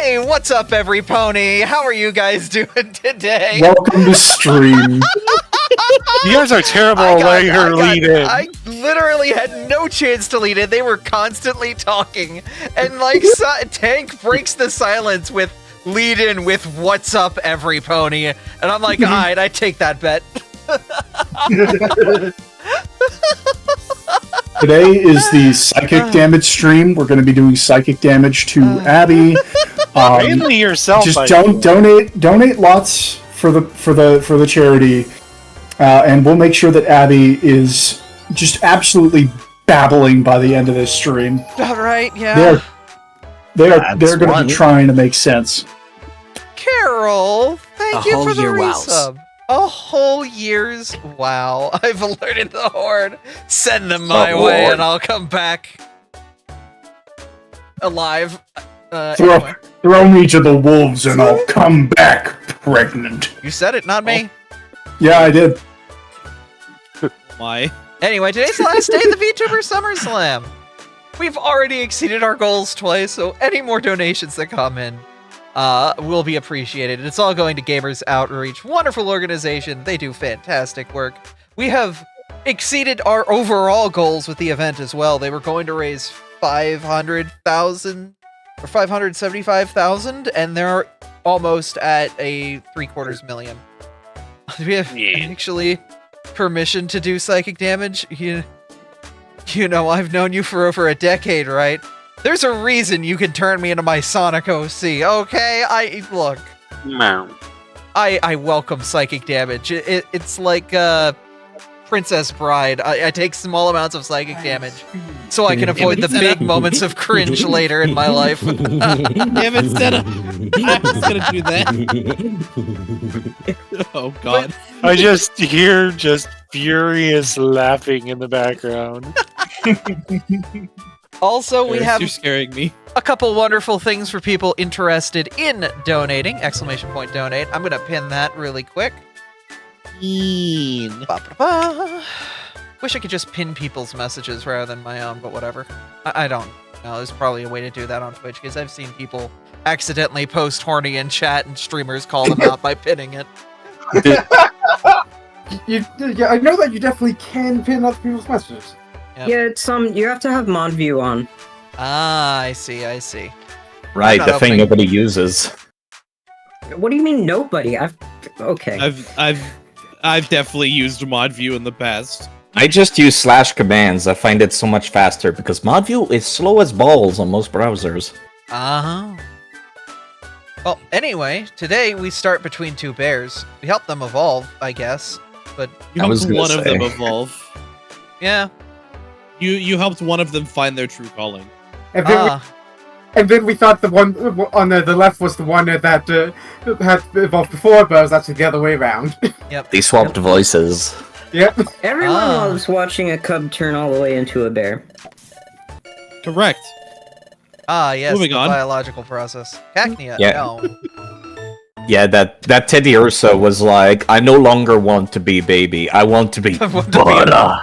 Hey, what's up, every pony? How are you guys doing today? Welcome to stream. You guys are terrible at letting her lead in. I literally had no chance to lead in. They were constantly talking, and like Tank breaks the silence with lead in with "What's up, every pony?" And I'm like, alright, I take that bet. Today is the psychic damage stream. We're going to be doing psychic damage to Abby. Mainly yourself. Just donate lots for the charity, and we'll make sure that Abby is just absolutely babbling by the end of this stream. All right, yeah. They're going to be trying to make sense. Carol, thank you for the resub. A whole year's wow. I've alerted the Horde. Send them my way and I'll come back alive. Anyway. Throw me to the wolves and I'll come back pregnant. You said it, not me. Yeah, I did. Why? Anyway, today's the last day of the VTuber SummerSlam. We've already exceeded our goals twice, so any more donations that come in will be appreciated. It's all going to Gamers Outreach. Wonderful organization. They do fantastic work. We have exceeded our overall goals with the event as well. They were going to raise 500,000 or 575,000, and they're almost at a $750,000. Do we have actually permission to do psychic damage? You know, I've known you for over a decade, right? There's a reason you can turn me into my Sonic OC, okay? Look. I welcome psychic damage. It's like Princess Bride. I take small amounts of psychic damage so I can avoid the big moments of cringe later in my life. Damn it, Senna. I was gonna do that. Oh god. I just hear furious laughing in the background. Also, we have You're scaring me. a couple wonderful things for people interested in donating. ! Donate. I'm gonna pin that really quick. Ba-ba-ba. Wish I could just pin people's messages rather than my own, but whatever. I don't know. There's probably a way to do that on Twitch, because I've seen people accidentally post horny in chat and streamers call them out by pinning it. Yeah, I know that you definitely can pin other people's messages. Yep. Yeah, it's you have to have mod view on. Ah, I see. Right, the thing nobody uses. What do you mean nobody? Okay. I've definitely used mod view in the past. I just use /commands. I find it so much faster because mod view is slow as balls on most browsers. Uh-huh. Well, anyway, today we start between two bears. We help them evolve, I guess, but... You helped one of them evolve. Yeah. You helped one of them find their true calling. And then we thought the one on the left was the one that had evolved before, but it was actually the other way around. Yep. They swapped voices. Yep. Everyone loves watching a cub turn all the way into a bear. Correct. Ah, yes, Moving the on. biological process. Cacnea, Yeah. no. Yeah, that Teddy Urso was like, I no longer want to be baby. I want to be butter.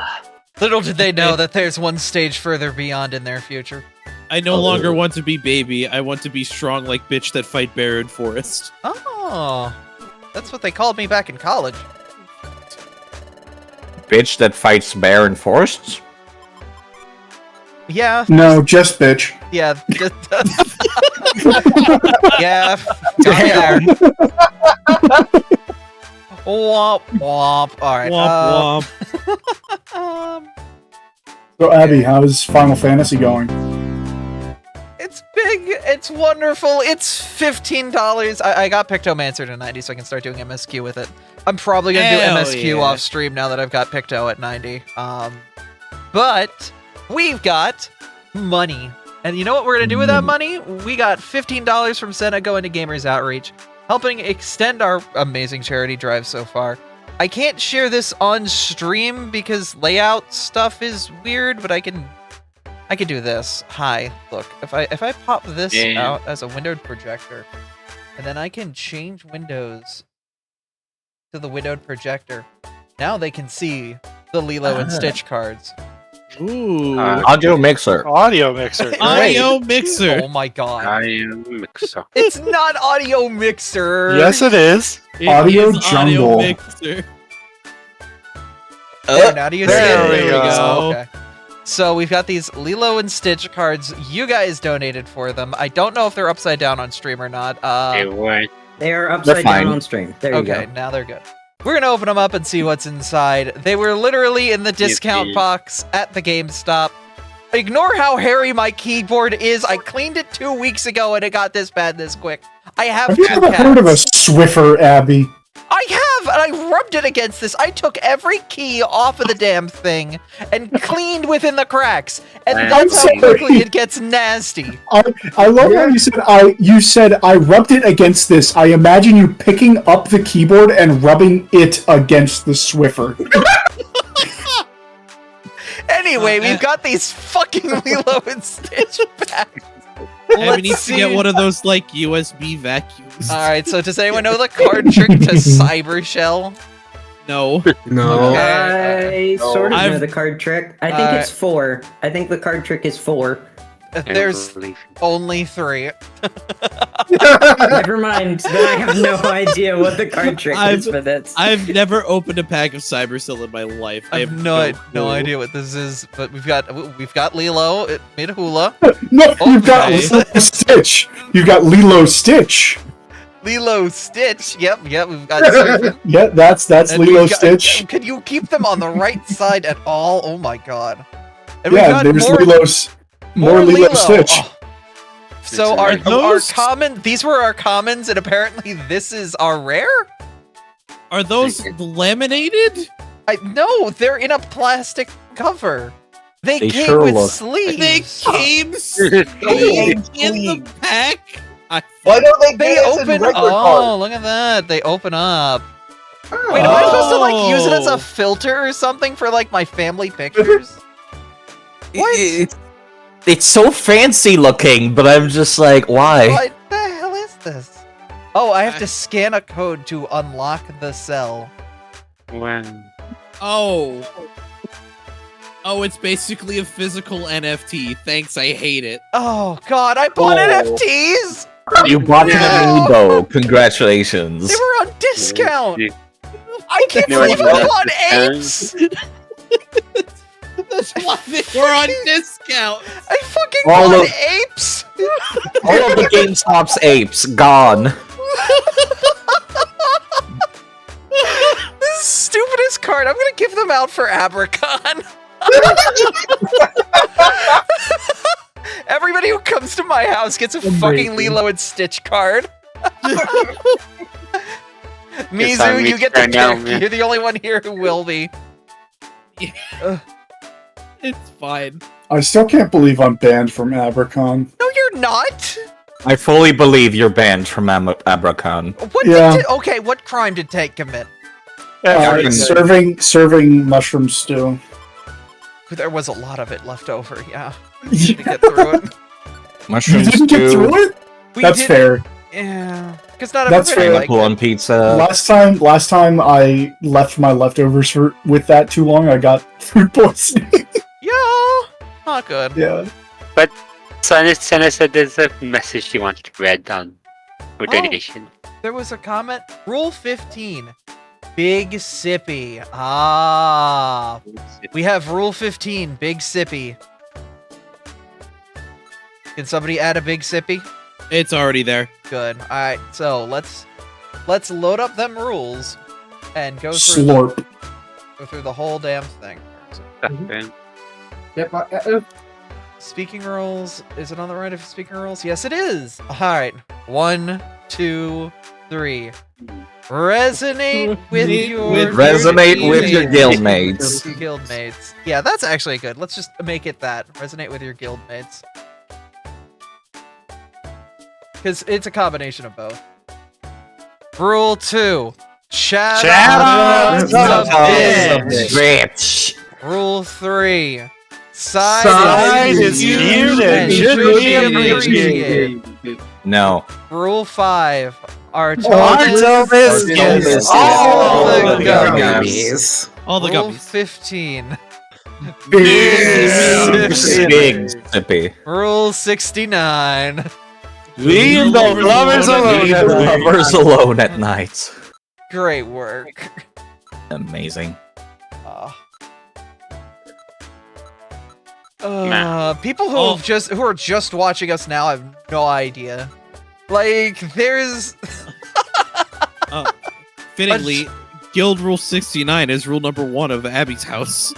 Little did they know that there's one stage further beyond in their future. I no longer want to be baby. I want to be strong like bitch that fight bear in forest. Oh, that's what they called me back in college. Bitch that fights bear in forests? Yeah. No, just bitch. Yeah. Yeah. Damn. Womp womp. All right. Womp womp. So, Abby, how's Final Fantasy going? It's big. It's wonderful. It's $15. I got Pictomancer to 90, so I can start doing MSQ with it. I'm probably gonna do MSQ off stream now that I've got Picto at 90. But we've got money, and you know what we're gonna do with that money? We got $15 from Senna going to Gamers Outreach, helping extend our amazing charity drive so far. I can't share this on stream because layout stuff is weird, but I can do this. Hi, look, if I pop this out as a windowed projector, and then I can change windows to the windowed projector, now they can see the Lilo and Stitch cards. Ooh. Audio mixer. Audio mixer. Audio mixer. Oh my god. Audio mixer. It's not audio mixer. Yes, it is. It Audio is jungle. Audio mixer. There, now do you see There it? we go. Okay. So we've got these Lilo and Stitch cards. You guys donated for them. I don't know if they're upside down on stream or not. They weren't. They are upside fine. down on stream. There you Okay, go. now they're good. We're gonna open them up and see what's inside. They were literally in the discount box at the GameStop. Ignore how hairy my keyboard is. I cleaned it 2 weeks ago and it got this bad this quick. I have Have you two ever heard of a cats. Swiffer, Abby? I have, and I rubbed it against this. I took every key off of the damn thing and cleaned within the cracks, and I'm that's how sorry. quickly it gets nasty. I love how you said I rubbed it against this. I imagine you picking up the keyboard and rubbing it against the Swiffer. Anyway, we've got these fucking Lilo and Stitch packs. Abby needs to get one of those like USB vacuums. All right, so does anyone know the card trick to Cyber Shell? No. No. Okay. I sort of know I've- the card trick. I think it's 4. I think the card trick is 4. There's only 3. Never mind. Then I have no idea what the card trick is for this. I've never opened a pack of Cybercell in my life. I have no idea what this is, but we've got Lilo. It made a hula. No, you've got Okay. Lilo Stitch. You've got Lilo Stitch. Lilo Stitch. Yep. We've got. Surfing. Yeah, that's And Lilo we've got- Stitch. Can you keep them on the right side at all? Oh my god. And we've Yeah, got there's more more Lilo Stitch. Oh. So It's our those- common, these were our commons, and apparently this is our rare? Are those laminated? No, they're in a plastic cover. They They came sure with look- sleeves. They came in the pack. Why don't they They get us in open. regular Oh, cards? look at that. They open up. Wait, am I supposed to like use it as a filter or something for like my family pictures? What? It's so fancy looking, but I'm just like, why? What the hell is this? Oh, I have to scan a code to unlock the cell. When Oh. Oh, it's basically a physical NFT. Thanks, I hate it. Oh god, I bought NFTs! You bought an amiibo. Congratulations. They were on discount! Yeah. I can't No, believe it's I not bought discount. apes! That's why they were on discount. I fucking All bought of- apes! All of the GameStop's apes gone. This is stupidest card. I'm gonna give them out for Abracon. Everybody who comes to my house gets a fucking Lilo and Stitch card. Mizu, you get the right now, pick. man. You're the only one here who will be. It's fine. I still can't believe I'm banned from Abercon. No, you're not. I fully believe you're banned from Abracon. What Yeah. okay, what crime did Tank commit? Serving mushroom stew. There was a lot of it left over, yeah. To get through it. You Mushrooms didn't get stew, through it? We That's did- fair. Yeah. Because not That's everybody fair. liked pineapple it. on pizza. Last time I left my leftovers with that too long, I got food poisoning. Yeah. Not good. Yeah. Sana said there's a message she wanted to read on for Oh. donation. There was a comment. Rule 15. Big Sippy. Ah. We have Rule 15. Big Sippy. Can somebody add a Big Sippy? It's already there. Good. Alright, so let's load up them rules and go Slurp. through the whole damn thing. Yep. Speaking rules. Is it on the right of speaking rules? Yes, it is. Alright. 1, 2, 3. Resonate with your Resonate with your guildmates. guildmates. Guildmates. Yeah, that's actually good. Let's just make it that. Resonate with your guildmates. Because it's a combination of both. Rule 2. Shout out Shout the out bitch. Bitch. Rule 3. Side Side is viewed viewed and and should should be be appreciated. No. Rule 5. Our Artomis is is all all the the gummies. All the Rule gummies. 15. Big Big Sippy. Rule 69. Leave the lovers alone. Leave the lovers alone at night. Great work. Amazing. People who are just watching us now have no idea. Like, there's Fittingly, Guild Rule 69 is rule number 1 of Abby's house.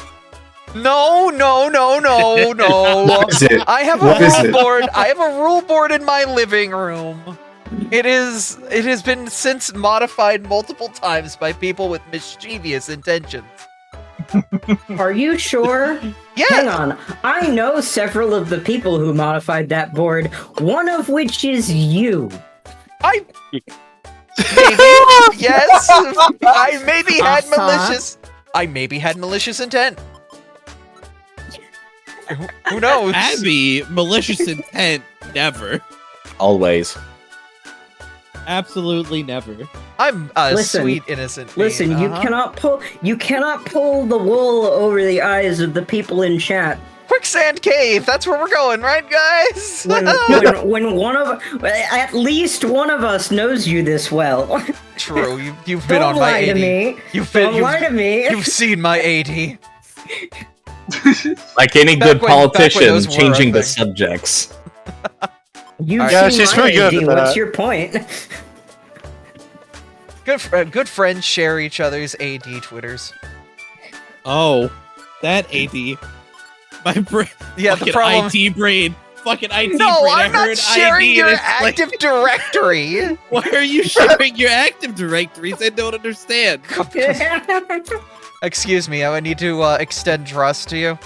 no. What is it? I have What a is rule it? board. I have a rule board in my living room. It has been since modified multiple times by people with mischievous intentions. Are you sure? Yeah. Hang on. I know several of the people who modified that board, one of which is you. Maybe. Yes. I maybe had malicious. I maybe had malicious intent. Who knows? Abby, malicious intent, never. Always. Absolutely never. I'm a Listen, sweet innocent being. Listen, you cannot pull the wool over the eyes of the people in chat. Quicksand cave. That's where we're going, right, guys? When one of at least one of us knows you this well. True. You've been Don't on my lie to 80. me. Don't lie to me. You've seen my 80. Like any Back good when politician, those were a changing the thing. subjects. You've Yeah, seen she's my pretty good AD. at that. What's your point? Good friends share each other's AD Twitters. Oh, that AD. My brain. Yeah, the fucking problem. IT brain. Fucking IT No, brain. I'm I heard not sharing ID your and it's like, Active Directory. why are you sharing your Active Directories? I don't understand. Excuse me, I would need to extend trust to you.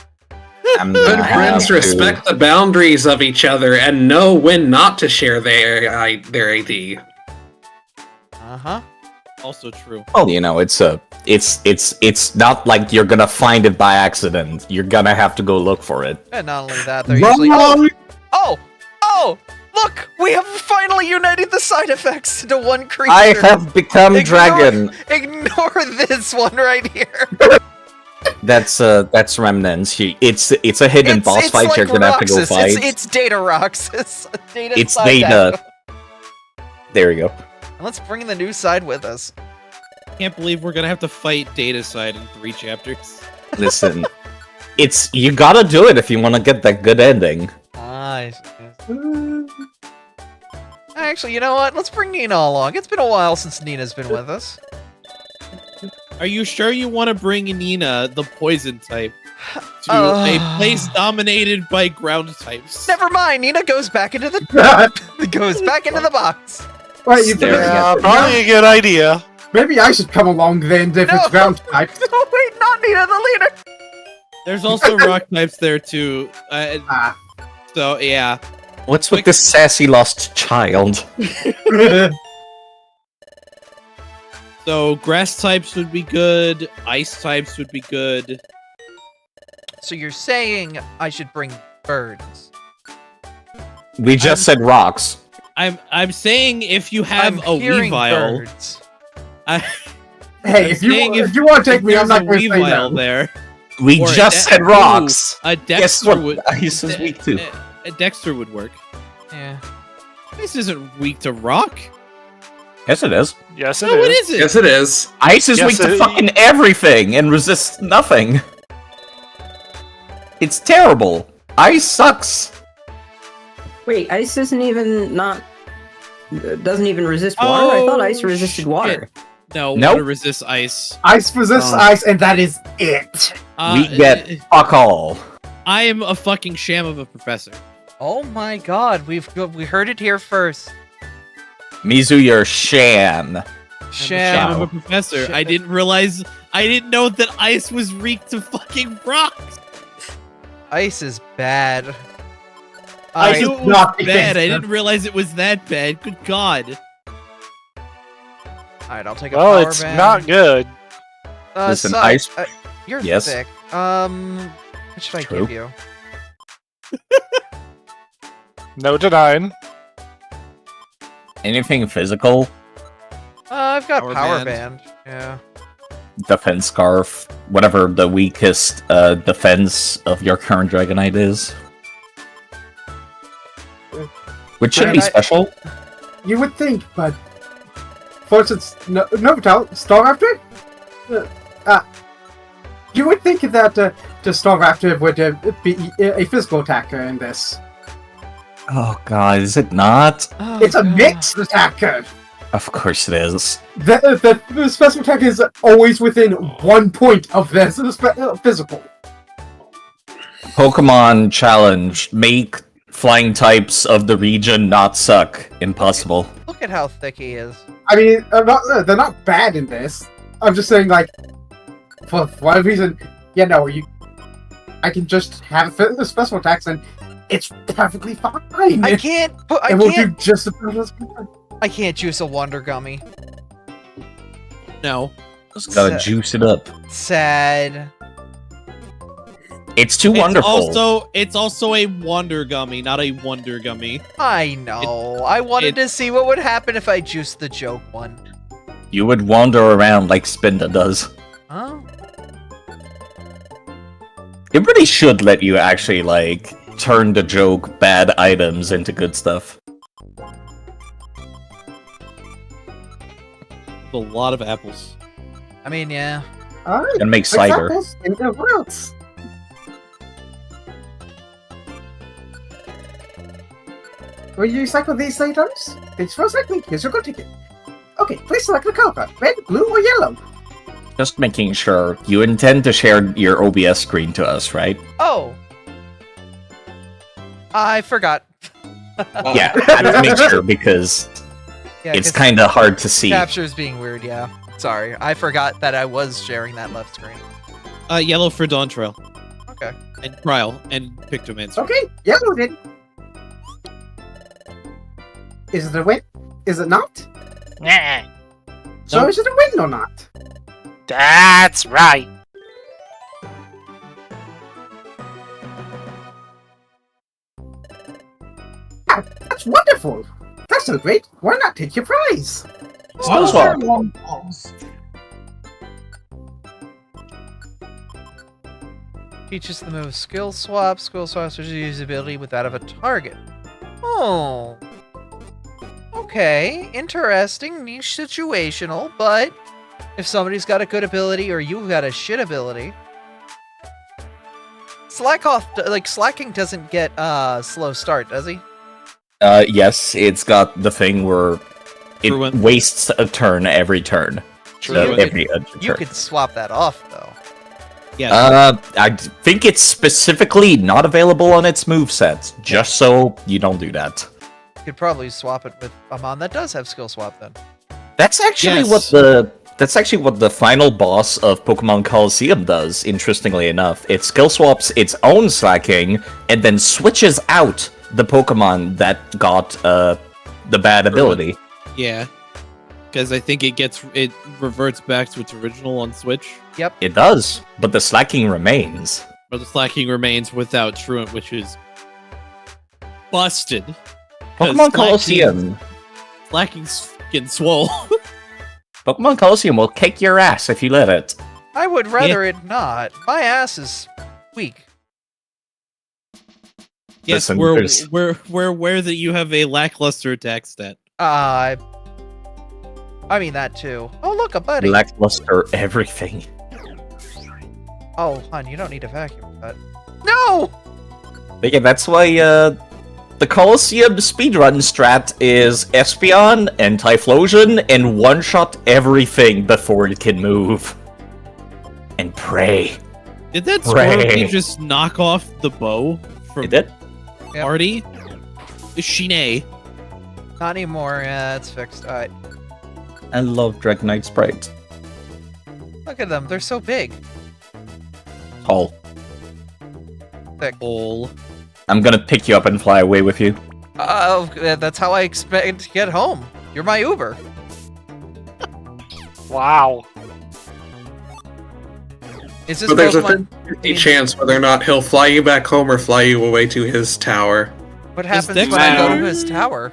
Good friends respect the boundaries of each other and know when not to share their AD. Uh-huh. Also true. Well, you know, it's not like you're gonna find it by accident. You're gonna have to go look for it. And not only that, they're usually... Oh! Look! We have finally united the side effects into one creature! I have become dragon. Ignore this one right here! That's remnants. It's a hidden boss fight like you're gonna have to go Roxas. fight. It's Data Roxas. Data It's side Data. down. There you go. And let's bring the new side with us. Can't believe we're gonna have to fight Data Side in 3 chapters. Listen, you gotta do it if you want to get that good ending. Actually, you know what? Let's bring Nina along. It's been a while since Nina's been with us. Are you sure you want to bring Nina, the poison type, to a place dominated by ground types? Never mind. Nina goes back into the box. Right, you Probably a good idea. Maybe I should come along then if it's ground type. No, wait, not Nina, the leader. There's also rock types there too. So yeah. What's with this sassy lost child? So grass types would be good. Ice types would be good. So you're saying I should bring birds? We just said rocks. I'm saying if you have I'm a hearing Weavile. birds. Hey, if you want to take me, I'm not going to say no. There. We Or just a said rocks. A Guess Dexter what? would. Ice is weak too. A Dexter would work. Yeah. This isn't weak to rock. Yes, it is. Yes, it No, it is. isn't. Yes, it is. Ice is Yes, weak to it- fucking everything and resists nothing. It's terrible. Ice sucks. Wait, ice doesn't even resist water? I thought ice resisted water. No, Nope. water resists ice. Ice resists ice, and that is it. We get fuck all. I am a fucking sham of a professor. Oh my God, we heard it here first. Mizu, you're sham. Sham of Sham. a professor. I didn't know that ice was weak to fucking rocks. Ice is bad. I Ice knew is it was not bad. against I them. didn't realize it was that bad. Good God. Alright, I'll take a Well, power it's band. not good. Listen, Sai, ice- you're Yes? thick. What should I True. give you? No denying. Anything physical? I've got Power power band. band. Yeah. defense scarf, whatever the weakest defense of your current Dragonite is. Which should be special. You would think, but for instance, Novotel, Staraptor. You would think that the Staraptor would be a physical attacker in this. Oh god, is it not? Oh, It's a God. mixed attacker. Of course it is. The special attack is always within 1 point of the physical. Pokemon challenge: make flying types of the region not suck. Impossible. Look at how thick he is. I mean, they're not bad in this. I'm just saying, like, for one reason, I can just have the special attacks and it's perfectly fine. I can't. I It will do can't. just I can't juice a Wonder Gummy. No. Just gotta juice it up. Sad. It's too wonderful. It's also a Wonder Gummy, not a Wonder Gummy. I know. I wanted to see what would happen if I juiced the joke one. You would wander around like Spinda does. Huh? It really should let you actually, like, turn the joke bad items into good stuff. A lot of apples. I mean, yeah. Alright. And make cider. What else? Will you recycle these items? Thanks for recycling. Here's your gold ticket. Okay, please select the color. Red, blue, or yellow? Just making sure. You intend to share your OBS screen to us, right? Oh. I forgot. Yeah, I had to make sure because Yeah, it's 'cause kind of hard to see. Capture's being weird, yeah. Sorry. I forgot that I was sharing that left screen. Yellow for Dawn Trail. Okay. And Trial and Pictomancer. Okay, yellow then. Is it a win? Is it not? Nah, So No. is it a win or not? that's right. Ah, that's wonderful. That's so great. Why not take your prize? Still swap. Teaches the move Skill Swap. Skill Swap's usability with that of a target. Oh. Okay. Interesting. Niche situational, but if somebody's got a good ability or you've got a shit ability. Slacking doesn't get slow start, does he? Yes, it's got the thing where it For when- wastes a turn every turn. So You every You turn. could swap that off though. Yeah. I think it's specifically not available on its moveset, just so you don't do that. You could probably swap it with a mon that does have skill swap then. That's actually Yes. what the final boss of Pokemon Colosseum does, interestingly enough. It skill swaps its own slacking and then switches out the Pokemon that got the bad ability. Yeah. Because I think it reverts back to its original on Switch. It does, but the slacking remains. Or the slacking remains without Truant, which is busted. 'Cause Pokemon Colosseum. Slacking's fucking swole. Pokemon Colosseum will kick your ass if you let it. I would rather it not. My ass is weak. Yes, Listen, we're aware that you have a lackluster attack stat. I mean that too. Oh look, a buddy. Lackluster everything. Oh, hon, you don't need a vacuum. But no. But yeah, that's why the Colosseum speedrun strat is Espeon and Typhlosion and one-shot everything before it can move. And pray. Did that Hooray. Squirtle just knock off the bow from It did? Yep. Artie? Shine. Not anymore. Yeah, it's fixed. Alright. I love Dragonite Sprite. Look at them. They're so big. Tall. Thick. Hole. I'm gonna pick you up and fly away with you. Oh, that's how I expect to get home. You're my Uber. Wow. Is this But there's a Pokemon? 50 chance whether or not he'll fly you back home or fly you away to his tower. What happens when I go to his tower?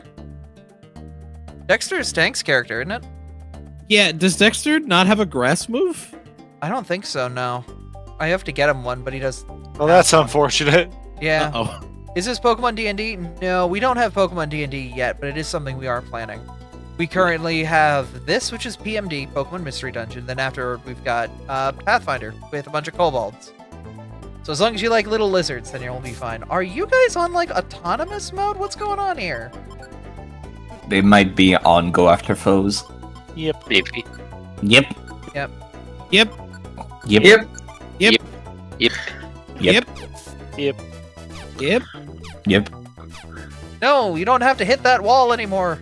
Dexter is Tank's character, isn't it? Yeah, does Dexter not have a grass move? I don't think so, no. I have to get him one, but he does... Well, that's unfortunate. Yeah. Uh-oh. Is this Pokemon D&D? No, we don't have Pokemon D&D yet, but it is something we are planning. We currently have this, which is PMD, Pokemon Mystery Dungeon. Then after, we've got Pathfinder with a bunch of kobolds. So as long as you like little lizards, then you'll be fine. Are you guys on, like, autonomous mode? What's going on here? They might be on Go After Foes. Yep. Maybe. Yep. Yep. Yep. Yep. Yep. Yep. Yep. Yep. Yep. Yep. No, you don't have to hit that wall anymore.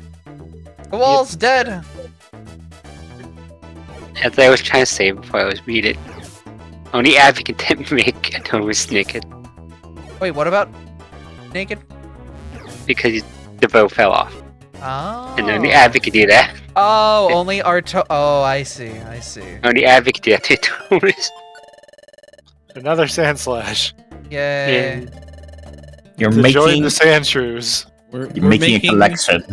The wall's dead. As I was trying to say before I was muted, only Abby can make a toast naked Wait, what about naked? because the bow fell off. Oh. And only Abby can do that. Oh, only our Oh, I see. I see. Only Abby can do that to Thomas. Another Sand Slash. Yay. You're To join making the Sand Shrews. We're a collection.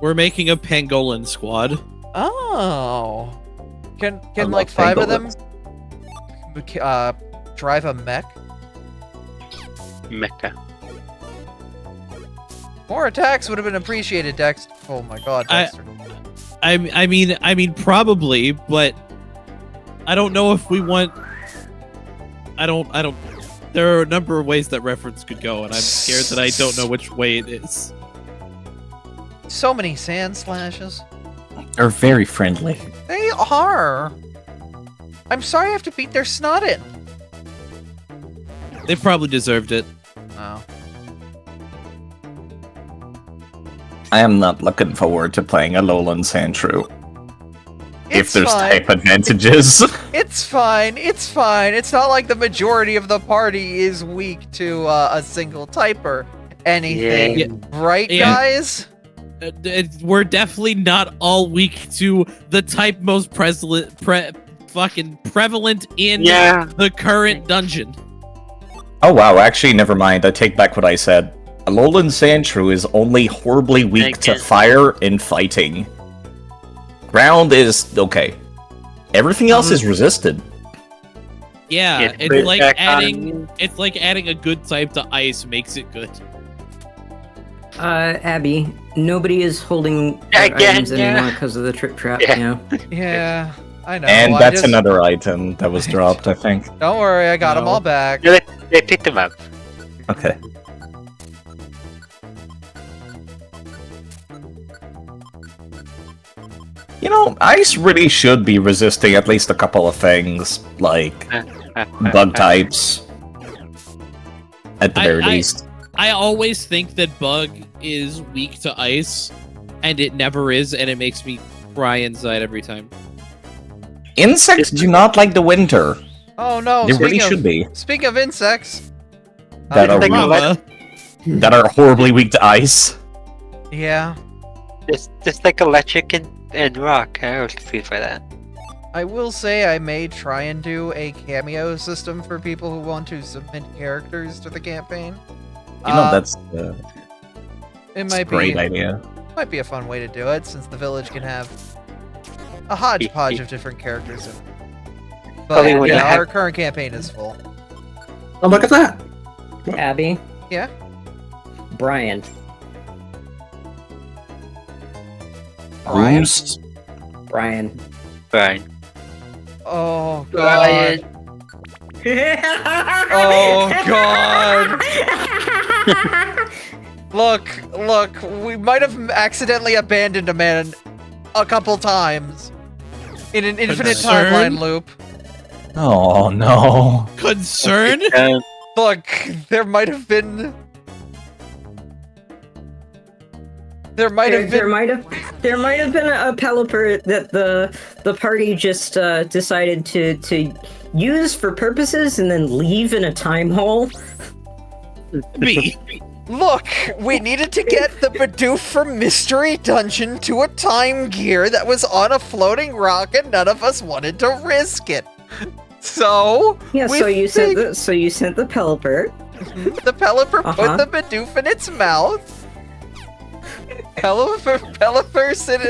We're making a pangolin squad. Oh. Can I like love 5 of them pangolins. drive a mech? Mecca. More attacks would have been appreciated, Dex. Oh my god, Dexter. I mean, probably, but I don't know if we want. I don't. There are a number of ways that reference could go, and I'm scared that I don't know which way it is. So many sand slashes. They're very friendly. They are. I'm sorry I have to beat their snot in. They probably deserved it. Oh. I am not looking forward to playing a Alolan Sandshrew. If It's there's fine. type advantages. It's fine. It's fine. It's not like the majority of the party is weak to a single type or anything. Yeah. Right, Yeah. guys? We're definitely not all weak to the type most prevalent in Yeah. the current dungeon. Oh wow, actually never mind. I take back what I said. Alolan Sandshrew is only horribly weak to Again. fire and fighting. Ground is okay. Everything else is resisted. Yeah, Get it's right like back adding on. it's like adding a good type to ice makes it good. Abby, nobody is holding their Again, items yeah. anymore because of the trip trap. Yeah. You know? Yeah, I know. And I that's just- another item that was dropped, I think. Don't worry, I got them No. all back. No, they picked him up. Okay. You know, ice really should be resisting at least a couple of things, like bug types. At the very least. I always think that bug is weak to ice, and it never is, and it makes me cry inside every time. Insects do not like the winter. Oh no! They really speaking should of, be. Speaking of insects, That are, like Mama, that are horribly weak to ice. yeah, Just like electric and rock. I always feel for that. I will say I may try and do a cameo system for people who want to submit characters to the campaign. You know, that's It a might great be idea. might be a fun way to do it, since the village can have a hodgepodge of different characters. But Probably wouldn't yeah, have- our current campaign is full. Oh, look at that. Abby? Yeah? Brian. Brian? Who's- Brian. Brian. Oh god. Brian. Oh god. Look, we might have accidentally abandoned a man a couple times in an infinite Concern? timeline loop. Oh no. concern? Look, there might have been There might have been a Pelipper that the party just decided to use for purposes and then leave in a time hole. Me. Look, we needed to get the Bidoof from Mystery Dungeon to a time gear that was on a floating rock, and none of us wanted to risk it. So Yeah, we so you sent think- the Pelipper. the Pelipper Uh-huh. put the Bidoof in its mouth. Pelipper said,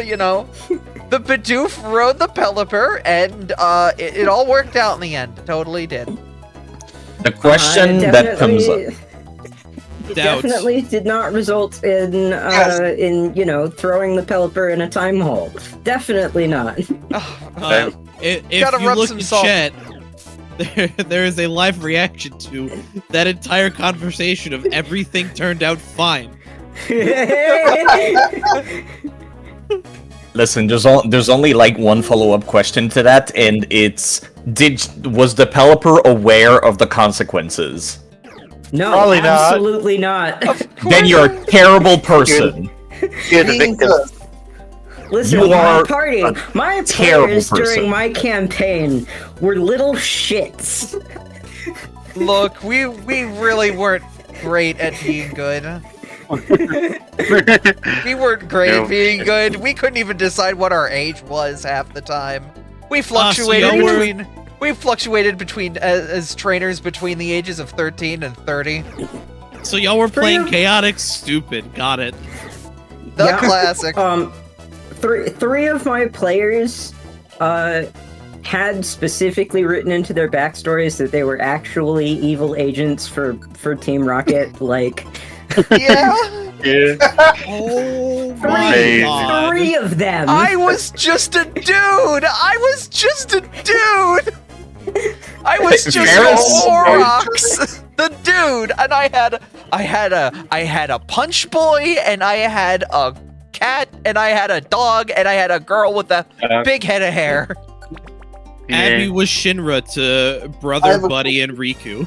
The Bidoof rode the Pelipper, and it all worked out in the end. It totally did. The question that comes up. It definitely did not result in throwing the Pelipper in a time hole. Definitely not. If you look in chat, there is a live reaction to that entire conversation of everything turned out fine. Listen, there's only like one follow-up question to that, and it's was the Pelipper aware of the consequences? No, Probably not. absolutely not. Then you're a terrible person. You're the victim. Listen, You my are party, my terrible players person. during my campaign were little shits. Look, we really weren't great at being good. We weren't great at being good. We couldn't even decide what our age was half the time. We fluctuated between as trainers between the ages of 13 and 30. So y'all were playing chaotic stupid. Got it. The classic. Three of my players had specifically written into their backstories that they were actually evil agents for Team Rocket. Like, yeah. Oh my god. Three of them. I was just a dude. I was just a dude. I was just Horrocks, the dude, and I had a punch boy, and I had a cat, and I had a dog, and I had a girl with a big head of hair. Abby was Shinra to Brother, Buddy, and Riku.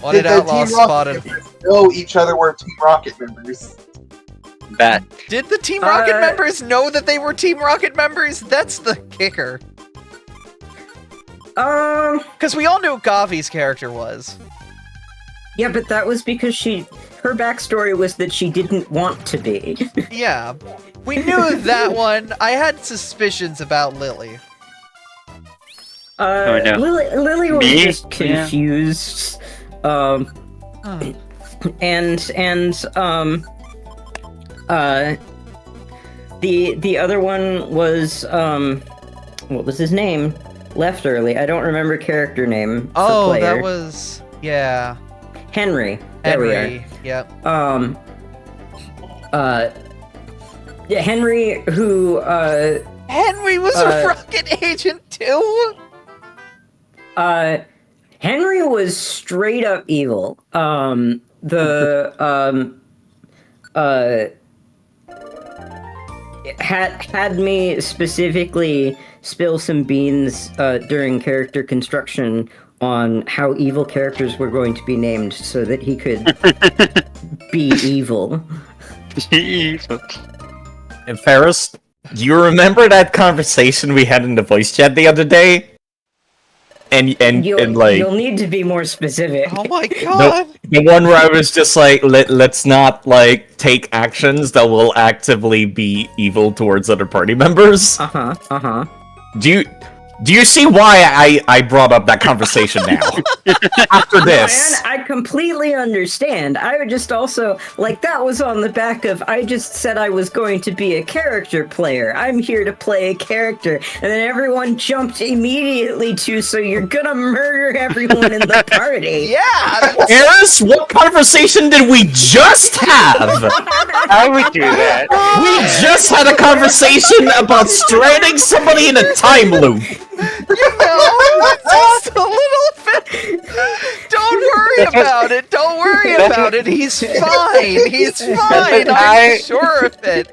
Wanted outlaw spotted. Know each other were Team Rocket members. That. Did the Team Rocket members know that they were Team Rocket members? That's the kicker. Because we all knew what Gavi's character was. Yeah, but that was because her backstory was that she didn't want to be. Yeah, we knew that one. I had suspicions about Lily. No. Lily was just confused. The other one was what was his name? Left early. I don't remember character name. Oh, player. that was Henry. There we are. Yep. Henry, who Henry was a rocket agent too. Henry was straight up evil. Had me specifically spill some beans during character construction on how evil characters were going to be named so that he could be evil. And Ferris, do you remember that conversation we had in the voice chat the other day? You'll need to be more specific. Oh my god! The one where I was just like, let's not like take actions that will actively be evil towards other party members. Do you see why I brought up that conversation now? After this. Man, I completely understand. I would just also, that was on the back of, I just said I was going to be a character player. I'm here to play a character. And then everyone jumped immediately to, so you're gonna murder everyone in the party. Yeah! Eris, what conversation did we just have? I would do that. We just had a conversation about stranding somebody in a time loop. Just a little bit. Don't worry about it. Don't worry about it. He's fine. He's fine. I'm sure of it.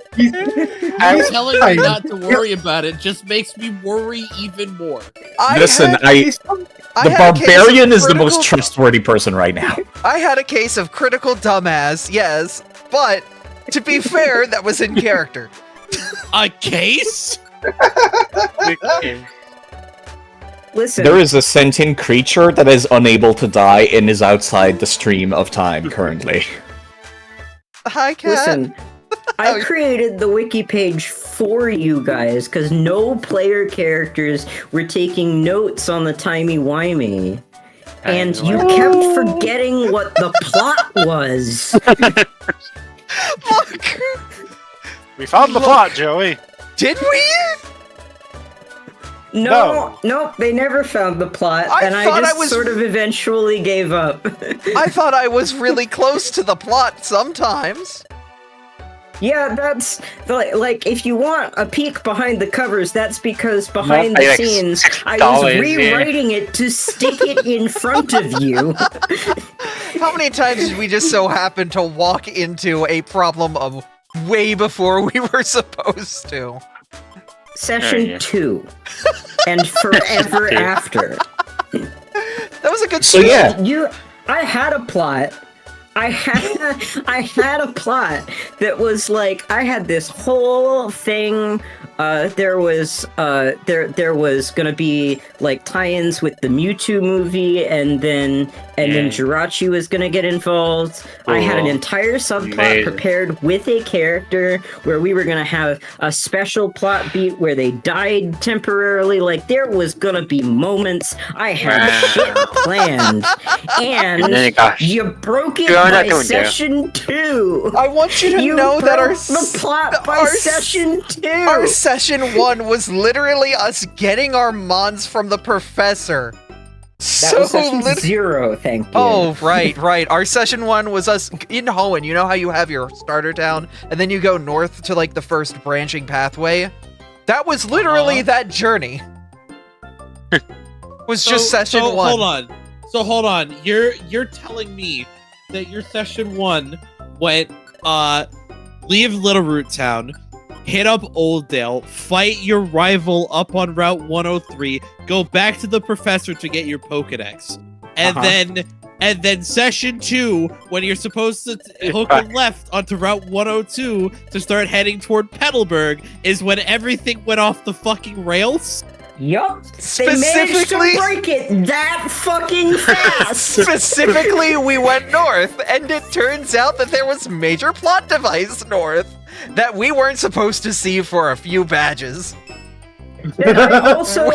I'm telling you not to worry about it. Just makes me worry even more. The barbarian is the most trustworthy person right now. I had a case of critical dumbass, yes, but to be fair, that was in character. A case? Listen. There is a sentient creature that is unable to die and is outside the stream of time currently. Hi, Cat. Listen, I created the wiki page for you guys because no player characters were taking notes on the timey-wimey. And you kept forgetting what the plot was. Look! We found the plot, Joey. Did we? Nope, they never found the plot, and I just sort of eventually gave up. I thought I was really close to the plot sometimes. Yeah, that's like if you want a peek behind the covers, that's because behind the scenes I was rewriting it to stick it in front of you. How many times did we just so happen to walk into a problem of way before we were supposed to? Session 2 and forever after. That was a good. So yeah, I had a plot. I had a plot that was like I had this whole thing. There was gonna be like tie-ins with the Mewtwo movie, and then Jirachi was gonna get involved. I had an entire subplot prepared with a character where we were gonna have a special plot beat where they died temporarily. Like there was gonna be moments. I had shit planned, and you broke it by session 2. I want you to know that the plot by session 2. Our session 1 was literally us getting our mons from the professor. That was session 0, thank you. Oh, right. Our session 1 was us in Hoenn. You know how you have your starter town, and then you go north to like the first branching pathway? That was literally that journey. Was just session 1. Hold on. You're telling me that your session 1 went leave Littleroot Town, hit up Oldale, fight your rival up on Route 103, go back to the professor to get your Pokedex, and then session 2, when you're supposed to hook a left onto Route 102 to start heading toward Petalburg, is when everything went off the fucking rails? Yup. They managed to break it that fucking fast. Specifically, we went north, and it turns out that there was major plot device north that we weren't supposed to see for a few badges. And I also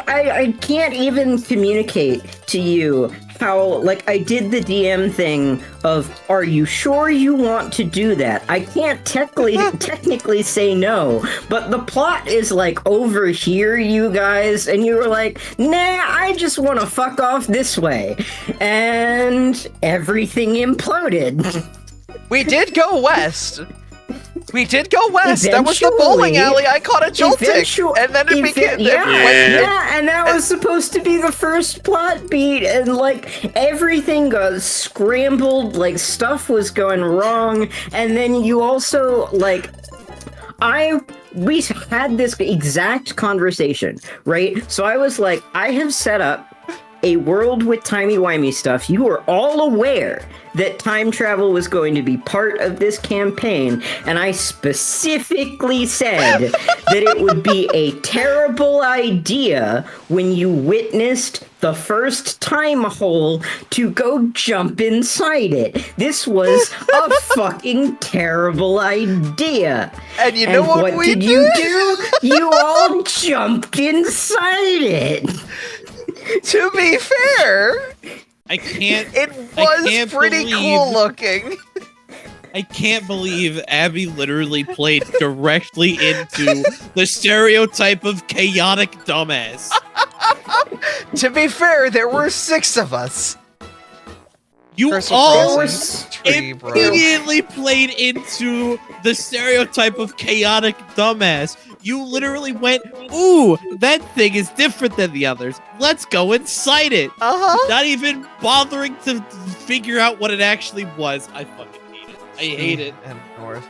I can't even communicate to you how I did the DM thing of, are you sure you want to do that? I can't technically say no, but the plot is over here, you guys, and you were like, nah, I just want to fuck off this way, and everything imploded. We did go west. That was the bowling alley. I caught a Joltik, and then it became... and that was supposed to be the first plot beat, and everything got scrambled, stuff was going wrong, and then you also, we had this exact conversation, right? So I was like, I have set up a world with timey-wimey stuff. You are all aware that time travel was going to be part of this campaign, and I specifically said that it would be a terrible idea when you witnessed the first time hole to go jump inside it. This was a fucking terrible idea. And you know what we did? You do? You all jumped inside it. To be fair, it was pretty cool looking. I can't believe Abby literally played directly into the stereotype of chaotic dumbass. To be fair, there were 6 of us. You all immediately played into the stereotype of chaotic dumbass. You literally went, ooh, that thing is different than the others. Let's go inside it. Not even bothering to figure out what it actually was. I fucking hate it. I hate it. And north.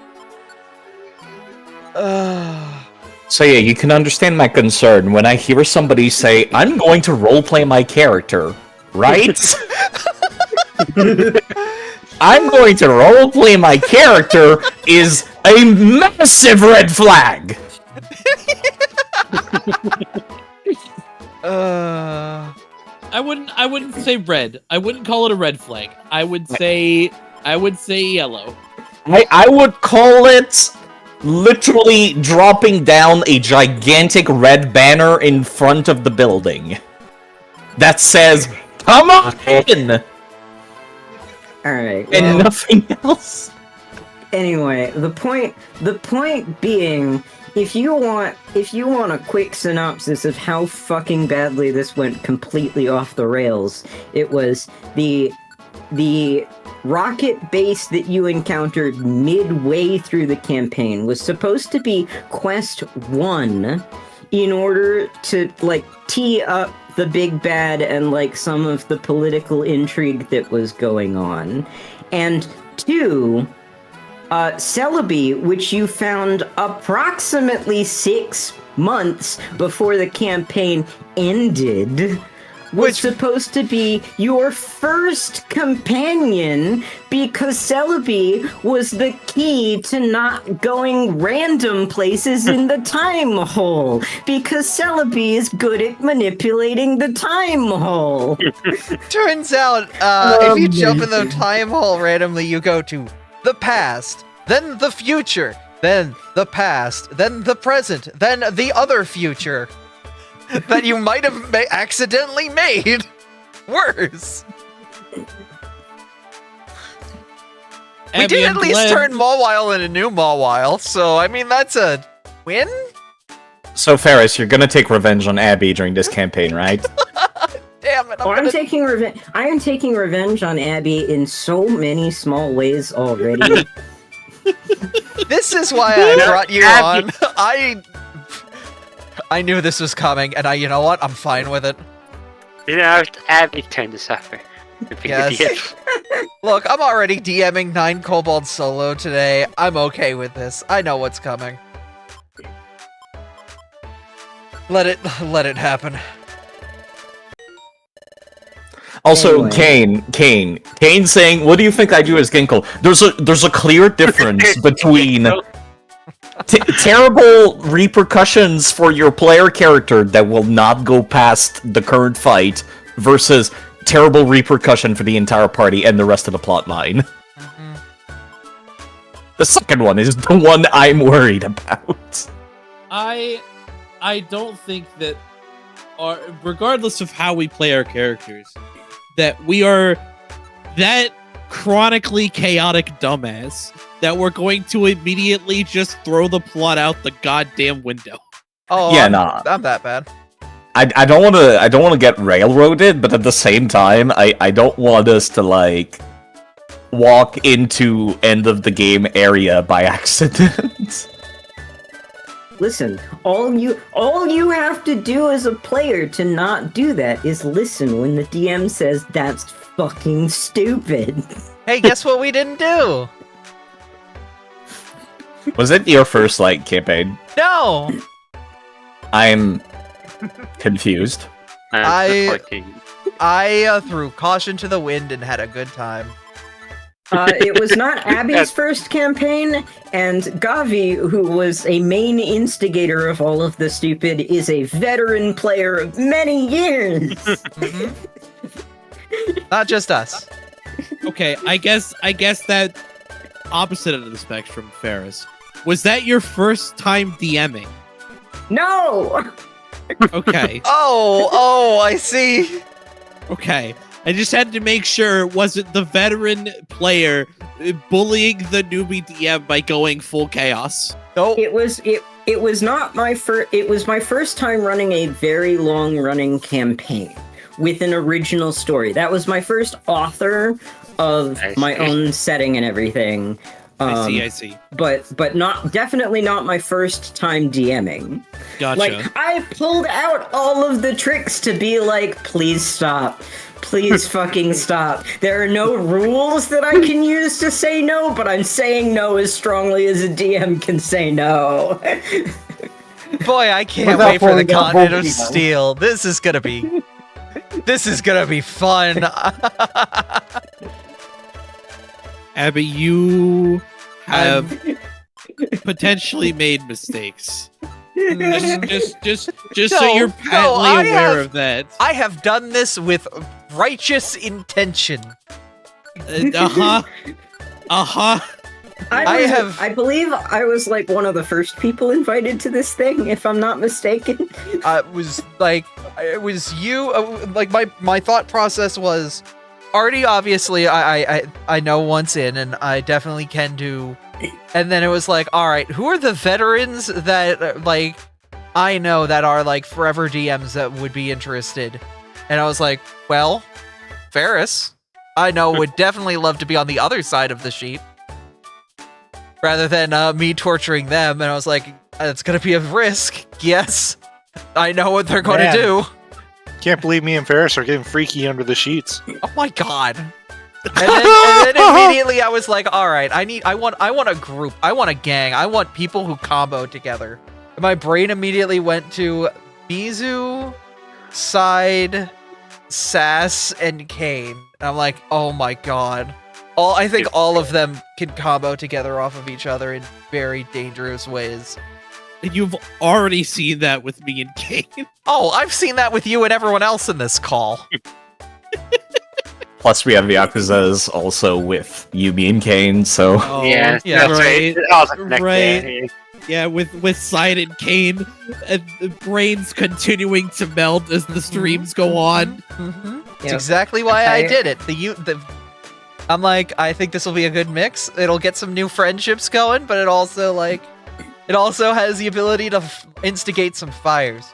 So yeah, you can understand my concern when I hear somebody say, I'm going to roleplay my character, right? I'm going to roleplay my character is a massive red flag! I wouldn't say red. I wouldn't call it a red flag. I would say yellow. I would call it literally dropping down a gigantic red banner in front of the building that says, "Come on in!" Alright. And nothing else. Anyway, the point being, if you want a quick synopsis of how fucking badly this went completely off the rails, it was the rocket base that you encountered midway through the campaign was supposed to be quest 1 in order to, like, tee up the big bad and, like, some of the political intrigue that was going on. And 2, Celebi, which you found approximately 6 months before the campaign ended, was supposed to be your first companion because Celebi was the key to not going random places in the time hole, because Celebi is good at manipulating the time hole. Turns out, if you jump in the time hole randomly, you go to the past, then the future, then the past, then the present, then the other future that you might have accidentally made worse. We did at least turn Mawile into new Mawile, so I mean that's a win? So Ferris, you're gonna take revenge on Abby during this campaign, right? Damn it! I'm taking revenge. I am taking revenge on Abby in so many small ways already. This is why I brought you on. I knew this was coming, and you know what? I'm fine with it. You know, it's Abby's turn to suffer. Yes. Look, I'm already DMing 9 Kobold solo today. I'm okay with this. I know what's coming. Let it happen. Also, Anyway. Kane saying, "What do you think I do as Ginkle?" There's a clear difference between terrible repercussions for your player character that will not go past the current fight versus terrible repercussion for the entire party and the rest of the plot line. Mm-hmm. The second one is the one I'm worried about. I don't think that, regardless of how we play our characters, that we are that chronically chaotic dumbass that we're going to immediately just throw the plot out the goddamn window. Oh, Yeah, I'm that bad. I don't want to get railroaded, but at the same time, I don't want us to like walk into end of the game area by accident. Listen, all you have to do as a player to not do that is listen when the DM says that's fucking stupid. Hey, guess what we didn't do? Was it your first like campaign? No. I'm confused. I threw caution to the wind and had a good time. It was not Abby's first campaign, and Gavi, who was a main instigator of all of the stupid, is a veteran player of many years. Mm-hmm. Not just us. Okay, I guess that opposite end of the spectrum, Ferris. Was that your first time DMing? No! Okay. Oh, I see. Okay. I just had to make sure it wasn't the veteran player bullying the newbie DM by going full chaos. Nope. It was not my first. It was my first time running a very long running campaign with an original story. That was my first author of my own setting and everything. I see. But definitely not my first time DMing. Gotcha. Like, I pulled out all of the tricks to be like, please stop. Please fucking stop. There are no rules that I can use to say no, but I'm saying no as strongly as a DM can say no. Boy, I can't wait for the Continent of Steel. This is gonna be fun. Abby, you have potentially made mistakes. Just so you're patently aware of that. I have done this with righteous intention. Uh-huh. I believe I was like one of the first people invited to this thing, if I'm not mistaken. It was you. Like my thought process was, Artie obviously I know once in, and I definitely can do And then it was like, all right, who are the veterans that, like, I know that are, like, forever DMs that would be interested? And I was like, well, Ferris, I know, would definitely love to be on the other side of the sheet. Rather than me torturing them. And I was like, it's going to be a risk. Yes, I know what they're going to do. Can't believe me and Ferris are getting freaky under the sheets. Oh my god. And then immediately I was like, all right, I want a group. I want a gang. I want people who combo together. And my brain immediately went to Mizu, Side, Sass, and Kane. And I'm like, oh my god. I think all of them can combo together off of each other in very dangerous ways. And you've already seen that with me and Kane. Oh, I've seen that with you and everyone else in this call. Plus, we have Yakuza's also with Yumi and Kane, so... Oh, yeah, yeah, that's right. Right. Yeah, with Side and Kane, and the brains continuing to melt as the streams go on. That's exactly why I did it. I'm like, I think this will be a good mix. It'll get some new friendships going, but it also has the ability to instigate some fires.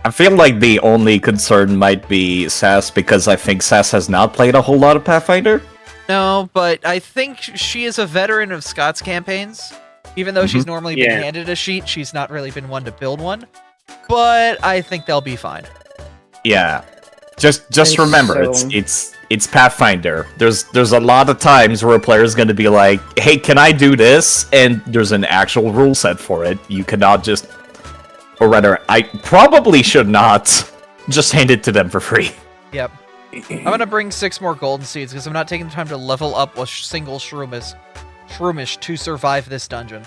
I feel like the only concern might be Sass, because I think Sass has not played a whole lot of Pathfinder. No, but I think she is a veteran of Scott's campaigns. Even though she's normally been handed a sheet, she's not really been one to build one. But I think they'll be fine. Yeah. Just remember, it's Pathfinder. There's a lot of times where a player is going to be like, hey, can I do this? And there's an actual rule set for it. You cannot just... Or rather, I probably should not just hand it to them for free. Yep. I'm going to bring 6 more golden seeds because I'm not taking the time to level up a single shroomish to survive this dungeon.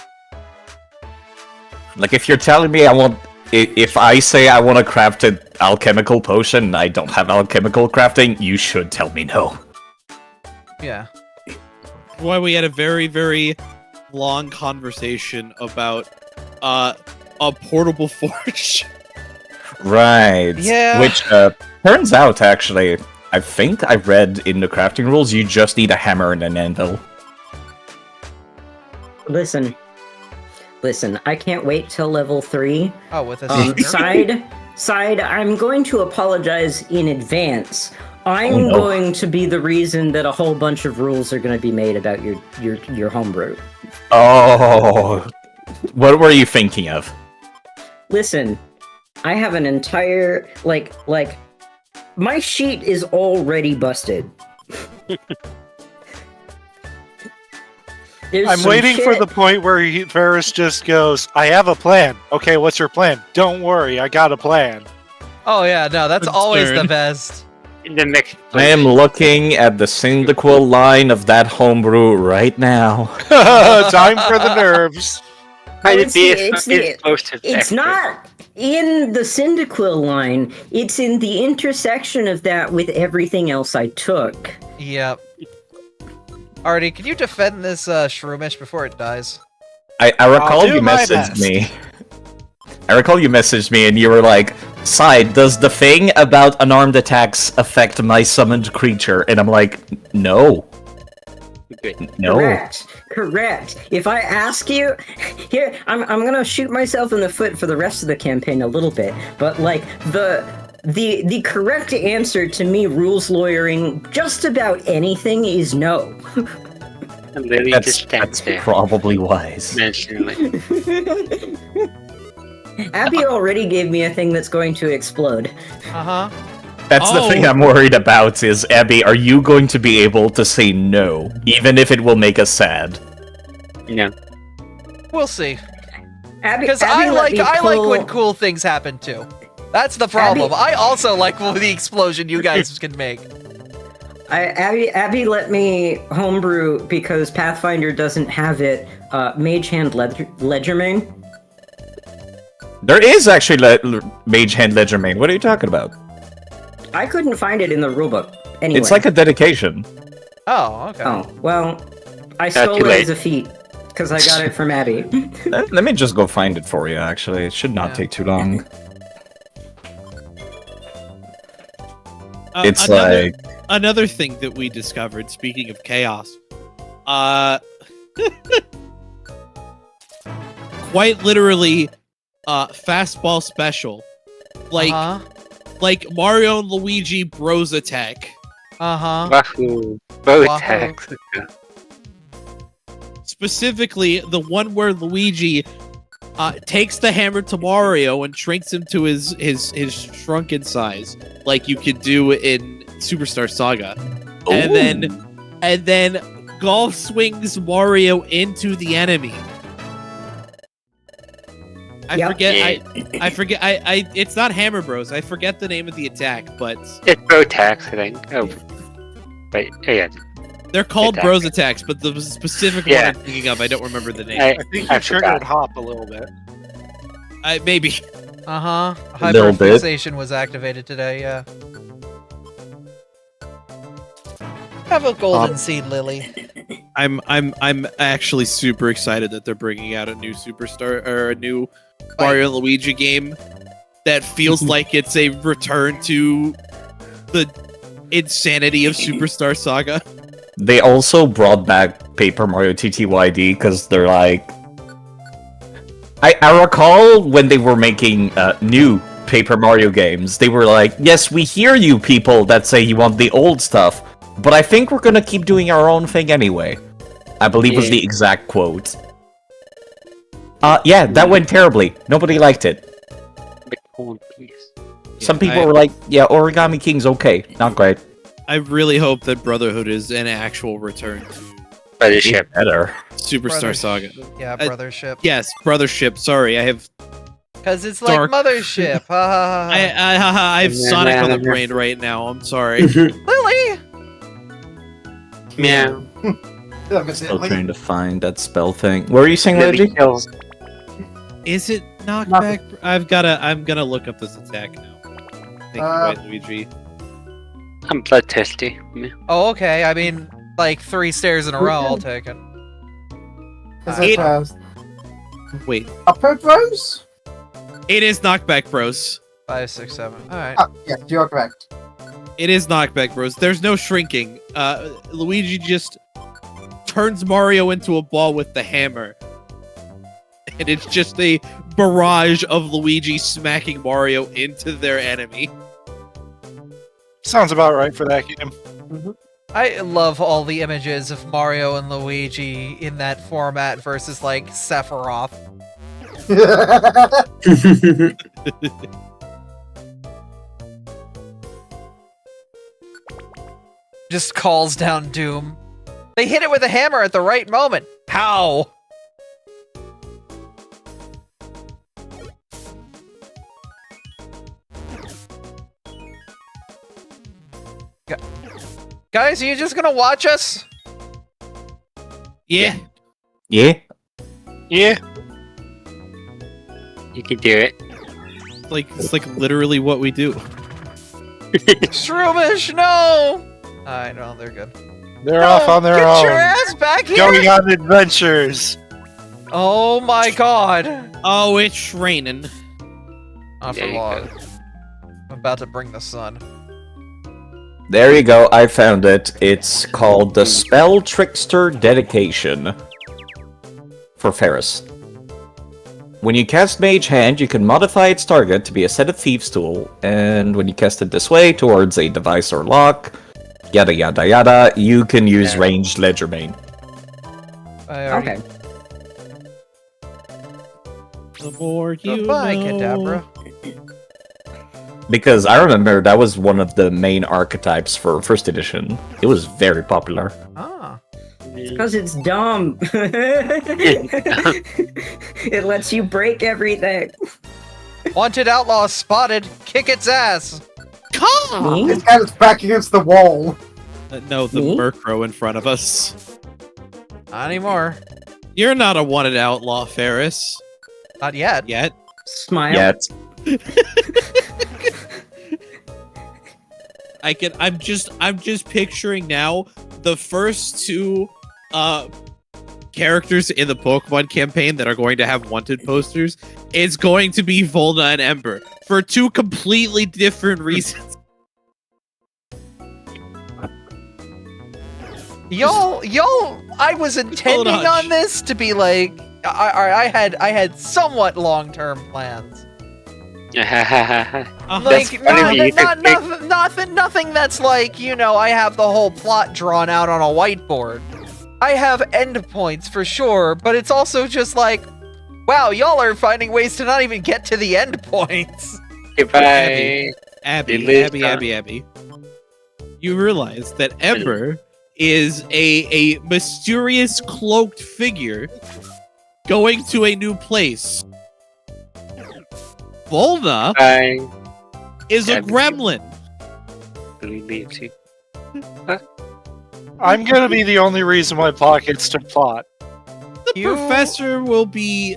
Like, if you're telling me if I say I want to craft an alchemical potion and I don't have alchemical crafting, you should tell me no. Yeah. Why we had a very, very long conversation about a portable forge. Right. Yeah. Which turns out, actually, I think I read in the crafting rules, you just need a hammer and an anvil. Listen, I can't wait till level 3. Oh, with a Side, I'm going to apologize in advance. I'm going to be the reason that a whole bunch of rules are going to be made about your homebrew. Oh, what were you thinking of? Listen, I have an entire, my sheet is already busted. I'm waiting for the point where Ferris just goes, I have a plan. Okay, what's your plan? Don't worry, I got a plan. Oh yeah, no, that's always the best. In the mix. I am looking at the syndical line of that homebrew right now. Time for the nerves. It's not in the Cyndaquil line. It's in the intersection of that with everything else I took. Yep. Artie, can you defend this shroomish before it dies? I recall you messaged me. I recall you messaged me and you were like, Side, does the thing about unarmed attacks affect my summoned creature? And I'm like, no. No. Correct. If I ask you, here, I'm gonna shoot myself in the foot for the rest of the campaign a little bit, but like the correct answer to me rules lawyering just about anything is no. That's probably wise. Abby already gave me a thing that's going to explode. Uh-huh. That's the thing I'm worried about is, Abby, are you going to be able to say no, even if it will make us sad? No. We'll see. Because I like when cool things happen too. That's the problem. I also like the explosion you guys can make. Abby let me homebrew because Pathfinder doesn't have it. Mage Hand Ledgermane. There is actually Mage Hand Ledgermane. What are you talking about? I couldn't find it in the rulebook. Anyway. It's like a dedication. Oh, okay. Oh, well, I stole it as a feat, because I got it from Abby. Let me just go find it for you, actually. It should not take too long. Another thing that we discovered, speaking of chaos, Quite literally, fastball special. Like Mario and Luigi Bros Attack. Wahoo. Bro attacks. Specifically, the one where Luigi takes the hammer to Mario and shrinks him to his shrunken size, like you could do in Superstar Saga. Ooh. And then golf swings Mario into the enemy. I forget. It's not Hammer Bros. I forget the name of the attack, but It's Bro attacks, I think. Oh. Wait, yeah. they're called Attack. Bros attacks. But the specific one I'm thinking of, I don't remember the name. I think I you triggered forgot. Hop a little bit. Maybe. Little bit. Hyperfixation was activated today, yeah. Have a golden seed lily. I'm actually super excited that they're bringing out a new Superstar or a new Mario and Luigi game that feels like it's a return to the insanity of Superstar Saga. They also brought back Paper Mario TTYD because they're like... I recall when they were making new Paper Mario games, they were like, yes, we hear you people that say you want the old stuff, but I think we're gonna keep doing our own thing anyway. I believe was the exact quote. Yeah, that went terribly. Nobody liked it. Please. Some people were like, yeah, Origami King's okay. Not great. I really hope that Brotherhood is an actual return to Brothership. Better. Superstar Saga. Yeah, Brothership. Yes, Brothership. Sorry, I have Because it's like Dark. Mothership. Ha ha ha. I have Sonic on the brain right now. I'm sorry. Lily! Meow. Still trying to find that spell thing. What were you saying, Lily Reggie? kills. Is it knockback? I'm gonna look up this attack now. Thank you, White Luigi. I'm bloodthirsty. Meow. Oh, okay. I mean, like 3 stairs in a row, I'll take it. Is it Wait, Upper Bros? it is knockback, bros. 5, 6, 7. Alright. Yes, you're correct. It is knockback, bros. There's no shrinking. Luigi just turns Mario into a ball with the hammer. And it's just a barrage of Luigi smacking Mario into their enemy. Sounds about right for that game. I love all the images of Mario and Luigi in that format versus, like, Sephiroth. Just calls down Doom. They hit it with a hammer at the right moment. How? Guys, are you just gonna watch us? Yeah. Yeah? Yeah. You can do it. It's like literally what we do. Shroomish, no! I know, they're good. They're off on their Get own. your ass back here! Going on adventures. Oh my god! Oh, it's raining. Off There the you log. go. I'm about to bring the sun. There you go, I found it. It's called the Spell Trickster Dedication. For Ferris. When you cast Mage Hand, you can modify its target to be a set of Thieves' Tool, and when you cast it this way, towards a device or lock, yada yada yada, you can use ranged Ledger Bane. Okay. The more you Goodbye, know. Kadabra. Because I remember that was one of the main archetypes for first edition. It was very popular. Ah. Because it's dumb. It lets you break everything. Wanted outlaw spotted. Kick its ass. Me? It's got its back against the wall. No, the Me? Murkrow in front of us. Not anymore. You're not a wanted outlaw, Ferris. Not yet. Yet. Smile. Yet. I'm just picturing now the first 2 characters in the Pokemon campaign that are going to have wanted posters. It's going to be Volna and Ember for 2 completely different reasons. Y'all, I was intending on this to be like, I had somewhat long-term plans. Like, nothing that's like, you know, I have the whole plot drawn out on a whiteboard. I have endpoints for sure, but it's also just like, wow, y'all are finding ways to not even get to the endpoints. Goodbye. Abby. You realize that Ember is a mysterious cloaked figure going to a new place. Volna is a gremlin. I'm gonna be the only reason why pockets to plot. The professor will be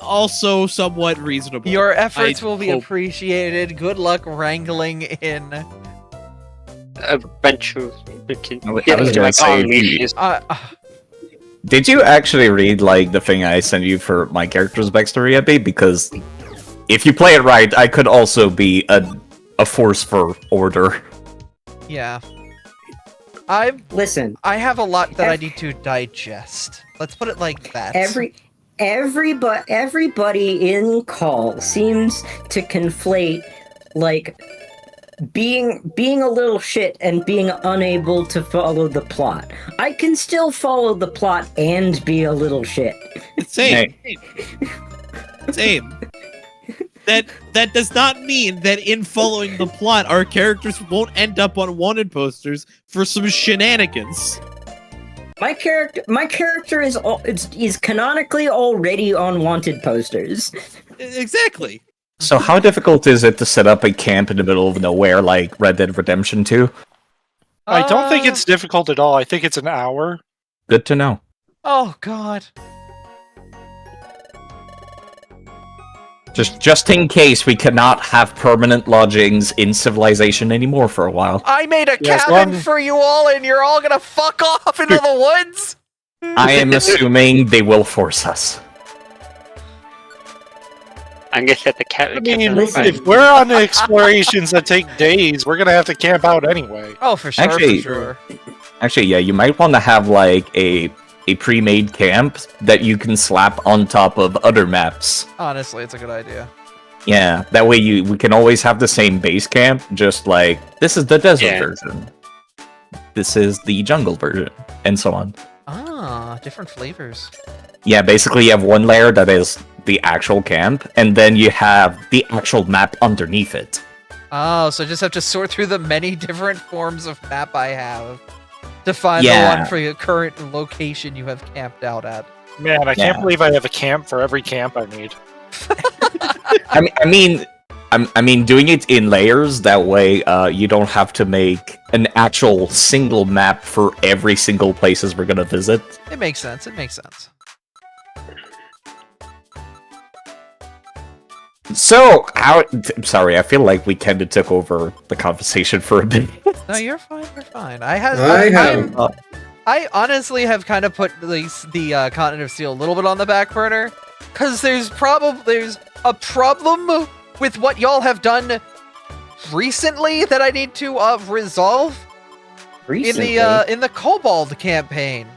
also somewhat reasonable. Your efforts will be appreciated. Good luck wrangling in a bunch of. I was gonna say, did you actually read like the thing I sent you for my character's backstory, Abby? Because if you play it right, I could also be a force for order. Yeah. Listen. I have a lot that I need to digest. Let's put it like that. Everybody in call seems to conflate like being a little shit and being unable to follow the plot. I can still follow the plot and be a little shit. Same. That does not mean that in following the plot, our characters won't end up on wanted posters for some shenanigans. My character is canonically already on wanted posters. Exactly. So how difficult is it to set up a camp in the middle of nowhere like Red Dead Redemption 2? I don't think it's difficult at all. I think it's an hour. Good to know. Oh, God. Just in case we cannot have permanent lodgings in civilization anymore for a while. I made a cabin for you all, and you're all gonna fuck off into the woods? I am assuming they will force us. I'm gonna set the cabin. I mean, if we're on the explorations that take days, we're gonna have to camp out anyway. Oh, for sure, Actually, yeah, you might want to have like a pre-made camp that you can slap on top of other maps. Honestly, it's a good idea. Yeah, that way we can always have the same base camp, just like, this is the desert version. This is the jungle version, and so on. Ah, different flavors. Yeah, basically you have one layer that is the actual camp, and then you have the actual map underneath it. Oh, so I just have to sort through the many different forms of map I have to find the one for your current location you have camped out at. Man, I can't believe I have a camp for every camp I need. I mean, doing it in layers, that way you don't have to make an actual single map for every single places we're gonna visit. It makes sense, it makes sense. So, I'm sorry, I feel like we kind of took over the conversation for a bit. No, you're fine, you're fine. I honestly have kind of put the Continent of Steel a little bit on the back burner, because there's a problem with what y'all have done recently that I need to resolve in the Kobold campaign.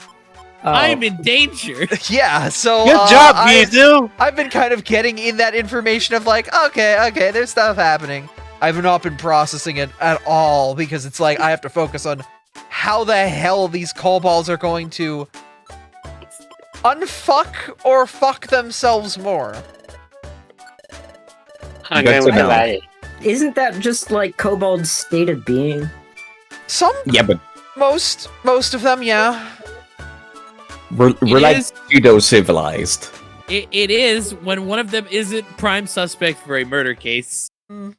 I'm in danger. Yeah, so good job, Gizu. I've been kind of getting in that information of like, okay, there's stuff happening. I've not been processing it at all because it's like I have to focus on how the hell these kobolds are going to unfuck or fuck themselves more. Isn't that just like Kobold's state of being? But most of them, yeah. We're like pseudo-civilized. It is when one of them isn't prime suspect for a murder case.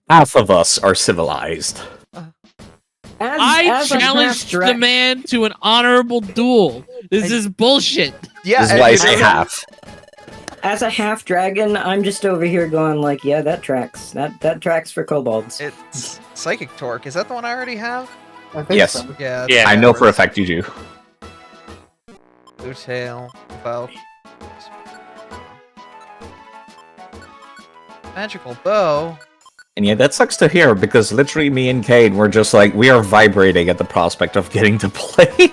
Half of us are civilized. I challenged the man to an honorable duel. This is bullshit. Yeah, this is why I say half. As a half dragon, I'm just over here going like, yeah, that tracks. That tracks for kobolds. It's Psychic Torque. Is that the one I already have? I think Yes. so. Yeah. I know for a fact you do. Blue Tail, Bow. Magical Bow. And yeah, that sucks to hear, because literally me and Kane were just like, we are vibrating at the prospect of getting to play.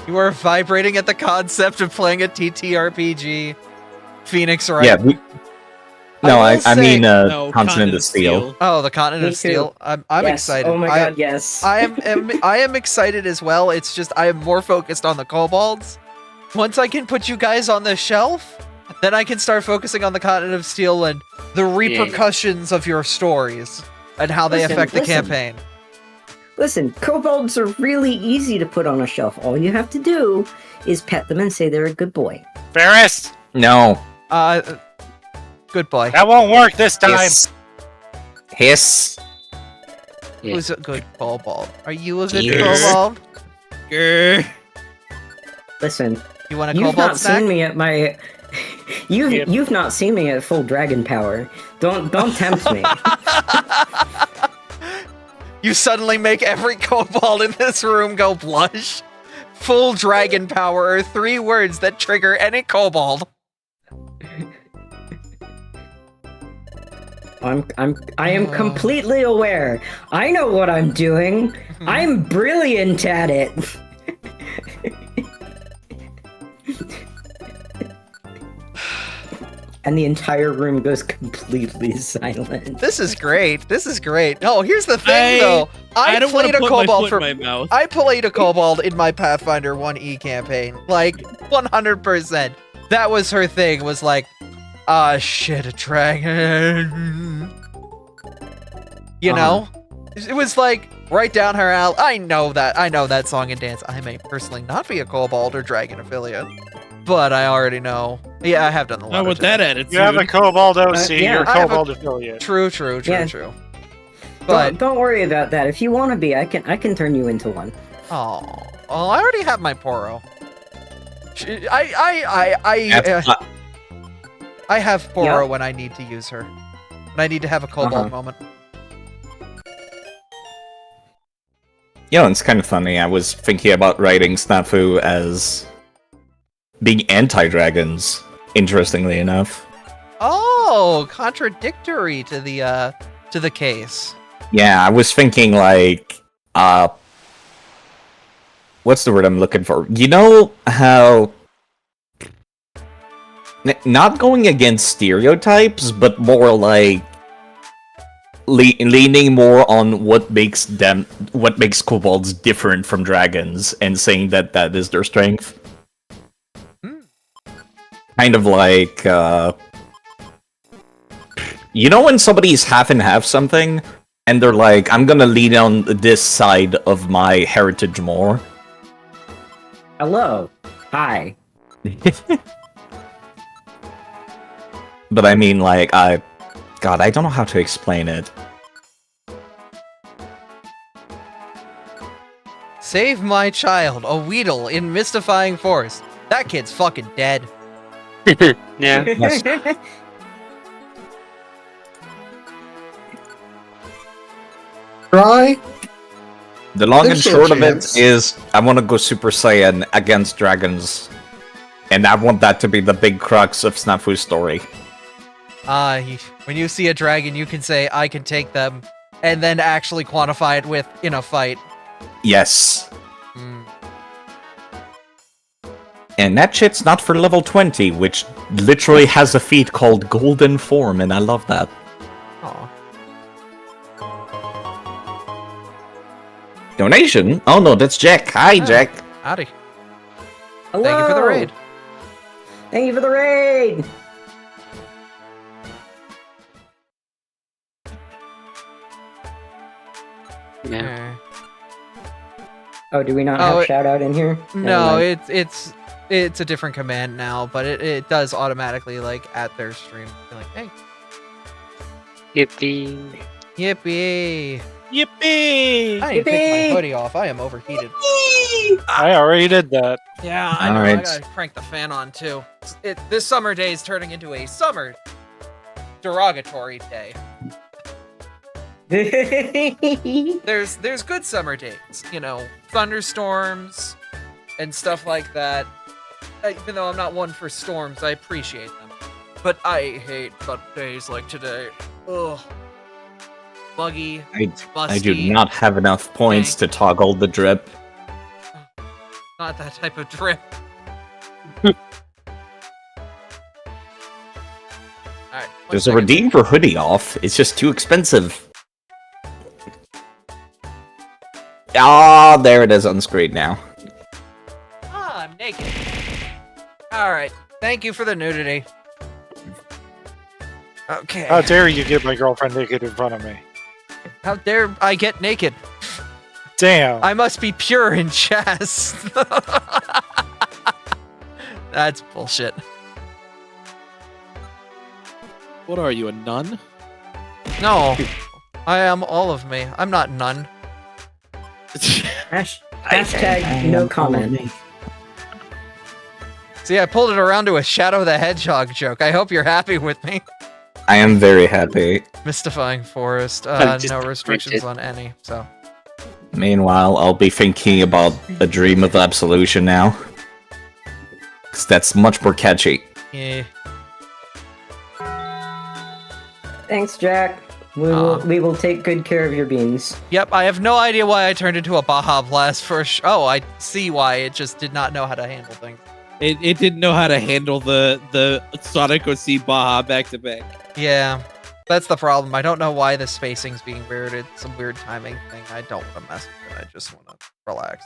You are vibrating at the concept of playing a TTRPG. Phoenix, right? Yeah. No, I will mean No, Continent of Steel. Oh, the Continent Me of Steel. too. I'm Yes. excited. Oh my god, yes. I am excited as well. It's just I am more focused on the kobolds. Once I can put you guys on the shelf, then I can start focusing on the Continent of Steel and the repercussions of your stories and how they affect the campaign. Listen, kobolds are really easy to put on a shelf. All you have to do is pet them and say they're a good boy. Ferris! No. Good boy. That won't work this time! Hiss. Who's a good kobold? Are you a good Yes. kobold? Grr. Listen, You want a you've kobold not snack? seen me at my. You've not seen me at full dragon power. Don't tempt me. You suddenly make every kobold in this room go blush. Full dragon power are 3 words that trigger any kobold. I am completely aware. I know what I'm doing. I'm brilliant at it. And the entire room goes completely silent. This is great. This is great. No, here's the thing though. I don't want played to a put my kobold foot in my mouth. I played a kobold in my Pathfinder 1E campaign. Like 100%. That was her thing. Was like, ah shit, a dragon. You know? It was like right down her alley. I know that song and dance. I may personally not be a kobold or dragon affiliate, but I already know. Yeah, I have done the Not latter with two. that attitude. You have a Kobold OC, yeah. you're a I have a- Kobold affiliate. True. Yeah. But Don't worry about that. If you want to be, I can turn you into one. oh, I already have my Poro. I have Poro when I need to use her. When I need to have a kobold moment. You know, it's kind of funny. I was thinking about writing Snafu as being anti-dragons, interestingly enough. Oh, contradictory to the case. Yeah, I was thinking like, what's the word I'm looking for? You know how not going against stereotypes, but more like leaning more on what makes kobolds different from dragons, and saying that that is their strength. Kind of like, you know when somebody's half and half something, and they're like, I'm gonna lean on this side of my heritage more. Hello. Hi. But I mean, like, God, I don't know how to explain it. Save my child, a Weedle in mystifying force. That kid's fucking dead. Yeah. Yes. Try. The long and There's still a short of it chance. is, I want to go Super Saiyan against dragons. And I want that to be the big crux of Snafu's story. When you see a dragon, you can say, I can take them, and then actually quantify it with in a fight. Yes. Mm. And that shit's not for level 20, which literally has a feat called Golden Form, and I love that. Aw. Donation? Oh no, that's Jack. Hi, Jack. Howdy. Hello. Thank you for the raid. Thank you for the raid. Yeah. Oh, do we not Oh, have shout out in here? No, Never mind. it's a different command now, but it does automatically like at their stream. Be like, hey, Yippee. yippee! Yippee! I need to take Yippee! my hoodie off. I am overheated. I already did that. Yeah, I know. I Alright. gotta crank the fan on too. This summer day is turning into a summer derogatory day. There's good summer days, you know, thunderstorms and stuff like that. Even though I'm not one for storms, I appreciate them. But I hate days like today. Ugh. Buggy, I do musty. not have enough points to toggle the drip. Not that type of drip. Alright. There's a redeem for hoodie off. It's just too expensive. Ah, there it is on screen now. Ah, I'm naked. Alright. Thank you for the nudity. Okay. How dare you get my girlfriend naked in front of me? How dare I get naked? Damn. I must be pure in chess. That's bullshit. What are you, a nun? No. I am all of me. I'm not none. Hashtag no comment. See, I pulled it around to a Shadow the Hedgehog joke. I hope you're happy with me. I am very happy. Mystifying Forest. just No restrictions printed. on any, so. Meanwhile, I'll be thinking about a dream of absolution now. 'Cause that's much more catchy. Yeah. Thanks, Jack. We will take good care of your beans. Yep, I have no idea why I turned into a Baja Blast for oh, I see why. It just did not know how to handle things. It didn't know how to handle the Sonic OC Baja back to back. Yeah, that's the problem. I don't know why the spacing's being weird. It's some weird timing thing. I don't want to mess with it. I just want to relax.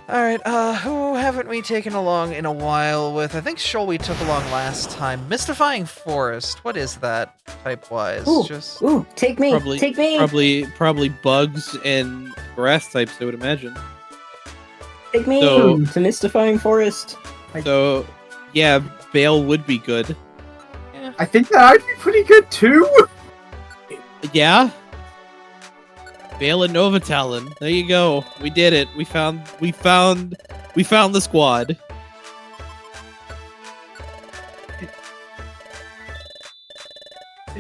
Alright, who haven't we taken along in a while with? I think Shoal we took along last time. Mystifying Forest. What is that, type-wise? Ooh, take me! Probably, Take me! Probably bugs and grass types, I would imagine. Take me So- to Mystifying Forest. So, yeah, Bale would be good. I think that I'd be pretty good too. Yeah? Bale and Nova Talon. There you go. We did it. We found the squad.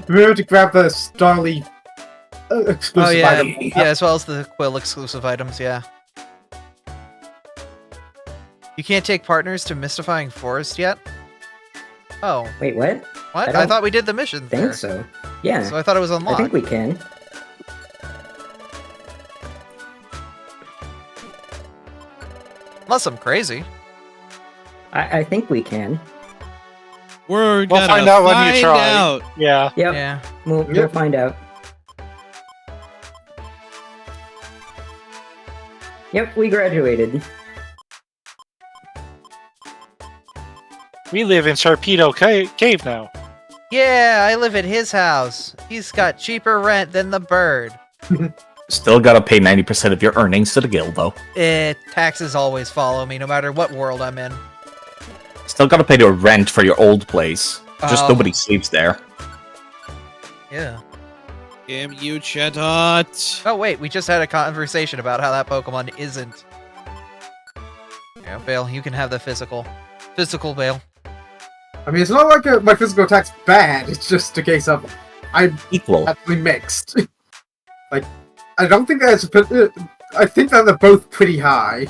Remember to grab the Starly exclusive Oh, yeah. item. Yeah, as well as the Quill exclusive items, yeah. You can't take partners to Mystifying Forest yet? Oh. Wait, what? What? I I don't thought we did the mission think there. so. Yeah. So I thought it was I unlocked. think we can. Unless I'm crazy. I think we can. We'll find out when you try. Out. Yeah. Yep. Yeah. We'll find out. Yep, we graduated. We live in Sharpedo Cave now. Yeah, I live at his house. He's got cheaper rent than the bird. Still gotta pay 90% of your earnings to the guild, though. Taxes always follow me, no matter what world I'm in. Still gotta pay the rent for your old place. Just Oh. nobody sleeps there. Yeah. Damn you, Chatot. Oh, wait, we just had a conversation about how that Pokemon isn't. Yeah, Bale, you can have the physical. Physical, Bale. I mean, it's not like my physical attack's bad. It's just a case of I'm Equal. actually mixed. Like, I don't think that's. I think that they're both pretty high.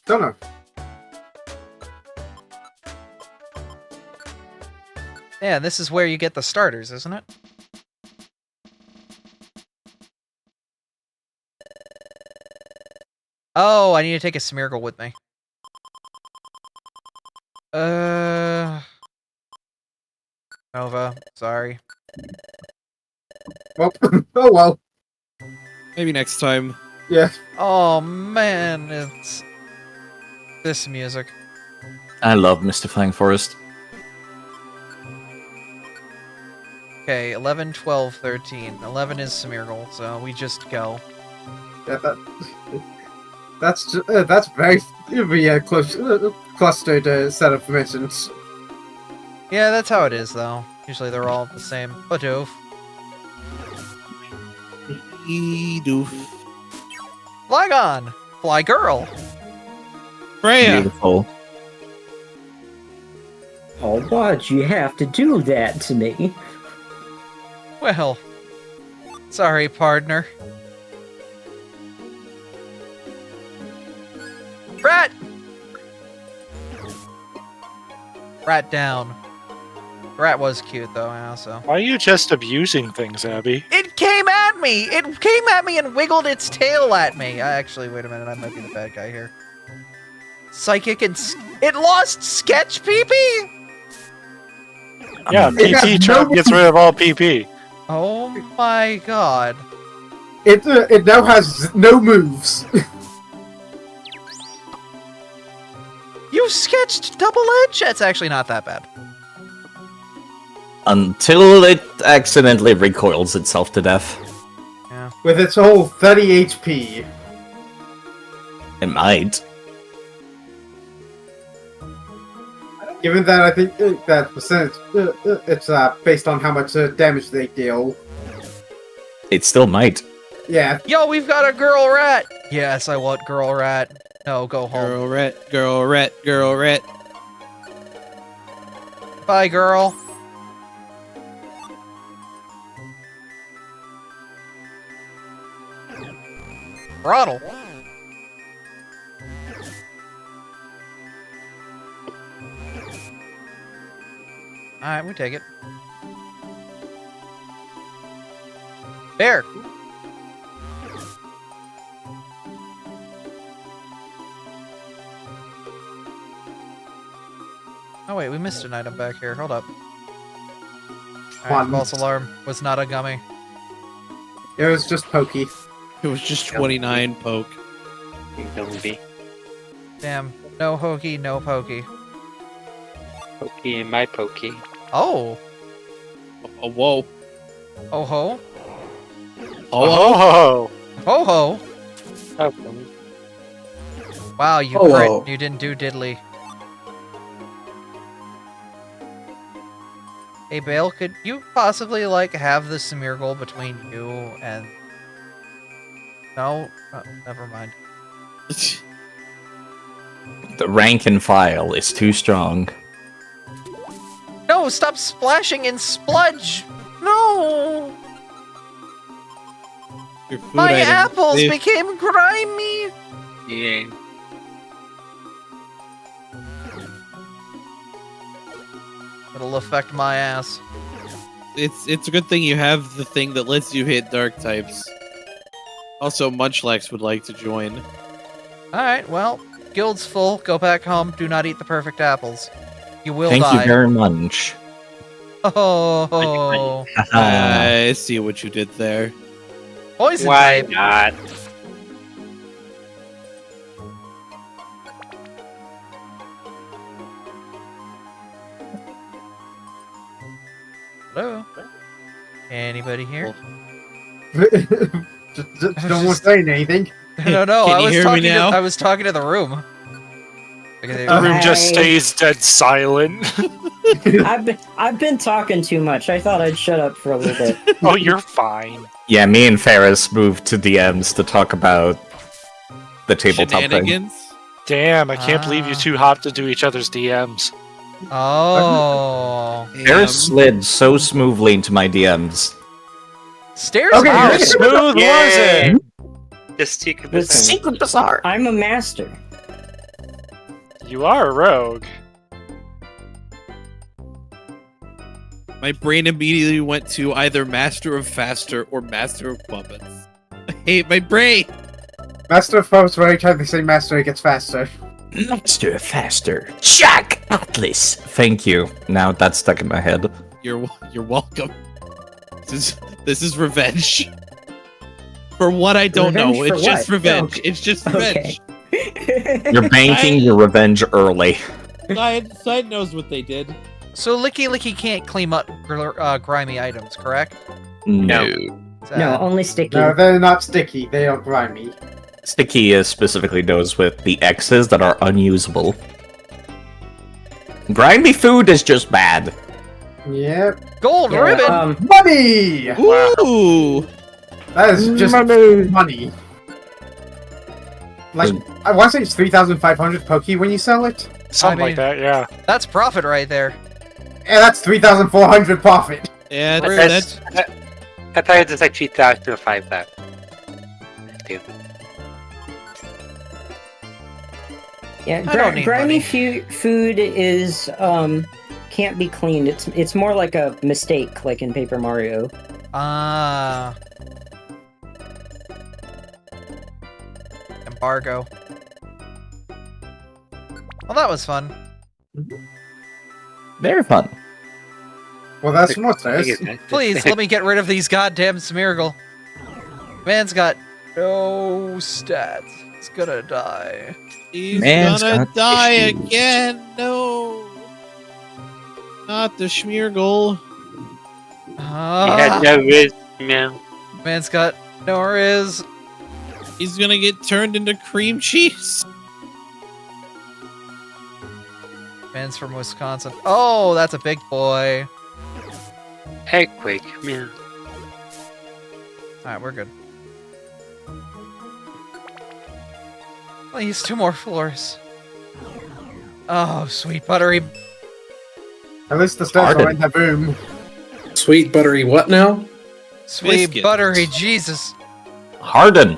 Don't know. Yeah, this is where you get the starters, isn't it? Oh, I need to take a Smeargle with me. Nova, sorry. Well, oh well. Maybe next time. Yeah. Oh man, it's this music. I love Mystifying Forest. Okay, 11, 12, 13. 11 is Smeargle, so we just go. Yeah, that's very close, clustered set of missions. Yeah, that's how it is, though. Usually they're all the same. But doof. Doof. Flygon! Fly Girl! Freya! Beautiful. Oh, why'd you have to do that to me? Well, sorry, partner. Rat! Rat down. Rat was cute though, yeah, so. Why are you just abusing things, Abby? It came at me! It came at me and wiggled its tail at me! Actually, wait a minute, I might be the bad guy here. Psychic and... It lost Sketch PP?! Yeah, PP trap gets rid of all PP. Oh my god. It now has no moves. You sketched Double Edge? That's actually not that bad. Until it accidentally recoils itself to death. Yeah. With its whole 30 HP. It might. Given that I think that percentage, it's based on how much damage they deal. It still might. Yeah. Yo, we've got a girl rat! Yes, I want girl rat. No, go home. Girl rat, girl rat, girl rat. Bye, girl. Throttle. Alright, we take it. Bear! Oh wait, we missed an item back here. Hold up. Alright, false alarm. Was not a gummy. It was just pokey. It was just 29 poke. Movie. Damn. No hokey, no pokey. Pokey in my pokey. Oh! Oh, whoa. Oh ho? Oh! Ho ho! Oh, Wow, you Oh, crit. ho. You didn't do diddly. Hey Bale, could you possibly, like, have the Samir goal between you and... No? Oh, never mind. The rank and file is too strong. No, stop splashing in Spludge! No! Your food My item. apples They- became grimy! yeah. It'll affect my ass. It's a good thing you have the thing that lets you hit dark types. Also, Munchlax would like to join. Alright, well, guild's full. Go back home. Do not eat the perfect apples. You will Thank die. you very much. Oh, I see what you did there. poison Why type. not? Hello? Anybody here? just don't want to say anything. No, no, Can I you was hear me talking to now? I was talking to the room. The room just stays dead silent. I've been talking too much. I thought I'd shut up for a little bit. Oh, you're fine. Yeah, me and Ferris moved to DMs to talk about the tabletop thing. Shenanigans? Damn, I can't believe you two hopped into each other's DMs. Oh. Ferris slid so smoothly into my DMs. Stairs Okay, How good. smooth was Yay! it? Just secret Listen, business. Secret Bazaar! I'm a master. You are a rogue. My brain immediately went to either Master of Faster or Master of Puppets. I hate my brain! Master of Puppets, every time they say master, it gets faster. Master faster. Jack Atlas! Thank you. Now that's stuck in my head. You're welcome. This is revenge. For what I don't Revenge know. for It's just what? revenge. Okay. It's just revenge. You're banking your revenge early. Side knows what they did. So Licky Licky can't clean up grimy items, correct? No. Is that- No, only sticky. No, they're not sticky. They are grimy. Sticky is specifically those with the X's that are unusable. Grimy food is just bad. Yep. Gold Yeah, ribbon! Money! Ooh! That is just money. Like, I want to say it's 3,500 Poke when you sell it. Something I mean- like that, yeah. That's profit right there. And that's 3,400 profit. Yeah, That's- that's I thought it was like 3,000 or 5,000. Dude. Yeah, I don't need grimy money. food is can't be cleaned. It's more like a mistake, like in Paper Mario. Ah. Embargo. Well, that was fun. Very fun. Well, that's what's nice. Please, let me get rid of these goddamn Smeargle. Man's got no stats. He's gonna die. He's Man's gonna got die issues. again. No. Not the Schmeargle. He had no risk, man. Man's got no riz. He's gonna get turned into cream cheese. Man's from Wisconsin. Oh, that's a big boy. Earthquake, man. Alright, we're good. I'll use 2 more floors. Oh, sweet buttery. At least the stairs are in the boom. Sweet buttery what now? Sweet Biscuit. buttery Jesus. Harden.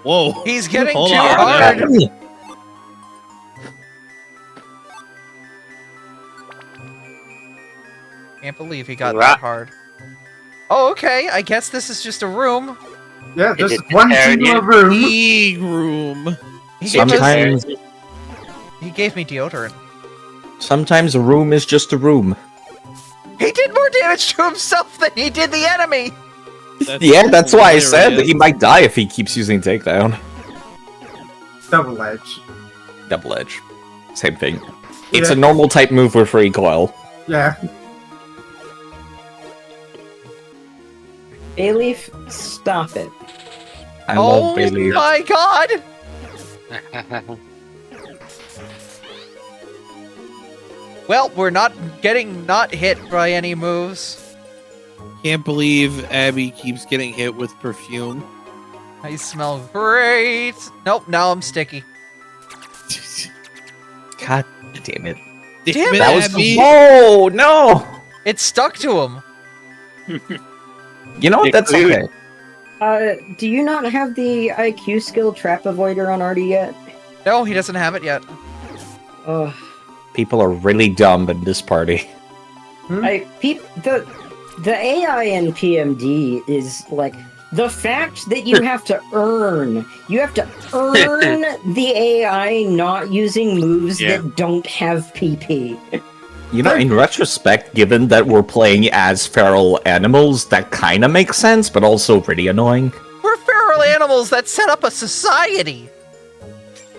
Whoa. He's getting Hold too on. hard. Can't believe he got that hard. Oh, okay. I guess this is just a room. Yeah, Is just it one Aryan? singular room. Big room. He gave, Sometimes, he gave me deodorant. sometimes a room is just a room. He did more damage to himself than he did the enemy. Yeah, that's why I said that hilarious. he might die if he keeps using takedown. Double edge. Double edge. Same thing. It's Yeah. a normal type move with recoil. Yeah. Bayleaf, stop it. I Oh love Bailey. my god! Well, we're not hit by any moves. Can't believe Abby keeps getting hit with perfume. I smell great. Nope, now I'm sticky. God damn it. Damn it, That was Abby. Oh no! It stuck to him. You know what? That's okay. Do you not have the IQ skill Trap Avoider on Artie yet? No, he doesn't have it yet. Ugh. People are really dumb in this party. The AI in PMD is like the fact that you have to earn the AI not using moves that don't have PP. You know, in retrospect, given that we're playing as feral animals, that kind of makes sense, but also pretty annoying. We're feral animals that set up a society.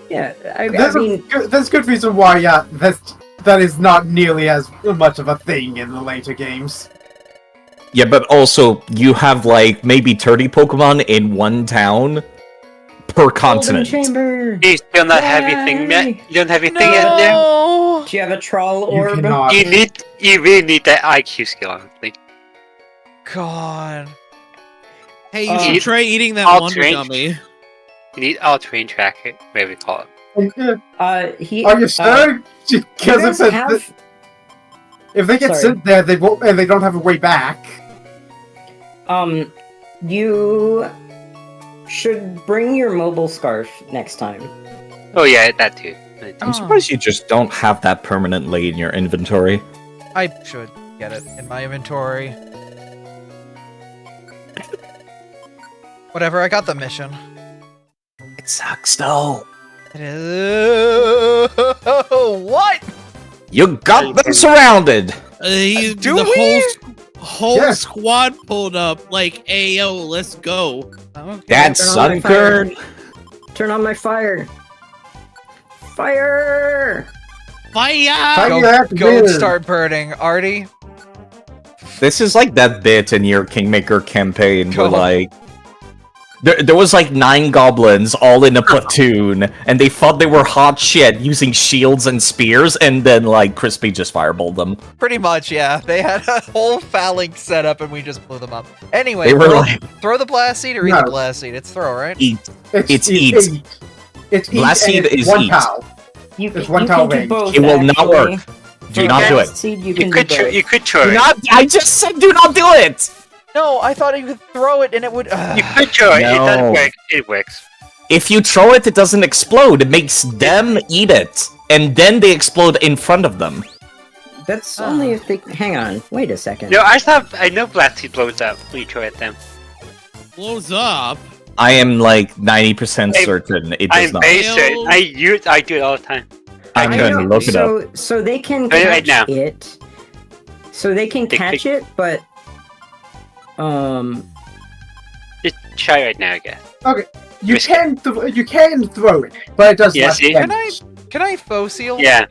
Yeah, I There's, mean, there's good reason why, that is not nearly as much of a thing in the later games. Yeah, but also, you have, like, maybe 30 Pokemon in one town per Golden continent. Chamber. You still not have your thing yet? You don't have your thing yet? No. Do you have a troll You orb? cannot. You really need that IQ skill, honestly. God. Hey, you Uh, should try eating that Alt Wonder range. Gummy. You need all-terrain tracker, whatever you call it. Are you sure? Because if they get Sorry. sent there, they won't, and they don't have a way back. You should bring your mobile scarf next time. Oh yeah, that too. I'm surprised you just don't have that permanently in your inventory. I should get it in my inventory. Whatever, I got the mission. It sucks, though. It is... What? You got them surrounded! Do the we? whole Yes. squad pulled up like, "Ayo, let's go." Okay. That's Turn on my fire. Sunkern! Turn on my fire. Fire! Fire! You have to Go do. start burning. Artie? This is like that bit in your Kingmaker campaign Go. where, like... There was like 9 goblins all in a platoon, and they thought they were hot shit using shields and spears, and then, like, Crispy just fireballed them. Pretty much, yeah. They had a whole phalanx set up and we just blew them up. Anyway, They were like, throw the blast seed or eat No. the blast seed. It's throw, right? eat. It's eat. It's eat. Blast and seed it's is one eat. POW. You one can towel do range. both, It will not actually. work. Do not do it. Seed, you You can could do both. you could try Do it. not- I just said do not do it! No, I thought you could throw it and it would... You could try it. It No. doesn't work. It works. If you throw it, it doesn't explode. It makes them eat it. And then they explode in front of them. That's only if they. Hang on. Wait a second. No, I know Blast Seed blows up when you throw at them. Blows up. I am like 90% certain it does I'm not. very certain. I do it all the time. I'm going to look it up. So they can Try it right catch now. it. So they can catch it, but Just try right now, I guess. Okay, you Risk can throw it, but it does Yeah, less see? damage. Can I faux seal? Yeah.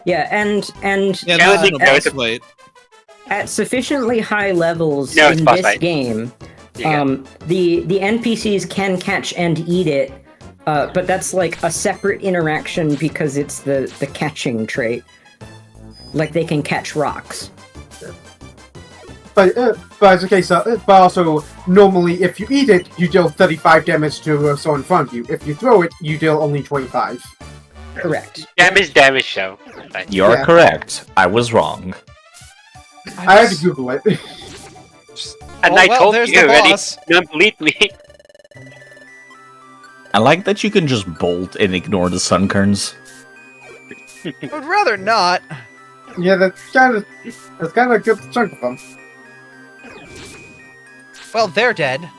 yeah, and Yeah, Yeah, that's I not think a that boss was fight. at sufficiently high levels No, it's in boss this fight. game, Yeah. the NPCs can catch and eat it, but that's like a separate interaction because it's the catching trait. Like they can catch rocks. But okay, but also normally if you eat it, you deal 35 damage to someone in front of you. If you throw it, you deal only 25. Correct. Damage, though. Fine. You're Yeah. correct. I was wrong. I had to Google it. And Oh, I well, told there's you the already. boss. Don't believe me. I like that you can just bolt and ignore the sunkerns. I would rather not. Yeah, that's kind of a good chunk of them. Well, they're dead.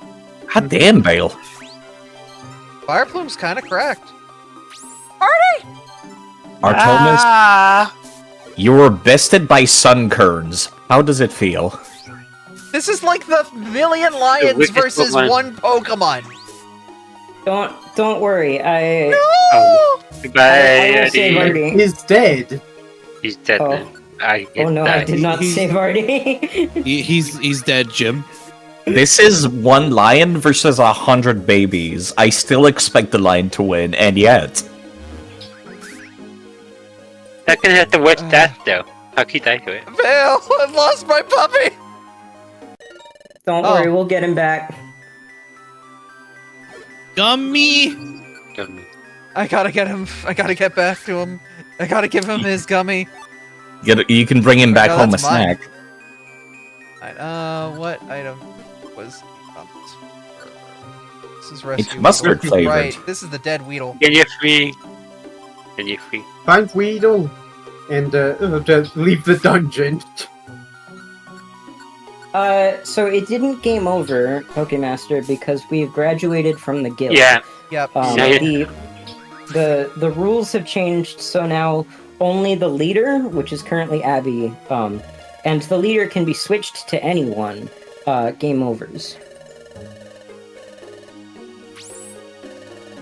God damn, Vale. Fire Plume's kind of cracked. Artomis, you were bested by sunkerns. How does it feel? This is like the million lions wicked versus Pokemon. one Pokemon. Don't worry. I Oh, goodbye. will save Eddie. Artie. He's dead. He's dead Oh. now. I Oh no, I did not He's- save Artie. He's dead, Jim. This is one lion versus 100 babies. I still expect the lion to win, and yet... Not gonna have to watch that though. How could I do it? Vale, I've lost my puppy. Don't Oh. worry, we'll get him back. Gummy. I gotta get him. I gotta get back to him. I gotta give him his gummy. You can bring him back No, home a that's mine. snack. What item was? This is rescue. mustard Weedle. flavored. Right. This is the dead Weedle. Then you're free. Then you're free. Find Weedle and just leave the dungeon. So it didn't game over, Pokemaster, because we've graduated from the guild. Yeah. Yep. Yeah. The rules have changed, so now only the leader, which is currently Abby, and the leader can be switched to anyone, game overs.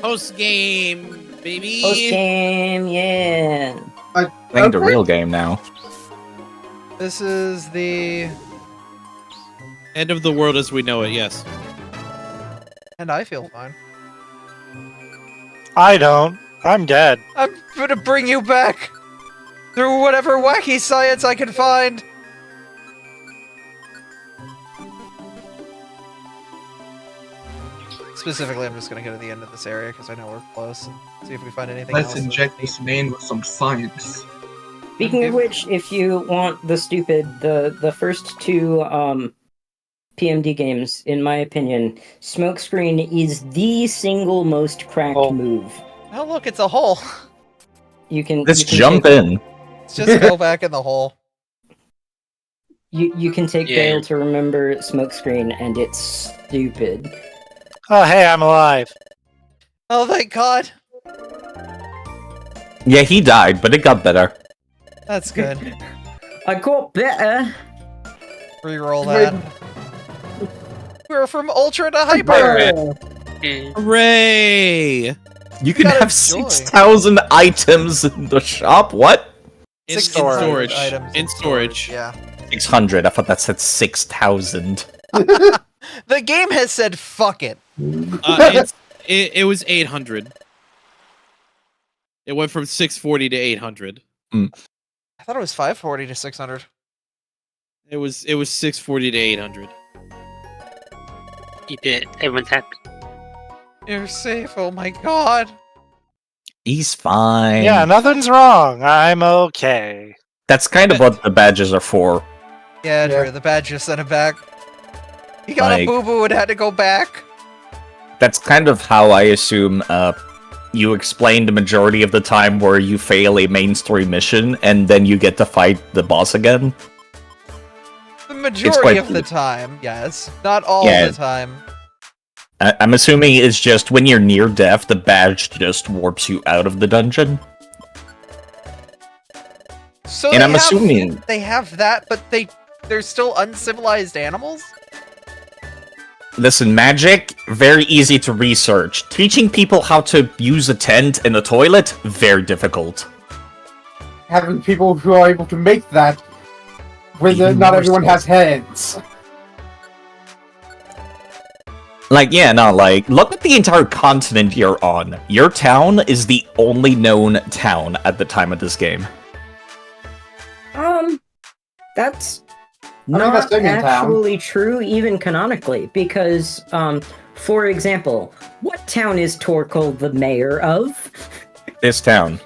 Post game, baby. Post game, yeah. Playing the real game now. This is the. End of the world as we know it. Yes. And I feel fine. I don't. I'm dead. I'm gonna bring you back through whatever wacky science I can find. Specifically, I'm just gonna go to the end of this area because I know we're close and see if we find anything Let's else. inject this man with some science. Speaking of which, if you want the first two PMD games, in my opinion, Smokescreen is the single most cracked move. Oh look, it's a hole. Let's jump in. Let's just go back in the hole. You can take Yeah. Bale to remember Smokescreen, and it's stupid. Oh, hey, I'm alive. Oh thank God. Yeah, he died, but it got better. That's good. I got better. Reroll that. We're from Ultra to Hyper. Hooray! You can gotta have enjoy. 6,000 items in the shop? What? In storage. storage. Items In storage. Yeah. 600. I thought that said 6,000. The game has said fuck it. It was 800. It went from 640 to 800. I thought it was 540 to 600. It was 640 to 800. You did. Everyone's happy. You're safe. Oh my God. He's fine. Yeah, nothing's wrong. I'm okay. That's kind of what the badges are for. Yeah, Drew, the badge just sent him back. He got Like- a boo-boo and had to go back. That's kind of how I assume you explain the majority of the time where you fail a main story mission, and then you get to fight the boss again. The majority of the time, yes. Not all the time. I'm assuming it's just when you're near death, the badge just warps you out of the dungeon. So and I'm assuming they have that, but they're still uncivilized animals? Listen, magic, very easy to research. Teaching people how to use a tent and a toilet, very difficult. Having people who are able to make that, when not everyone has heads. Like, yeah, no, like, look at the entire continent you're on. Your town is the only known town at the time of this game. That's not actually true, even canonically, because, for example, what town is Torkel the mayor of? This town.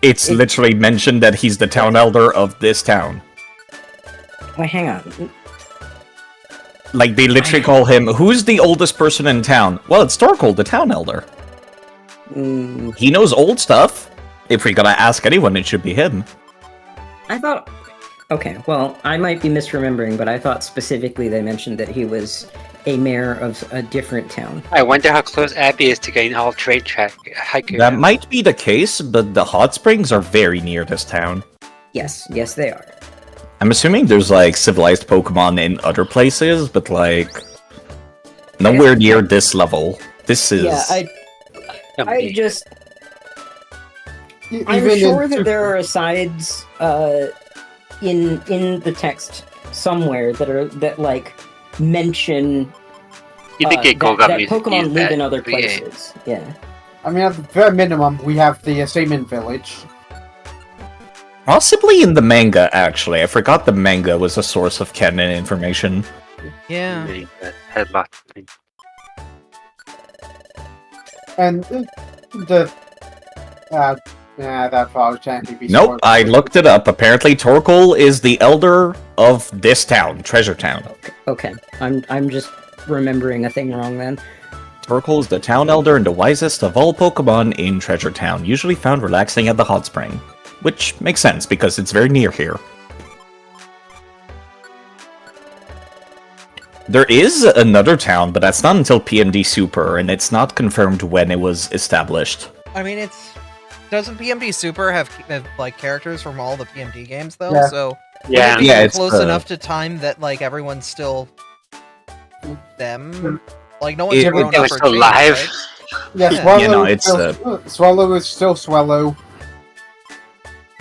It's literally mentioned that he's the town elder of this town. Wait, hang on. Like, they literally call him, who's the oldest person in town? Well, it's Torkel, the town elder. He knows old stuff. If we gotta ask anyone, it should be him. I thought... Okay, well, I might be misremembering, but I thought specifically they mentioned that he was a mayor of a different town. I wonder how close Abby is to getting all trade track. That might be the case, but the hot springs are very near this town. Yes, they are. I'm assuming there's, like, civilized Pokemon in other places, but, like, nowhere near this level. This is... Yeah, I just... I'm sure that there are asides, in the text somewhere that like mention that Pokemon live in other places. Yeah. I mean, at the very minimum, we have the Saman Village. Possibly in the manga, actually. I forgot the manga was a source of canon information. Yeah. Had lots of things. And that probably can't be. Nope, I looked it up. Apparently, Torkel is the elder of this town, Treasure Town. Okay, I'm just remembering a thing wrong then. Torkel is the town elder and the wisest of all Pokemon in Treasure Town, usually found relaxing at the hot spring. Which makes sense, because it's very near here. There is another town, but that's not until PMD Super, and it's not confirmed when it was established. I mean, doesn't PMD Super have like characters from all the PMD games though? Yeah. So yeah, it's close enough to time that like everyone's still them. Like no one's grown up or still changed, alive. right? Yeah, Swallow is still Swallow.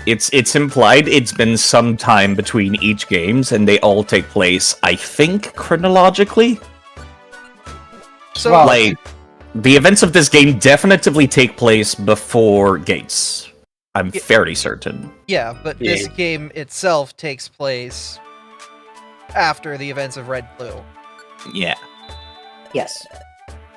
It's implied it's been some time between each games, and they all take place, I think, chronologically. So, like, the events of this game definitively take place before Gates. I'm fairly certain. Yeah, but this game itself takes place after the events of Red Blue. Yeah. Yes.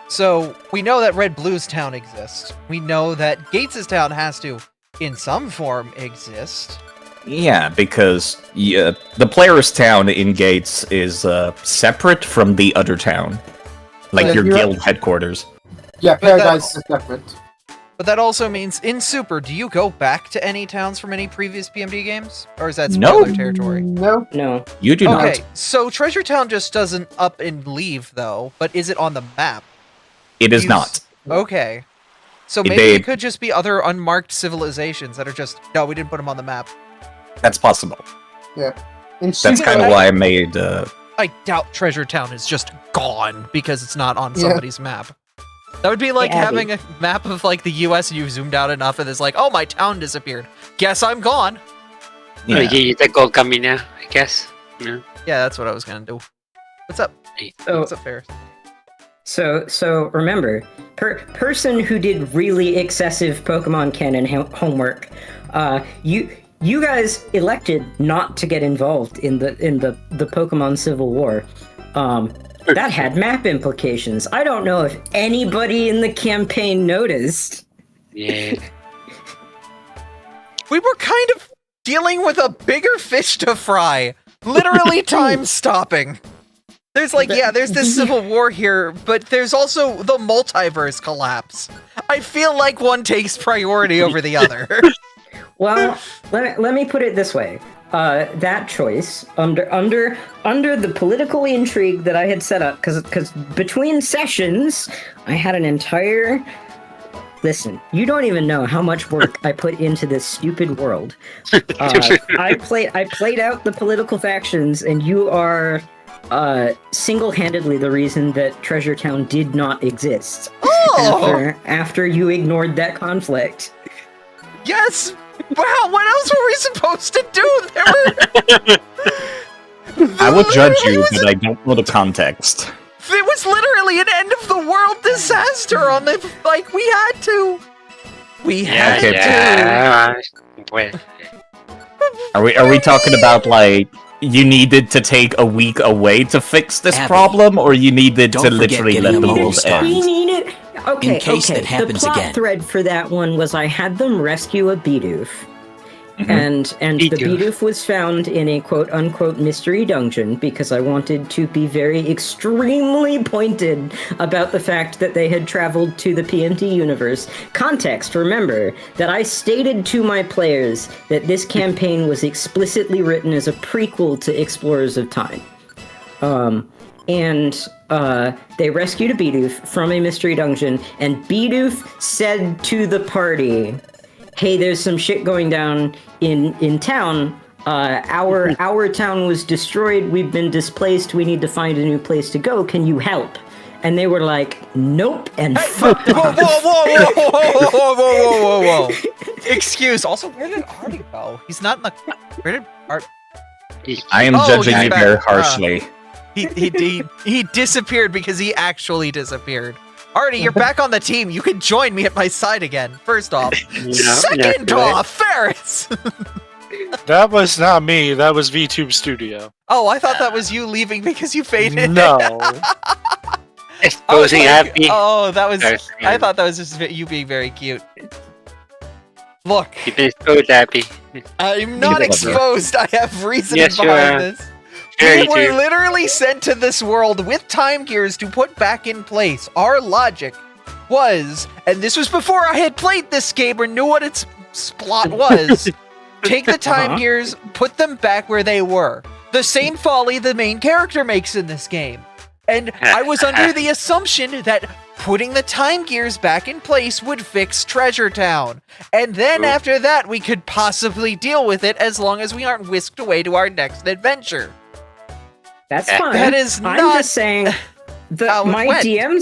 So, we know that Red Blue's town exists. We know that Gates' town has to, in some form, exist. Yeah, because the player's town in Gates is separate from the other town. Like your guild headquarters. Yeah, Paradise is separate. But that also means, in Super, do you go back to any towns from any previous PMD games? Or is that spoiler territory? No. You do not. Okay, so Treasure Town just doesn't up and leave, though, but is it on the map? It is not. Okay. So maybe it could just be other unmarked civilizations that are just, no, we didn't put them on the map. That's possible. Yeah. That's kind of why I made... I doubt Treasure Town is just gone because it's not on somebody's map. That would be like having a map of like the US and you've zoomed out enough and it's like, oh, my town disappeared. Guess I'm gone. Yeah, you the gold gummy now, I guess. No. Yeah, that's what I was gonna do. What's up? What's up, Ferris? So remember, person who did really excessive Pokemon canon homework, you guys elected not to get involved in the Pokemon Civil War. That had map implications. I don't know if anybody in the campaign noticed. Yeah. We were kind of dealing with a bigger fish to fry. Literally time stopping. There's like, there's this civil war here, but there's also the multiverse collapse. I feel like one takes priority over the other. Well, let me put it this way. That choice, under the political intrigue that I had set up, because between sessions, I had an entire... Listen, you don't even know how much work I put into this stupid world. I played out the political factions, and you are single-handedly the reason that Treasure Town did not exist. Oh! After you ignored that conflict. Yes! Wow, what else were we supposed to do? I would judge you, but I don't know the context. It was literally an end of the world disaster on the... Like, we had to. We had to. Wait. Are we talking about, like, you needed to take a week away to fix this Abby, problem, or you needed to don't forget literally getting let the a world start. We end? needed... Okay, In case that happens the plot again. thread for that one was I had them rescue a Bidoof. And the Bidoof was found in a quote-unquote mystery dungeon because I wanted to be very extremely pointed about the fact that they had traveled to the PMD universe. Context, remember, that I stated to my players that this campaign was explicitly written as a prequel to Explorers of Time. They rescued a Bidoof from a mystery dungeon, and Bidoof said to the party, hey, there's some shit going down in town. Our town was destroyed. We've been displaced. We need to find a new place to go. Can you help? And they were like, nope, and fucked off. Whoa. Excuse. Also, where did Artie go? He's not in the... Where did Art... I am judging you very harshly. He disappeared because he actually disappeared. Artie, you're back on the team. You can join me at my side again. First off. Second off, Ferris! That was not me. That was VTube Studio. Oh, I thought that was you leaving because you faded. No. Exposing Abby. Oh, that was... I thought that was just you being very cute. Look. You've been exposed, Abby. I'm not exposed. I have reasoning Yes, you behind are. this. Sure We you were do. literally sent to this world with time gears to put back in place. Our logic was, and this was before I had played this game or knew what its plot was, take the time gears, put them back where they were. The same folly the main character makes in this game. And I was under the assumption that putting the time gears back in place would fix Treasure Town. And then after that, we could possibly deal with it as long as we aren't whisked away to our next adventure. That's fine. That is I'm not just saying my DM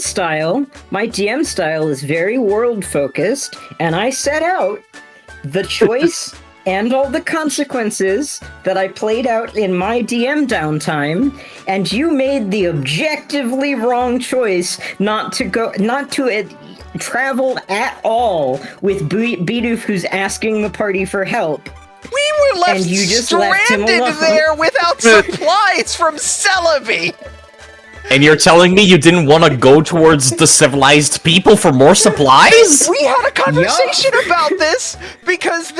style is very world focused, and I set out the choice and all the consequences that I played out in my DM downtime, and you made the objectively wrong choice not to travel at all with Bidoof, who's asking the party for help. We were left And you just left him stranded alone. there without supplies from Celebi. And you're telling me you didn't want to go towards the civilized people for more supplies? We had a conversation about this because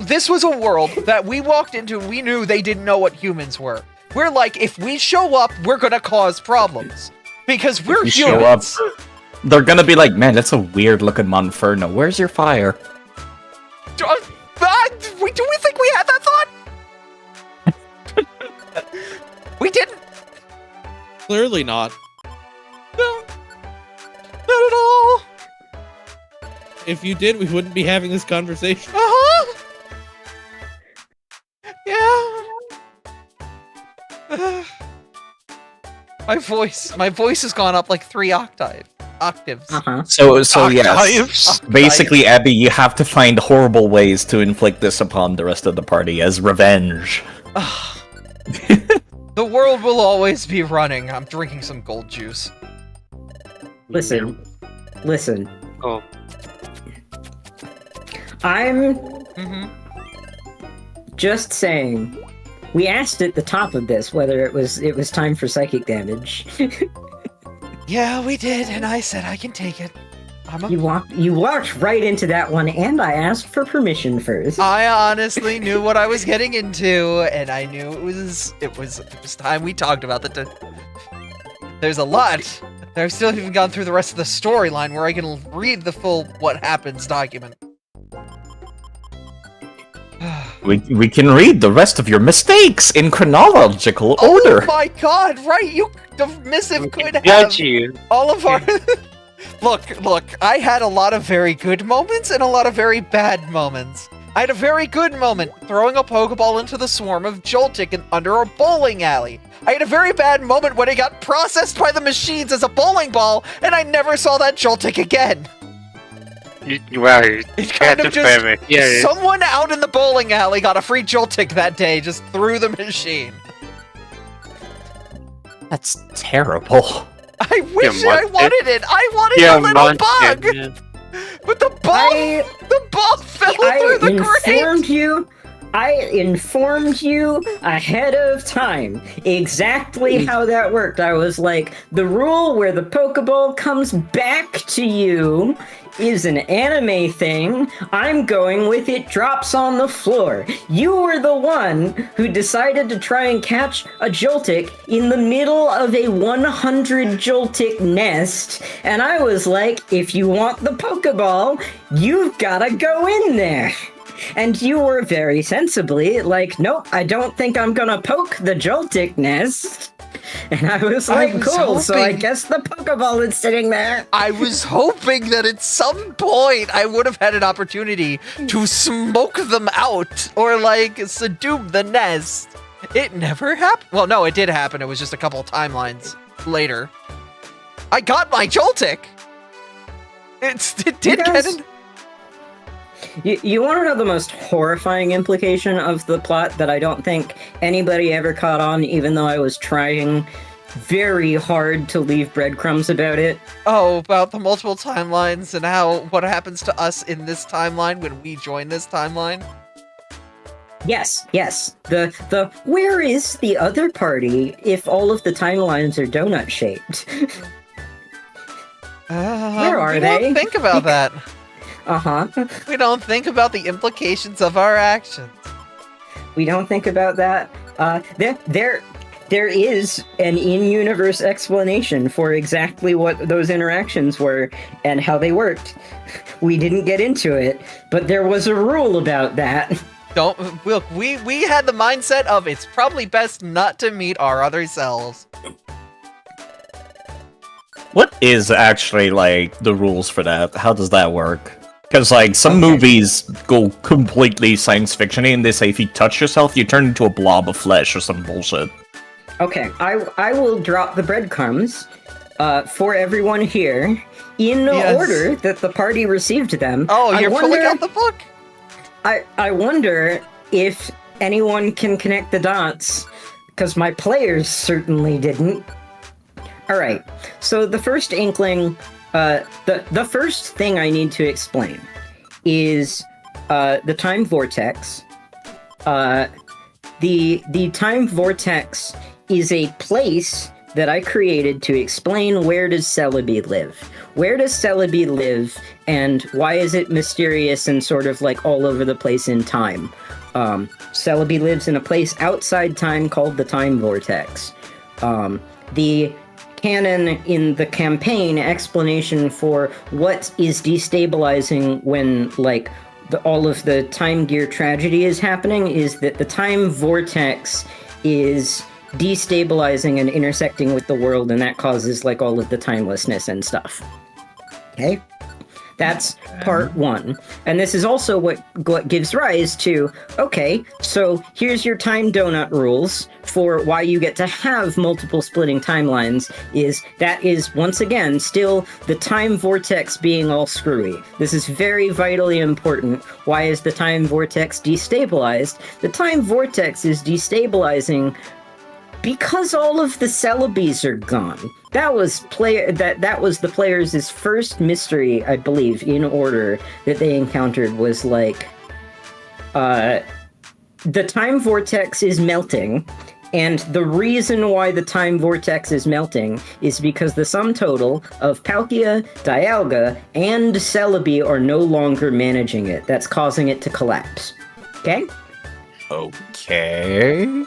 this was a world that we walked into. We knew they didn't know what humans were. We're like, if we show up, we're gonna cause problems because we're You humans. show up, they're gonna be like, man, that's a weird looking Monferno. Where's your fire? Do we think we had that thought? We didn't. Clearly not. No. Not at all. If you did, we wouldn't be having this conversation. Uh-huh. Yeah. My voice has gone up like 3 octaves. So yes. Octaves. Basically, Abby, you have to find horrible ways to inflict this upon the rest of the party as revenge. The world will always be running. I'm drinking some gold juice. Listen. Oh. I'm just saying. We asked at the top of this whether it was time for psychic damage. Yeah, we did, and I said I can take it. You walked right into that one, and I asked for permission first. I honestly knew what I was getting into, and I knew it was time we talked about that. There's a lot I've still haven't gone through the rest of the storyline where I can read the full what happens document. We can read the rest of your mistakes in chronological order. Oh my god, right, the missive could have Judge you. all of our... Look, I had a lot of very good moments and a lot of very bad moments. I had a very good moment throwing a Pokeball into the swarm of Joltik under a bowling alley. I had a very bad moment when it got processed by the machines as a bowling ball, and I never saw that Joltik again. Wow, It's kind of just yeah. someone out in the bowling alley got a free Joltik that day just through the machine. That's terrible. I wish I monster. wanted it. I wanted a little bug. Yeah. But the ball fell through the grate. I informed you ahead of time exactly how that worked. I was like, the rule where the Pokeball comes back to you is an anime thing. I'm going with it drops on the floor. You were the one who decided to try and catch a Joltik in the middle of a 100 Joltik nest, and I was like, if you want the Pokeball, you've gotta go in there. And you were very sensibly like, nope, I don't think I'm gonna poke the Joltik nest. And I was like, cool, so I guess the Pokeball is sitting there. I was hoping that at some point I would have had an opportunity to smoke them out or, like, subdue the nest. It never happened. Well, no, it did happen. It was just a couple timelines later. I got my Joltik! It did get in... You want to know the most horrifying implication of the plot that I don't think anybody ever caught on, even though I was trying very hard to leave breadcrumbs about it? Oh, about the multiple timelines and what happens to us in this timeline when we join this timeline? Yes. The where is the other party if all of the timelines are donut shaped? Where are they? Don't think about that. Uh-huh. We don't think about the implications of our actions. We don't think about that. There is an in-universe explanation for exactly what those interactions were and how they worked. We didn't get into it, but there was a rule about that. Look, we had the mindset of it's probably best not to meet our other selves. What is actually, like, the rules for that? How does that work? Because, like, some movies go completely science fiction-y and they say if you touch yourself, you turn into a blob of flesh or some bullshit. Okay, I will drop the breadcrumbs for everyone here in order that the party received them. Oh, you're pulling out the book? I wonder if anyone can connect the dots, because my players certainly didn't. Alright, so the first inkling... the first thing I need to explain is the time vortex. The time vortex is a place that I created to explain where does Celebi live. Where does Celebi live, and why is it mysterious and sort of like all over the place in time? Celebi lives in a place outside time called the time vortex. The canon in the campaign explanation for what is destabilizing when, like, all of the Time Gear tragedy is happening is that the time vortex is destabilizing and intersecting with the world, and that causes, like, all of the timelessness and stuff. Okay? That's part one. And this is also what gives rise to, okay, so here's your time donut rules for why you get to have multiple splitting timelines, that is, once again, still the time vortex being all screwy. This is very vitally important. Why is the time vortex destabilized? The time vortex is destabilizing because all of the Celebis are gone. That was the players' first mystery, I believe, in order that they encountered was like the time vortex is melting, and the reason why the time vortex is melting is because the sum total of Palkia, Dialga, and Celebi are no longer managing it. That's causing it to collapse. Okay? Okay.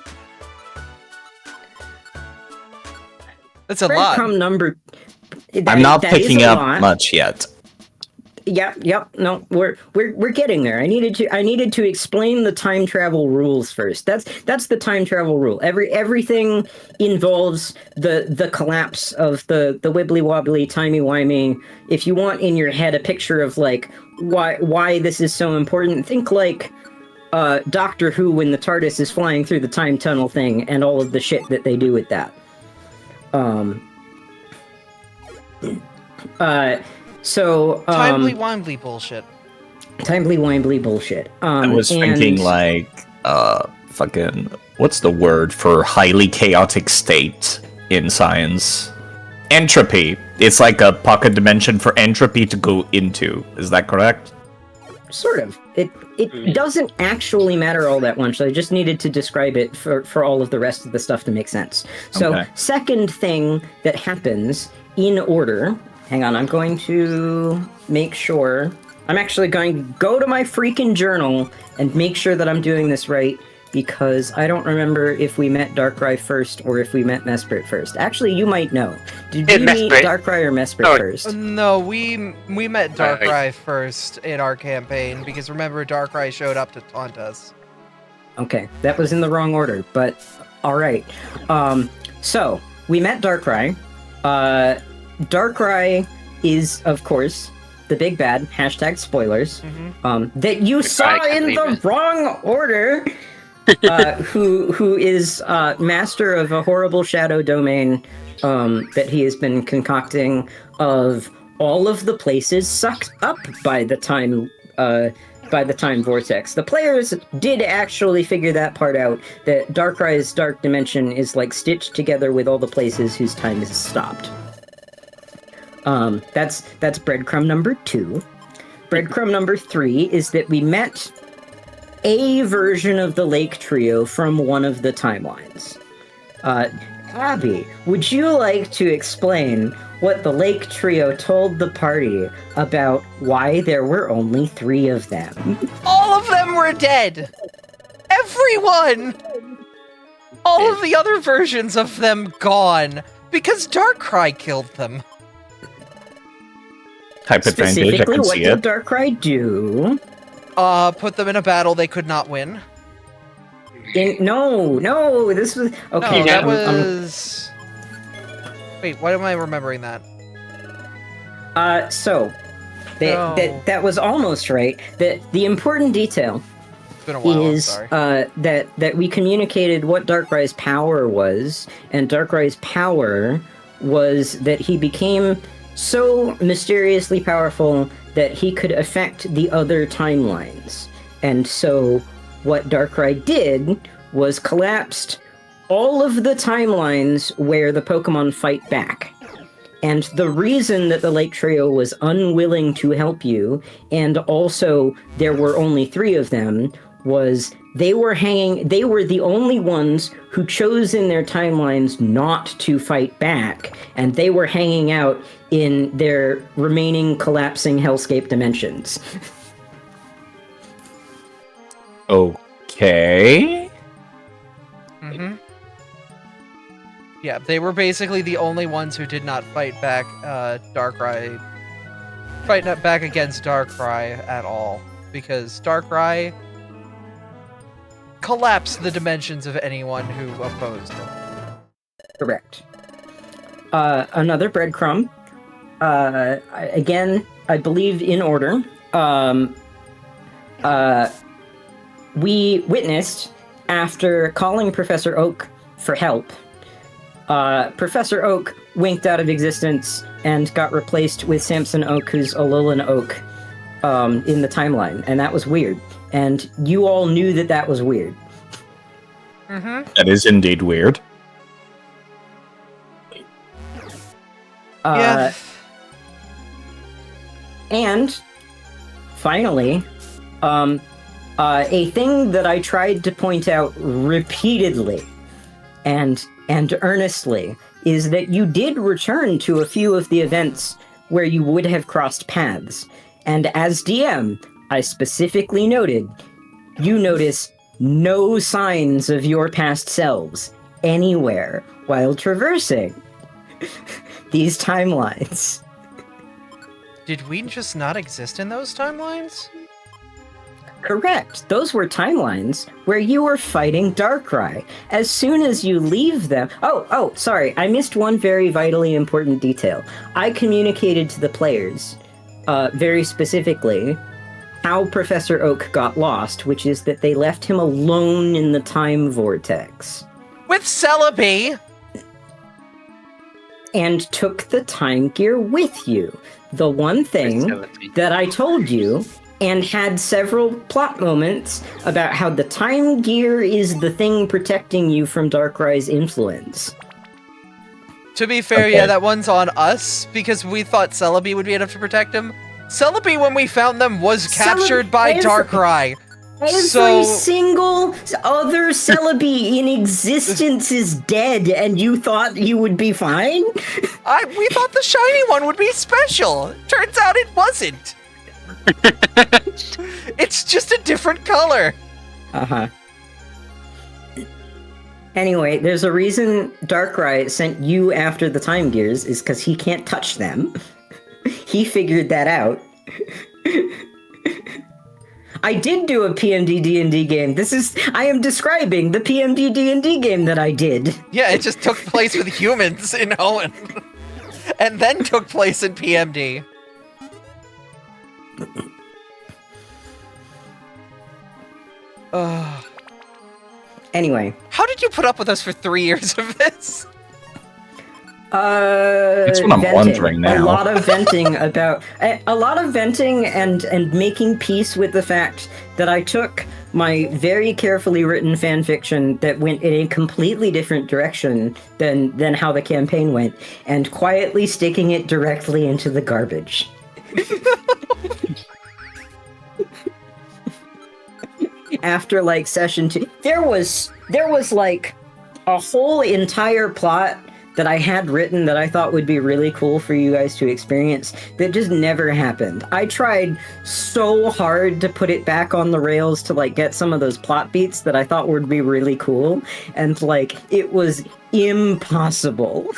That's a lot. I'm not that is picking a up lot. much yet. Yep. No, we're getting there. I needed to explain the time travel rules first. That's the time travel rule. Everything involves the collapse of the wibbly wobbly timey wimey. If you want in your head a picture of like why this is so important, think like Doctor Who when the TARDIS is flying through the time tunnel thing and all of the shit that they do with that. So timely wimely bullshit. Timely wimely bullshit. I was thinking like fucking what's the word for highly chaotic state in science? Entropy. It's like a pocket dimension for entropy to go into. Is that correct? Sort of. It doesn't actually matter all that much. I just needed to describe it for all of the rest of the stuff to make sense. So, Okay. Second thing that happens in order. Hang on, I'm going to make sure. I'm actually going to go to my freaking journal and make sure that I'm doing this right, because I don't remember if we met Darkrai first or if we met Mesprit first. Actually, you might know. Did we meet Darkrai or Mesprit first? No, we met Darkrai first in our campaign, because remember, Darkrai showed up to taunt us. Okay, that was in the wrong order, but alright. So, we met Darkrai. Darkrai is, of course, the big bad, #spoilers, that you saw in the wrong order, who is master of a horrible shadow domain that he has been concocting of all of the places sucked up by the time vortex. The players did actually figure that part out, that Darkrai's dark dimension is like stitched together with all the places whose time is stopped. That's breadcrumb number 2. Breadcrumb number 3 is that we met a version of the Lake Trio from one of the timelines. Abby, would you like to explain what the Lake Trio told the party about why there were only 3 of them? All of them were dead! Everyone! All of the other versions of them gone, because Darkrai killed them. Type advantage, I Specifically, can what see did it. Darkrai do? Put them in a battle they could not win. No, this was... Okay, No, that was... Wait, why am I remembering that? So, that was almost right. The important detail It's been a while, I'm is sorry. that we communicated what Darkrai's power was, and Darkrai's power was that he became so mysteriously powerful that he could affect the other timelines. And so what Darkrai did was collapsed all of the timelines where the Pokemon fight back. And the reason that the Lake Trio was unwilling to help you, and also there were only 3 of them, was they were the only ones who chose in their timelines not to fight back, and they were hanging out in their remaining collapsing hellscape dimensions. Okay. Yeah, they were basically the only ones who did not fight back back against Darkrai at all, because Darkrai collapsed the dimensions of anyone who opposed him. Correct. Another breadcrumb. Again, I believe in order. We witnessed, after calling Professor Oak for help, Professor Oak winked out of existence and got replaced with Samson Oak, who's Alolan Oak, in the timeline, and that was weird. And you all knew that was weird. That is indeed weird. Yeah. And finally, a thing that I tried to point out repeatedly and earnestly is that you did return to a few of the events where you would have crossed paths. And as DM, I specifically noted, you notice no signs of your past selves anywhere while traversing. these timelines. Did we just not exist in those timelines? Correct. Those were timelines where you were fighting Darkrai. As soon as you leave them... Oh, sorry. I missed one very vitally important detail. I communicated to the players, very specifically, how Professor Oak got lost, which is that they left him alone in the time vortex. With Celebi! And took the time gear with you. The one thing that I told you, and had several plot moments about how the time gear is the thing protecting you from Darkrai's influence. To be fair, yeah, that one's on us, because we thought Celebi would be enough to protect him. Celebi, when we found them, was captured by Darkrai. Every single other Celebi in existence is dead, and you thought you would be fine? We thought the shiny one would be special. Turns out it wasn't. It's just a different color. Uh-huh. Anyway, there's a reason Darkrai sent you after the time gears, is because he can't touch them. He figured that out. I did do a PMD D&D game. I am describing the PMD D&D game that I did. Yeah, it just took place with humans in Owen. And then took place in PMD. Anyway. How did you put up with us for 3 years of this? That's what I'm wondering now. A lot of venting and making peace with the fact that I took my very carefully written fan fiction that went in a completely different direction than how the campaign went, and quietly sticking it directly into the garbage. After like session 2, there was like a whole entire plot that I had written that I thought would be really cool for you guys to experience that just never happened. I tried so hard to put it back on the rails to like get some of those plot beats that I thought would be really cool, and like it was impossible.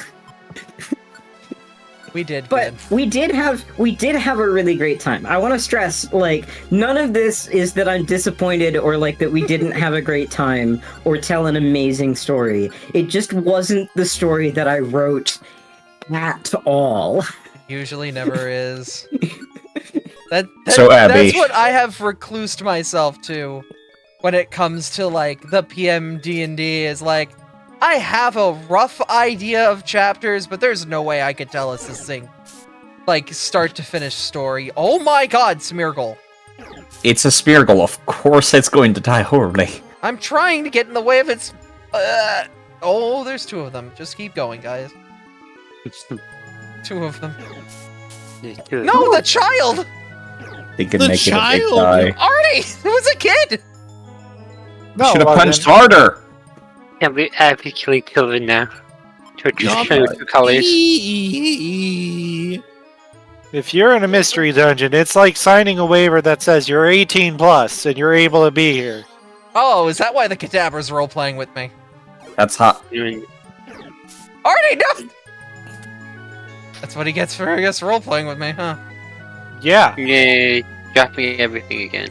We did, but we did have a really great time. I want to stress, like, none of this is that I'm disappointed or like that we didn't have a great time or tell an amazing story. It just wasn't the story that I wrote at all. Usually never is. So, Abby, that's what I have reclused myself to when it comes to like the PMD&D is like, I have a rough idea of chapters, but there's no way I could tell a succinct, like, start to finish story. Oh my god, Smeargle. It's a Smeargle, of course it's going to die horribly. I'm trying to get in the way of its... Oh, there's 2 of them. Just keep going, guys. 2 of them. No, the child! They can make it a big die. Artie! It was a kid! No, should have punched harder! Yeah, we Abby killing children now. Two colors. If you're in a mystery dungeon, it's like signing a waiver that says you're 18 plus and you're able to be here. Oh, is that why the Kadabra's role-playing with me? That's hot. Artie, no! That's what he gets for, I guess, role-playing with me, huh? Yeah. Yeah, dropping everything again.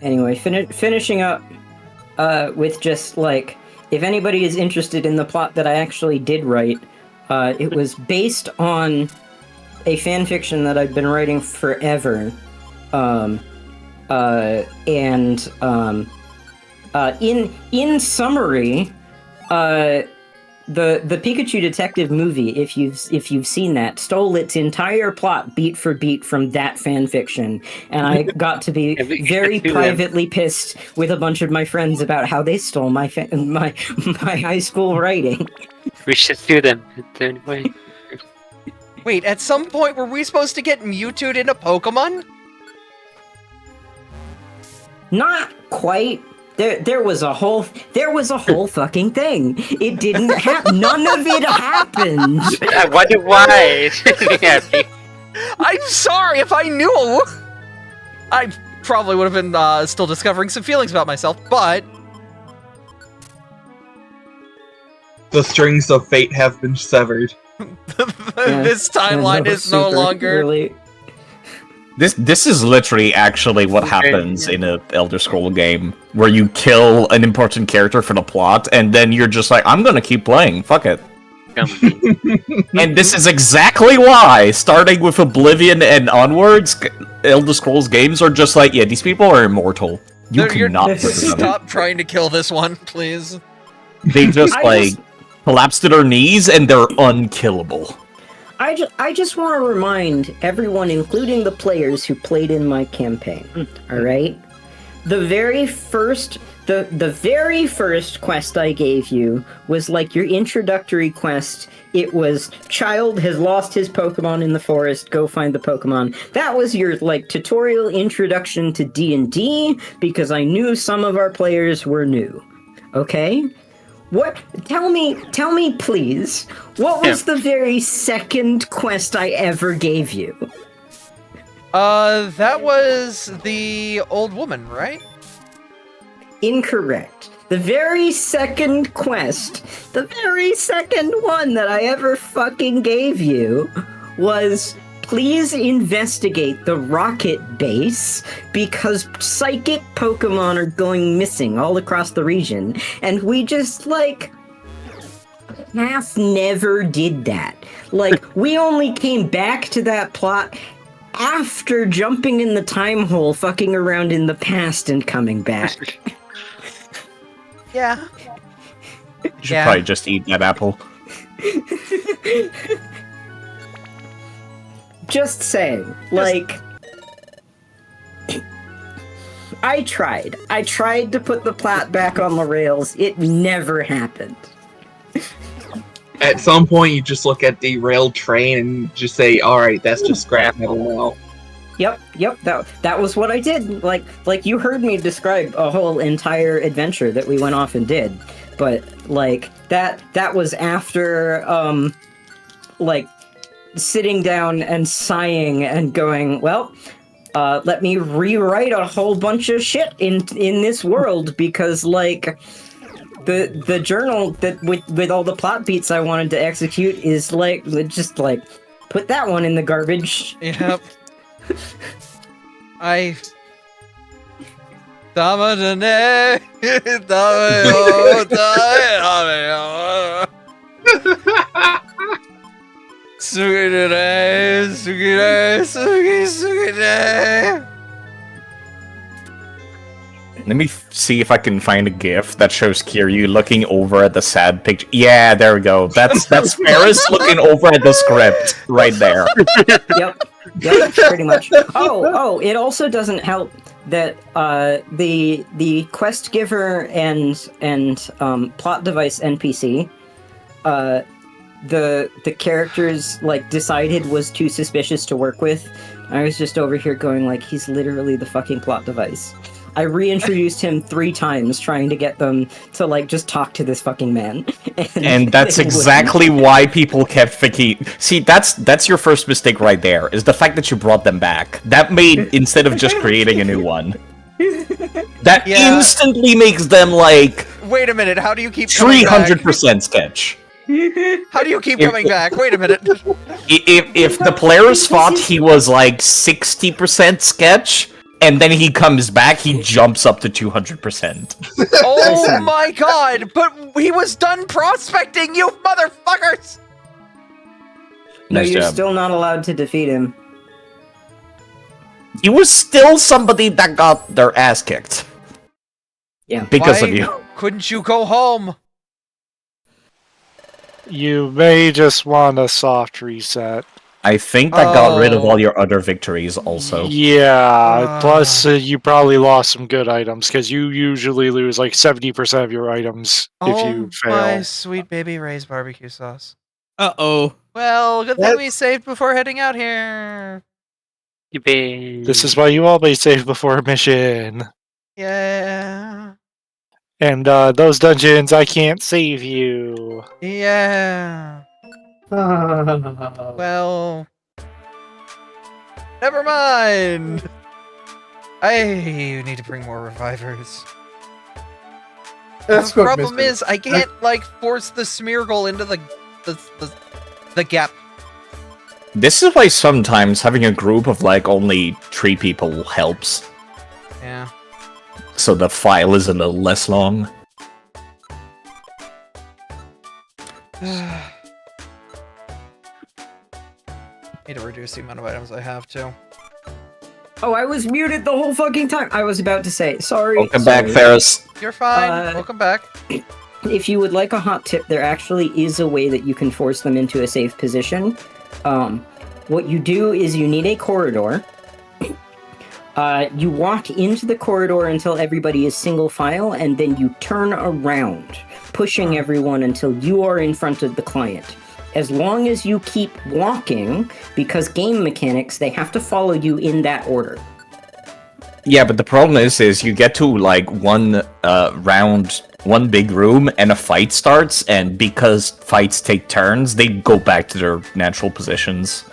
Anyway, finishing up with just, like, if anybody is interested in the plot that I actually did write, it was based on a fanfiction that I've been writing forever. In summary, the Pikachu Detective movie, if you've seen that, stole its entire plot beat for beat from that fanfiction, and I got to be very privately pissed with a bunch of my friends about how they stole my high school writing. We should sue them. Wait, at some point were we supposed to get Mewtwo'd in a Pokemon? Not quite. There was a whole fucking thing. It didn't happen. None of it happened. I wonder why. I'm sorry if I knew. I probably would have been still discovering some feelings about myself, but The strings of fate have been severed. This timeline is no longer. Really. This is literally actually what happens in an Elder Scroll game, where you kill an important character for the plot, and then you're just like, I'm gonna keep playing, fuck it. And this is exactly why, starting with Oblivion and onwards, Elder Scrolls games are just like, yeah, these people are immortal. You cannot put them. Stop trying to kill this one, please. They just collapse to their knees and they're unkillable. I just want to remind everyone, including the players who played in my campaign, alright? The very first quest I gave you was like your introductory quest. It was child has lost his Pokemon in the forest, go find the Pokemon. That was your like tutorial introduction to D&D, because I knew some of our players were new. Okay? What? Tell me, please. What was the very second quest I ever gave you? That was the old woman, right? Incorrect. The very second quest, the very second one that I ever fucking gave you was, please investigate the rocket base because psychic Pokemon are going missing all across the region. And we just, like, half never did that. Like, we only came back to that plot after jumping in the time hole, fucking around in the past and coming back. Yeah. You should probably just eat that apple. Just saying, like, I tried to put the plot back on the rails. It never happened. At some point, you just look at the rail train and just say, "Alright, that's just scrap metal now." Yep. That was what I did. Like you heard me describe a whole entire adventure that we went off and did, but like that was after like sitting down and sighing and going, well, let me rewrite a whole bunch of shit in this world, because like the journal that with all the plot beats I wanted to execute is like just like put that one in the garbage. Yep. Let me see if I can find a GIF that shows Kiryu looking over at the sad picture. Yeah, there we go. That's Ferris looking over at the script right there. Yep, pretty much. Oh, it also doesn't help that the quest giver and plot device NPC, the characters like decided was too suspicious to work with. I was just over here going like, he's literally the fucking plot device. I reintroduced him 3 times trying to get them to like just talk to this fucking man. And that's exactly why people kept thinking. See, that's your first mistake right there, is the fact that you brought them back. That made, instead of just creating a new one, that instantly makes them like, wait a minute, how do you keep coming back? 300% sketch. How do you keep coming back? Wait a minute. If the players thought he was like 60% sketch, and then he comes back, he jumps up to 200%. Oh my god! But he was done prospecting, you motherfuckers! No, Nice you're job. still not allowed to defeat him. He was still somebody that got their ass kicked. Yeah. Because Why of you. couldn't you go home? You may just want a soft reset. I think that got rid of all your other victories also. Yeah, plus you probably lost some good items, because you usually lose like 70% of your items if you fail. My sweet baby Ray's barbecue sauce. Uh-oh. Well, good thing we saved before heading out here. This is why you always save before a mission. Yeah. And those dungeons, I can't save you. Yeah. Well, never mind. I need to bring more revivers. That's The good, problem mister. is, I can't like force the Smeargle into the gap. This is why sometimes having a group of like only 3 people helps. Yeah. So the file is a little less long. Need to reduce the amount of items I have too. Oh, I was muted the whole fucking time. I was about to say, sorry. Welcome back, Ferris. You're fine. Welcome back. If you would like a hot tip, there actually is a way that you can force them into a safe position. What you do is you need a corridor. You walk into the corridor until everybody is single file, and then you turn around, pushing everyone until you are in front of the client. As long as you keep walking, because game mechanics, they have to follow you in that order. Yeah, but the problem is you get to like one round, one big room, and a fight starts, and because fights take turns, they go back to their natural positions.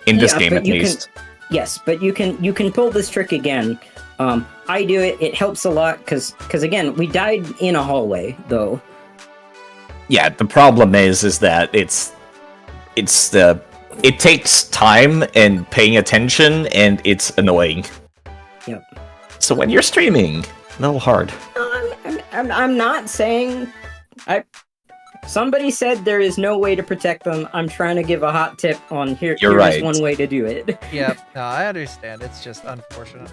In this game, at least. Yes, but you can pull this trick again. I do it. It helps a lot because again, we died in a hallway though. Yeah, the problem is that it takes time and paying attention, and it's annoying. Yep. So when you're streaming, a little hard. I'm not saying. Somebody said there is no way to protect them. I'm trying to give a hot tip on here. You're here's right. one way to do it. Yeah, no, I understand. It's just unfortunate.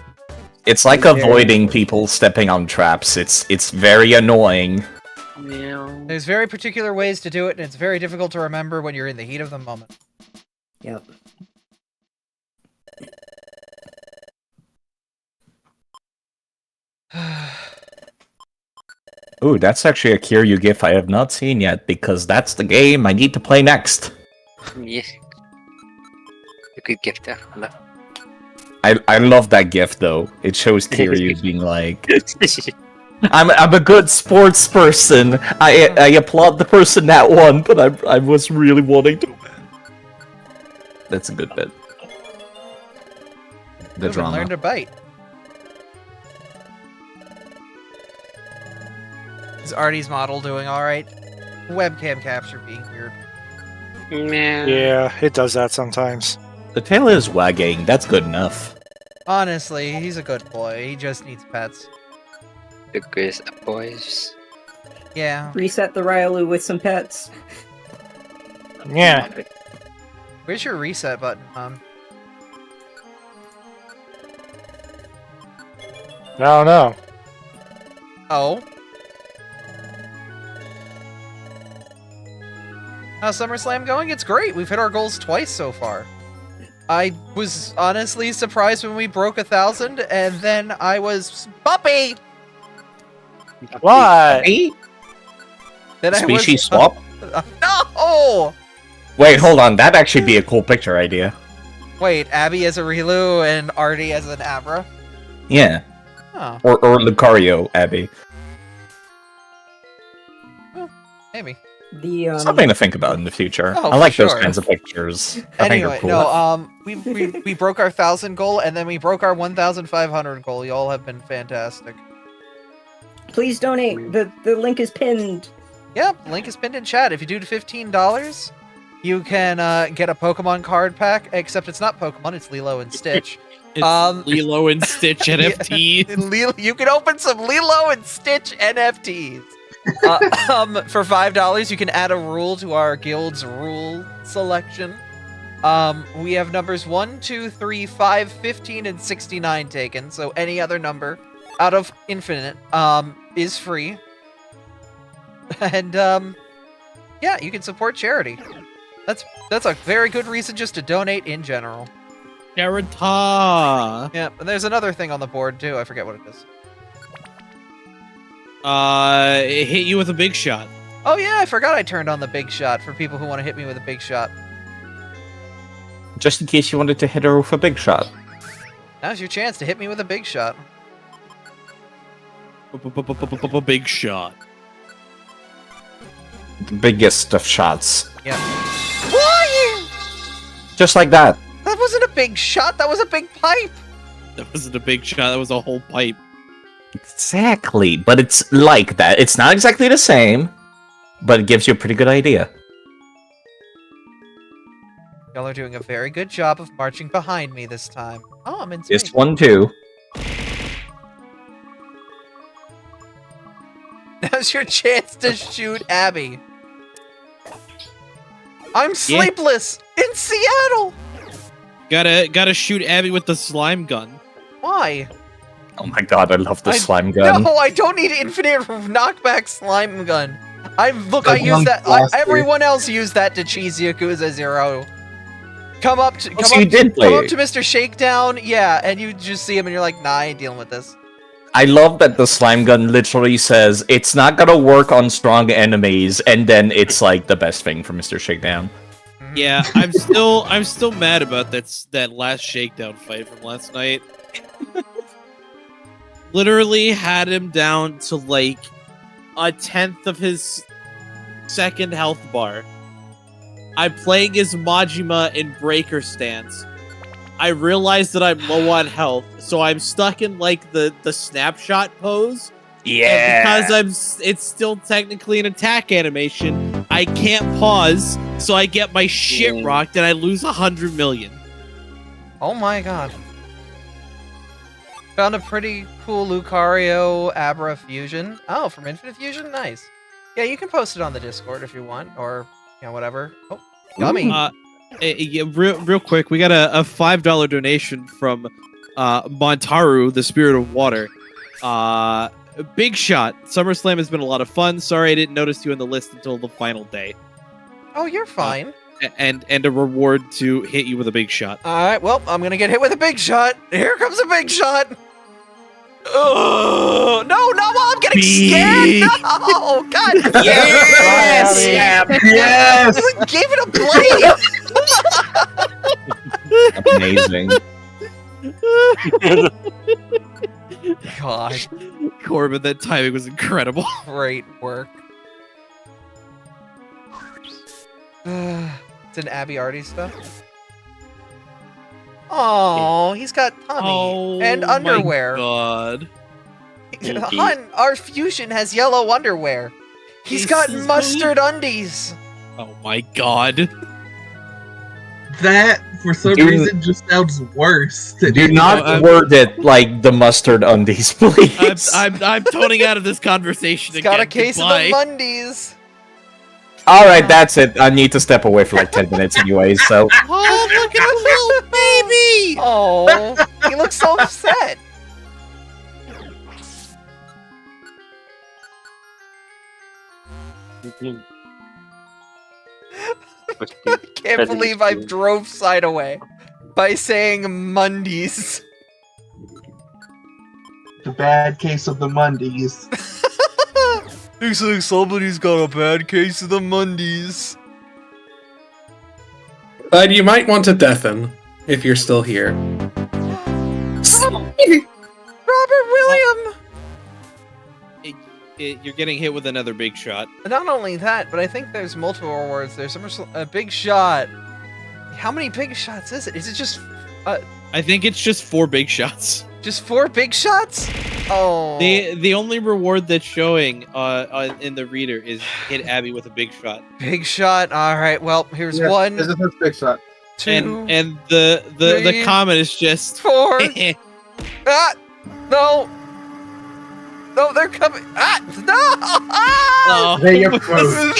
It's like avoiding people stepping on traps. It's very annoying. There's very particular ways to do it, and it's very difficult to remember when you're in the heat of the moment. Yep. Ooh, that's actually a Kiryu GIF I have not seen yet, because that's the game I need to play next. Yes. A good gift there. I love that GIF though. It shows Kiryu being like, I'm a good sports person. I applaud the person that won, but I was really wanting to win. That's a good bit. The Ooh, drama. Learn to bite. Is Artie's model doing alright? Webcam capture being weird. Yeah, it does that sometimes. The tail is wagging. That's good enough. Honestly, he's a good boy. He just needs pets. The good boys. Yeah. Reset the Ryalu with some pets. Yeah. Where's your reset button, I don't know. Oh. How's SummerSlam going? It's great. We've hit our goals twice so far. I was honestly surprised when we broke 1,000, and then I was puppy. What? Then Species swap? No! Wait, hold on. That'd actually be a cool picture idea. Wait, Abby as a Rilu and Artie as an Abra? Yeah. Oh, Or Lucario, Abby. maybe. The Something to think about in the future. Oh, I like for those sure. kinds of pictures. I think Anyway, they're cool. no, we broke our 1,000 goal, and then we broke our 1,500 goal. Y'all have been fantastic. Please donate. The link is pinned. Yep, link is pinned in chat. If you do $15, you can get a Pokemon card pack, except it's not Pokemon, it's Lilo and Stitch. It's Lilo and Stitch NFTs. You can open some Lilo and Stitch NFTs. For $5, you can add a rule to our guild's rule selection. We have numbers 1, 2, 3, 5, 15, and 69 taken, so any other number out of infinite is free. And yeah, you can support charity. That's a very good reason just to donate in general. Garanta. Yeah, and there's another thing on the board too. I forget what it is. It hit you with a big shot. Oh yeah, I forgot I turned on the big shot for people who want to hit me with a big shot. Just in case you wanted to hit her with a big shot. Now's your chance to hit me with a big shot. Big shot. The biggest of shots. Yeah. Why? Just like that. That wasn't a big shot. That was a big pipe. That wasn't a big shot. That was a whole pipe. Exactly, but it's like that. It's not exactly the same, but it gives you a pretty good idea. Y'all are doing a very good job of marching behind me this time. Oh, I'm in space. This one too. Now's your chance to shoot Abby. I'm sleepless in Seattle. Gotta shoot Abby with the slime gun. Why? Oh my god, I love the slime gun. No, I don't need infinite knockback slime gun. I Like use that. blaster. Everyone else used that to cheese Yakuza 0. Come up to Mr. Shakedown, yeah, and you just see him and you're like, nah, I ain't dealing with this. I love that the slime gun literally says it's not gonna work on strong enemies, and then it's like the best thing for Mr. Shakedown. Yeah, I'm still mad about that last shakedown fight from last night. Literally had him down to like 1/10 of his second health bar. I'm playing as Majima in breaker stance. I realize that I'm low on health, so I'm stuck in like the snapshot pose. Yeah. And because it's still technically an attack animation, I can't pause, so I get my shit rocked and I lose 100 million. Oh my god. Found a pretty cool Lucario Abra fusion. Oh, from Infinite Fusion? Nice. Yeah, you can post it on the Discord if you want, or, you know, whatever. Oh, yummy. Yeah, real quick, we got a $5 donation from Montaru, the Spirit of Water. Big shot. SummerSlam has been a lot of fun. Sorry I didn't notice you on the list until the final day. Oh, you're fine. And a reward to hit you with a big shot. Alright, well, I'm gonna get hit with a big shot. Here comes a big shot. Oh, no, I'm getting scared. No, God. Yes! Yes! Gave it a blade. Amazing. God. Corbin, that timing was incredible. Great work. It's an Abby Artie stuff. Oh, he's got tummy and underwear. My God. Hun, our fusion has yellow underwear. He's got mustard undies. Oh my God. That, for some reason, just sounds worse. Do not word it like the mustard undies, please. I'm toning out of this conversation He's again. got a case of the Mundies. Alright, that's it. I need to step away for like 10 minutes anyways, so... Oh, look at his little baby! Oh, he looks so upset. I can't believe I drove side away by saying Mundies. The bad case of the Mundies. Looks like somebody's got a bad case of the Mundies. You might want to deafen if you're still here. Robert William! You're getting hit with another big shot. Not only that, but I think there's multiple rewards. There's a big shot. How many big shots is it? Is it just... I think it's just 4 big shots. Just 4 big shots? Oh. The only reward that's showing in the reader is hit Abby with a big shot. Big shot. All right. Well, here's 1. This is his big shot. 2. And the comment is just 4. Ah! No! No, they're coming! Ah! No! Ah! Oh. They approach.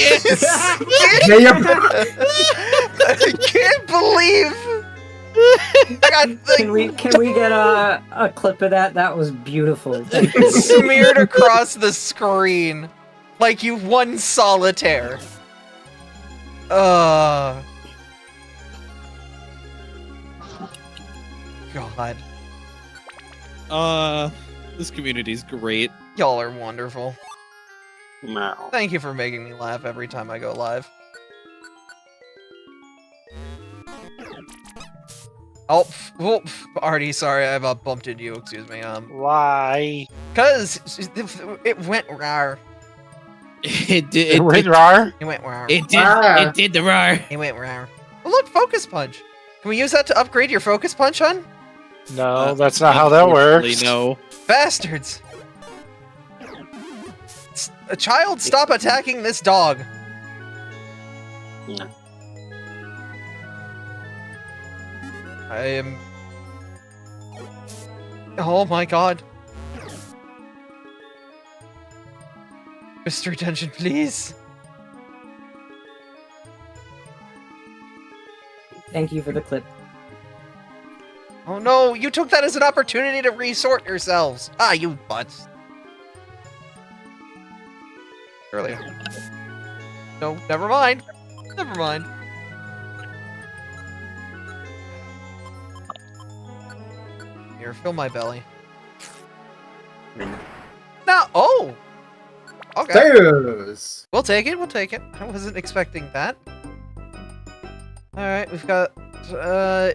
They approach. I can't believe... Can we get a clip of that? That was beautiful. Smeared across the screen like you won solitaire. God. This community's great. Y'all are wonderful. No. Thank you for making me laugh every time I go live. Oh, Artie, sorry, I bumped into you, excuse me. Why? Cause it went rar. It went rar? It went rar. It did the rar. It went rar. Oh, look, Focus Punch. Can we use that to upgrade your Focus Punch, hun? No, that's not how that works. No. Bastards. A child, stop attacking this dog. Yeah. I am... Oh my god. Mr. Attention, please. Thank you for the clip. Oh no, you took that as an opportunity to resort yourselves. Ah, you butts. Earlier. No, never mind. Never mind. Here, fill my belly. No, oh! Okay. There's. We'll take it, we'll take it. I wasn't expecting that. Alright, we've got,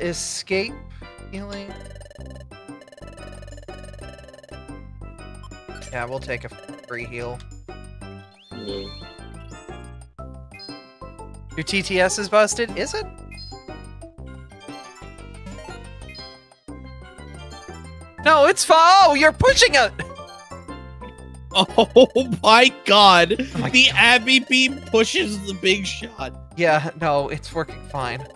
escape, healing. Yeah, we'll take a free heal. Yeah. Your TTS is busted, is it? No, it's fine. Oh, you're pushing it. Oh my god! Oh my The God. Abby beam pushes the big shot. Yeah, no, it's working fine.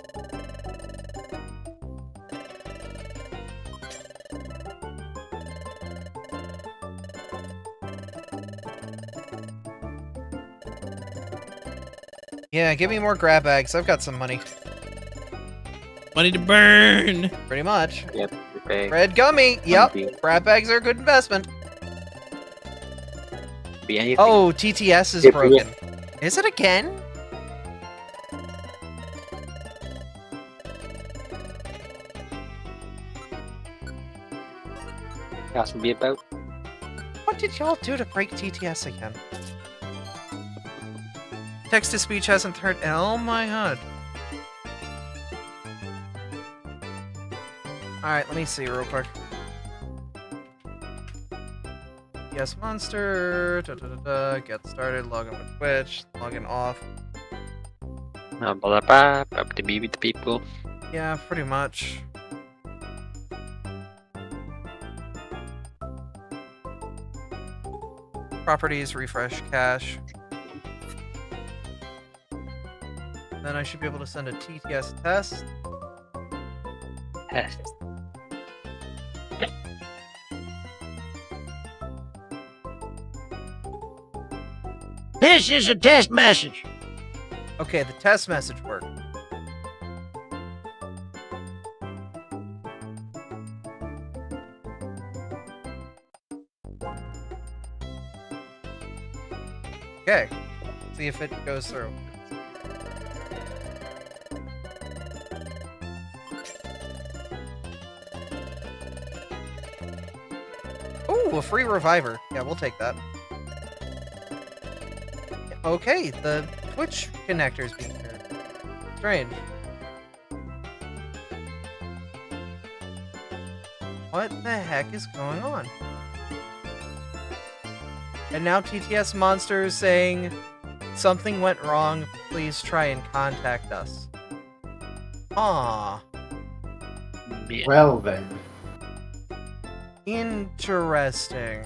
Yeah, give me more grab bags. I've got some money. Money to burn. Pretty much. Yep. Okay. Red gummy. Yep. Be Grab bags are a good investment. anything. Oh, TTS is Yeah, broken. Is it again? Has to be about. What did y'all do to break TTS again? Text to speech hasn't turned. Oh my god. Alright, let me see real quick. Yes, monster. Get started. Log in with Twitch. Log in off. Blah blah blah. Up to be with the people. Yeah, pretty much. Properties, refresh cache. Then I should be able to send a TTS test. Test. This is a test message. Okay, the test message worked. Okay, see if it goes through. Ooh, a free reviver. Yeah, we'll take that. Okay, the Twitch connector's being paired. Strange. What the heck is going on? And now TTS Monster is saying, something went wrong, please try and contact us. Aww. Yeah. Well then. Interesting.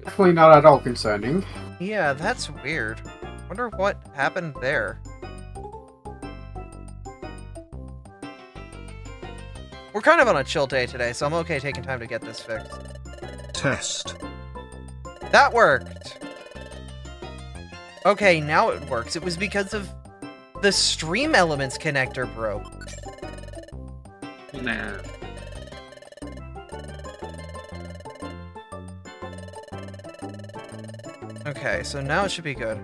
Definitely not at all concerning. Yeah, that's weird. Wonder what happened there. We're kind of on a chill day today, so I'm okay taking time to get this fixed. Test. That worked! Okay, now it works. It was because of the Stream Elements connector broke. Nah. Okay, so now it should be good.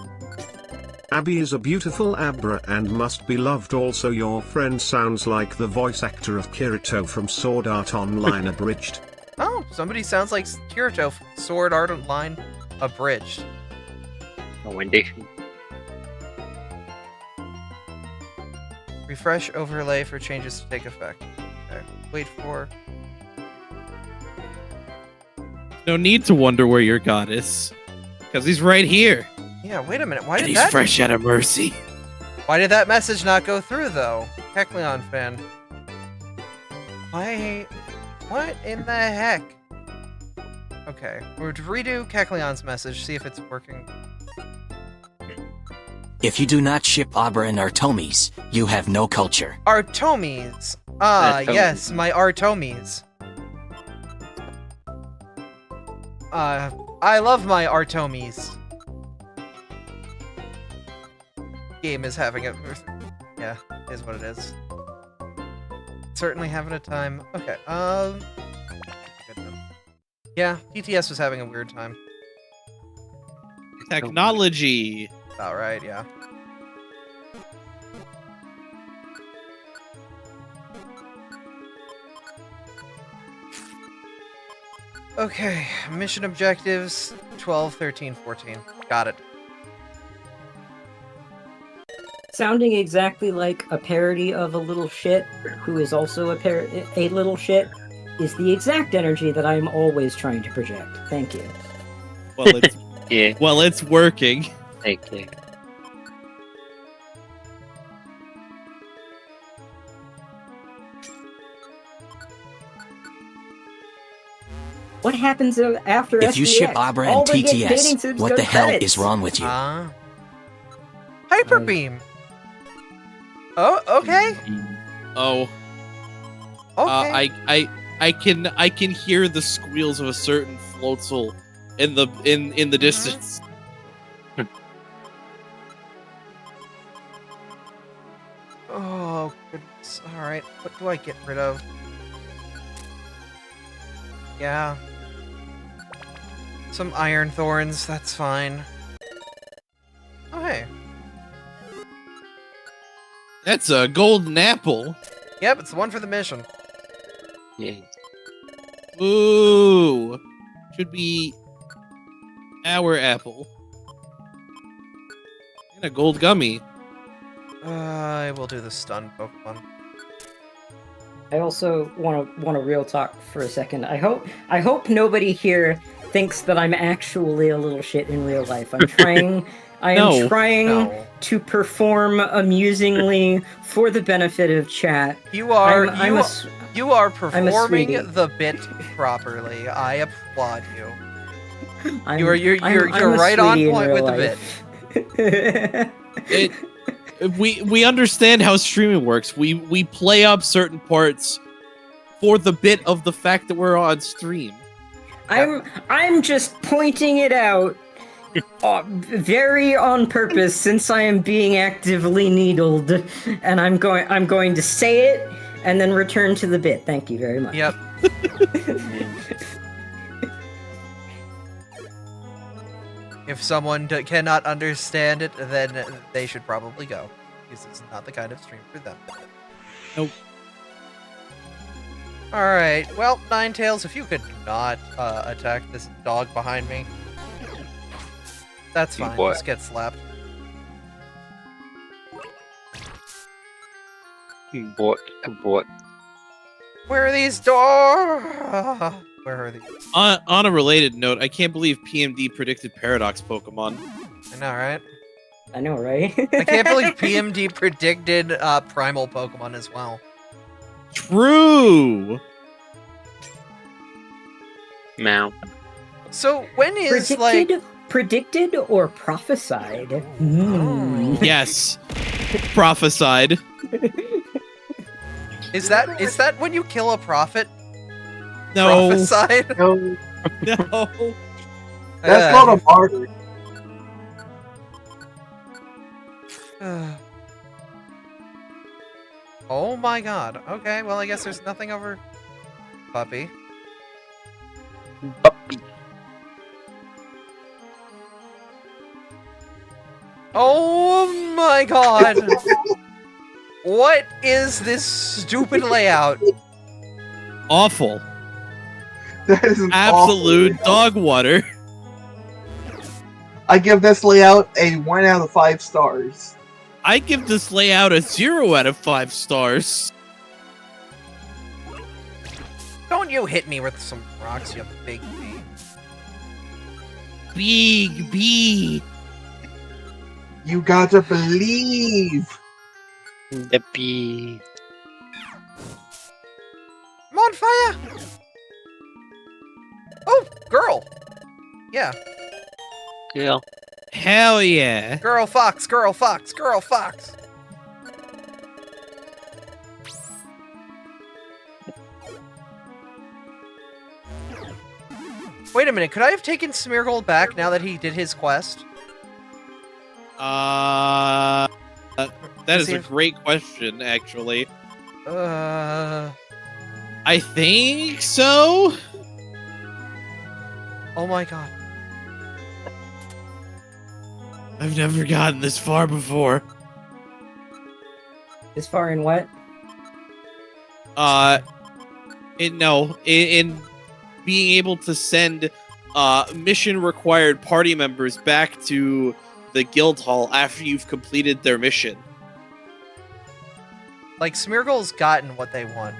Abby is a beautiful Abra and must be loved. Also, your friend sounds like the voice actor of Kirito from Sword Art Online Abridged. Oh, somebody sounds like Kirito from Sword Art Online Abridged. No Wendy. Refresh overlay for changes to take effect. Okay, wait for... No need to wonder where your god is, because he's right here. Yeah, wait a minute. Why And did he's that? fresh out of mercy. Why did that message not go through though? Heckleon fan. Why? What in the heck? Okay, we're to redo Kecleon's message, see if it's working. If you do not ship Abra and Artomes, you have no culture. Artomes! Ah, Artomes. yes, my Artomes. I love my Artomes. Game is having a... Yeah, is what it is. Certainly having a time. Okay, good enough. Yeah, TTS was having a weird time. Technology. Alright, yeah. Okay, mission objectives 12, 13, 14. Got it. Sounding exactly like a parody of a little shit, who is also a little shit, is the exact energy that I'm always trying to project. Thank you. Well, it's Yeah, well, it's working. thank you. What happens after If you ship SDX? Abra All and we get dating TTS, sims what go the to hell credits. is wrong with you? Hyper beam. Oh, okay. Oh, Okay. I can hear the squeals of a certain floatzel in the distance. Oh, goodness. Alright, what do I get rid of? Yeah. Some iron thorns, that's fine. Oh, hey. That's a golden apple. Yep, it's the one for the mission. Yeah. Ooh, should be our apple and a gold gummy. I will do the stun Pokemon. I also want to real talk for a second. I hope nobody here thinks that I'm actually a little shit in real life. I'm trying. I am No. trying No. to perform amusingly for the benefit of chat. You are I'm a you are I'm a performing sweetie. the bit properly. I applaud you. I'm, You're I'm a right on sweetie in point real with the bit. We understand how streaming works. We play up certain parts for the bit of the fact that we're on stream. I'm just pointing it out very on purpose since I am being actively needled, and I'm going to say it and then return to the bit. Thank you very much. Yep. If someone cannot understand it, then they should probably go, because it's not the kind of stream for them. Nope. Alright, well, Ninetales, if you could not attack this dog behind me. That's fine, What? just get slapped. What? Where are these doors? Where are these? On a related note, I can't believe PMD predicted Paradox Pokemon. I know, right? I know, right? I can't believe PMD predicted Primal Pokemon as well. True. Meow. So when is predicted or prophesied? Hmm. Yes. Prophesied. Is that when you kill a prophet? No. Prophesied? No, No. that's not a martyr. Oh my god. Okay, well I guess there's nothing over Puppy. Oh my god! What is this stupid layout? Awful. That is an Absolute awful layout. dog water. I give this layout a 1 out of 5 stars. I give this layout a 0 out of 5 stars. Don't you hit me with some rocks, you big bee. Big B. You gotta believe. The bee. I'm on fire! Oh, girl! Yeah. Yeah. Hell yeah. Girl fox, girl fox, girl fox. Wait a minute, could I have taken Smeargold back now that he did his quest? That is a great question, actually. I think so. Oh my god. I've never gotten this far before. This far in what? In being able to send mission required party members back to the guild hall after you've completed their mission. Like, Smeargold's gotten what they want.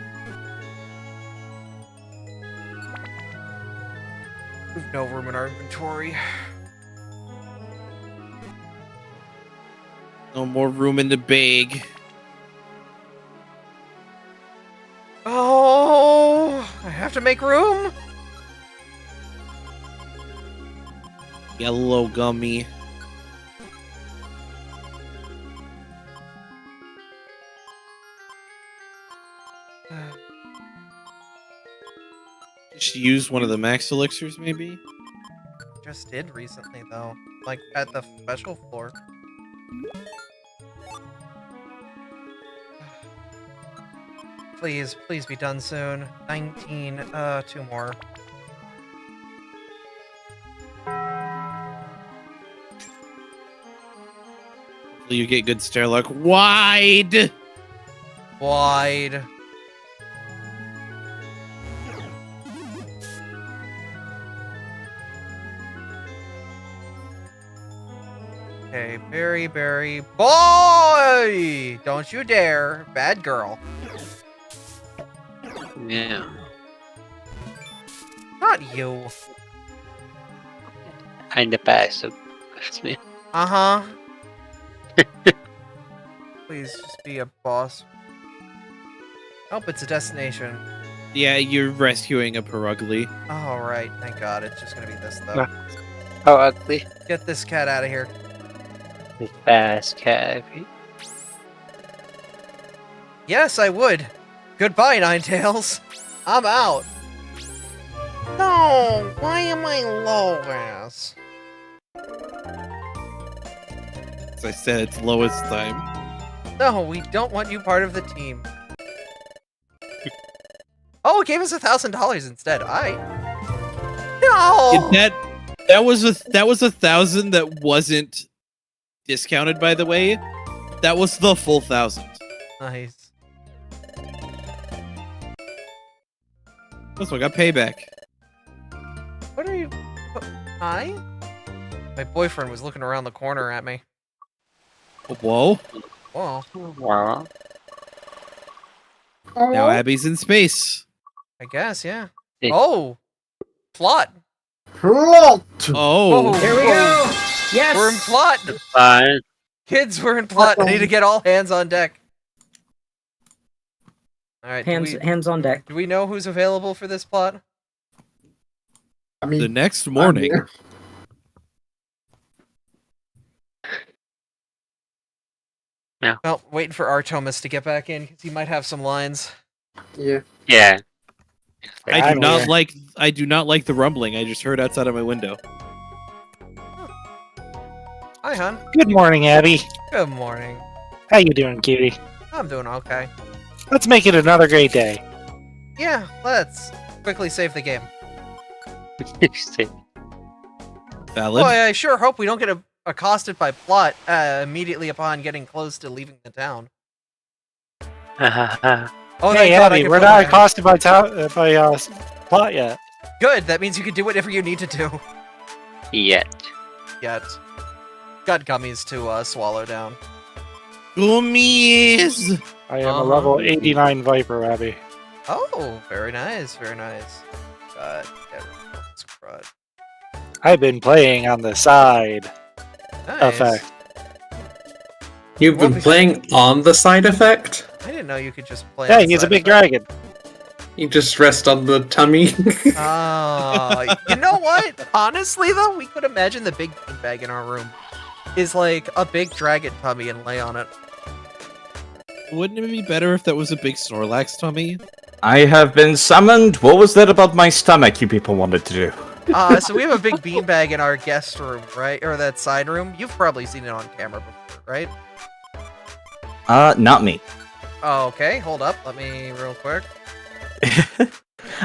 We've no room in our inventory. No more room in the bag. Oh, I have to make room? Yellow gummy. Just use one of the max elixirs, maybe? Just did recently, though. Like, at the special floor. Please, please be done soon. 19, 2 more. Hopefully you get good stair luck. Wide! Wide. Okay, Berry, boy! Don't you dare. Bad girl. Yeah. Not you. I'm the best, so that's me. Uh-huh. Please just be a boss. Nope, it's a destination. Yeah, you're rescuing a Perugly. Oh, right. Thank God. It's just gonna be this, though. How ugly. Get this cat out of here. The fast cat. Yes, I would. Goodbye, Ninetales. I'm out. No, why am I low ass? As I said, it's lowest time. No, we don't want you part of the team. Oh, it gave us $1,000 instead. No. That was 1,000 that wasn't discounted, by the way. That was the full 1,000. Nice. Also, I got payback. What are you? Hi? My boyfriend was looking around the corner at me. Whoa. Whoa. Wow. Now Abby's in space. I guess, yeah. Oh! Plot! Plot! Oh. Here we go! Yes! We're in plot! Fine. Kids, we're in plot. I need to get all hands on deck. Alright, Hands on deck. do we know who's available for this plot? I mean, The next morning. Well, waiting for Artomus to get back in, because he might have some lines. Yeah. Yeah. I do not like the rumbling I just heard outside of my window. Hi, hon. Good morning, Abby. Good morning. How you doing, cutie? I'm doing okay. Let's make it another great day. Yeah, let's quickly save the game. Valid. Boy, I sure hope we don't get accosted by plot immediately upon getting close to leaving the town. Oh, hey, Abby, we're not accosted by plot yet. Good, that means you can do whatever you need to do. Yet. Got gummies to swallow down. Gummies! I am a level 89 Viper, Abby. Oh, very nice, very nice. Get rid of this crud. I've been playing on the side Nice. effect. You've been playing on the side effect? I didn't know you could just play. Yeah, on he's a side big effect. dragon. You just rest on the tummy. You know what? Honestly, though, we could imagine the big beanbag in our room is like a big dragon tummy and lay on it. Wouldn't it be better if that was a big Snorlax tummy? I have been summoned. What was that about my stomach you people wanted to do? So we have a big beanbag in our guest room, right? Or that side room. You've probably seen it on camera before, right? Not me. Oh, okay. Hold up. Let me real quick.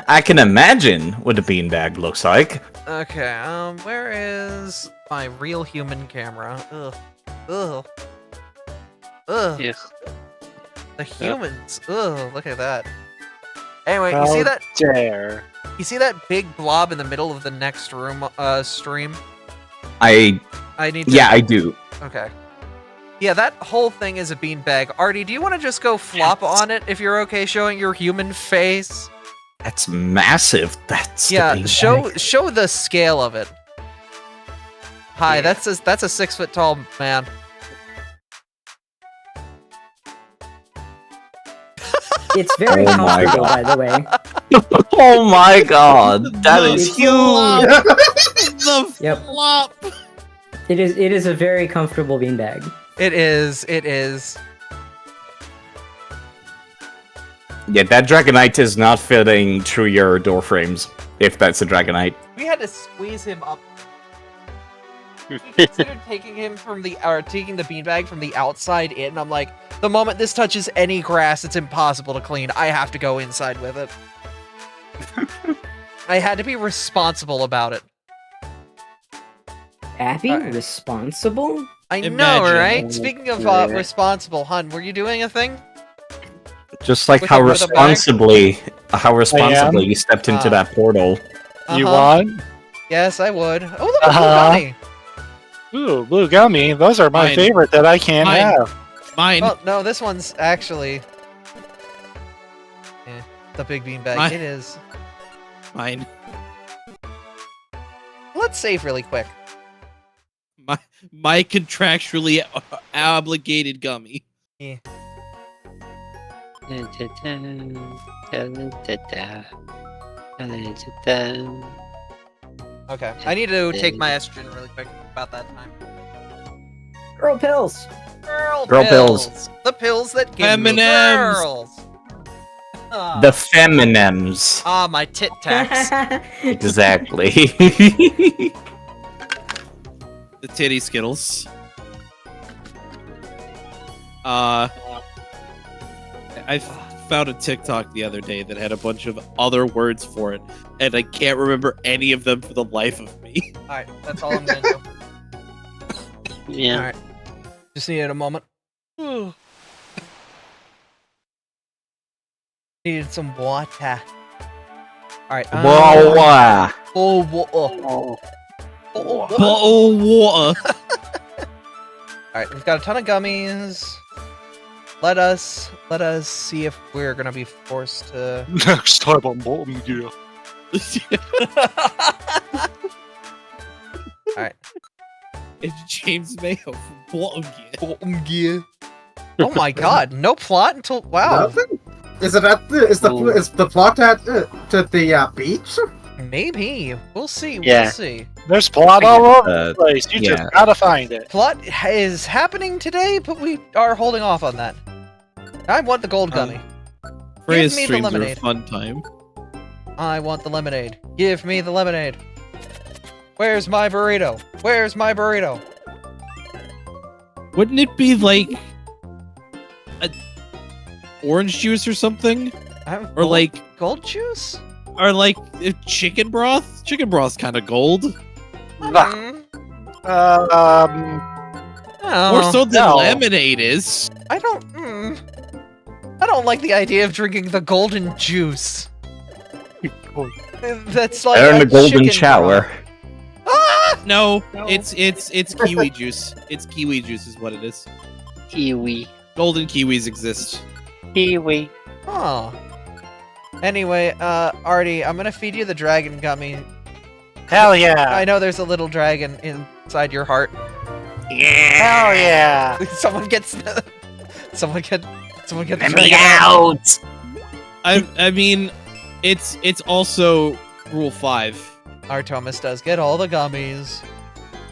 I can imagine what a beanbag looks like. Okay, where is my real human camera? Ugh. Ugh. Ugh. Yeah. The humans. Ugh, look at that. Anyway, you see that? Dare. You see that big blob in the middle of the next room, stream? I need to... Yeah, I do. Okay. Yeah, that whole thing is a beanbag. Artie, do you want to just go flop on it if you're okay showing your human face? That's massive. That's yeah. the Show the scale of it. Hi, that's a 6 foot tall man. It's very comfortable, by the way. Oh my god, that is huge. Yep. Flop. It is a very comfortable beanbag. It is. It is. Yeah, that Dragonite is not fitting through your door frames, if that's a Dragonite. We had to squeeze him up. We considered taking him taking the beanbag from the outside in. I'm like, the moment this touches any grass, it's impossible to clean. I have to go inside with it. I had to be responsible about it. Abby, responsible? I know, right? Speaking of responsible, hun, were you doing a thing? Just like how responsibly you stepped into that portal. You want? Yes, I would. Oh, look at blue gummy. Ooh, blue gummy. Those are my favorite that I can't have. Mine. Well, no, this one's actually the big beanbag. It is. Mine. Let's save really quick. My contractually obligated gummy. Yeah. Okay, I need to take my estrogen really quick about that time. Girl pills. Girl pills. The pills that give me M&Ms. girls. The Feminems. Ah, my tit tax. Exactly. The titty Skittles. I found a TikTok the other day that had a bunch of other words for it, and I can't remember any of them for the life of me. Alright, that's all I'm gonna do. Yeah. Alright. Just needed a moment. Needed some water. Alright. Water. Bottle water. Alright, we've got a ton of gummies. Let us see if we're gonna be forced to. Next time on Bottom Gear. Alright. It's James Mayo from Bottom Gear. Bottom Gear. Oh my god, no plot until wow. Nothing? Is it at the is the plot at to the beach? Maybe. We'll see. Yeah. We'll see. There's plot all over the place. You just gotta find it. Plot is happening today, but we are holding off on that. I want the gold gummy. Freya's Give me the streams are a lemonade. fun time. I want the lemonade. Give me the lemonade. Where's my burrito? Where's my burrito? Wouldn't it be like a orange juice or something? Or like gold juice? Or like chicken broth? Chicken broth's kind of gold. Oh. More so than lemonade is. I don't like the idea of drinking the golden juice. That's like They're in a the golden chicken shower. broth. Ah! No, it's kiwi juice. It's kiwi juice is what it is. Kiwi. Golden kiwis exist. Kiwi. Oh. Anyway, Artie, I'm gonna feed you the dragon gummy. Hell yeah. I know there's a little dragon inside your heart. Hell yeah. Someone gets Let me out. I mean, It's also Rule 5. Artemis does get all the gummies.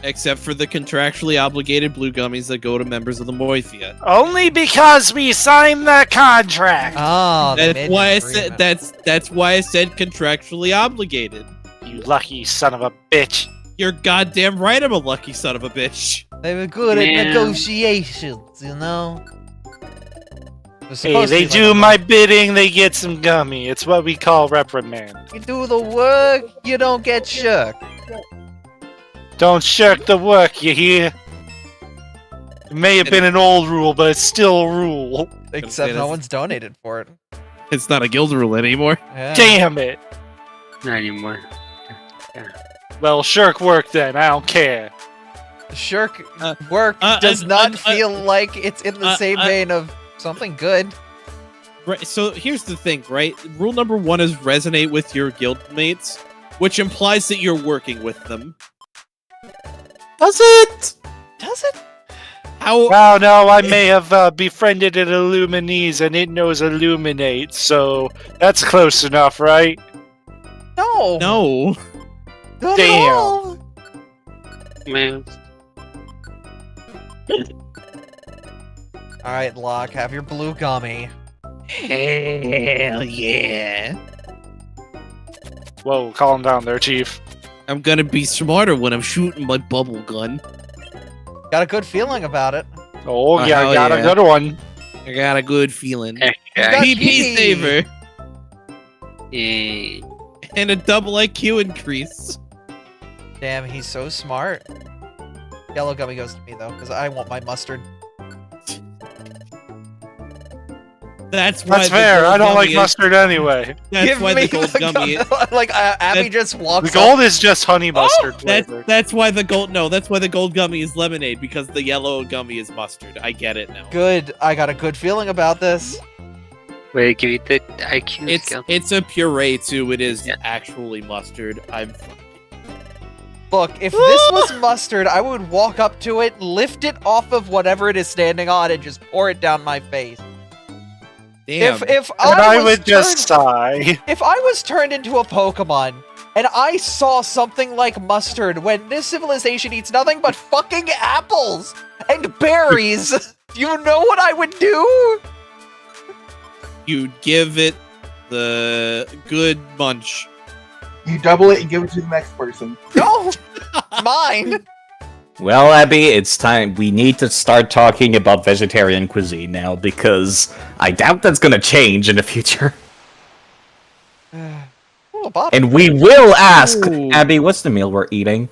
Except for the contractually obligated blue gummies that go to members of the Moithia. Only because we signed that contract. Oh, that's why I said that's why I said contractually obligated. You lucky son of a bitch. You're goddamn right I'm a lucky son of a bitch. They were good at negotiations, you know? Hey, they do my bidding, they get some gummy. It's what we call reprimand. You do the work, you don't get shirked. Don't shirk the work, you hear? It may have been an old rule, but it's still a rule. Except no one's donated for it. It's not a guild rule anymore. Yeah. Damn it! Not anymore. Well, shirk work then, I don't care. Shirk work does not feel like it's in the same vein of something good. Right, so here's the thing, right? Rule number 1 is resonate with your guild mates, which implies that you're working with them. Does it? Does it? How? Well, no, I may have befriended an Illuminese and it knows Illuminate, so that's close enough, right? No. No. Not Damn. at all. Man. Alright, Locke, have your blue gummy. Hell yeah. Whoa, calm down there, Chief. I'm gonna be smarter when I'm shooting my bubble gun. Got a good feeling about it. Oh, yeah, hell I got a yeah. good one. I got a good feeling. got PP PP. saver. Yay. And a double IQ increase. Damn, he's so smart. Yellow gummy goes to me, though, because I want my mustard. That's why That's the fair, gold I don't gummy like is- mustard anyway. That's Give why me the gold gummy is... Like, Abby just walks The gold is just honey mustard flavored. That's why the gold... No, that's why the gold gummy is lemonade, because the yellow gummy is mustard. I get it now. Good. I got a good feeling about this. Wait, give you the IQ skill. It's a puree, too. It is actually mustard. Look, if this was mustard, I would walk up to it, lift it off of whatever it is standing on, and just pour it down my face. Damn. If And I was would just sigh. If I was turned into a Pokemon, and I saw something like mustard when this civilization eats nothing but fucking apples and berries, you know what I would do? You'd give it the good munch. You double it and give it to the next person. No! Mine! Well, Abby, it's time. We need to start talking about vegetarian cuisine now, because I doubt that's gonna change in the future. Ooh, Bob. And we will ask, Ooh. Abby, what's the meal we're eating?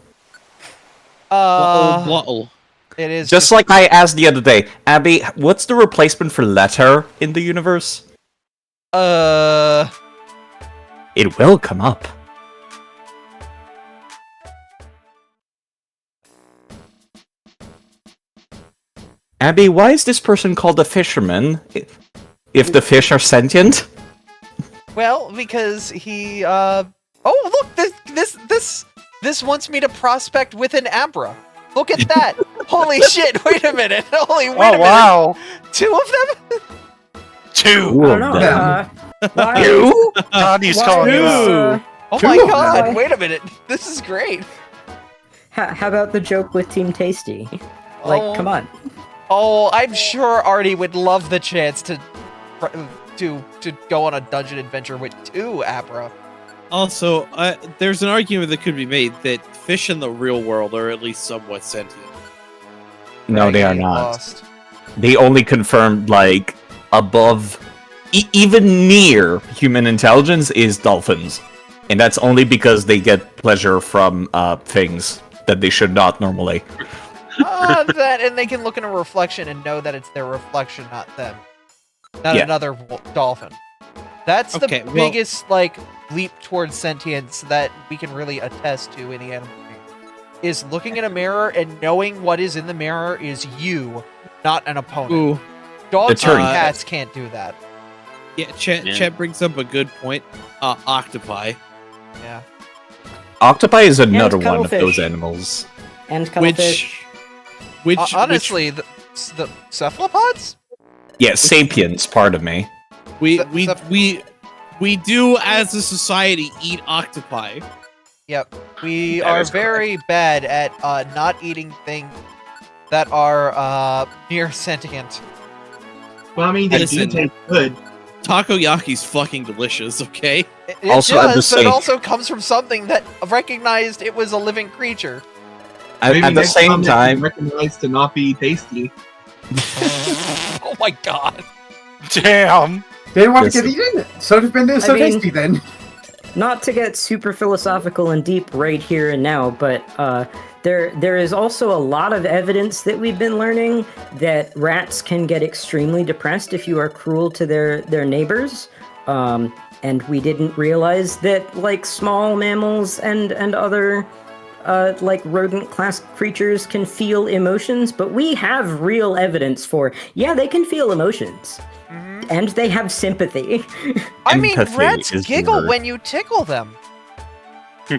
Waddle. It is Just like I asked the other day, Abby, what's the replacement for letter in the universe? It will come up. Abby, why is this person called a fisherman? If the fish are sentient? Well, because he, oh, look, this wants me to prospect with an Abra. Look at that! Holy shit, wait a minute! Wait a minute! Wow. 2 of them? 2! I don't know. Why? You? Connie's Why calling you is, out. Oh Two my of god, them. wait a minute. This is great. How about the joke with Team Tasty? Like, Oh. come on. Oh, I'm sure Artie would love the chance to go on a dungeon adventure with 2 Abra. Also, there's an argument that could be made that fish in the real world are at least somewhat sentient. No, they are Getting not. lost. They only confirmed, like, above, even near human intelligence is dolphins. And that's only because they get pleasure from things that they should not normally. That, and they can look in a reflection and know that it's their reflection, not them. Not Yeah. another dolphin. That's Okay, the well- biggest, like, leap towards sentience that we can really attest to in the animal kingdom. Is looking in a mirror and knowing what is in the mirror is you, not an opponent. Ooh. Dogs The and turn. cats can't do that. Yeah, Chet brings up a good point. Octopi. Yeah. Octopi is another one of cuttlefish. those animals. And cuttlefish. Which Honestly, the cephalopods? Yeah, sapiens, pardon me. we Sep- We do, as a society, eat octopi. Yep. We That are is very bad at not eating things that are near sentient. Well, I mean, they Listen. do taste good. Takoyaki's fucking delicious, okay? It Also, at the does, but it same- also comes from something that recognized it was a living creature. Maybe At the next same time they time, recognized to not be tasty. Oh my god. Damn. They didn't want to Yes. get eaten. So it's been so I mean- tasty then. Not to get super philosophical and deep right here and now, but there is also a lot of evidence that we've been learning that rats can get extremely depressed if you are cruel to their neighbors. And we didn't realize that like small mammals and other like rodent class creatures can feel emotions, but we have real evidence for they can feel emotions. And they have sympathy. I mean, Empathy rats is the giggle word. when you tickle them.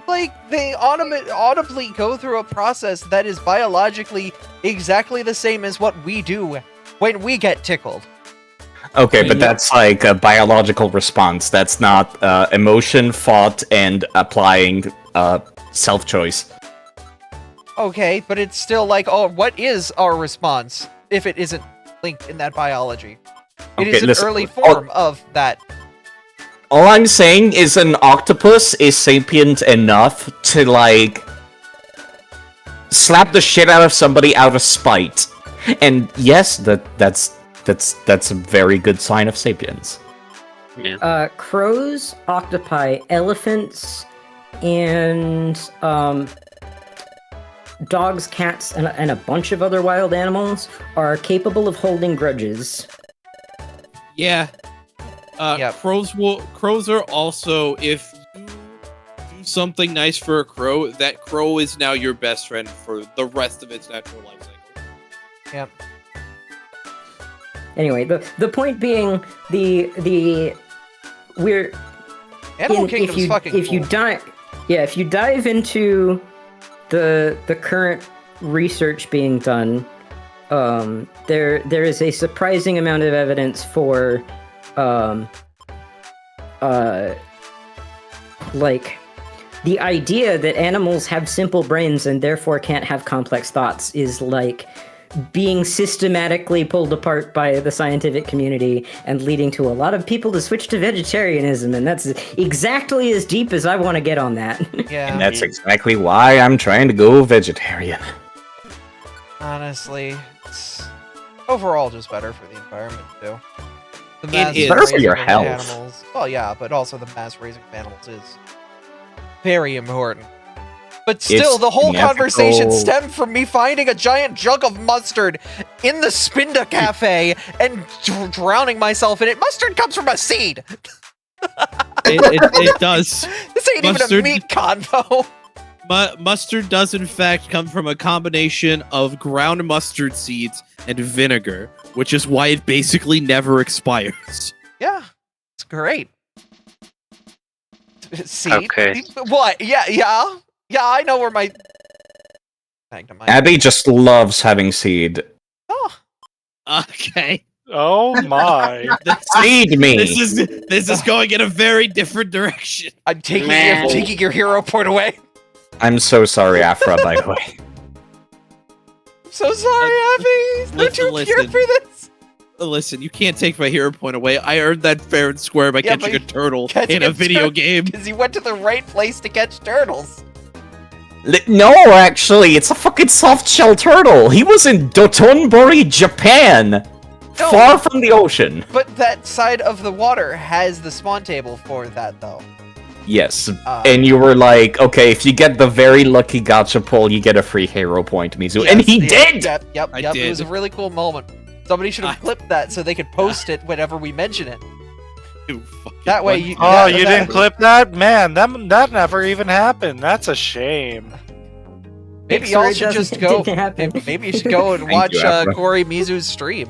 Like, they audibly go through a process that is biologically exactly the same as what we do when we get tickled. okay, but that's like a biological response. That's not emotion, thought, and applying self-choice. Okay, but it's still like, oh, what is our response if it isn't linked in that biology? It Okay, is an listen, early form of that. All I'm saying is an octopus is sapient enough to, like, slap the shit out of somebody out of spite. And yes, that's a very good sign of sapience. Crows, octopi, elephants, and dogs, cats, and a bunch of other wild animals are capable of holding grudges. Yeah. Yep. Crows are also, if you do something nice for a crow, that crow is now your best friend for the rest of its natural life cycle. Yep. Anyway, the point being, we're Animal Kingdom's fucking if you cool. if you dive into the current research being done, there is a surprising amount of evidence for like the idea that animals have simple brains and therefore can't have complex thoughts is like being systematically pulled apart by the scientific community and leading to a lot of people to switch to vegetarianism, and that's exactly as deep as I want to get on that. Yeah. And that's exactly why I'm trying to go vegetarian. Honestly, it's overall just better for the environment too. The It mass is. Better for raising your of health. Animals, well, yeah, but also the mass raising of animals is very important. But still, It's the whole unethical. conversation stemmed from me finding a giant jug of mustard in the Spinda Cafe and drowning myself in it. Mustard comes from a seed. It does. This ain't even a Mustard- meat convo. Mustard does in fact come from a combination of ground mustard seeds and vinegar, which is why it basically never expires. Yeah, it's great. See? Okay. What? Yeah, I know where my... Magnum. Abby just loves having seed. Oh, Okay. Oh my. Seed me! This is going in a very different direction. I'm taking Man. your hero point away. I'm so sorry, Afra, by the way. So sorry, Abby. Don't you listen. care for this? Listen, you can't take my hero point away. I earned that fair and square by Yeah, catching but a turtle catching in a a video turtle- game. Because you went to the right place to catch turtles. No, actually, it's a fucking soft-shell turtle. He was in Dotonbori, Japan. No. Far from the ocean. But that side of the water has the spawn table for that, though. Yes, and you were like, okay, if you get the very lucky gacha pull, you get a free hero point, Mizu. And he did! Yep. I It was a did. really cool moment. Somebody should have clipped that so they could post it whenever we mention it. You fucking That way went- you... Oh, that- you that- didn't clip that? Man, that never even happened. That's a shame. Maybe Sorry, y'all it should just doesn't- go... didn't happen. Maybe you should go and Thank watch you, Abra. Corey Mizu's stream.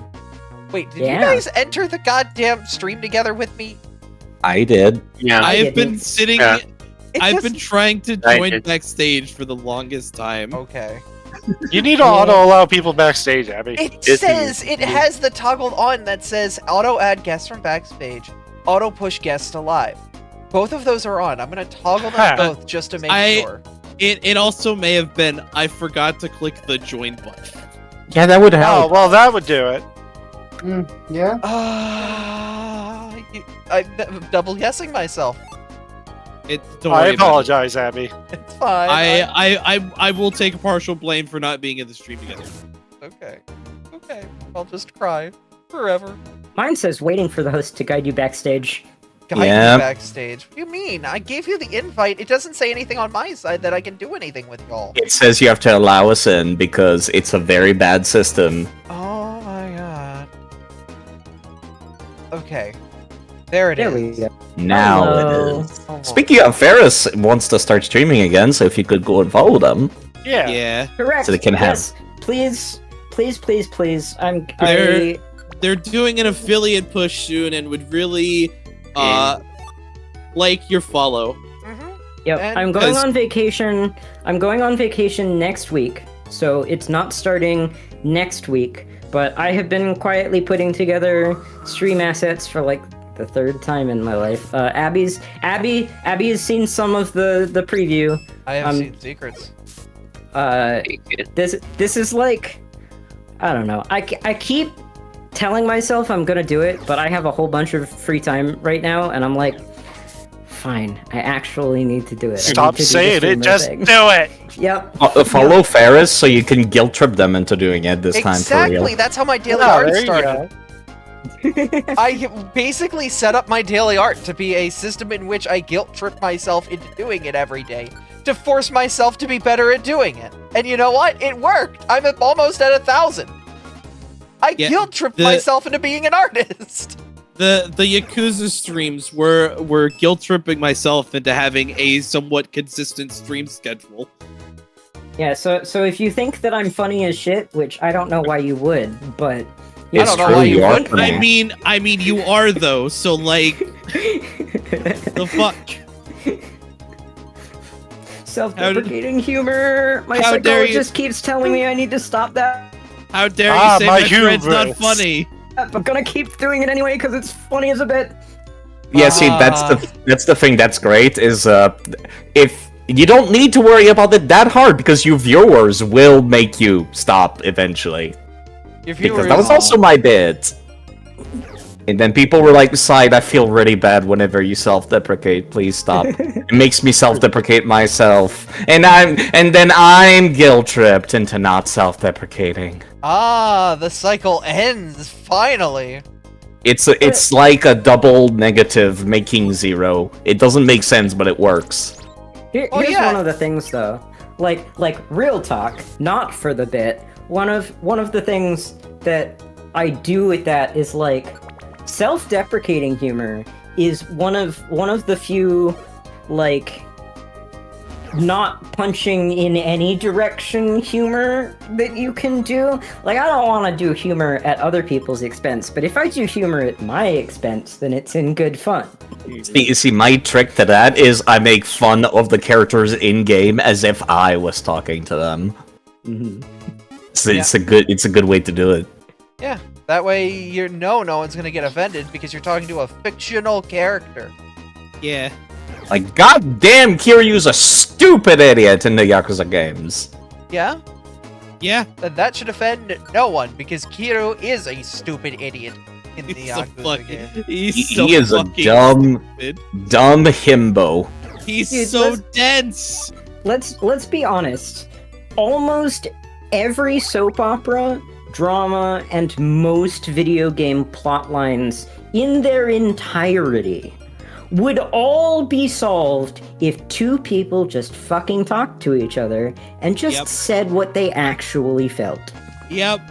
Wait, did you Yeah. guys enter the goddamn stream together with me? I did. Yeah. I I've been didn't. sitting. Yeah. It I've just- been trying to I join did. backstage for the longest time. Okay. You need to auto allow people backstage, Abby. It This says, is- it has the toggled on that says auto add guests from backstage. auto push guest to live. Both of those are on. I'm gonna toggle them both just to make sure. It also may have been I forgot to click the join button. Yeah, that would help. Oh, well, that would do it. Yeah. I'm double guessing myself. I apologize, Abby. It's fine. I will take a partial blame for not being in the stream together. Okay. I'll just cry forever. Mine says waiting for the host to guide you backstage. Guide you backstage? What do you mean? I gave you the invite. It doesn't say anything on my side that I can do anything with y'all. It says you have to allow us in because it's a very bad system. Oh my god. Okay. There it is. Now Hello. it is. Speaking of, Ferris wants to start streaming again, so if you could go and follow them. Yeah. Correct. So they can have. Yes. Please. They're doing an affiliate push soon and would really like your follow. Yep. I'm going on vacation. I'm going on vacation next week, so it's not starting next week. But I have been quietly putting together stream assets for like the third time in my life. Abby has seen some of the preview. I have seen secrets. This is like, I don't know. I keep telling myself I'm gonna do it, but I have a whole bunch of free time right now, and I'm like, fine, I actually need to do it. Stop saying it, just do it! Yep. Follow Ferris so you can guilt trip them into doing it this time for real. Exactly, that's how my daily art started. I basically set up my daily art to be a system in which I guilt trip myself into doing it every day, to force myself to be better at doing it. And you know what? It worked! I'm almost at 1,000. I guilt tripped myself into being an artist. The Yakuza streams were guilt tripping myself into having a somewhat consistent stream schedule. Yeah, so if you think that I'm funny as shit, which I don't know why you would, but I don't know why you would. I mean you are though, so like the fuck. Self-deprecating humor. My psychologist keeps telling me I need to stop that. How dare you say my friend's not funny? I'm gonna keep doing it anyway because it's funny as a bit. Yeah, see, that's the thing that's great is if you don't need to worry about it that hard because your viewers will make you stop eventually. Because that was also my bit. And then people were like, "Side, I feel really bad whenever you self-deprecate. Please stop." It makes me self-deprecate myself, and then I'm guilt-tripped into not self-deprecating. The cycle ends finally. It's like a double negative making zero. It doesn't make sense, but it works. Here's one of the things though, like real talk, not for the bit. One of the things that I do with that is like self-deprecating humor is one of the few like not punching in any direction humor that you can do. Like, I don't want to do humor at other people's expense, but if I do humor at my expense, then it's in good fun. See, my trick to that is I make fun of the characters in game as if I was talking to them. Mm-hmm. So it's a good way to do it. Yeah, that way no one's gonna get offended because you're talking to a fictional character. Yeah. Like, goddamn, Kiryu's a stupid idiot in the Yakuza games. Yeah? Yeah. Then that should offend no one, because Kiryu is a stupid idiot in the Yakuza game. He is a dumb himbo. He's so dense! Let's be honest. Almost every soap opera, drama, and most video game plot lines in their entirety would all be solved if two people just fucking talked to each other and just said what they actually felt. Yep.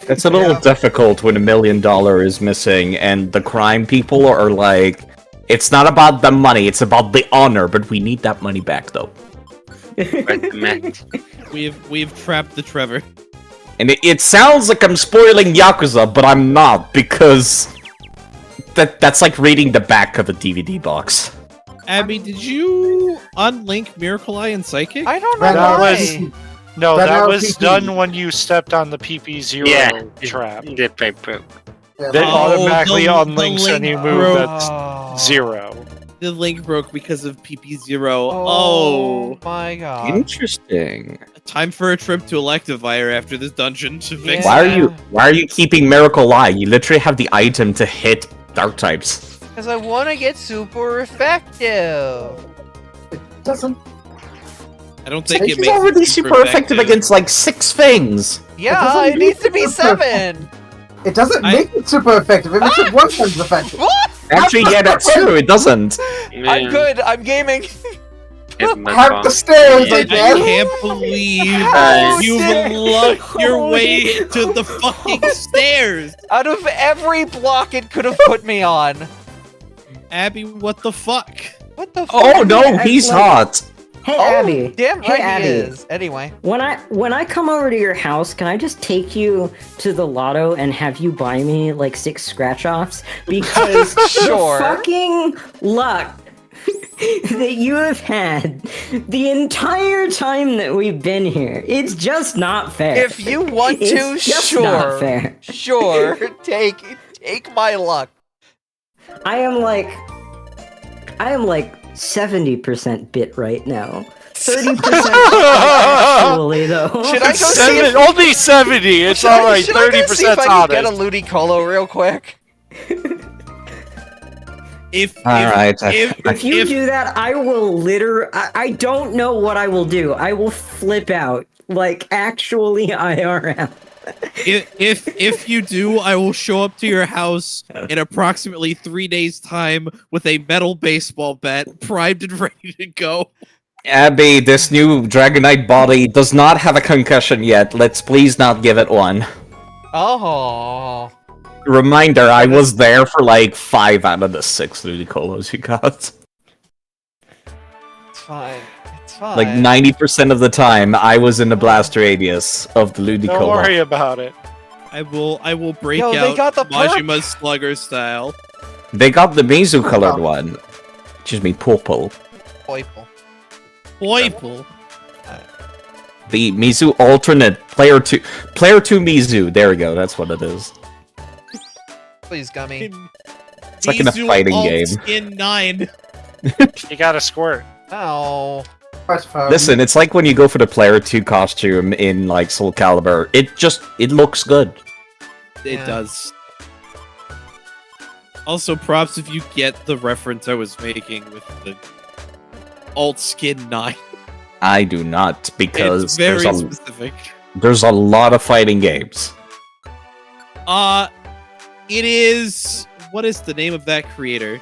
It's a little difficult when $1 million is missing and the crime people are like, it's not about the money, it's about the honor, but we need that money back though. We've trapped the Trevor. And it sounds like I'm spoiling Yakuza, but I'm not, because that's like reading the back of a DVD box. Abby, did you unlink Miracle Eye and Psychic? I don't know. That was done when you stepped on the PP0 trap. They automatically the unlinks link any move broke. that's 0. The link broke because of PP0. Oh my god. Interesting. Time for a trip to Electivire after this dungeon to fix Why it. are you keeping Miracle Eye? You literally have the item to hit dark types. Because I want to get super effective. It doesn't. I don't think it It's makes already it super effective against like 6 things. Yeah, it needs to be 7. It doesn't make it super effective. It makes it 1 times effective. What? Actually, yeah, that's true. It doesn't. I'm good. I'm gaming. Have the stairs, I I guess. can't believe Oh, you've shit. lucked your way to the fucking stairs. Out of every block it could have put me on. Abby, what the fuck? What the fuck? Oh no, he's hot. Hey, Oh, Abby. damn Hey, right Abby. he is. Anyway. When I come over to your house, can I just take you to the lotto and have you buy me like 6 scratch-offs? Because Sure. the fucking luck that you have had the entire time that we've been here, it's just not fair. If you want to, It's just sure. not fair. Sure. Take my luck. I am like 70% bit right now. 30% actually though. Should I go see if Only 70. It's alright. should I go see if 30% I can get a honest. Ludicolo real quick? If you do that, I will I don't know what I will do. I will flip out. Like actually IRL. if you do, I will show up to your house in approximately 3 days' time with a metal baseball bat, primed and ready to go. Abby, this new Dragonite body does not have a concussion yet. Let's please not give it one. Oh. Reminder, I was there for like 5 out of the 6 Ludicolos you got. It's fine. It's fine. Like 90% of the time, I was in the blast radius of the Don't Ludicolo. worry about it. I will break Yo, they out got the perk. Majima's Slugger style. They got the Mizu colored one. Excuse me, purple. Poiple. Poiple. The Mizu alternate player 2 Mizu. There we go. That's what it is. Please, Gummy. It's like in a Mizu fighting Alt game. Skin 9. You got a squirt. Oh. Listen, it's like when you go for the player 2 costume in like Soul Calibur. It looks good. It does. Also, props if you get the reference I was making with the Alt Skin 9. I do not, because It's very specific. there's a lot of fighting games. It is... What is the name of that creator?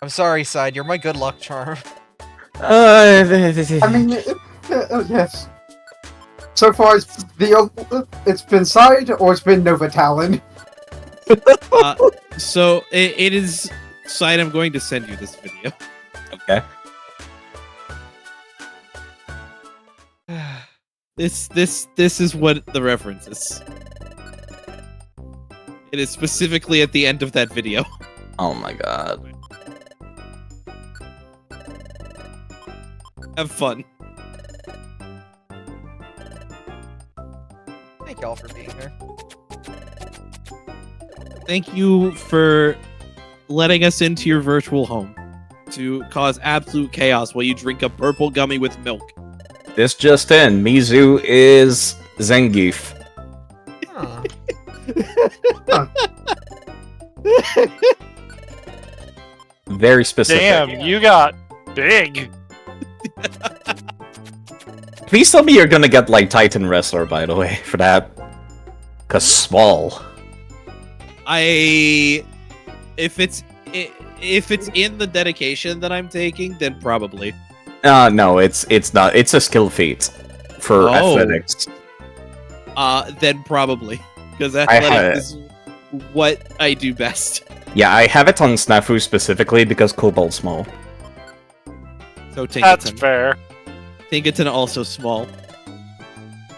I'm sorry, Side. You're my good luck charm. I mean, yes. So far, it's been Side or it's been Nova Talon. So, it is... Side, I'm going to send you this video. Okay. This is what the reference is. It is specifically at the end of that video. Oh my god. Have fun. Thank y'all for being here. Thank you for letting us into your virtual home to cause absolute chaos while you drink a purple gummy with milk. This just in, Mizu is Zangief. Huh. Very specific. Damn, you got big. Please tell me you're gonna get like Titan Wrestler, by the way, for that. Cause small. If it's in the dedication that I'm taking, then probably. No, it's not. It's a skill feat for athletics. Then probably, because have athletics is what I do best. Yeah, I have it on Snafu specifically because Cobalt's small. So Tinkerton. That's fair. Tinkerton also small.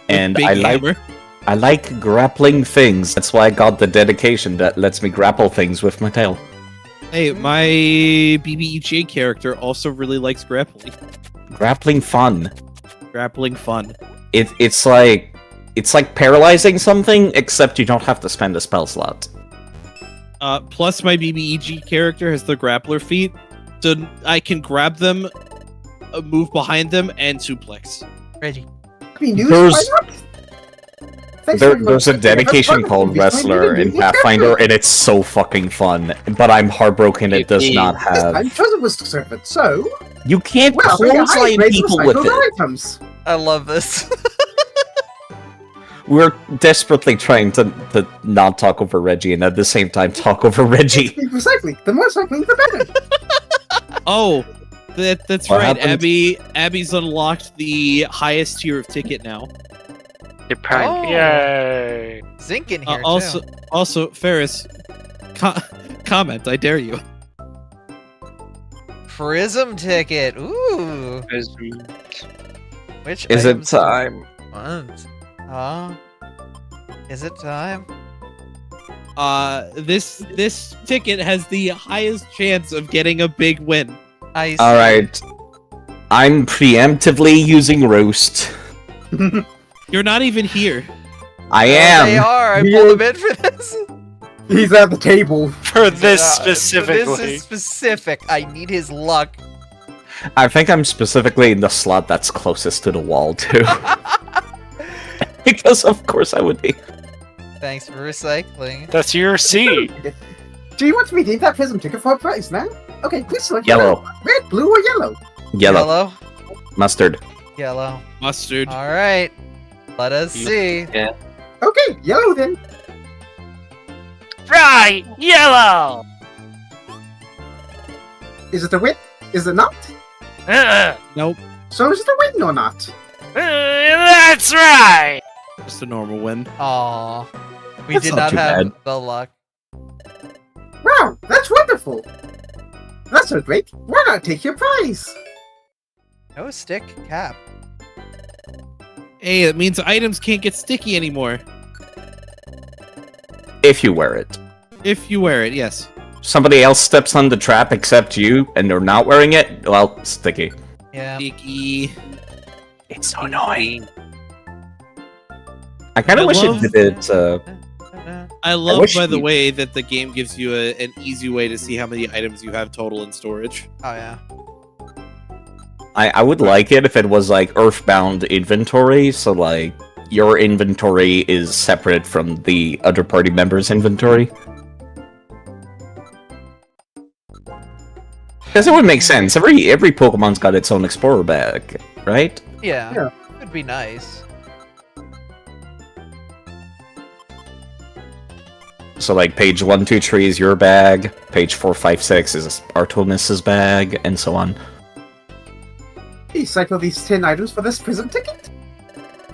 And big hammer. I like grappling things. That's why I got the dedication that lets me grapple things with my tail. Hey, my BBEJ character also really likes grappling. Grappling fun. Grappling fun. It's like It's like paralyzing something, except you don't have to spend a spell slot. Plus, my BBEG character has the grappler feat, so I can grab them, move behind them, and suplex. Reggie. There's a dedication called Wrestler in Pathfinder, and it's so fucking fun. But I'm heartbroken it does not have. I'm sure it was servant, so. You can't Well, clothesline people with it. Items. I love this. We're desperately trying to not talk over Reggie and at the same time talk over Reggie. Precisely. The more cycling, the better. Oh, that's What right. happened? Abby's unlocked the highest tier of ticket now. You're prime. Yay! Zinc in here Also, Ferris, comment. I dare you. Prism ticket. Ooh. Which Is it items do time? I want? Is it time? This ticket has the highest chance of getting a big win. I see. Alright. I'm preemptively using Roast. You're not even here. I am. They are. I pulled them in for this. He's at the table. For this For specifically. this is specific. I need his luck. I think I'm specifically in the slot that's closest to the wall, too. Because of course I would be. Thanks for recycling. That's your seat. Do you want to redeem that prism ticket for a price now? Okay, please select Yellow. red, blue, or yellow. Yellow. Mustard. Yellow. Mustard. All right. Let us see. Yeah. Okay, yellow then. Right! Yellow! Is it a win? Is it not? Nope. So is it a win or not? That's right! Just a normal win. Aw. We That's did not not too have bad. the luck. Wow, that's wonderful. That's so great. Why not take your prize? No stick cap. Hey, it means items can't get sticky anymore. If you wear it. If you wear it, yes. Somebody else steps on the trap except you, and they're not wearing it, well, sticky. Yeah. Sticky. It's so annoying. I kind of wish love- it did it, I love, wish by the you- way, that the game gives you an easy way to see how many items you have total in storage. Oh yeah. I would like it if it was like Earthbound inventory, so like your inventory is separate from the other party members' inventory. Because it would make sense. Every Pokemon's got its own Explorer bag, right? Yeah. Would be nice. So like page 1, 2, 3 is your bag, page 4, 5, 6 is Artemis's bag, and so on. Please cycle these 10 items for this prism ticket.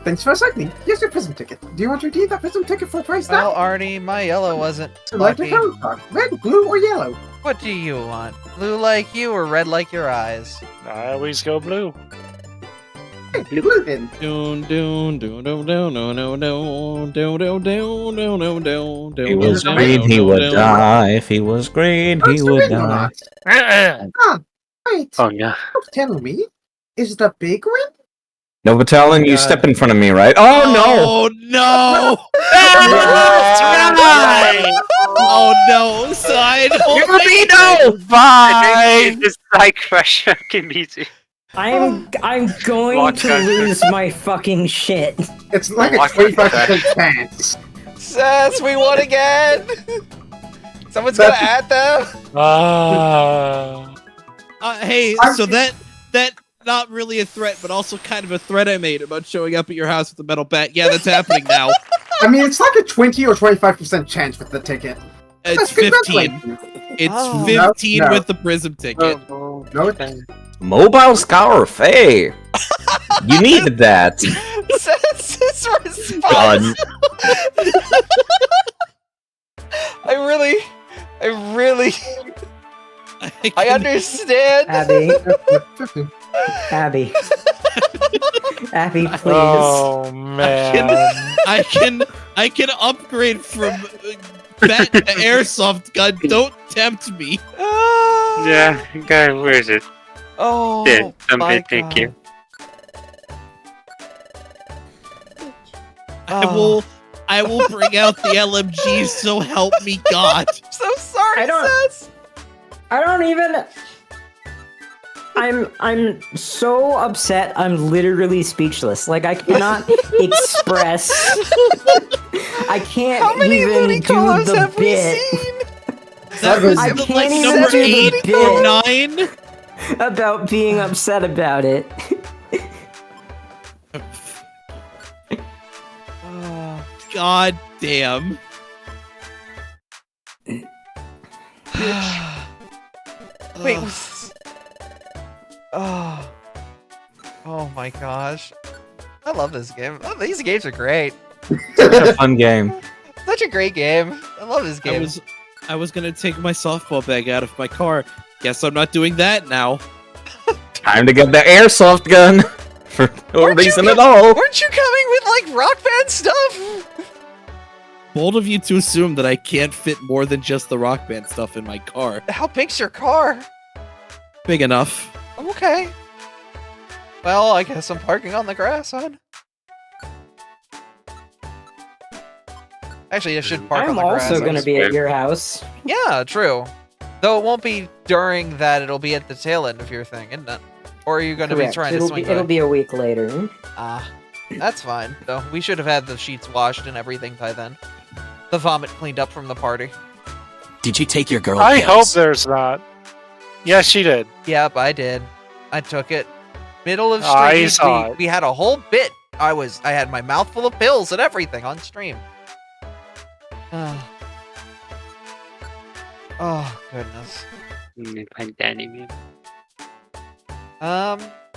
Thanks for cycling. Here's your prism ticket. Do you want to redeem that prism ticket for a price Well, now? Artie, my yellow wasn't Select a lucky. color card. Red, blue, or yellow. What do you want? Blue like you or red like your eyes? I always go blue. Okay, blue then. Doon doon doon doon doon doon doon doon doon doon doon doon doon doon. He was down, green, down, he down, would down. die. If he was green, he What's the would win or die. not? Ah, wait. Oh no. Don't tell me. Is it a big win? No, but Talon, you step in front of me, right? Oh Oh no! That's right! Oh no! Side. no! Bye! This like crush fucking music. I'm going Lock to that. lose my fucking shit. It's like a Lock 25% chance. Sass, we won again! Someone's gonna add them! Hey, so that not really a threat, but also kind of a threat I made about showing up at your house with a metal bat. Yeah, that's happening now. I mean, it's like a 20 or 25% chance with the ticket. It's That's 15. congratulations. It's Oh. 15 No. with the prism ticket. Oh, No, it's Mobile Scarf, hey! You needed that. Sass's God. response! I really... I understand! Abby, Abby, Abby, please. Oh man. I can upgrade from bat to airsoft gun. Don't tempt me. yeah, guy, where is it? Oh, There, my thank you. I will bring out the LMGs, so help me God. I'm so sorry, sis. I don't even. I'm so upset. I'm literally speechless. Like I cannot express. I can't How many even Looney do Colos the have we bit. seen? That was I like can't even number do 8 the or bit 9. about being upset about it. God damn. Wait. Oh my gosh. I love this game. Oh, these games are great. Such a fun game. Such a great game. I love this game. I was gonna take my softball bag out of my car. Guess I'm not doing that now. Time to get the airsoft gun for no reason at all. Weren't you coming with like Rock Band stuff? Bold of you to assume that I can't fit more than just the Rock Band stuff in my car. How big's your car? Big enough. Okay. Well, I guess I'm parking on the grass, hon. Actually, I should park on the grass. I'm also gonna be at your house. Yeah, true. Though it won't be during that, it'll be at the tail end of your thing, isn't it? Or are you going to be trying to swing It'll be a week later. That's fine, though. We should have had the sheets washed and everything by then. The vomit cleaned up from the party. Did you take your girl I pills? hope there's not. Yes, she did. Yep, I did. I took it. Middle of I stream, saw it. we had a whole bit. I had my mouth full of pills and everything on stream. Oh, goodness.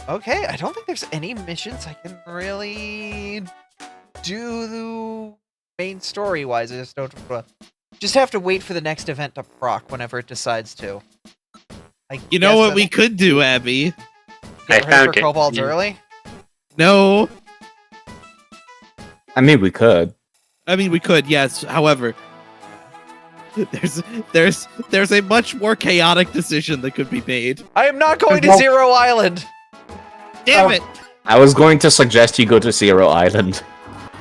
Okay, I don't think there's any missions I can really do main story-wise. I just don't... Just have to wait for the next event to proc whenever it decides to. You know what we could do, Abby? Get ready for kobolds early? No. I mean, we could. Yes. However, there's a much more chaotic decision that could be made. I am not going to Zero Island. Damn it! I was going to suggest you go to Zero Island.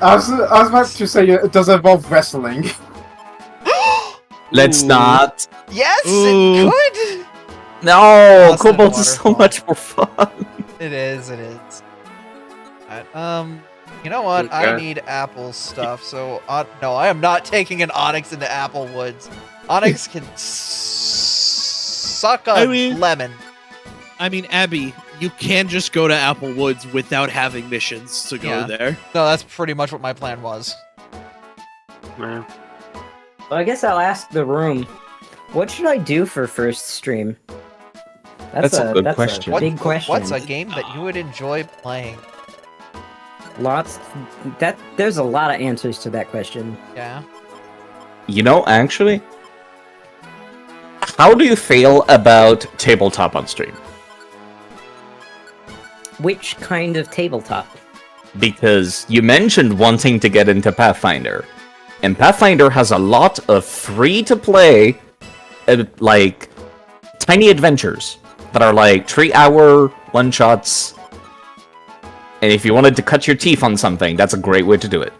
I was about to say it does involve wrestling. Let's not. Yes, Ooh. it could. No, Boston Kobolds is so Waterfall. much more fun. It is. Alright, you know what? I need Apple stuff, so... no, I am not taking an Onyx into Apple Woods. Onyx can suck a lemon. I mean, Abby, you can just go to Apple Woods without having missions to go there. No, that's pretty much what my plan was. Well, I guess I'll ask the room. What should I do for first stream? That's a good question. Big question. What's a game that you would enjoy playing? There's a lot of answers to that question. Yeah. You know, actually, how do you feel about tabletop on stream? Which kind of tabletop? Because you mentioned wanting to get into Pathfinder, and Pathfinder has a lot of free-to-play, like, tiny adventures that are like 3-hour one-shots. And if you wanted to cut your teeth on something, that's a great way to do it.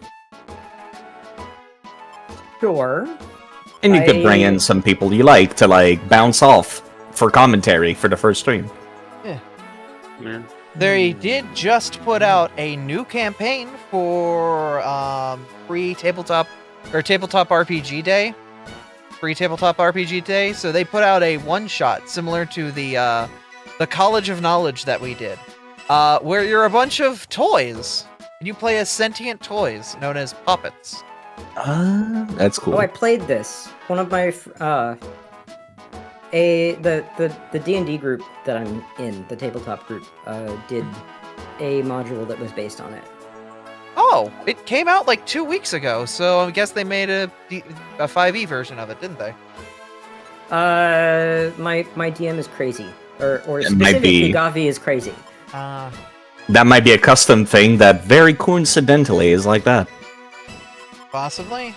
Sure. And you could bring in some people you like to, like, bounce off for commentary for the first stream. Yeah. They did just put out a new campaign for free tabletop RPG Day. Free tabletop RPG Day. So they put out a one-shot similar to the College of Knowledge that we did. Where you're a bunch of toys, and you play as sentient toys known as puppets. That's cool. Oh, I played this. One of my the D&D group that I'm in, the tabletop group, did a module that was based on it. Oh, it came out like 2 weeks ago, so I guess they made a 5e version of it, didn't they? My DM is crazy, or specifically Gavi is crazy. That might be a custom thing that very coincidentally is like that. Possibly.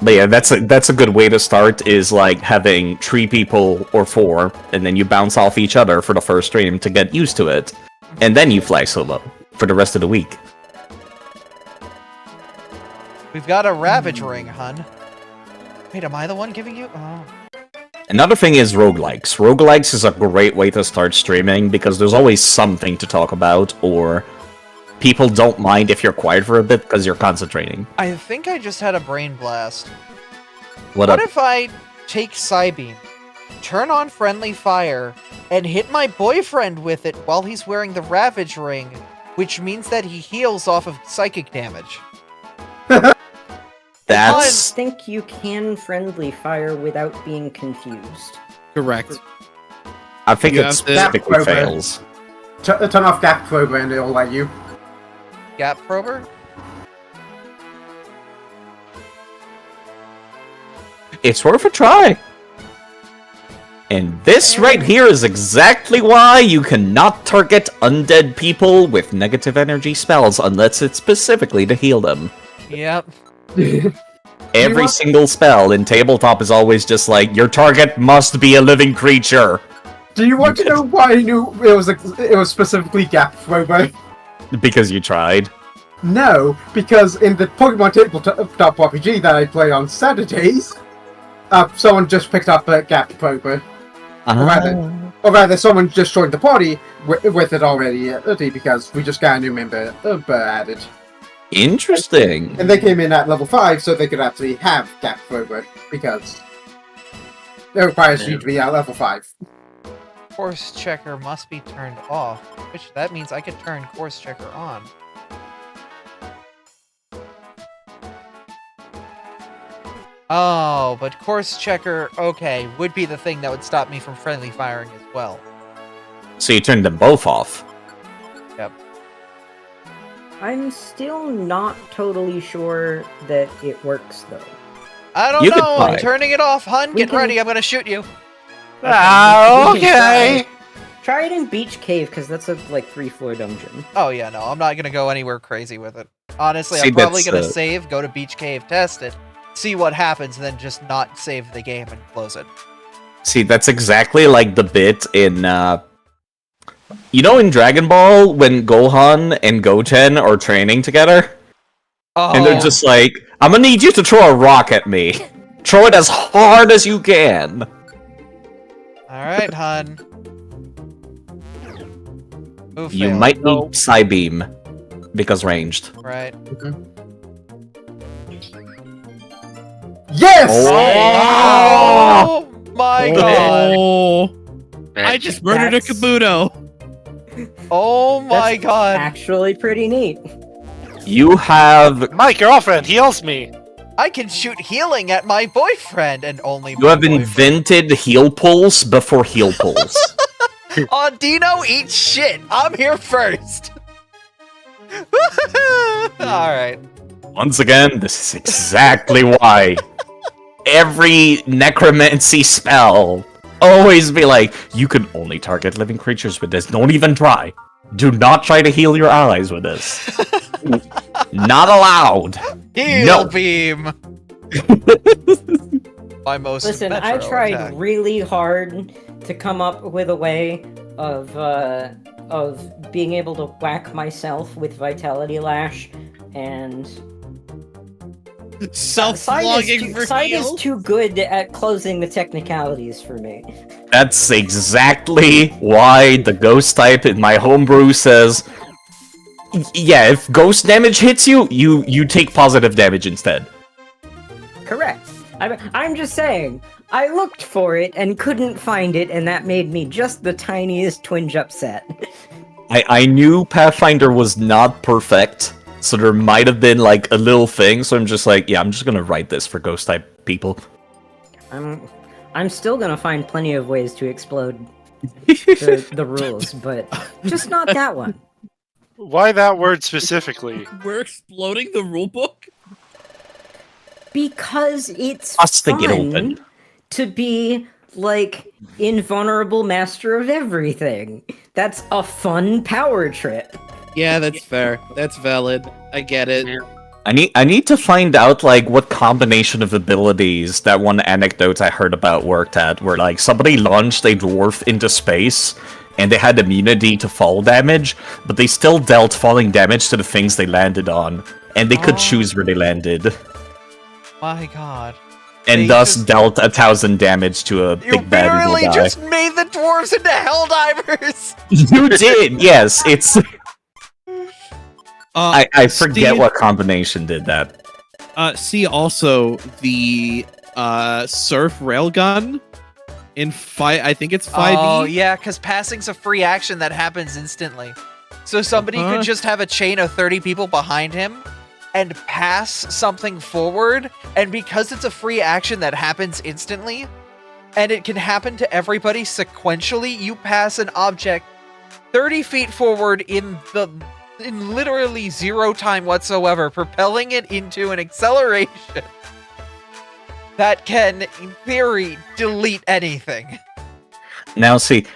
But yeah, that's a good way to start, is like having 3 people or 4, and then you bounce off each other for the first stream to get used to it, and then you fly solo. for the rest of the week. We've got a Ravage ring, hun. Wait, am I the one giving you? Oh. Another thing is roguelikes. Roguelikes is a great way to start streaming because there's always something to talk about, or people don't mind if you're quiet for a bit because you're concentrating. I think I just had a brain blast. What What if I take Psybeam, turn on friendly fire, and hit my boyfriend with it while he's wearing the Ravage ring, which means that he heals off of psychic damage? I think you can friendly fire without being confused. Correct. I think You it have to- specifically fails. Turn off Gap Prober and it'll let you. Gap prober? It's worth a try. And this right here is exactly why you cannot target undead people with negative energy spells unless it's specifically to heal them. Yep. Every single spell in tabletop is always just like, your target must be a living creature. Do you want to know why I knew it was specifically Gap Prober? Because you tried. No, because in the Pokemon Tabletop RPG that I play on Saturdays, someone just picked up a Gap Prober. Or rather, someone just joined the party with it already because we just got a new member added. Interesting. And they came in at level 5, so they could actually have Gap Prober because it requires you to be at level 5. Course checker must be turned off, which that means I could turn course checker on. Oh, but course checker, okay, would be the thing that would stop me from friendly firing as well. So you turned them both off. Yep. I'm still not totally sure that it works, though. I don't You could know, try. I'm turning it off, hun. We Get can- ready, I'm gonna shoot you. We can try it in Beach Cave, because that's a, 3-floor dungeon. Oh yeah, no, I'm not gonna go anywhere crazy with it. Honestly, See, I'm probably that's, gonna save, go to Beach Cave, test it, see what happens, and then just not save the game and close it. See, that's exactly like the bit in, you know in Dragon Ball, when Gohan and Goten are training together? Oh. And they're just like, I'm gonna need you to throw a rock at me. Throw it as hard as you can. Alright, hun. Ooh, You fail. might need Psybeam, because ranged. Right. Yes! Oh my god! Oh, I just murdered a Kabuto. Oh my That's god! Actually pretty neat. You have... My girlfriend heals me. I can shoot healing at my boyfriend and only You have invented heal pulls before heal pulls. Oh, Dino, eat shit! I'm here first! Alright. Once again, this is exactly why every necromancy spell always be like, you can only target living creatures with this. Don't even try. Do not try to heal your allies with this. Not allowed. Heal No. beam! My most Listen, I metro tried attack. really hard to come up with a way of being able to whack myself with Vitality Lash, and Self-logging for Side is heals? too good at closing the technicalities for me. That's exactly why the ghost type in my homebrew says, yeah, if ghost damage hits you, you take positive damage instead. Correct. I'm just saying, I looked for it and couldn't find it, and that made me just the tiniest twinge upset. I knew Pathfinder was not perfect, so there might have been like a little thing, so I'm just like, yeah, I'm just gonna write this for ghost type people. I'm still gonna find plenty of ways to explode the rules, but just not that one. Why that word specifically? We're exploding the rulebook? Because it's Us to get fun open. to be like invulnerable master of everything. That's a fun power trip. Yeah, that's fair. That's valid. I get it. I need to find out like what combination of abilities that one anecdote I heard about worked at, where like somebody launched a dwarf into space, and they had immunity to fall damage, but they still dealt falling damage to the things they landed on, and they could choose where they landed. My god. And They thus just- dealt 1,000 damage to a You big bad evil literally guy. just made the dwarves into Helldivers! You did, yes. It's. I forget Steve- what combination did that. See also the surf railgun in I think it's 5e. Oh, yeah, because passing's a free action that happens instantly. So somebody could just have a chain of 30 people behind him and pass something forward, and because it's a free action that happens instantly, and it can happen to everybody sequentially, you pass an object 30 feet forward in literally 0 time whatsoever, propelling it into an acceleration that can, in theory, delete anything. Now, see,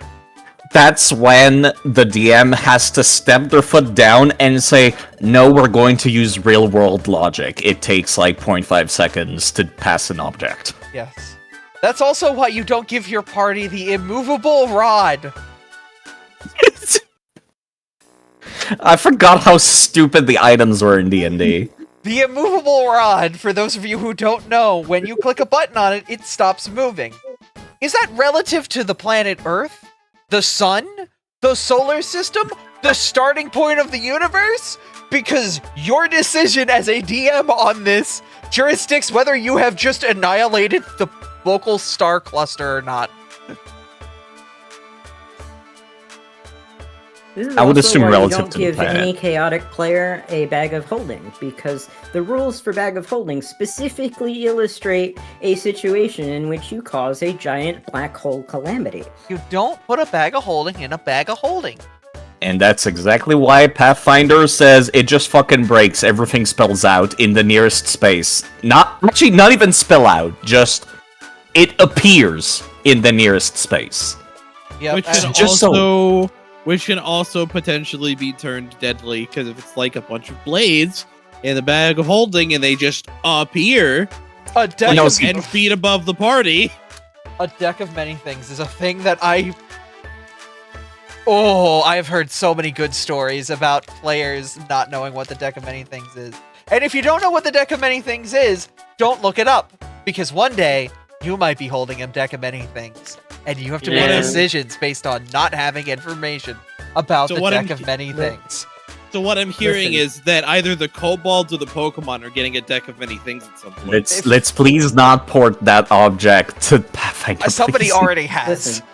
that's when the DM has to step their foot down and say, no, we're going to use real-world logic. It takes like 0.5 seconds to pass an object. Yes. That's also why you don't give your party the immovable rod. I forgot how stupid the items were in D&D. The immovable rod, for those of you who don't know, when you click a button on it, it stops moving. Is that relative to the planet Earth? The sun? The solar system? The starting point of the universe? Because your decision as a DM on this jurisdicts whether you have just annihilated the local star cluster or not. This is I would also assume why you relative don't to the give planet. any chaotic player a bag of holding, because the rules for bag of holding specifically illustrate a situation in which you cause a giant black hole calamity. You don't put a bag of holding in a bag of holding. And that's exactly why Pathfinder says it just fucking breaks, everything spells out in the nearest space. Not even spell out, just it appears in the nearest space. Yep, Which and can which can also potentially be turned deadly, because if it's like a bunch of blades in the bag of holding and they just appear a deck No, of, see- 10 feet above the party. a deck of many things is a thing that I've heard so many good stories about players not knowing what the deck of many things is. And if you don't know what the deck of many things is, don't look it up, because one day you might be holding a deck of many things, and you have to make Yeah. decisions based on not having information about So the what deck I'm- of many things. So what I'm hearing Listen. is that either the kobolds or the Pokemon are getting a deck of many things at some point. Let's please not port that object to Pathfinder. Somebody please. already has. Listen,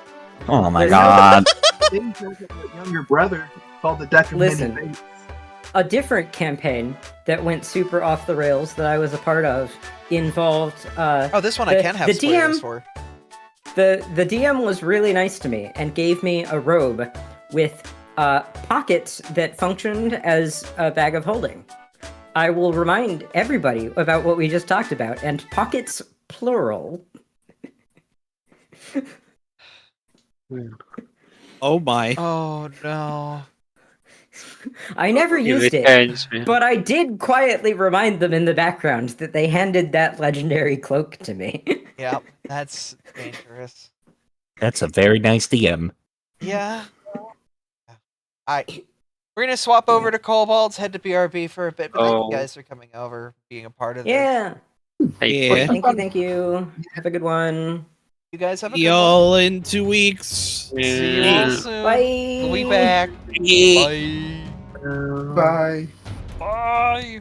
Oh my There's god. Didn't tell my younger brother called the deck of Listen. many fates. a different campaign that went super off the rails that I was a part of involved Oh, this one I the- can have the spoilers DM for. the DM was really nice to me and gave me a robe with pockets that functioned as a bag of holding. I will remind everybody about what we just talked about, and pockets plural. Oh my. Oh no. I never Give used it it, turns, man. but I did quietly remind them in the background that they handed that legendary cloak to me. Yeah, that's dangerous. That's a very nice DM. Yeah. We're gonna swap over to Kobolds, head to BRB for a bit, but thank you guys for coming over, being a part of this. Yeah. Yeah. Thank you. Have a good one. You guys have a See good one. y'all in 2 weeks. See you all soon. Bye. We'll be back. Yeah. Bye. Bye. Bye.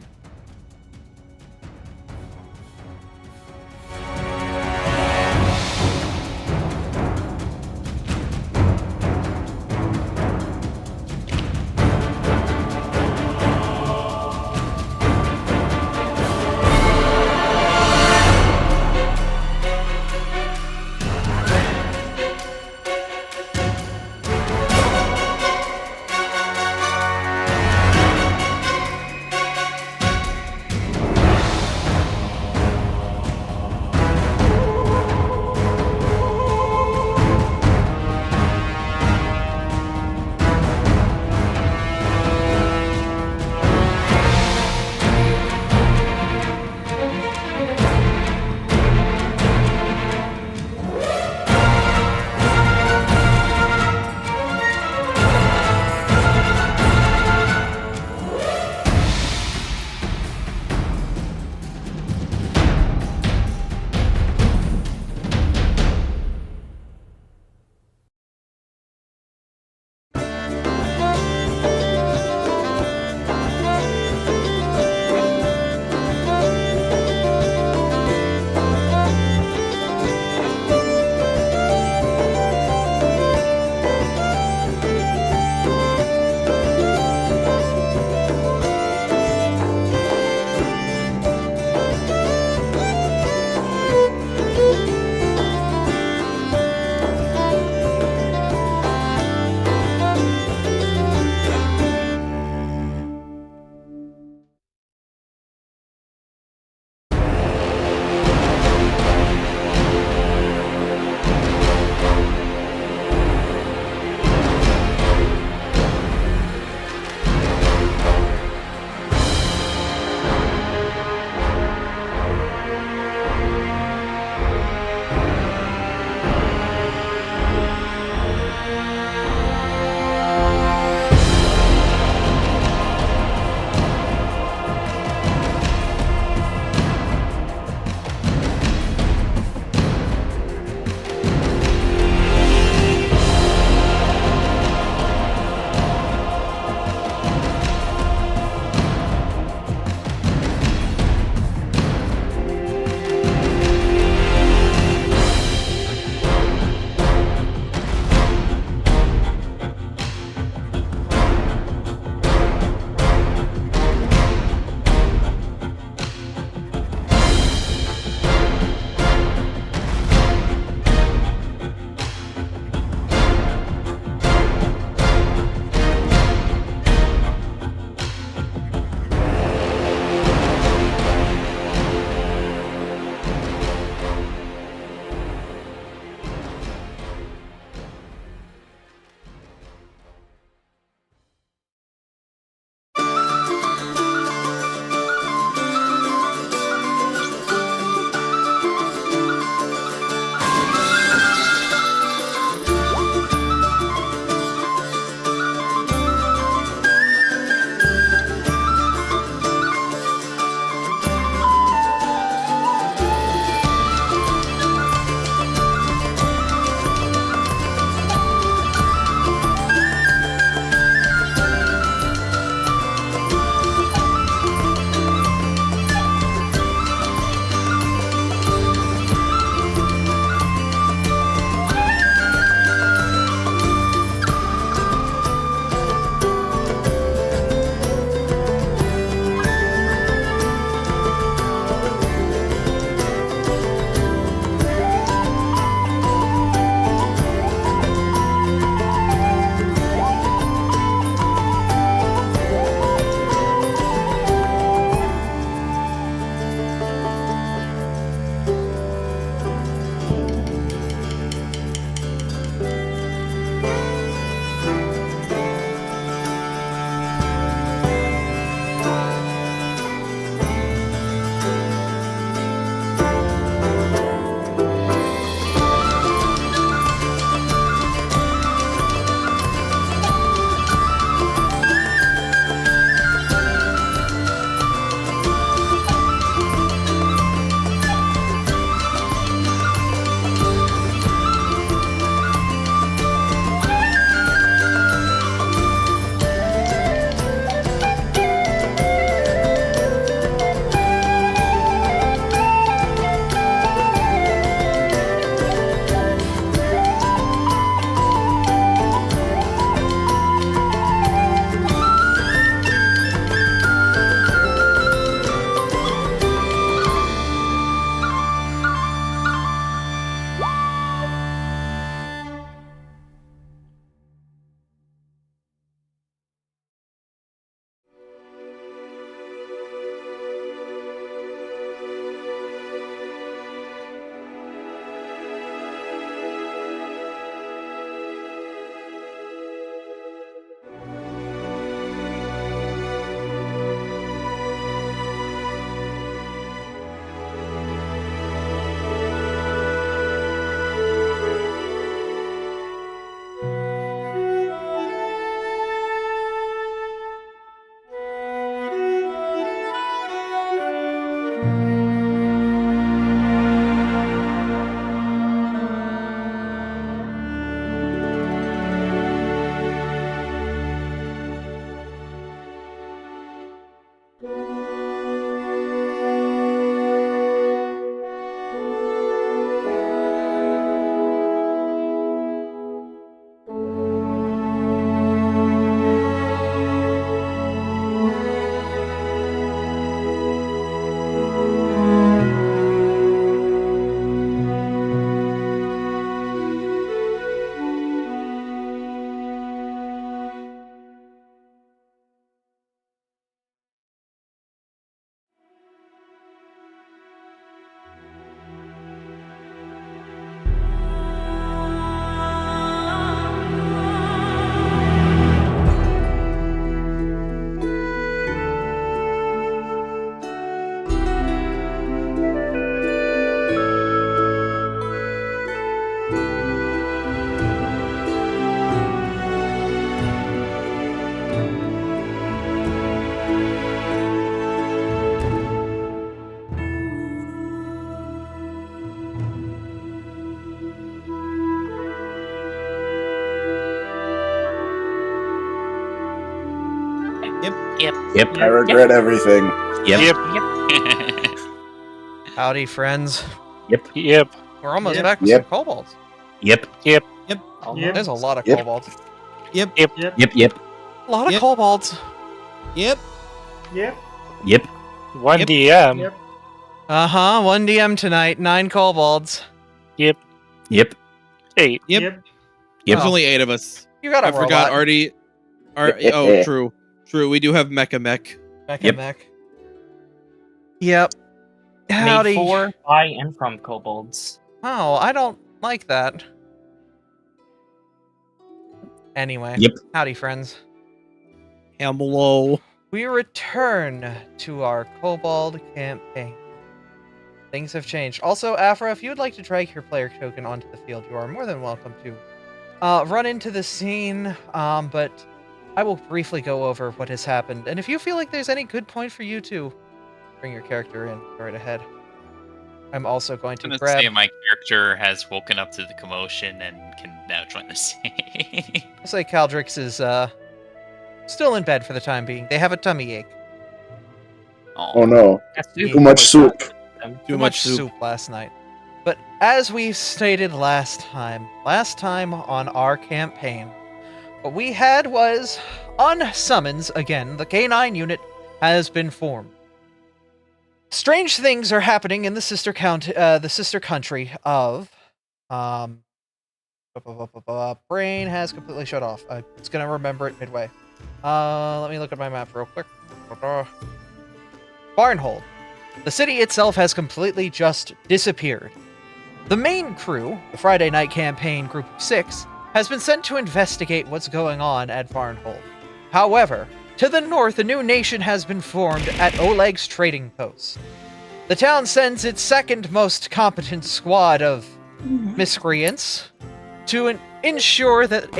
Yep. I regret everything. Yep. Howdy, friends. Yep. We're almost back with some kobolds. Yep. There's a lot of Yep. kobolds. Yep. A lot of kobolds. Yep. One DM. Uh-huh, 1 DM tonight, 9 kobolds. Yep. 8. Yep. Yep. There's only 8 of us. You got a I forgot robot. Artie. Oh, true. We do have Mecha Mech. Mech. Yep. Howdy. Made for, by, and from kobolds. Oh, I don't like that. Anyway. Yep. Howdy, friends. Hello. We return to our kobold campaign. Things have changed. Also, Afra, if you would like to drag your player token onto the field, you are more than welcome to run into the scene, but I will briefly go over what has happened. And if you feel like there's any good point for you to bring your character in, go right ahead. I'm also going to grab... say my character has woken up to the commotion and can now join the scene. I'll say Caldrix is still in bed for the time being. They have a tummy ache. Oh no. Too much soup. Too much soup last night. But as we stated last time on our campaign, what we had was, on summons, again, the K-9 unit has been formed. Strange things are happening in the sister country of, brain has completely shut off. It's gonna remember it midway. Let me look at my map real quick. Barnhold. The city itself has completely just disappeared. The main crew, the Friday Night Campaign Group of 6, has been sent to investigate what's going on at Barnhold. However, to the north, a new nation has been formed at Oleg's trading post. The town sends its second most competent squad of miscreants to ensure that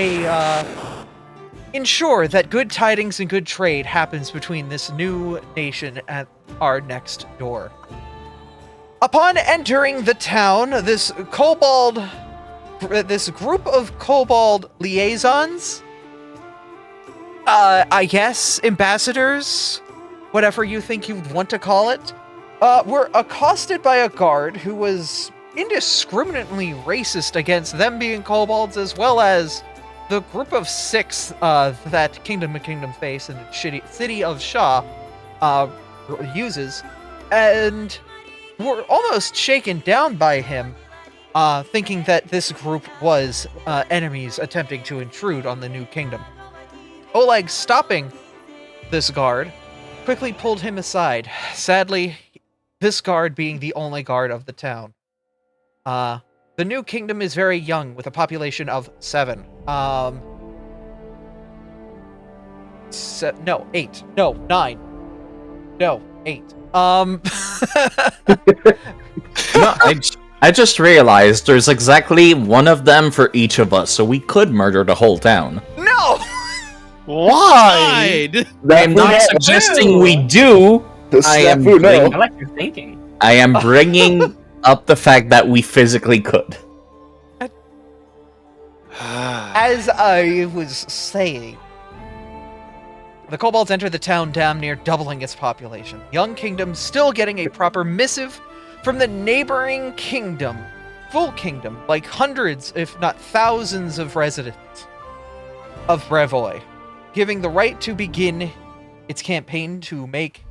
good tidings and good trade happens between this new nation and our next door. Upon entering the town, this group of kobold liaisons, I guess ambassadors, whatever you think you'd want to call it, were accosted by a guard who was indiscriminately racist against them being kobolds, as well as the group of 6 that Kingdom of Kingdom Face and the city of Shaw uses, and were almost shaken down by him, thinking that this group was enemies attempting to intrude on the new kingdom. Oleg, stopping this guard, quickly pulled him aside. Sadly, this guard being the only guard of the town. The new kingdom is very young, with a population of 7. 8. No, 9. No, 8. No, I just realized there's exactly one of them for each of us, so we could murder the whole town. No! Why? I'm not suggesting we do. I like your thinking. I am bringing up the fact that we physically could. As I was saying, the kobolds entered the town damn near doubling its population. Young Kingdom still getting a proper missive from the neighboring kingdom, full kingdom, like hundreds, if not thousands of residents of Brevoy, giving the right to begin its campaign to make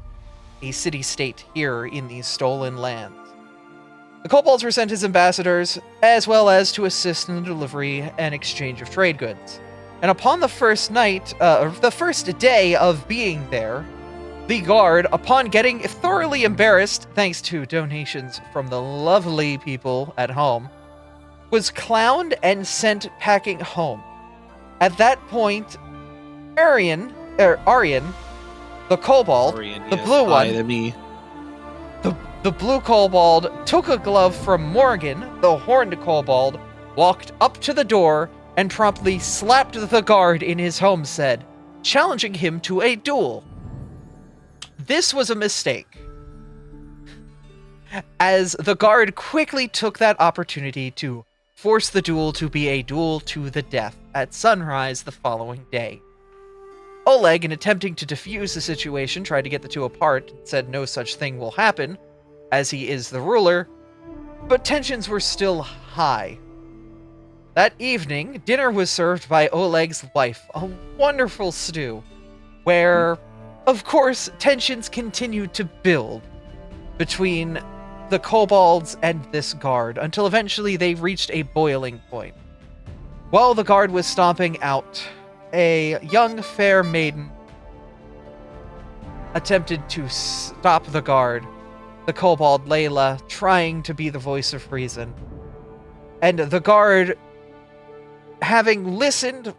a city-state here in these stolen lands. The kobolds were sent as ambassadors, as well as to assist in the delivery and exchange of trade goods. And upon the first day of being there, the guard, upon getting thoroughly embarrassed, thanks to donations from the lovely people at home, was clowned and sent packing home. At that point, Aryan, the kobold, the blue one, the blue kobold took a glove from Morgan, the horned kobold, walked up to the door, and promptly slapped the guard in his homestead, challenging him to a duel. This was a mistake, as the guard quickly took that opportunity to force the duel to be a duel to the death at sunrise the following day. Oleg, in attempting to defuse the situation, tried to get the two apart and said no such thing will happen, as he is the ruler, but tensions were still high. That evening, dinner was served by Oleg's wife, a wonderful stew, where, of course, tensions continued to build between the kobolds and this guard, until eventually they reached a boiling point. While the guard was stomping out, a young fair maiden attempted to stop the guard, the kobold Layla trying to be the voice of reason. And the guard, having listened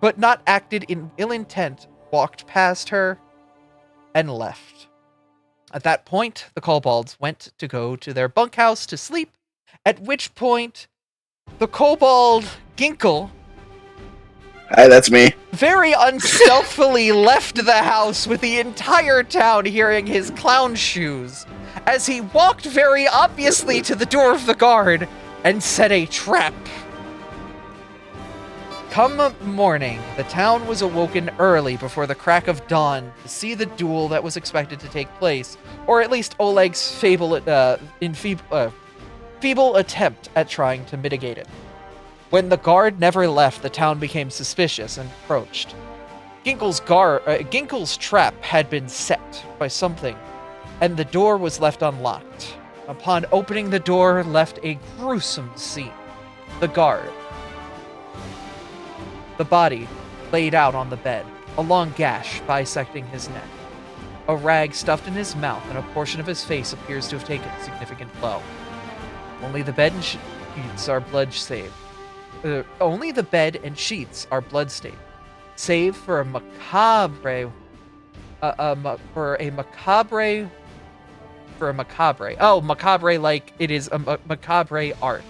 but not acted in ill intent, walked past her and left. At that point, the kobolds went to go to their bunkhouse to sleep, at which point the kobold Ginkle, Hi, that's me. very unstealthily left the house with the entire town hearing his clown shoes, as he walked very obviously to the door of the guard and set a trap. Come morning, the town was awoken early before the crack of dawn to see the duel that was expected to take place, or at least Oleg's feeble attempt at trying to mitigate it. When the guard never left, the town became suspicious and approached. Ginkle's trap had been set by something, and the door was left unlocked. Upon opening the door, left a gruesome scene. The guard, the body laid out on the bed, a long gash bisecting his neck. A rag stuffed in his mouth, and a portion of his face appears to have taken a significant blow. Only the bed and sheets are blood-stained. Only the bed and sheets are blood-stained, save for a macabre. Oh, macabre, like it is a macabre art.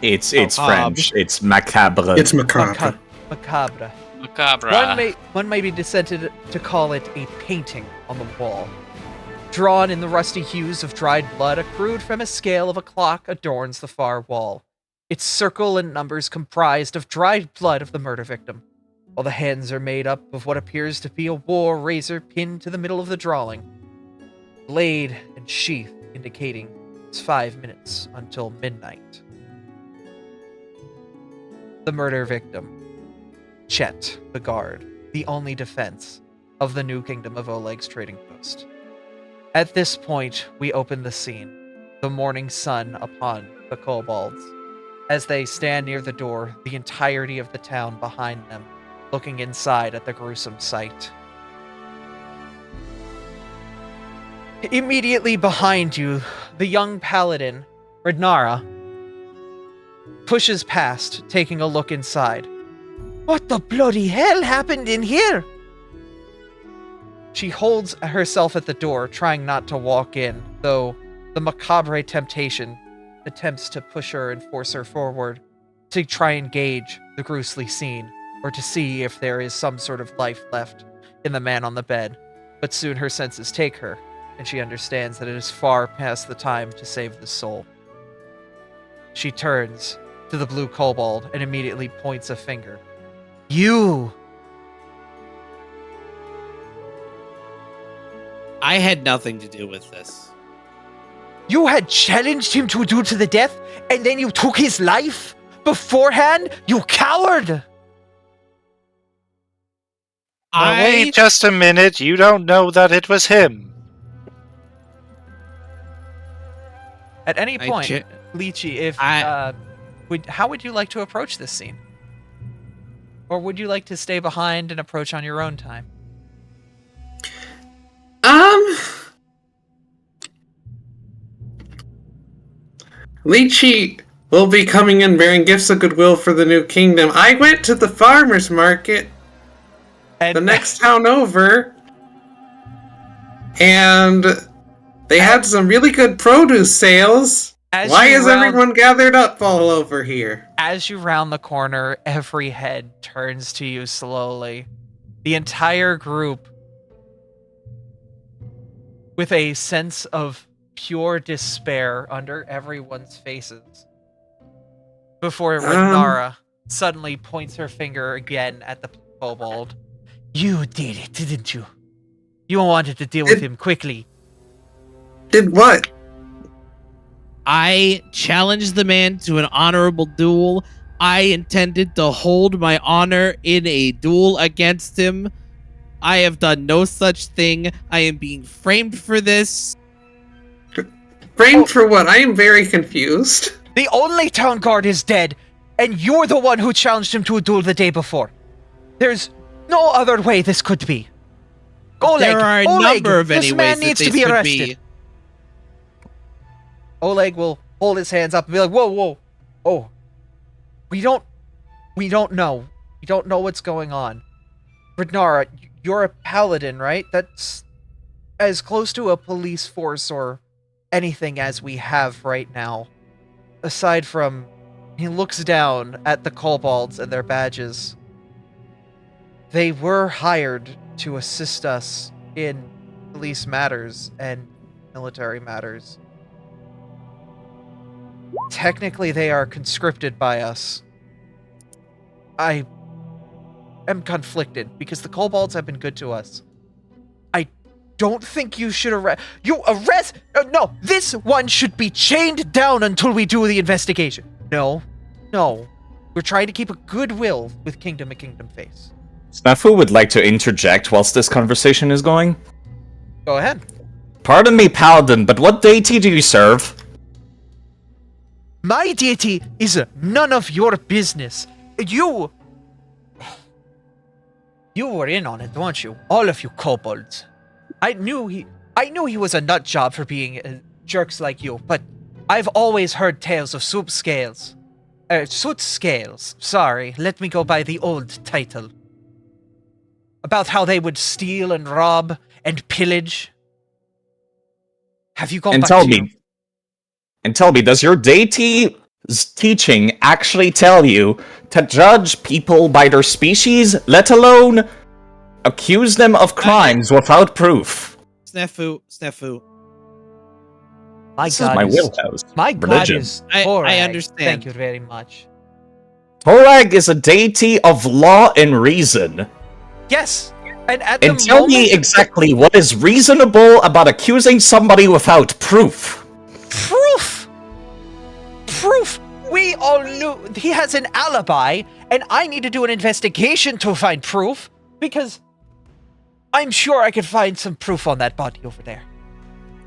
It's French. It's macabre. It's macabre. Macabre. Macabre. One may be dissented to call it a painting on the wall. Drawn in the rusty hues of dried blood, accrued from a scale of a clock adorns the far wall. Its circle and numbers comprised of dried blood of the murder victim, while the hands are made up of what appears to be a war razor pinned to the middle of the drawing. Blade and sheath indicating it's 5 minutes until midnight. The murder victim, Chet, the guard, the only defense of the new kingdom of Oleg's trading post. At this point, we open the scene, the morning sun upon the kobolds. As they stand near the door, the entirety of the town behind them, looking inside at the gruesome sight. Immediately behind you, the young paladin, Radnara, pushes past, taking a look inside. What the bloody hell happened in here? She holds herself at the door, trying not to walk in, though the macabre temptation attempts to push her and force her forward to try and gauge the gruesome scene, or to see if there is some sort of life left in the man on the bed. But soon her senses take her, and she understands that it is far past the time to save the soul. She turns to the blue kobold and immediately points a finger. You! I had nothing to do with this. You had challenged him to a duel to the death, and then you took his life? Beforehand? You coward! Wait just a minute. You don't know that it was him. At any point, Lychee, how would you like to approach this scene? Or would you like to stay behind and approach on your own time? Lychee will be coming in bearing gifts of goodwill for the new kingdom. I went to the farmer's market the next town over, and they had some really good produce sales. Why is everyone gathered up all over here? As you round the corner, every head turns to you slowly. The entire group, with a sense of pure despair under everyone's faces, before Radnara suddenly points her finger again at the kobold You did it, didn't you? You wanted to deal with him quickly. Did what? I challenged the man to an honorable duel. I intended to hold my honor in a duel against him. I have done no such thing. I am being framed for this. Framed for what? I am very confused. The only town guard is dead, and you're the one who challenged him to a duel the day before. There's no other way this could be. Oleg, There are a number of this any man ways that needs to this be could arrested. be. Oleg will hold his hands up and be like, whoa. Oh. We don't know. We don't know what's going on. Rednara, you're a paladin, right? That's as close to a police force or anything as we have right now. Aside from, he looks down at the kobolds and their badges. They were hired to assist us in police matters and military matters. Technically, they are conscripted by us. I am conflicted because the kobolds have been good to us. I don't think you should arrest. You arrest? No, this one should be chained down until we do the investigation. No. We're trying to keep a goodwill with Kingdom and Kingdom Face. Snafu would like to interject whilst this conversation is going. Go ahead. Pardon me, Paladin, but what deity do you serve? My deity is none of your business. You were in on it, weren't you? All of you kobolds. I knew he was a nut job for being jerks like you, but I've always heard tales of soot scales. Sorry, let me go by the old title. About how they would steal and rob and pillage. Have you gone back to And tell me, does your deity's teaching actually tell you to judge people by their species, let alone accuse them of crimes without proof? Snafu. This is my wheelhouse. My god Religion. is I Torag. understand. Thank you very much. Torag is a deity of law and reason. Yes, and at the And tell me moment- exactly what is reasonable about accusing somebody without proof. Proof! We all knew he has an alibi, and I need to do an investigation to find proof, because I'm sure I could find some proof on that body over there.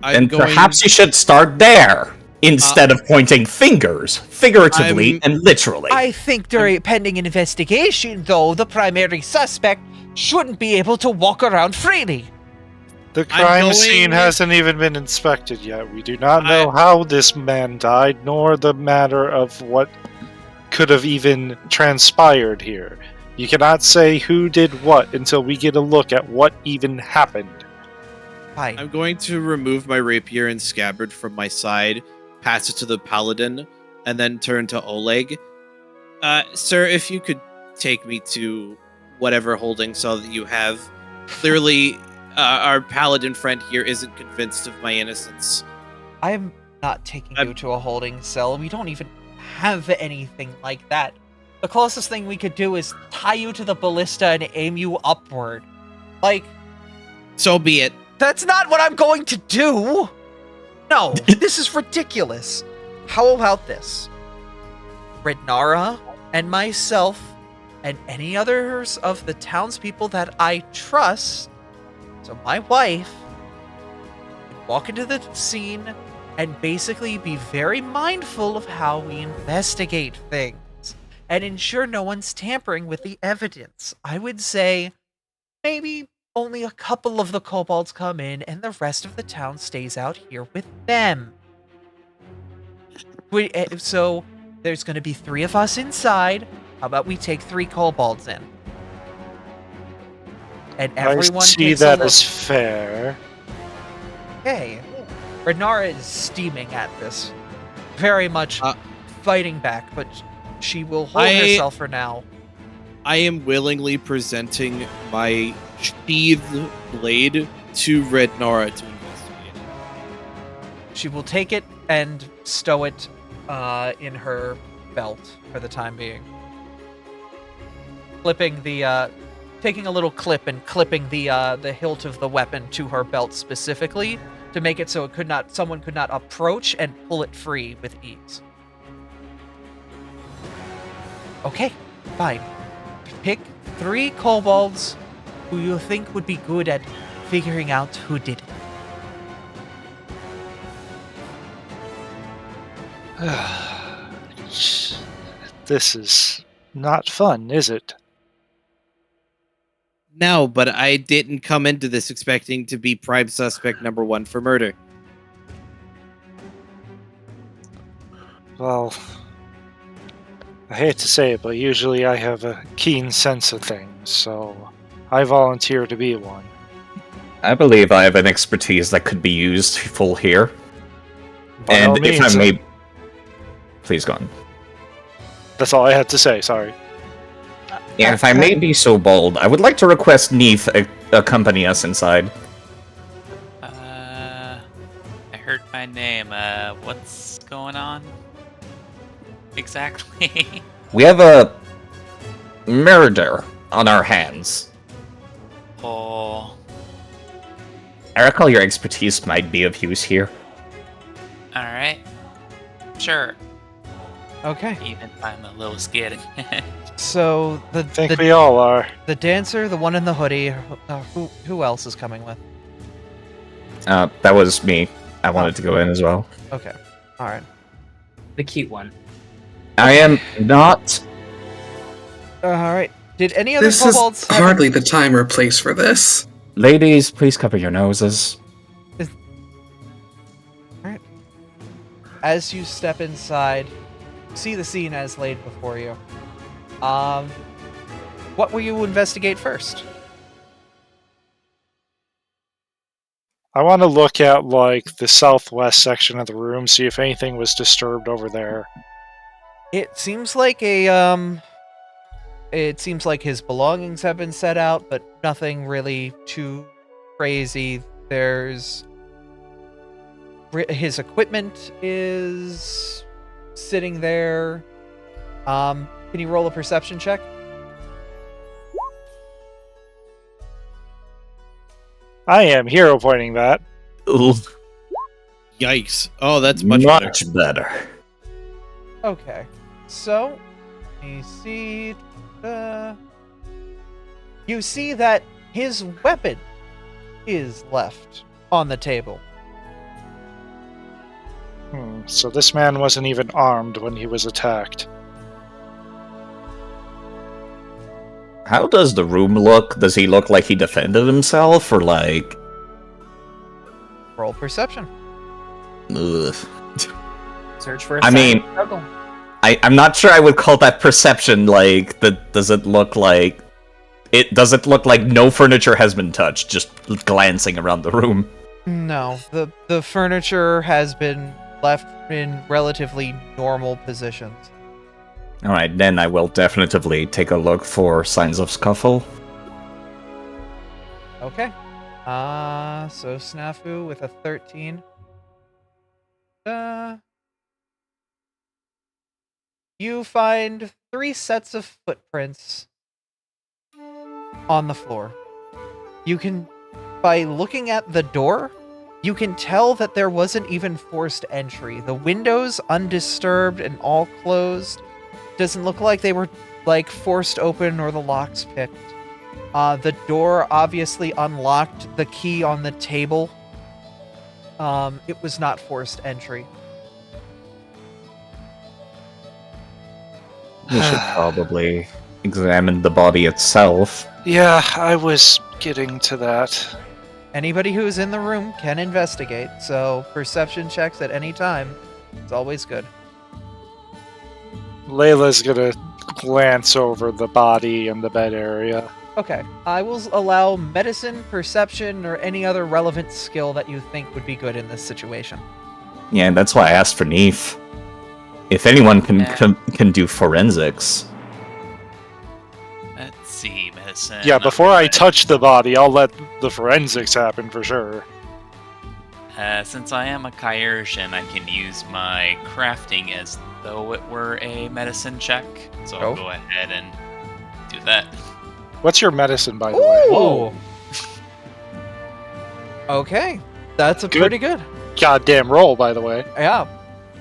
And perhaps you should start there, instead of pointing fingers, figuratively and literally. I think during pending an investigation, though, the primary suspect shouldn't be able to walk around freely. The crime scene hasn't even been inspected yet. We do not know how this man died, nor the matter of what could have even transpired here. You cannot say who did what until we get a look at what even happened. Fine. I'm going to remove my rapier and scabbard from my side, pass it to the paladin, and then turn to Oleg. Sir, if you could take me to whatever holding cell that you have. Clearly, our paladin friend here isn't convinced of my innocence. I'm not taking you to a holding cell. We don't even have anything like that. The closest thing we could do is tie you to the ballista and aim you upward. Like... So be it. That's not what I'm going to do! No, this is ridiculous. How about this? Rednara and myself and any others of the townspeople that I trust, so my wife, can walk into the scene and basically be very mindful of how we investigate things and ensure no one's tampering with the evidence. I would say maybe only a couple of the kobolds come in and the rest of the town stays out here with them. So there's going to be 3 of us inside. How about we take 3 kobolds in? And everyone I see takes a that look. as fair. Okay. Renara is steaming at this. Very much fighting back, but she will hold herself for now. I am willingly presenting my sheathed blade to Rednara to investigate. She will take it and stow it in her belt for the time being. Taking taking a little clip and clipping the hilt of the weapon to her belt specifically to make it so someone could not approach and pull it free with ease. Okay, fine. Pick 3 kobolds who you think would be good at figuring out who did it. This is not fun, is it? No, but I didn't come into this expecting to be prime suspect number 1 for murder. Well, I hate to say it, but usually I have a keen sense of things, so I volunteer to be one. I believe I have an expertise that could be used full here. By all And if means. I may... Please go on. That's all I had to say, sorry. Yeah, if I may be so bold, I would like to request Neef accompany us inside. I heard my name. What's going on? Exactly. We have a murder on our hands. Oh. I recall your expertise might be of use here. Alright. Sure. Okay. Even if I'm a little scared. So I think we all are. The dancer, the one in the hoodie. Who else is coming with? That was me. I wanted to go in as well. Okay. All right. The cute one. I am not. All right. Did any other This is kobolds have hardly the time or place for this. Ladies, please cover your noses. Alright. As you step inside, you see the scene as laid before you. What will you investigate first? I want to look at, like, the southwest section of the room, see if anything was disturbed over there. It seems like it seems like his belongings have been set out, but nothing really too crazy. His equipment is sitting there. Can you roll a perception check? I am hero pointing that. Ooh. Yikes. Oh, that's much better. Okay. So, you see that his weapon is left on the table. So this man wasn't even armed when he was attacked. How does the room look? Does he look like he defended himself, or like... Roll perception. Ugh. Search for a I mean, struggle. I'm not sure I would call that perception, like, does it look like no furniture has been touched, just glancing around the room? No, the furniture has been left in relatively normal positions. Alright, then I will definitively take a look for signs of scuffle. Okay. So Snafu with a 13. You find 3 sets of footprints on the floor. You can, by looking at the door, you can tell that there wasn't even forced entry. The windows undisturbed and all closed. Doesn't look like they were, like, forced open or the locks picked. The door obviously unlocked, the key on the table. It was not forced entry. We should probably examine the body itself. Yeah, I was getting to that. Anybody who's in the room can investigate, so perception checks at any time. It's always good. Layla's gonna glance over the body and the bed area. Okay, I will allow medicine, perception, or any other relevant skill that you think would be good in this situation. Yeah, that's why I asked for Neef. If anyone can do forensics. Let's see, medicine. Yeah, before I touch the body, I'll let the forensics happen for sure. Since I am a Kyrsian, I can use my crafting as though it were a medicine check. So I'll go ahead and do that. What's your medicine, by the way? Whoa. Okay, that's a pretty good. Goddamn roll, by the way. Yeah.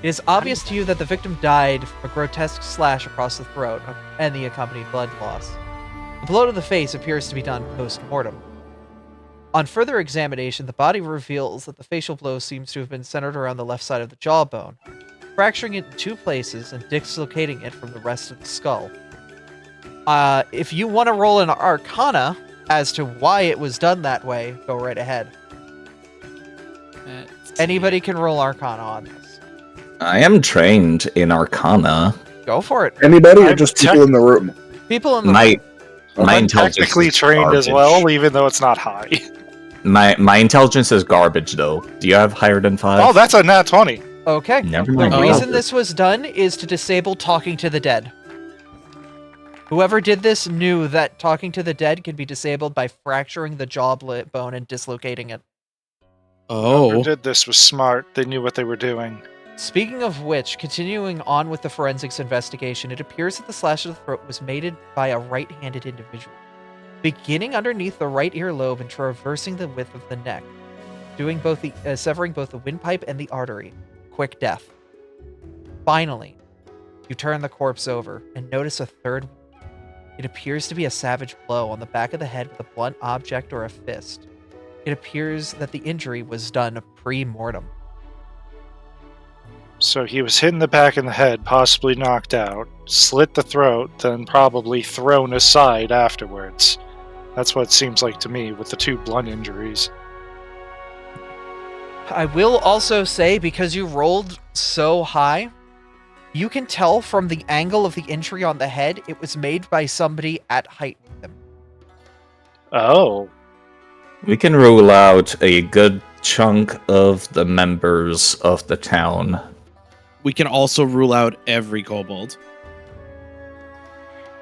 It is obvious to you that the victim died from a grotesque slash across the throat and the accompanied blood loss. The blow to the face appears to be done post-mortem. On further examination, the body reveals that the facial blow seems to have been centered around the left side of the jawbone, fracturing it in 2 places and dislocating it from the rest of the skull. If you want to roll an Arcana as to why it was done that way, go right ahead. Anybody can roll Arcana on this. I am trained in Arcana. Go for it. Anybody or just people in the room? People in the My I'm intelligence technically is trained as garbage. well, even though it's not high. My intelligence is garbage, though. Do you have higher than 5? Oh, that's a nat 20. Okay. Never The mind. reason this was done is to disable talking to the dead. Whoever did this knew that talking to the dead can be disabled by fracturing the jawbone and dislocating it. Whoever did this was smart. They knew what they were doing. Speaking of which, continuing on with the forensics investigation, it appears that the slash of the throat was made by a right-handed individual, beginning underneath the right earlobe and traversing the width of the neck, doing both the severing both the windpipe and the artery. Quick death. Finally, you turn the corpse over and notice a third. It appears to be a savage blow on the back of the head with a blunt object or a fist. It appears that the injury was done pre-mortem. So he was hit in the back of the head, possibly knocked out, slit the throat, then probably thrown aside afterwards. That's what it seems like to me with the 2 blunt injuries. I will also say, because you rolled so high, you can tell from the angle of the injury on the head, it was made by somebody at height with him. Oh. We can rule out a good chunk of the members of the town. We can also rule out every kobold.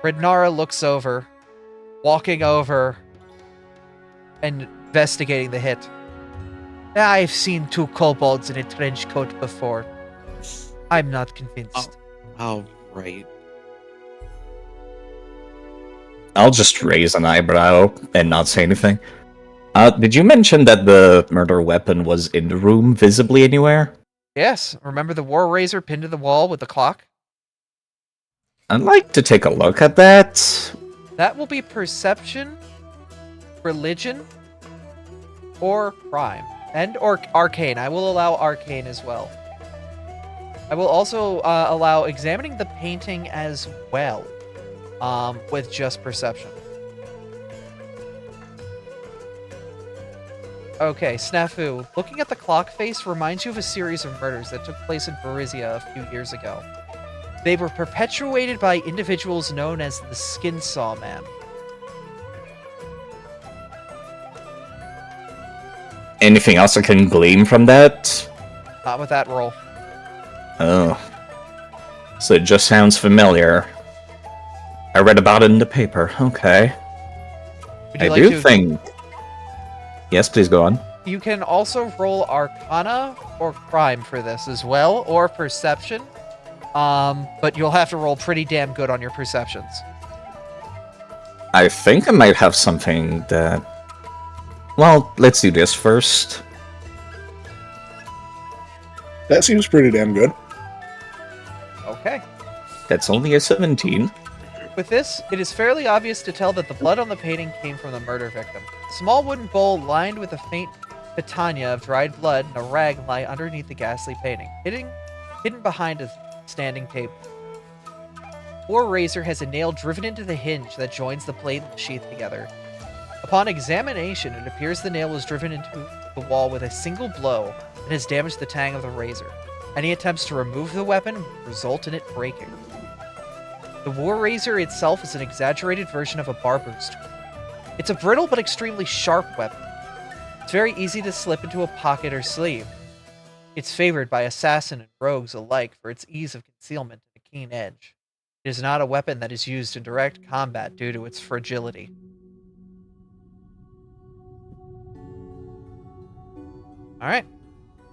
Ridnara looks over, walking over, and investigating the hit. I've seen 2 kobolds in a trench coat before. I'm not convinced. Oh, right. I'll just raise an eyebrow and not say anything. Did you mention that the murder weapon was in the room, visibly anywhere? Yes, remember the war razor pinned to the wall with the clock? I'd like to take a look at that. That will be perception, religion, or crime. And or arcane. I will allow arcane as well. I will also allow examining the painting as well, with just perception. Okay, Snafu. Looking at the clock face reminds you of a series of murders that took place in Barizia a few years ago. They were perpetuated by individuals known as the Skin Saw Man. Anything else I can glean from that? Not with that roll. Oh. So it just sounds familiar. I read about it in the paper. Okay. I like do to- think... Yes, please go on. You can also roll Arcana or Crime for this as well, or Perception. But you'll have to roll pretty damn good on your perceptions. I think I might have something that... Well, let's do this first. That seems pretty damn good. Okay. That's only a 17. With this, it is fairly obvious to tell that the blood on the painting came from the murder victim. A small wooden bowl lined with a faint pitanya of dried blood and a rag lie underneath the ghastly painting, hidden behind a standing table. War razor has a nail driven into the hinge that joins the blade and the sheath together. Upon examination, it appears the nail was driven into the wall with a single blow and has damaged the tang of the razor. Any attempts to remove the weapon would result in it breaking. The war razor itself is an exaggerated version of a barber's tool. It's a brittle but extremely sharp weapon. It's very easy to slip into a pocket or sleeve. It's favored by assassin and rogues alike for its ease of concealment and a keen edge. It is not a weapon that is used in direct combat due to its fragility. All right.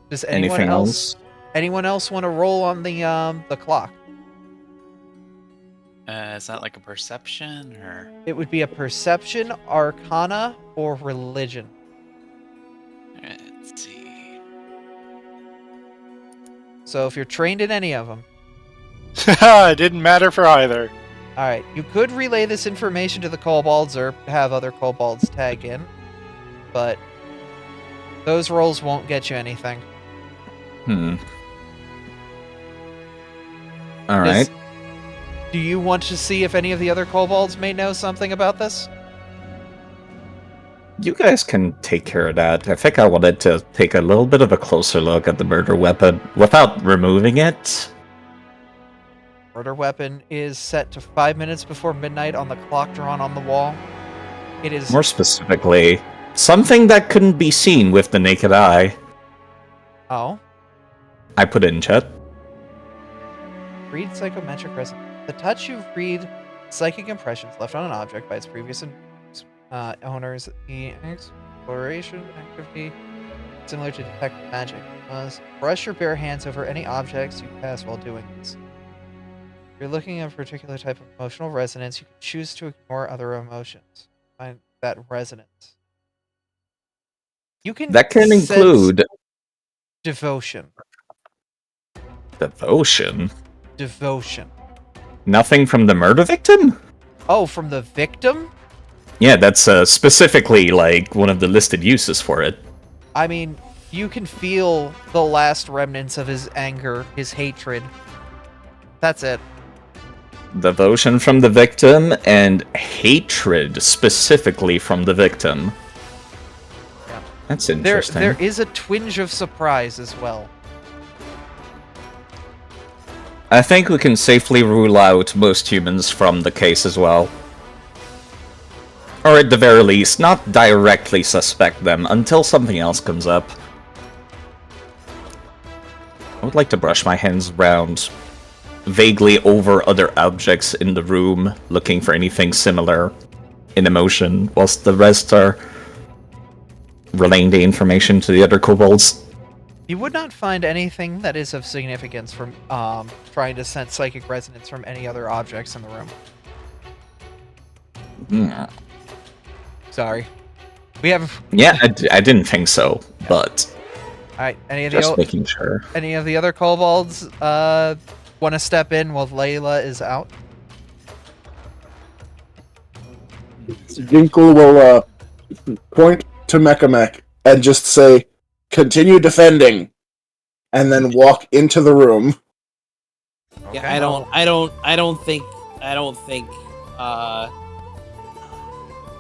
Does anyone Anything else? Anyone else want to roll on the clock? Is that like a perception or? It would be a perception, arcana, or religion. Let's see. So if you're trained in any of them. It didn't matter for either. Alright, you could relay this information to the kobolds or have other kobolds tag in, but those rolls won't get you anything. Alright. Do you want to see if any of the other kobolds may know something about this? You guys can take care of that. I think I wanted to take a little bit of a closer look at the murder weapon without removing it. Murder weapon is set to 5 minutes before midnight on the clock drawn on the wall. It is... More specifically, something that couldn't be seen with the naked eye. Oh? I put it in chat. Read psychometric resonance. The touch you read psychic impressions left on an object by its previous owners. The exploration activity similar to detect magic. Brush your bare hands over any objects you pass while doing this. If you're looking at a particular type of emotional resonance, you can choose to ignore other emotions. Find that resonance. You can That can sense include devotion. Devotion? Devotion. Nothing from the murder victim? Oh, from the victim? Yeah, that's specifically like one of the listed uses for it. I mean, you can feel the last remnants of his anger, his hatred. That's it. Devotion from the victim and hatred specifically from the victim. Yeah. That's interesting. There is a twinge of surprise as well. I think we can safely rule out most humans from the case as well. Or at the very least, not directly suspect them until something else comes up. I would like to brush my hands around vaguely over other objects in the room, looking for anything similar in emotion, whilst the rest are relaying the information to the other kobolds. You would not find anything that is of significance from trying to sense psychic resonance from any other objects in the room. Sorry. We have... Yeah, I didn't think so, but... Alright, just making sure. Any of the other kobolds want to step in while Layla is out? Ginkle will point to Mekamek and just say, "Continue defending," and then walk into the room. Okay. Yeah, I don't think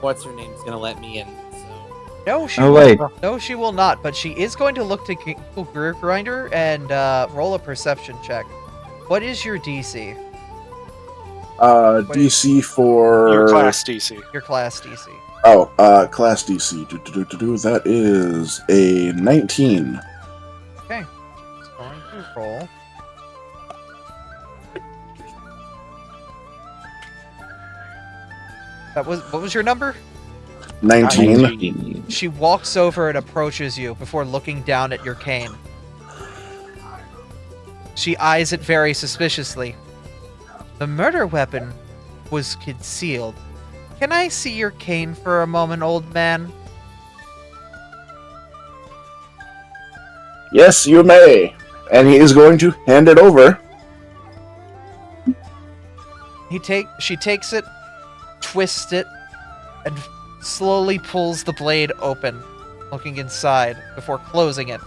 what's her name's gonna let me in. So No, she Oh, will. wait. No, she will not. But she is going to look to Greer Grinder and roll a perception check. What is your DC? DC for... Your class DC. Your class DC. Oh, class DC. That is a 19. Okay. She's going to roll. What was your number? 19. She walks over and approaches you before looking down at your cane. She eyes it very suspiciously. The murder weapon was concealed. Can I see your cane for a moment, old man? Yes, you may. And he is going to hand it over. She takes it, twists it, and slowly pulls the blade open, looking inside before closing it,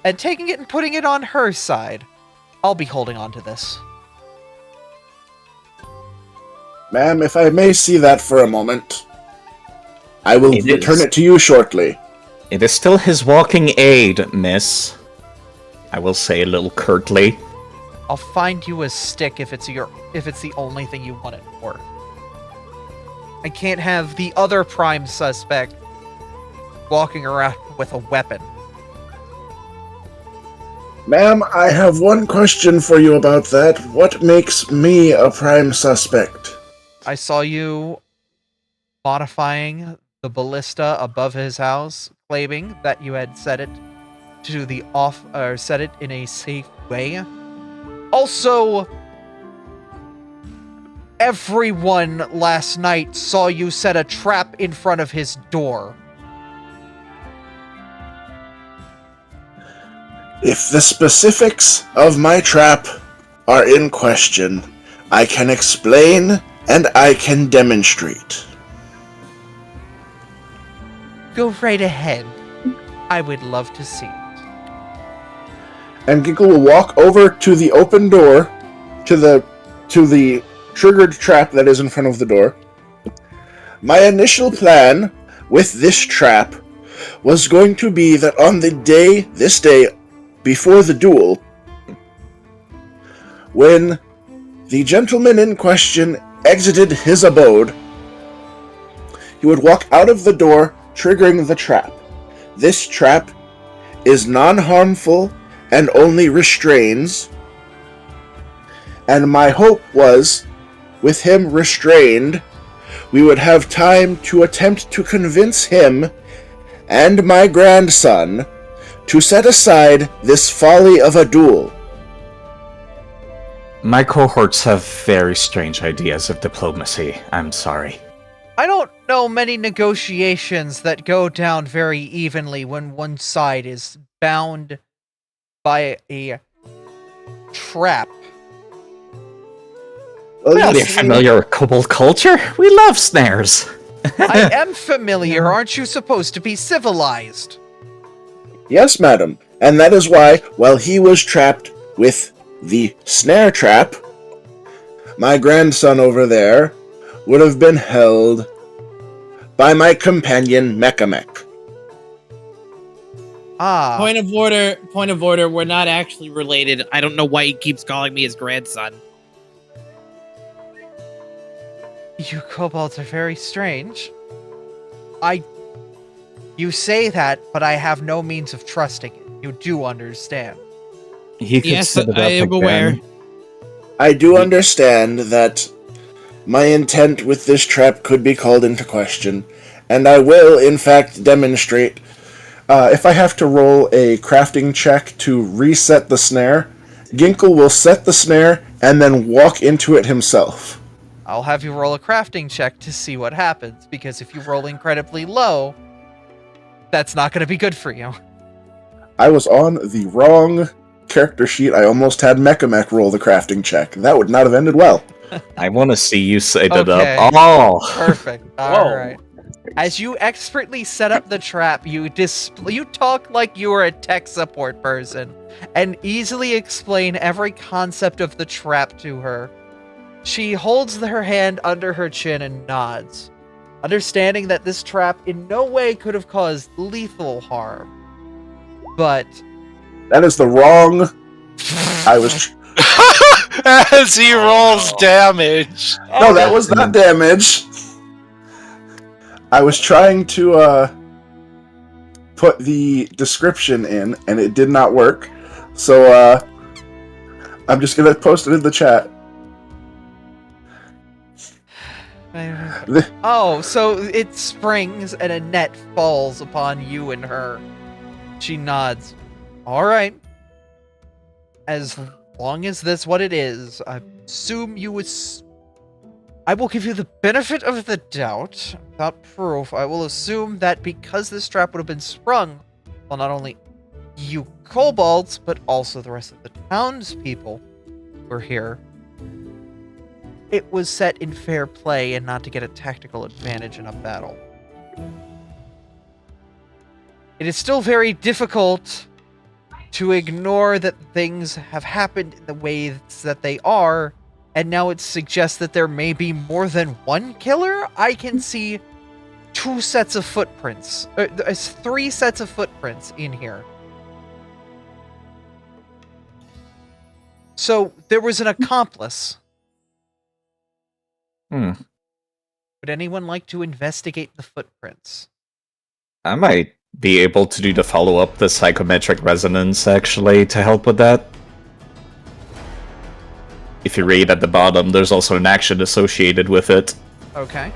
and taking it and putting it on her side. I'll be holding on to this. Ma'am, if I may see that for a moment, I will It return is. it to you shortly. It is still his walking aid, miss. I will say a little curtly. I'll find you a stick if it's the only thing you want it for. I can't have the other prime suspect walking around with a weapon. Ma'am, I have one question for you about that. What makes me a prime suspect? I saw you modifying the ballista above his house, claiming that you had set it to the set it in a safe way. Also, Everyone last night saw you set a trap in front of his door. If the specifics of my trap are in question, I can explain and I can demonstrate. Go right ahead. I would love to see it. And Ginkle will walk over to the open door, to the triggered trap that is in front of the door. My initial plan with this trap was going to be that on this day, before the duel, when the gentleman in question exited his abode, he would walk out of the door, triggering the trap. This trap is non-harmful and only restrains, and my hope was, with him restrained, we would have time to attempt to convince him and my grandson to set aside this folly of a duel. My cohorts have very strange ideas of diplomacy. I'm sorry. I don't know many negotiations that go down very evenly when one side is bound by a trap. Well, you're familiar with kobold culture? We love snares. I am familiar. Aren't you supposed to be civilized? Yes, madam, and that is why, while he was trapped with the snare trap, my grandson over there would have been held by my companion Mekamek. Ah. Point of order, we're not actually related. I don't know why he keeps calling me his grandson. You kobolds are very strange. You say that, but I have no means of trusting it. You do understand. Yes, I am aware. I do understand that my intent with this trap could be called into question, and I will, in fact, demonstrate. If I have to roll a crafting check to reset the snare, Ginkle will set the snare and then walk into it himself. I'll have you roll a crafting check to see what happens, because if you roll incredibly low, that's not going to be good for you. I was on the wrong character sheet. I almost had Mekamek roll the crafting check. That would not have ended well. I want to see you set it Okay. up. Oh! Perfect. All right. As you expertly set up the trap, you talk like you are a tech support person and easily explain every concept of the trap to her. She holds her hand under her chin and nods, understanding that this trap in no way could have caused lethal harm. But that is the wrong. I was. As he rolls damage. No, that was not damage. I was trying to put the description in, and it did not work. So I'm just gonna post it in the chat. Oh, so it springs and a net falls upon you and her. She nods. All right. As long as that's what it is, I assume you would... I will give you the benefit of the doubt. Without proof, I will assume that because this trap would have been sprung, well, not only you kobolds, but also the rest of the townspeople were here, it was set in fair play and not to get a tactical advantage in a battle. It is still very difficult to ignore that things have happened in the ways that they are, and now it suggests that there may be more than one killer. I can see 2 sets of footprints. There's 3 sets of footprints in here. So there was an accomplice. Would anyone like to investigate the footprints? I might be able to do the follow-up, the psychometric resonance, actually, to help with that. If you read at the bottom, there's also an action associated with it. Okay.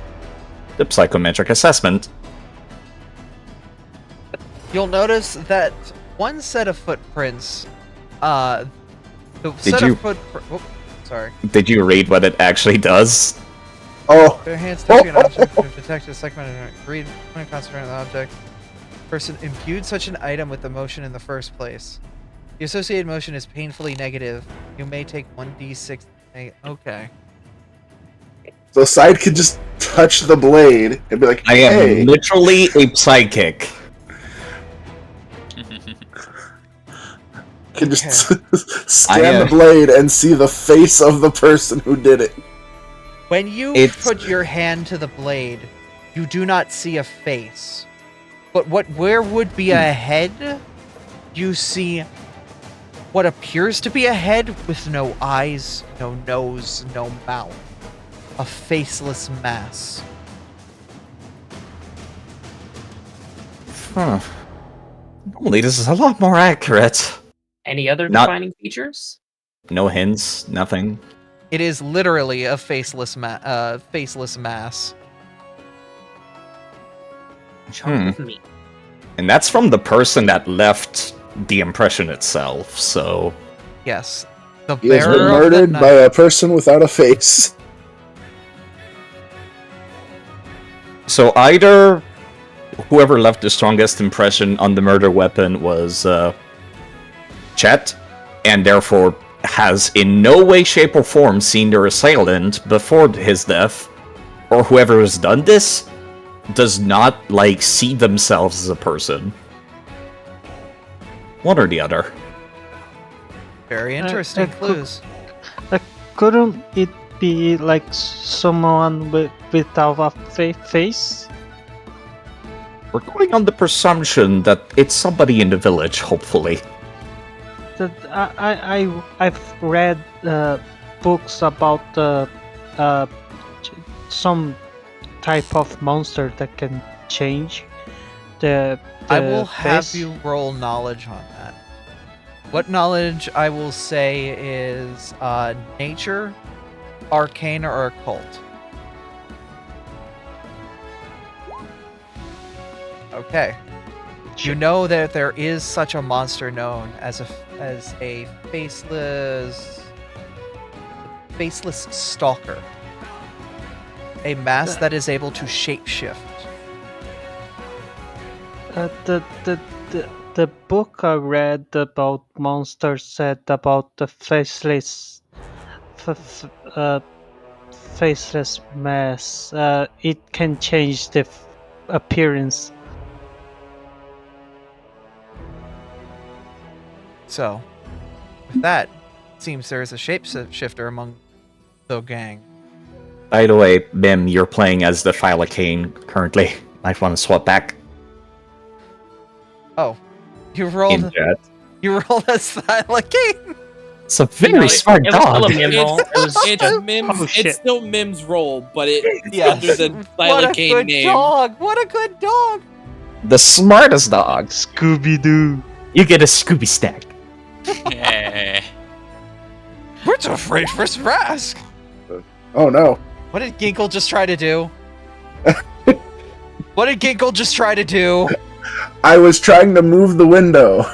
The psychometric assessment. You'll notice that one set of footprints, Sorry. Did you read what it actually does? Oh. Their hands touching an object to detect a segment and read when concentrating on the object. Person imbued such an item with the motion in the first place. The associated motion is painfully negative. You may take 1d6. Okay. So Side could just touch the blade and be like, I hey. am literally a psychic. Can just scan the blade and see the face of the person who did it. When you put your hand to the blade, you do not see a face. But where would be a head, you see what appears to be a head with no eyes, no nose, no mouth. A faceless mass. Huh. Normally this is a lot more accurate. Any other defining features? No hints, nothing. It is literally a faceless mass. And that's from the person that left the impression itself, so... Yes. The He has been bearer of murdered the by a person without a face. So either whoever left the strongest impression on the murder weapon was Chet, and therefore has in no way, shape, or form seen their assailant before his death, or whoever has done this does not, like, see themselves as a person. One or the other. Very interesting clues. Couldn't it be like someone without a face? We're going on the presumption that it's somebody in the village, hopefully. That I've read books about some type of monster that can change the I will have face. you roll knowledge on that. What knowledge I will say is nature, arcane, or occult. Okay. You know that there is such a monster known as a faceless stalker. A mass that is able to shapeshift. The book I read about monsters said about the faceless mass. It can change the appearance. So, with that, it seems there is a shapeshifter among the gang. By the way, Bim, you're playing as the Phylacane currently. Might want to swap back. Oh, you rolled. You rolled as Phylacane. It's a very smart dog. It's still Mim's role, but it's under the What a Phylacane good name. dog! What a good dog! The smartest dog. Scooby-Doo. You get a Scooby stack. We're afraid for Rask. Oh no. What did Ginkle just try to do? What did Ginkle just try to do? I was trying to move the window.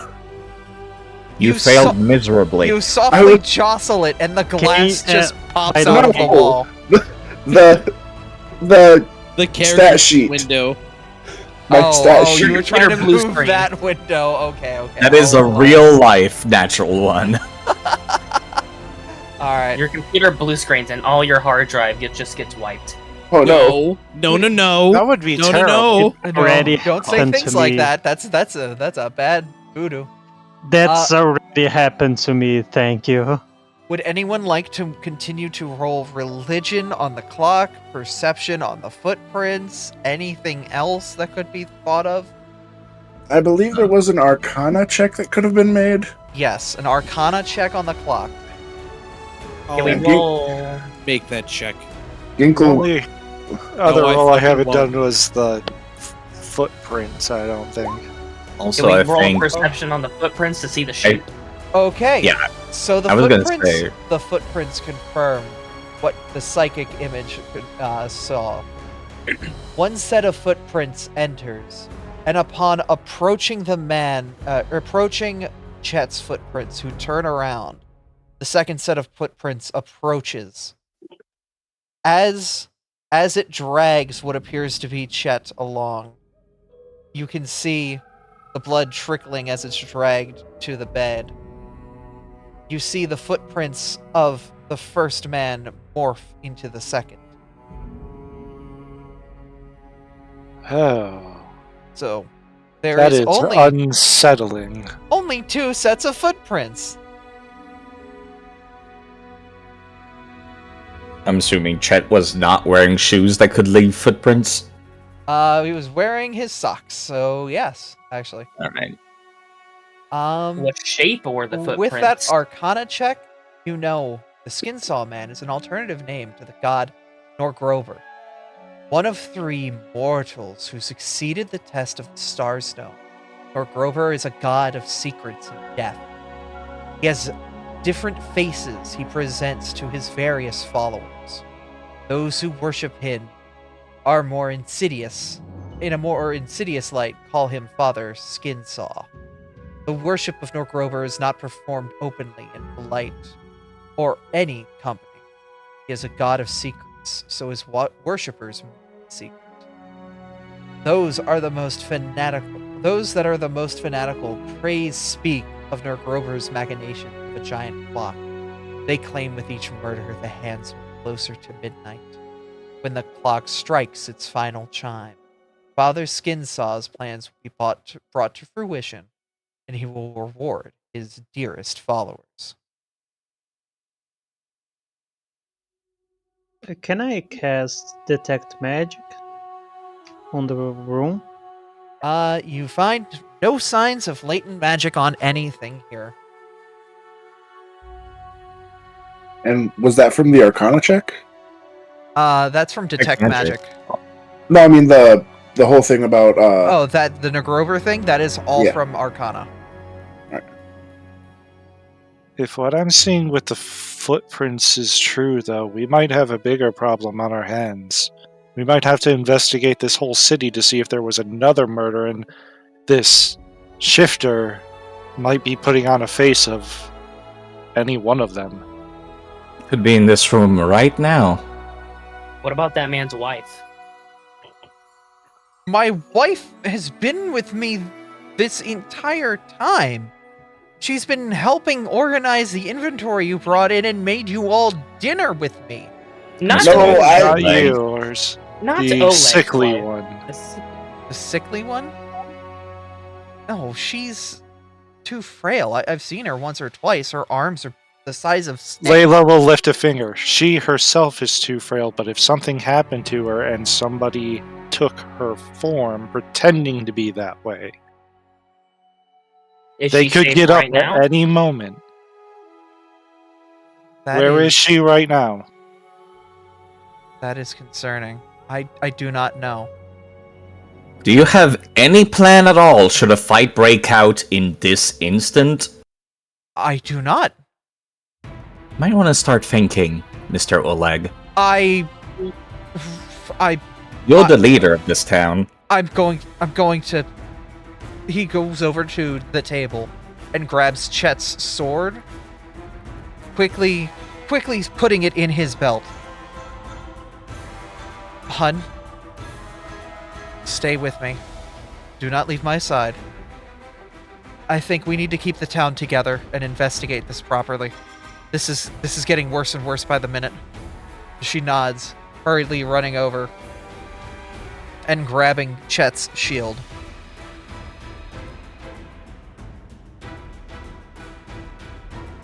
You failed miserably. You softly jostle it, and the glass just pops out of the wall. The character stat sheet. window. My stat sheet. You were trying to move that window. Okay. That is a real-life natural one. Alright. Your computer blue screens and all your hard drive just gets wiped. Oh no. No. That would be no, terrible. No. Already Don't say happened things to like me. that. That's a bad voodoo. That's already happened to me, thank you. Would anyone like to continue to roll religion on the clock, perception on the footprints, anything else that could be thought of? I believe there was an Arcana check that could have been made. Yes, an Arcana check on the clock. Can we roll? Make that check. Ginkle. Only other I roll I fucking haven't won't. done was the footprints, I don't think. Also, Can we I roll think... perception on the footprints to see the shape? Okay. Yeah. So I was gonna say- the footprints confirm what the psychic image saw. One set of footprints enters, and upon approaching approaching Chet's footprints, who turn around, The second set of footprints approaches. As it drags what appears to be Chet along, you can see the blood trickling as it's dragged to the bed. You see the footprints of the first man morph into the second. Oh. So, there That is is only unsettling. only 2 sets of footprints. I'm assuming Chet was not wearing shoes that could leave footprints. He was wearing his socks, so yes, actually. All right. What shape were the footprints? With that Arcana check, you know the Skinsaw Man is an alternative name to the god Norgrover, one of 3 mortals who succeeded the test of the Starstone. Norgrover is a god of secrets and death. He has different faces he presents to his various followers. Those who worship him are more insidious. In a more insidious light, call him Father Skinsaw. The worship of Norgrover is not performed openly in polite or any company. He is a god of secrets, so his worshippers secret. Those that are the most fanatical praise speak of Norgrover's machination of a giant clock. They claim with each murder the hands move closer to midnight, when the clock strikes its final chime. Father Skinsaw's plans will be brought to fruition, and he will reward his dearest followers. Can I cast Detect Magic on the room? You find no signs of latent magic on anything here. And was that from the Arcana check? That's from Detect Magic. No, I mean the whole thing about that the Norgrover thing, that is all from Arcana. If what I'm seeing with the footprints is true, though, we might have a bigger problem on our hands. We might have to investigate this whole city to see if there was another murder, and this shifter might be putting on a face of any one of them. Could be in this room right now. What about that man's wife? My wife has been with me this entire time. She's been helping organize the inventory you brought in and made you all dinner with me. Not yours. Not the Oleg's sickly wife. one. The sickly one? No, she's too frail. I've seen her once or twice. Her arms are the size of snakes. Layla will lift a finger. She herself is too frail, but if something happened to her and somebody took her form pretending to be that way, they could get up at any moment. Where is she right now? That is concerning. I do not know. Do you have any plan at all should a fight break out in this instant? I do not. Might want to start thinking, Mr. Oleg. You're the leader of this town. I'm going to... He goes over to the table and grabs Chet's sword, quickly putting it in his belt. Hun, stay with me. Do not leave my side. I think we need to keep the town together and investigate this properly. This is getting worse and worse by the minute. She nods, hurriedly running over and grabbing Chet's shield.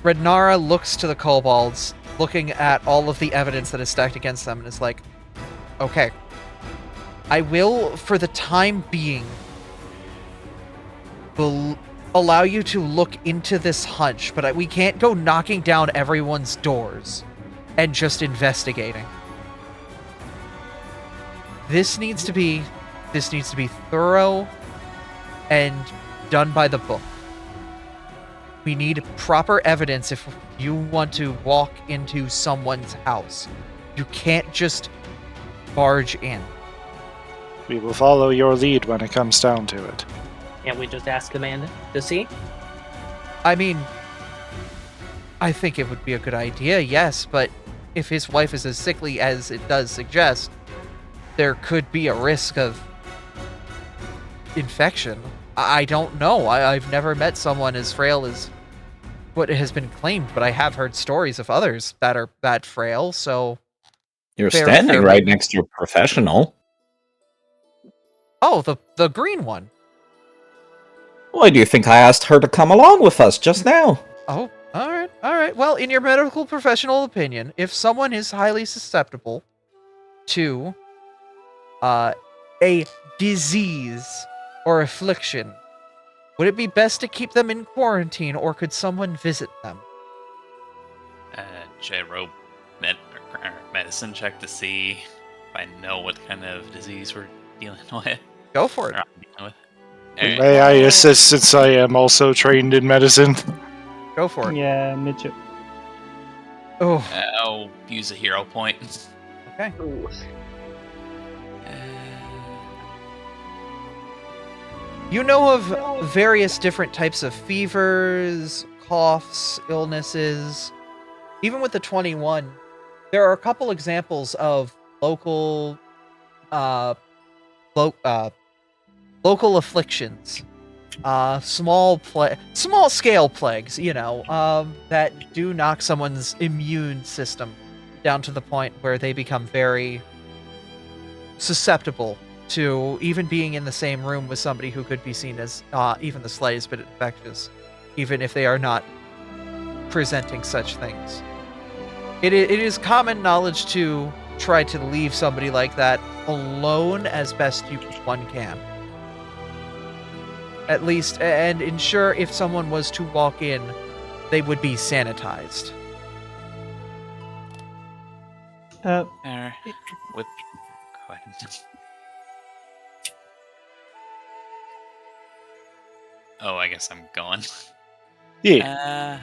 Rednara looks to the kobolds, looking at all of the evidence that is stacked against them, and is like, okay, I will, for the time being, will allow you to look into this hunch, but we can't go knocking down everyone's doors and just investigating. This needs to be thorough and done by the book. We need proper evidence if you want to walk into someone's house. You can't just barge in. We will follow your lead when it comes down to it. Can't we just ask Amanda to see? I mean, I think it would be a good idea, yes, but if his wife is as sickly as it does suggest, there could be a risk of infection. I don't know. I've never met someone as frail as what has been claimed, but I have heard stories of others that are that frail, so... You're standing right next to a professional. Oh, the green one. Why do you think I asked her to come along with us just now? Oh, all right. Well, in your medical professional opinion, if someone is highly susceptible to a disease or affliction, would it be best to keep them in quarantine, or could someone visit them? Should I roll medicine check to see if I know what kind of disease we're dealing with? Go for it. May I assist since I am also trained in medicine? Go for it. Yeah, me too. Oh. I'll use a hero point. Okay. You know of various different types of fevers, coughs, illnesses. Even with the 21, there are a couple examples of local local afflictions, small scale plagues, that do knock someone's immune system down to the point where they become very susceptible to even being in the same room with somebody who could be seen as even the slightest bit infectious, even if they are not presenting such things. It is common knowledge to try to leave somebody like that alone as best one can. At least, and ensure if someone was to walk in, they would be sanitized. Go ahead. Oh, I guess I'm going. Yeah.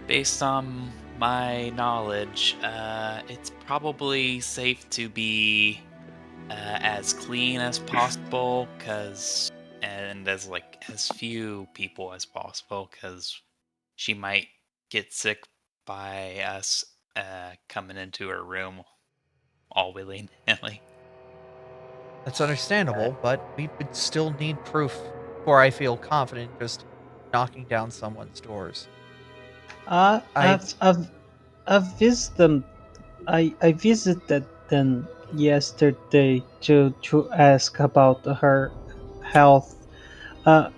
Based on my knowledge, it's probably safe to be as clean as possible, and as few people as possible, because she might get sick by us coming into her room all willy-nilly. That's understandable, but we would still need proof before I feel confident just knocking down someone's doors. I've visited them yesterday to ask about her health. Her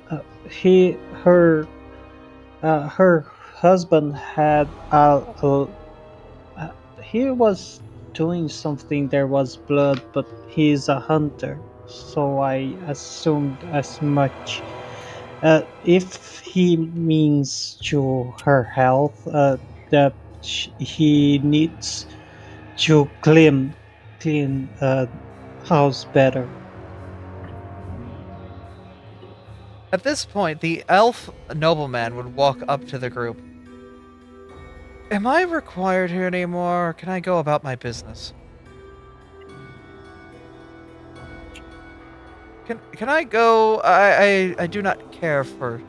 husband had he was doing something. There was blood, but he's a hunter, so I assumed as much. If he means to her health, that he needs to clean house better. At this point, the elf nobleman would walk up to the group. Am I required here anymore, or can I go about my business? Can I go? I do not care for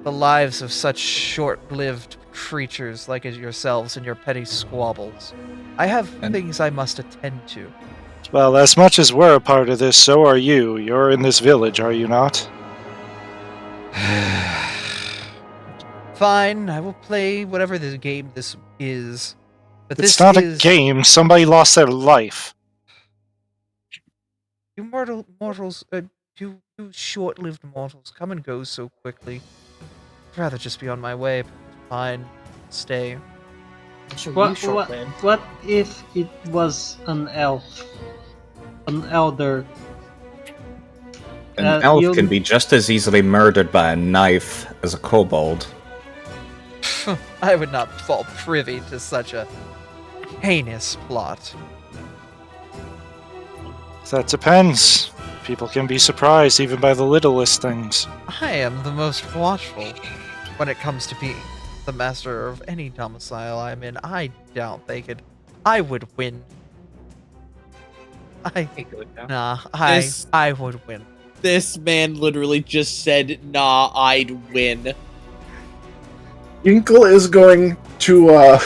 the lives of such short-lived creatures like yourselves and your petty squabbles. I have things I must attend to. Well, as much as we're a part of this, so are you. You're in this village, are you not? Fine, I will play whatever the game this is. But It's not a game. Somebody lost their life. You mortals, you short-lived mortals, come and go so quickly. I'd rather just be on my way. Fine, stay. What if it was an elf? An elder? An elf can be just as easily murdered by a knife as a kobold. I would not fall privy to such a heinous plot. That depends. People can be surprised even by the littlest things. I am the most watchful when it comes to being the master of any domicile I'm in. I doubt they could. I would win. I would win. This man literally just said, "Nah, I'd win." Ginkle is going to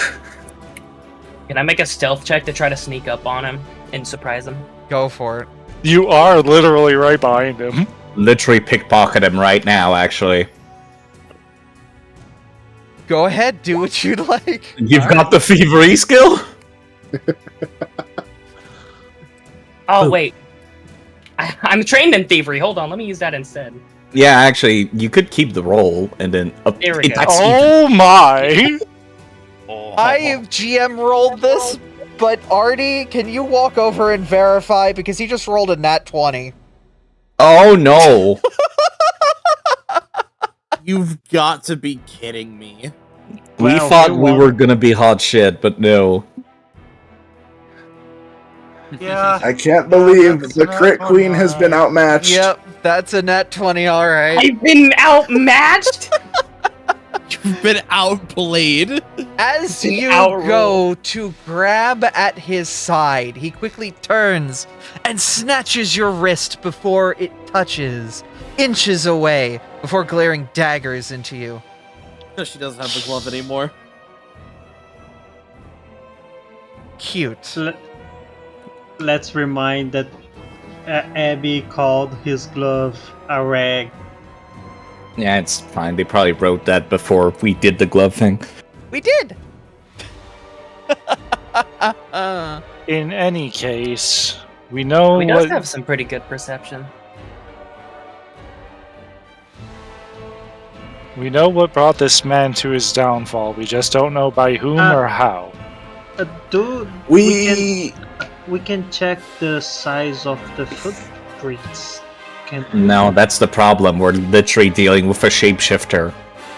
Can I make a stealth check to try to sneak up on him and surprise him? Go for it. You are literally right behind him. Literally pickpocket him right now, actually. Go ahead, do what you'd like. You've got the thievery skill? Oh, wait. I'm trained in thievery. Hold on, let me use that instead. Yeah, actually, you could keep the roll and then... There we go. Oh my! I GM rolled this, but Artie, can you walk over and verify? Because he just rolled a nat 20. Oh no! You've got to be kidding me. We thought we were gonna be hot shit, but no. Yeah. I can't believe the crit queen has been outmatched. Yep, that's a nat 20, alright. I've been outmatched? You've been outplayed. As you outrolled. go to grab at his side, he quickly turns and snatches your wrist before it touches, inches away, before glaring daggers into you. No, she doesn't have the glove anymore. Cute. Let's remind that Abby called his glove a rag. Yeah, it's fine. They probably wrote that before we did the glove thing. We did! In any case, we know He does what... have some pretty good perception. We know what brought this man to his downfall. We just don't know by whom or how. We can check the size of the footprints. No, that's the problem. We're literally dealing with a shapeshifter.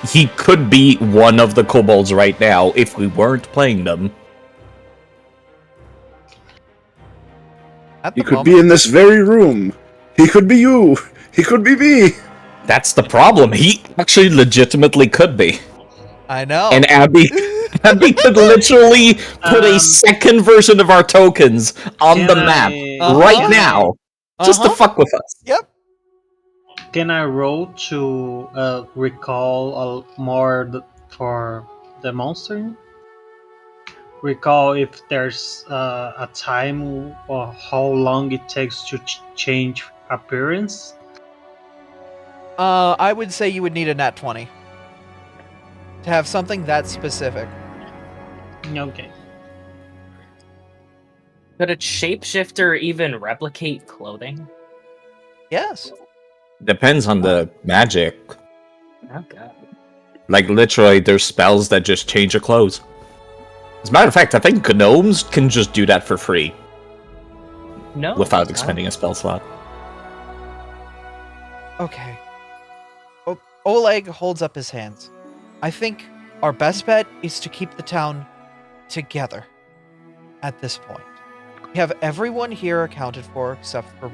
He could be one of the kobolds right now if we weren't playing them. He could be in this very room. He could be you. He could be me. That's the problem. He actually legitimately could be. I know. And Abby could literally put a second version of our tokens on the map right now. Just to fuck with us. Yep. Can I roll to recall more for the monster? Recall if there's a time or how long it takes to change appearance? I would say you would need a nat 20. To have something that specific. Okay. Could a shapeshifter even replicate clothing? Yes. Depends on the magic. Oh god. Like, literally, there's spells that just change your clothes. As a matter of fact, I think gnomes can just do that for free. No. Without expending a spell slot. Okay. Oleg holds up his hands. I think our best bet is to keep the town together at this point. We have everyone here accounted for except for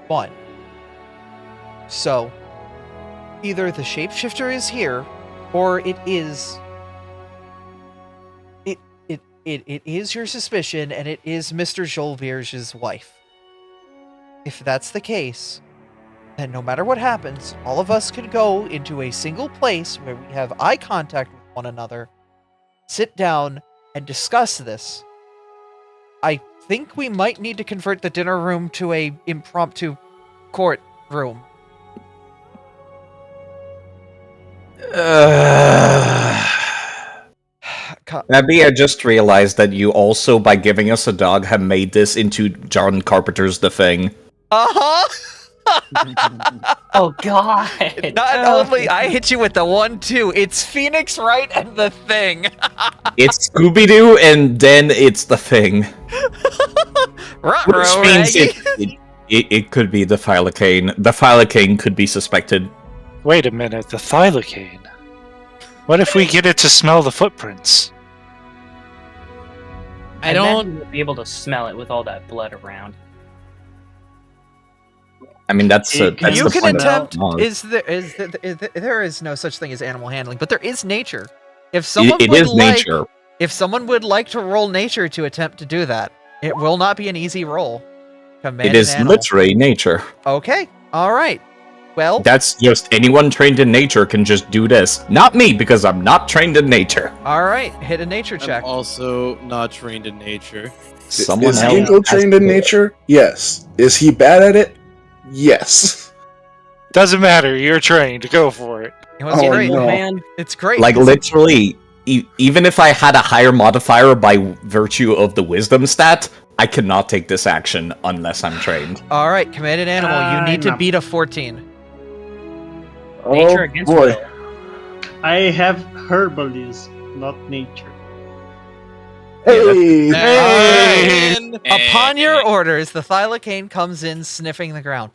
one. So, either the shapeshifter is here, or it is... It is your suspicion, and it is Mr. Jolvierge's wife. If that's the case, then no matter what happens, all of us could go into a single place where we have eye contact with one another, sit down, and discuss this. I think we might need to convert the dinner room to a impromptu court room. Abby, I just realized that you also, by giving us a dog, have made this into John Carpenter's The Thing. Uh-huh! Oh god! Not only I hit you with the 1-2, it's Phoenix Wright and The Thing. It's Scooby-Doo, and then it's The Thing. Which means it could be the Thylacane. The Thylacane could be suspected. Wait a minute, the Thylacane. What if we get it to smell the footprints? I don't be able to smell it with all that blood around. I mean, that's you the can point attempt. of There is no such thing as animal handling, but there is nature. If someone it would is like, nature. If someone would like to roll nature to attempt to do that, it will not be an easy roll. Command It is an animal. literally nature. Okay. All right. Well, That's just anyone trained in nature can just do this. Not me, because I'm not trained in nature. all right, hit a nature check. I'm also not trained in nature. Someone Is else Ginkgo has trained to in do it. nature? Yes. Is he bad at it? Yes. Doesn't matter. You're trained. Go for it. It's Oh, great. no. Man, It's great. Like, 'cause literally, even if I had a higher modifier by virtue of the wisdom stat, I cannot take this action unless I'm trained. All right, commanded animal, you need to beat a 14. Nature Oh, against boy. will. I have herbalism, not nature. Hey! Hey! Upon your orders, the thylacine comes in sniffing the ground.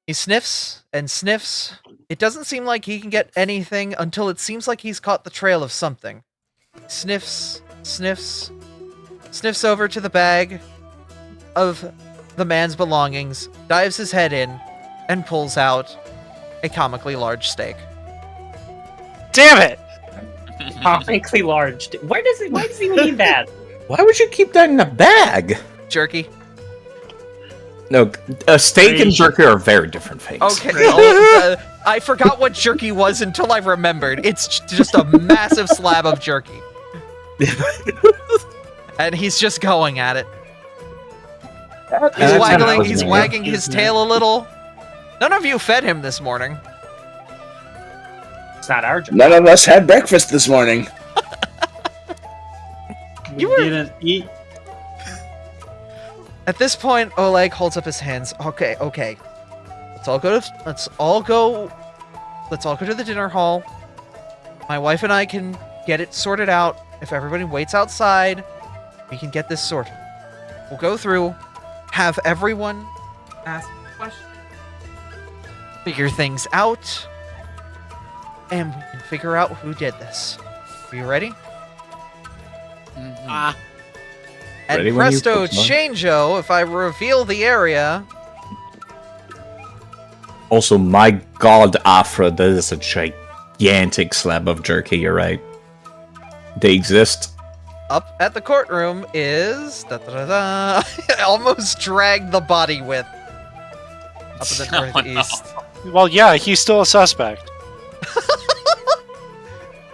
He sniffs and sniffs. It doesn't seem like he can get anything until it seems like he's caught the trail of something. Sniffs, sniffs, sniffs over to the bag of the man's belongings, dives his head in, and pulls out a comically large steak. Damn it! Comically large. Why does he need that? Why would you keep that in a bag? Jerky. No, a steak and jerky are very different things. Okay, I forgot what jerky was until I remembered. It's just a massive slab of jerky. And he's just going at it. He's wagging his tail a little. None of you fed him this morning. It's not our job. None of us had breakfast this morning. We didn't eat. At this point, Oleg holds up his hands. Okay. Let's all go to the dinner hall. My wife and I can get it sorted out. If everybody waits outside, we can get this sorted. We'll go through, have everyone ask questions, figure things out, and we can figure out who did this. Are you ready? Ah. And Ready when you presto put mine. changeo, if I reveal the area. Also, my god, Afra, that is a gigantic slab of jerky, you're right. They exist. Up at the courtroom is... I almost dragged the body with. Up in the northeast. Well, yeah, he's still a suspect.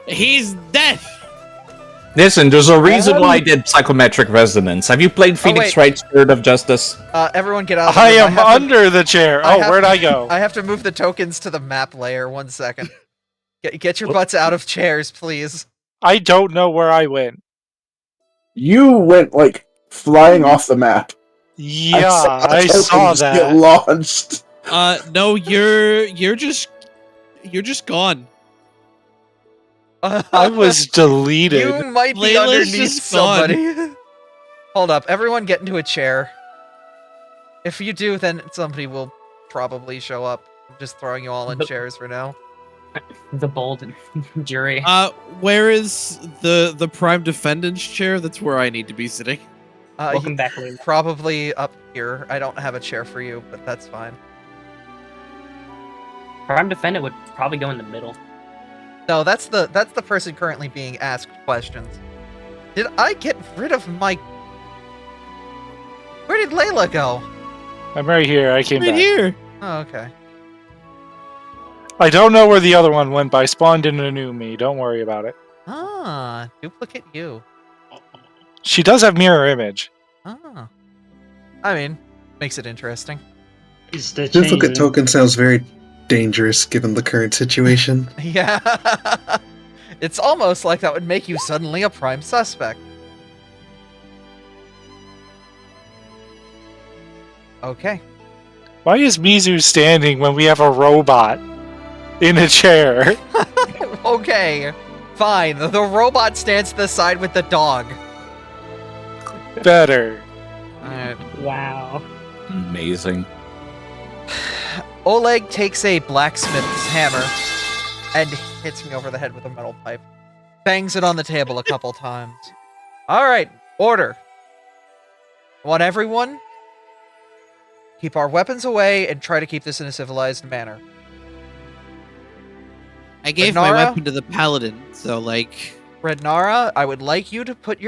He's dead! Listen, there's a reason why I did psychometric resonance. Have you played Phoenix wait. Wright Spirit of Justice? Everyone get out of the I room. am have to- under the chair. I Oh, have where'd to- I go? I have to move the tokens to the map layer. 1 second. Get your butts out of chairs, please. I don't know where I went. You went, like, flying off the map. Yeah, I saw tokens that. Get launched. No, you're just gone. I was deleted. You might be Layla's underneath just gone. somebody. Hold up. Everyone get into a chair. If you do, then somebody will probably show up. I'm just throwing you all in chairs for now. The bold jury. Where is the prime defendant's chair? That's where I need to be sitting. Welcome back, Layla. Probably up here. I don't have a chair for you, but that's fine. Prime defendant would probably go in the middle. No, that's the person currently being asked questions. Did I get rid of my... Where did Layla go? I'm right here. I came Right back. here. Oh, okay. I don't know where the other one went, but I spawned in a new me. Don't worry about it. Ah, duplicate you. She does have mirror image. Ah. I mean, makes it interesting. Is the Duplicate change- token sounds very dangerous given the current situation. Yeah. It's almost like that would make you suddenly a prime suspect. Okay. Why is Mizu standing when we have a robot in a chair? Okay. Fine. The robot stands to the side with the dog. Better. Alright. Wow. Amazing. Oleg takes a blacksmith's hammer and hits me over the head with a metal pipe. Bangs it on the table a couple times. Alright, order. I want everyone keep our weapons away and try to keep this in a civilized manner. I gave my Renara? weapon to the paladin, so like. Red Nara, I would like you to put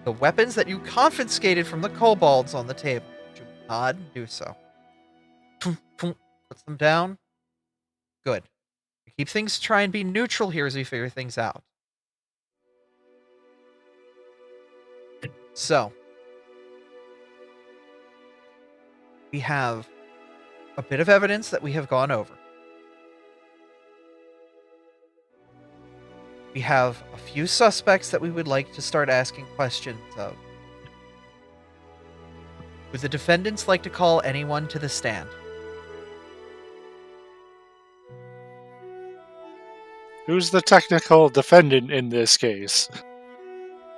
the weapons that you confiscated from the kobolds on the table. Do not do so. Puts them down. Good. Keep things, try and be neutral here as we figure things out. So, we have a bit of evidence that we have gone over. We have a few suspects that we would like to start asking questions of. Would the defendants like to call anyone to the stand? Who's the technical defendant in this case?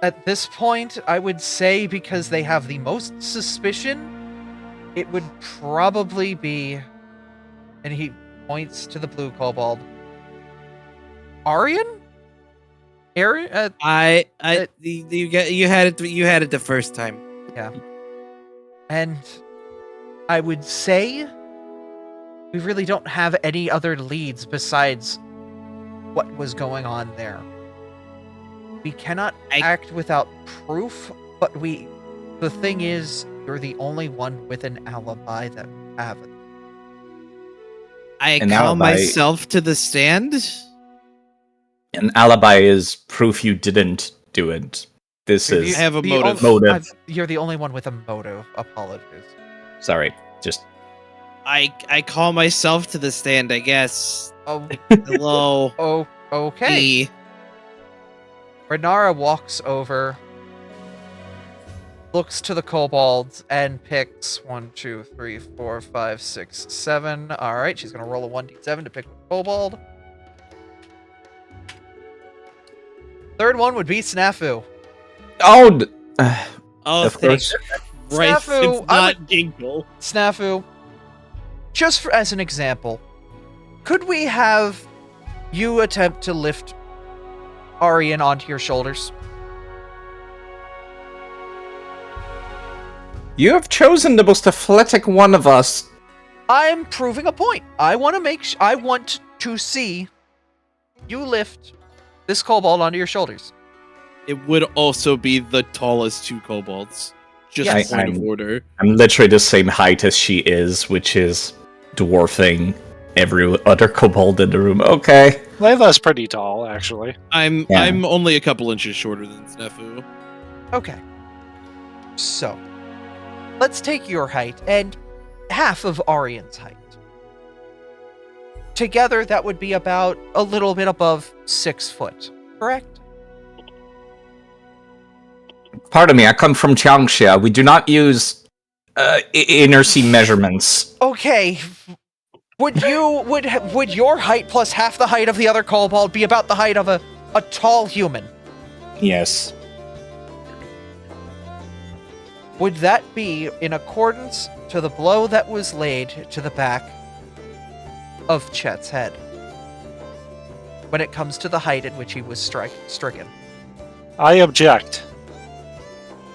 At this point, I would say because they have the most suspicion, it would probably be, and he points to the blue kobold, Arian? Aaron? You had it the first time. Yeah. And I would say we really don't have any other leads besides what was going on there. We cannot act without proof, but the thing is, you're the only one with an alibi that we have it. I call myself to the stand? An alibi is proof you didn't do it. This is have a motive. You're the only one with a motive. Apologies. Sorry, just... I call myself to the stand, I guess. Oh. Hello. Oh, okay. Renara walks over, looks to the kobolds, and picks 1, 2, 3, 4, 5, 6, 7. Alright, she's going to roll a 1d7 to pick a kobold. Third one would be Snafu. Oh, of course. Right, Snafu, it's not Ginkle. Snafu, just as an example, could we have you attempt to lift Arian onto your shoulders? You have chosen the most athletic one of us. I'm proving a point. I want to see you lift this kobold onto your shoulders. It would also be the tallest two kobolds. Just point of order. I'm literally the same height as she is, which is dwarfing every other kobold in the room. Okay. Layla's pretty tall, actually. I'm only a couple inches shorter than Snafu. Okay. So, let's take your height and half of Arian's height. Together, that would be about a little bit above 6 foot, correct? Pardon me, I come from Jiangxia. We do not use inner sea measurements. Okay. Would your height plus half the height of the other kobold be about the height of a tall human? Yes. Would that be in accordance to the blow that was laid to the back of Chet's head when it comes to the height at which he was stricken? I object.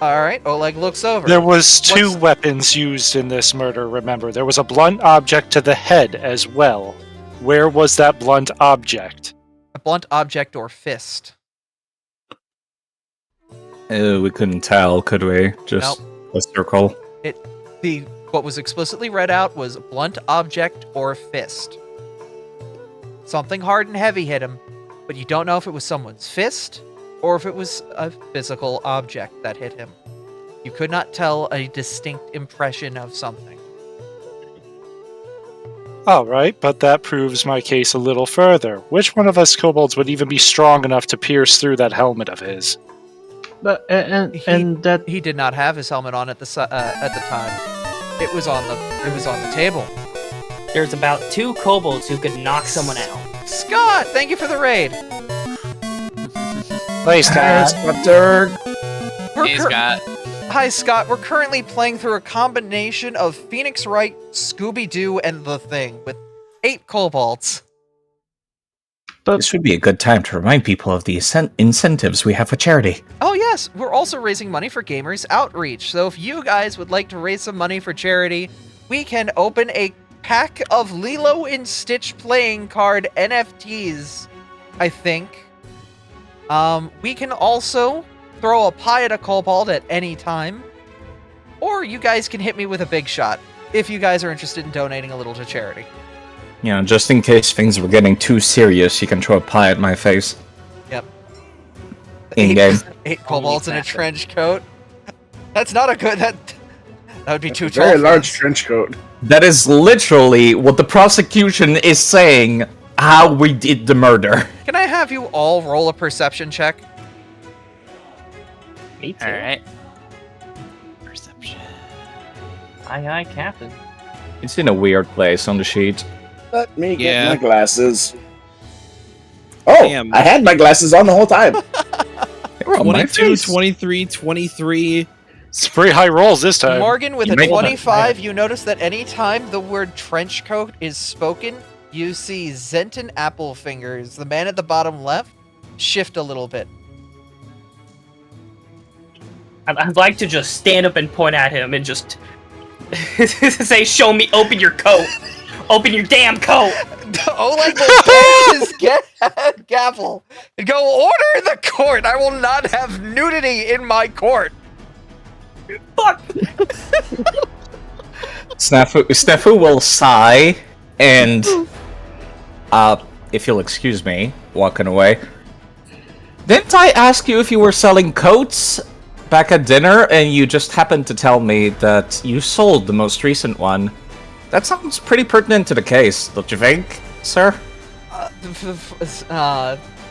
Alright, Oleg looks over. There was two weapons used in this murder, remember. There was a blunt object to the head as well. Where was that blunt object? A blunt object or fist. We couldn't tell, could we? Just a circle. What was explicitly read out was blunt object or fist. Something hard and heavy hit him, but you don't know if it was someone's fist or if it was a physical object that hit him. You could not tell a distinct impression of something. Alright, but that proves my case a little further. Which one of us kobolds would even be strong enough to pierce through that helmet of his? But he did not have his helmet on at the time. It was on the table. There's about 2 kobolds who could knock someone out. Scott, thank you for the raid. Hey, Scott. Hey, Scott. Hi, Scott. We're currently playing through a combination of Phoenix Wright, Scooby-Doo, and The Thing with 8 kobolds. This would be a good time to remind people of the incentives we have for charity. Oh yes, we're also raising money for Gamers Outreach. So if you guys would like to raise some money for charity, we can open a pack of Lilo and Stitch playing card NFTs, I think. We can also throw a pie at a kobold at any time. Or you guys can hit me with a big shot. if you guys are interested in donating a little to charity. You know, just in case things were getting too serious, you can throw a pie at my face. Yep. In-game. 8 kobolds in a trench coat. That's not a good... That would be too tall. Very large trench coat. That is literally what the prosecution is saying, how we did the murder. Can I have you all roll a perception check? Me too. Alright. Perception. Aye, Captain. It's in a weird place on the sheet. Let me get Yeah. my glasses. Oh, Damn. I had my glasses on the whole time. They were on my 22, face. 23, 23. It's pretty high rolls this time. Morgan, with You a make- 25, you notice that anytime the word trench coat is spoken, you see Zenton Applefingers, the man at the bottom left, shift a little bit. I'd like to just stand up and point at him and just say, "Show me, open your coat, open your damn coat." Oleg will bang his gavel and go, "Order the court! I will not have nudity in my court!" Fuck! Snafu will sigh and, if you'll excuse me, walking away. Didn't I ask you if you were selling coats back at dinner, and you just happened to tell me that you sold the most recent one? That sounds pretty pertinent to the case, don't you think, sir?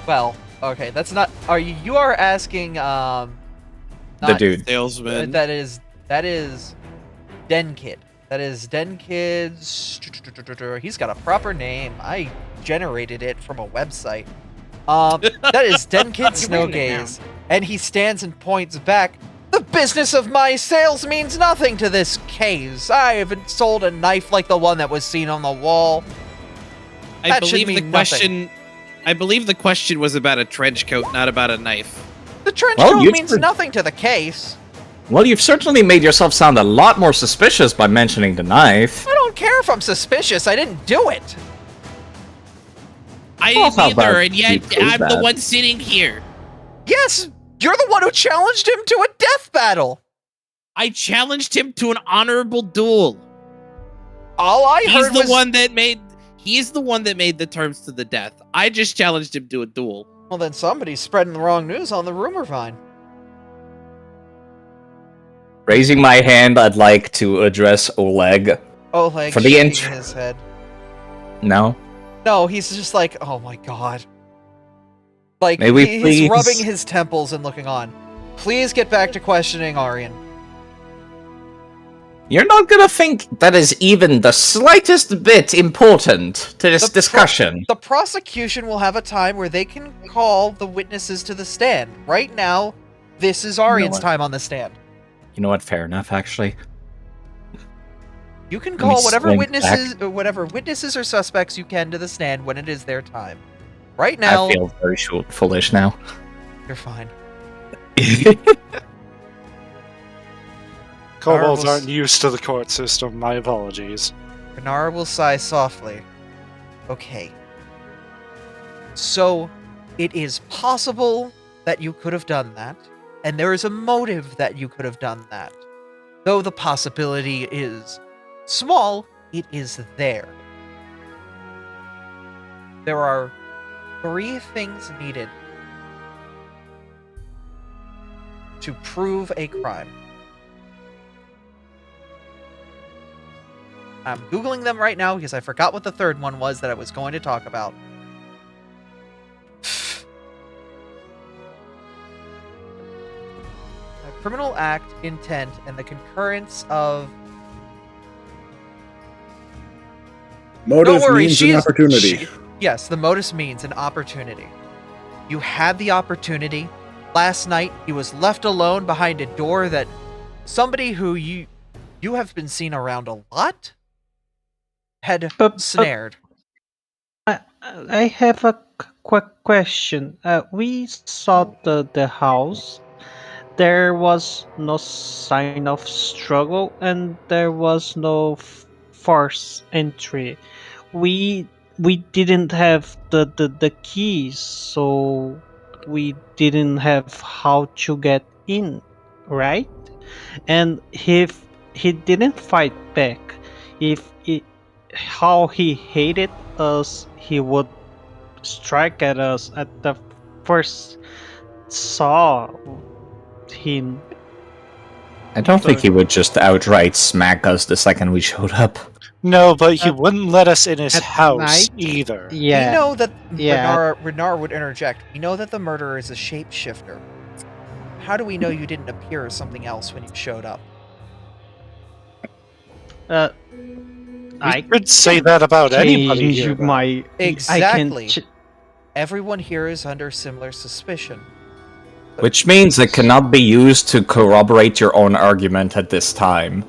Well, okay, that's not... You are asking, The not- dude. Salesman. That is Den Kid. That is Den Kid's... He's got a proper name. I generated it from a website. That is Den Kid Snowgaze. And he stands and points back. The business of my sales means nothing to this case. I haven't sold a knife like the one that was seen on the wall. I That should believe the mean question. I believe the question was about a trench coat, not about a knife. The trench Well, coat you've means heard- nothing to the case. Well, you've certainly made yourself sound a lot more suspicious by mentioning the knife. I don't care if I'm suspicious. I didn't do it. I Well, didn't how about either, and yet you prove I'm the that? one sitting here. Yes, you're the one who challenged him to a death battle. I challenged him to an honorable duel. All I He's heard the was... one that made. He's the one that made the terms to the death. I just challenged him to a duel. Well, then somebody's spreading the wrong news on the rumor vine. Raising my hand, I'd like to address Oleg. Oleg For the shaking his head. No? No, he's just like, oh my god. Like, May we he's please- rubbing his temples and looking on. Please get back to questioning Aryan. You're not gonna think that is even the slightest bit important to this discussion. The prosecution will have a time where they can call the witnesses to the stand. Right now, this is Aryan's what? time on the stand. You know what? Fair enough, actually. You can Let me call whatever swing witnesses or suspects you can to the stand when it is their time. Right now, I feel very foolish now. you're fine. Kobolds Marvelous. aren't used to the court system. My apologies. Renara will sigh softly. Okay. So, it is possible that you could have done that, and there is a motive that you could have done that. Though the possibility is small, it is there. There are 3 things needed to prove a crime. I'm Googling them right now because I forgot what the third one was that I was going to talk about. A criminal act, intent, and the concurrence of... Motive Don't worry, means she an is- opportunity. Yes, the modus means an opportunity. You had the opportunity. Last night, he was left alone behind a door that somebody who you have been seen around a lot had snared. I have a quick question. We saw the house. There was no sign of struggle, and there was no forced entry. We didn't have the keys, so we didn't have how to get in, right? And if he didn't fight back, how he hated us, he would strike at us at the first saw him. I don't think he would just outright smack us the second we showed up. No, but he wouldn't let us in his house night? either. Yeah. We know that Yeah. Renar would interject. We know that the murderer is a shapeshifter. How do we know you didn't appear as something else when you showed up? I could say that about anybody here. Exactly. Everyone here is under similar suspicion. Which means it cannot be used to corroborate your own argument at this time.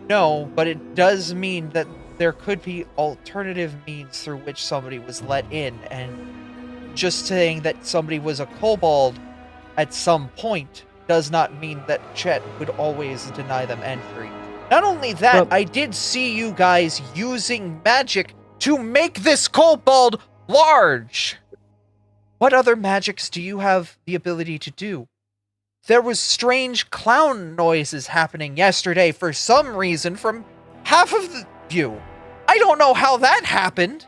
No, but it does mean that there could be alternative means through which somebody was let in, and just saying that somebody was a kobold at some point does not mean that Chet would always deny them entry. Not only that, I did see you guys using magic to make this kobold large! What other magics do you have the ability to do? There was strange clown noises happening yesterday for some reason from half of you. I don't know how that happened.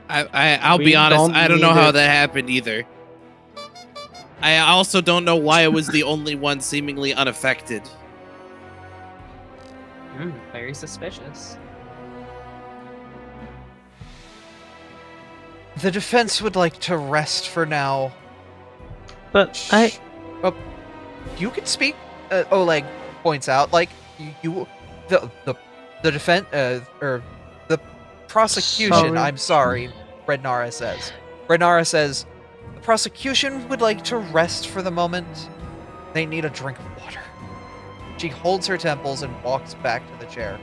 I'll be honest, I don't know how that happened either. I also don't know why it was the only one seemingly unaffected. Very suspicious. The defense would like to rest for now. But Oh, you can speak. Oleg points out, like the defense or the prosecution. Sorry. I'm sorry, Rednara says. Rednara says the prosecution would like to rest for the moment. They need a drink of water. She holds her temples and walks back to the chair.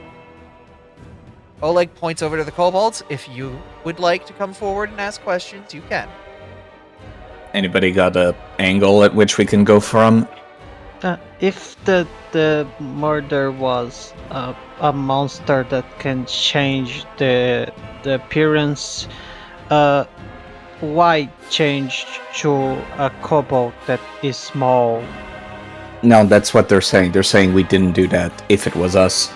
Oleg points over to the kobolds. If you would like to come forward and ask questions, you can. Anybody got a angle at which we can go from? If the murder was a monster that can change the appearance, why change to a kobold that is small? No, that's what they're saying. They're saying we didn't do that if it was us.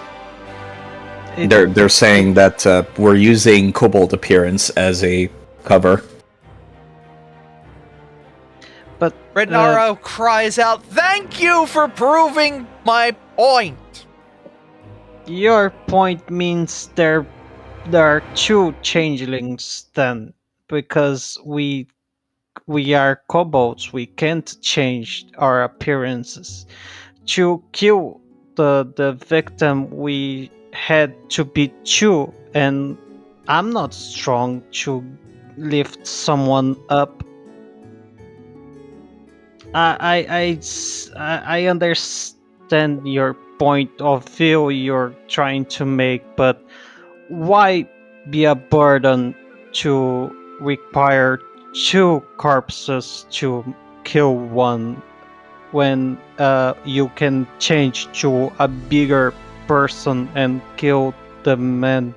They're saying that we're using kobold appearance as a cover. But Rednara cries out, "Thank you for proving my point!" Your point means there are two changelings then, because we are kobolds. We can't change our appearances. To kill the victim, we had to be two, and I'm not strong to lift someone up. I understand your point of view you're trying to make, but why be a burden to require two corpses to kill one when you can change to a bigger person and kill the man?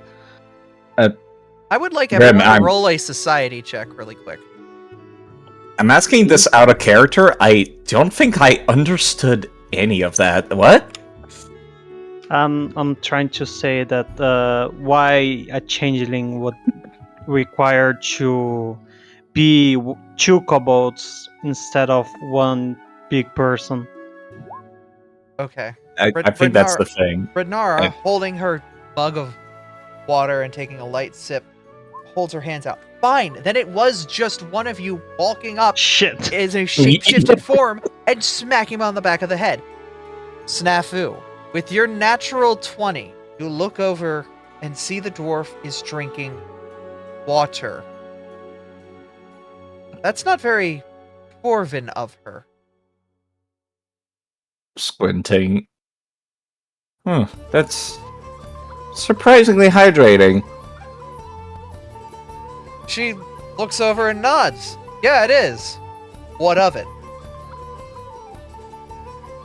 I would like Rem, everyone to I'm- roll a society check really quick. I'm asking this out of character. I don't think I understood any of that. What? I'm trying to say that why a changeling would require to be two kobolds instead of one big person. Okay. I think that's the thing. Rednara, Yeah. holding her mug of water and taking a light sip, holds her hands out. Fine, then it was just one of you walking up is a shape-shifted form and smacking him on the back of the head. Snafu, with your natural 20, you look over and see the dwarf is drinking water. That's not very dwarven of her. Squinting. That's surprisingly hydrating. She looks over and nods. Yeah, it is. What of it?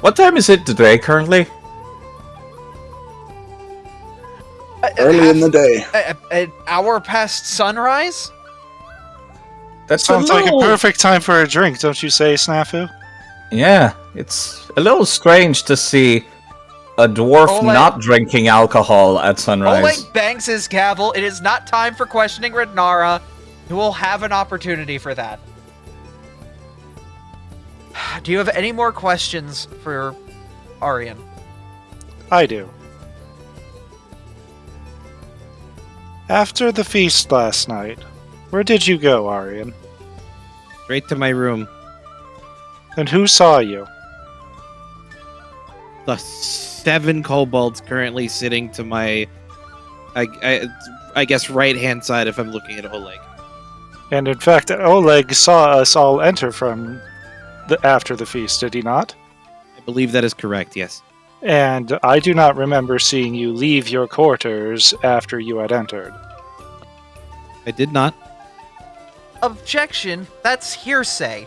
What time is it today currently? Early in the day. An hour past sunrise? That Sounds like a perfect time for a drink, don't you say, Snafu? Yeah, it's a little strange to see A dwarf Oleg- not drinking alcohol at sunrise. Oleg bangs his gavel. It is not time for questioning Rednara, who will have an opportunity for that. Do you have any more questions for Arian? I do. After the feast last night, where did you go, Arian? Straight to my room. And who saw you? The 7 kobolds currently sitting to my, I guess, right-hand side if I'm looking at Oleg. And in fact, Oleg saw us all enter from after the feast, did he not? I believe that is correct, yes. And I do not remember seeing you leave your quarters after you had entered. I did not. Objection, that's hearsay,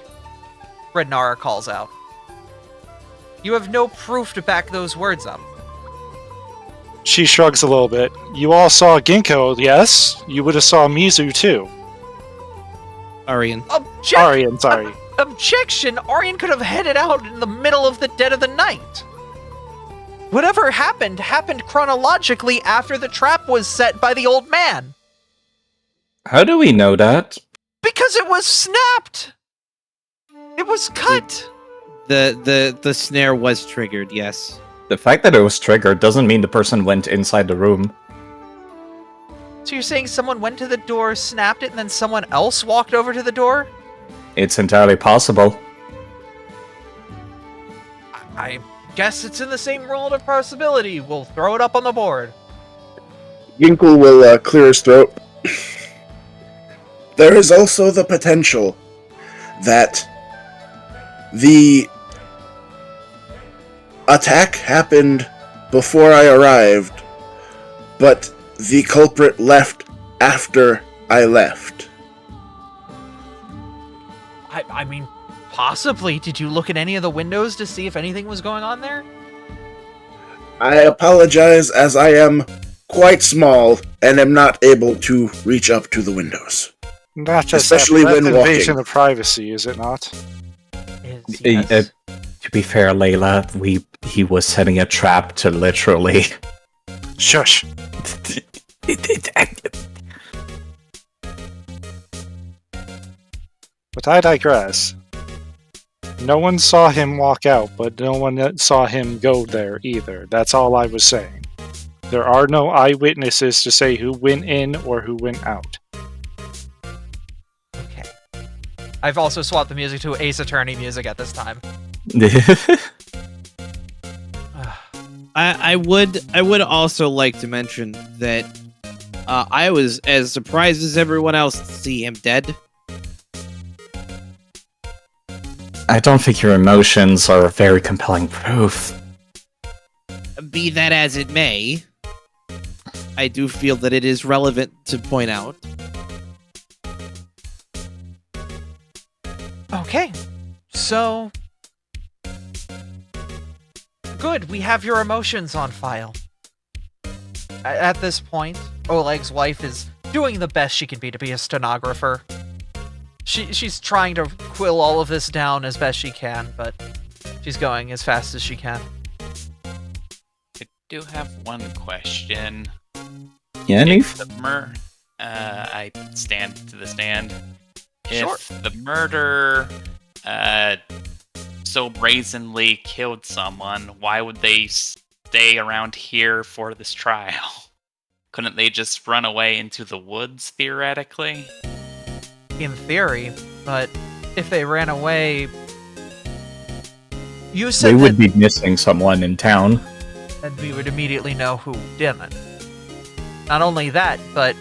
Rednara calls out. You have no proof to back those words up. She shrugs a little bit. You all saw Ginkgo, yes? You would have saw Mizu too. Arian. Arian, sorry. Objection! Arian could have headed out in the middle of the dead of the night. Whatever happened chronologically after the trap was set by the old man. How do we know that? Because it was snapped! It was cut! The snare was triggered, yes. The fact that it was triggered doesn't mean the person went inside the room. So you're saying someone went to the door, snapped it, and then someone else walked over to the door? It's entirely possible. I guess it's in the same world of possibility. We'll throw it up on the board. Ginkle will clear his throat. There is also the potential that the attack happened before I arrived, but the culprit left after I left. I mean, possibly. Did you look at any of the windows to see if anything was going on there? I apologize, as I am quite small and am not able to reach up to the windows. Not just especially that, when that's walking. invasion of privacy, is it not? Yes. To be fair, Layla, he was setting a trap to literally... Shush. But I digress. No one saw him walk out, but no one saw him go there either. That's all I was saying. There are no eyewitnesses to say who went in or who went out. Okay. I've also swapped the music to Ace Attorney music at this time. I would also like to mention that I was as surprised as everyone else to see him dead. I don't think your emotions are very compelling proof. Be that as it may, I do feel that it is relevant to point out. Okay. So... Good, we have your emotions on file. At this point, Oleg's wife is doing the best she can be to be a stenographer. She's trying to quill all of this down as best she can, but she's going as fast as she can. I do have one question. Yeah, Neve? I stand to the stand. Sure. If the murder so brazenly killed someone, why would they stay around here for this trial? Couldn't they just run away into the woods, theoretically? In theory, but if they ran away... You said They would be missing someone in town. and we would immediately know who didn't. Not only that, but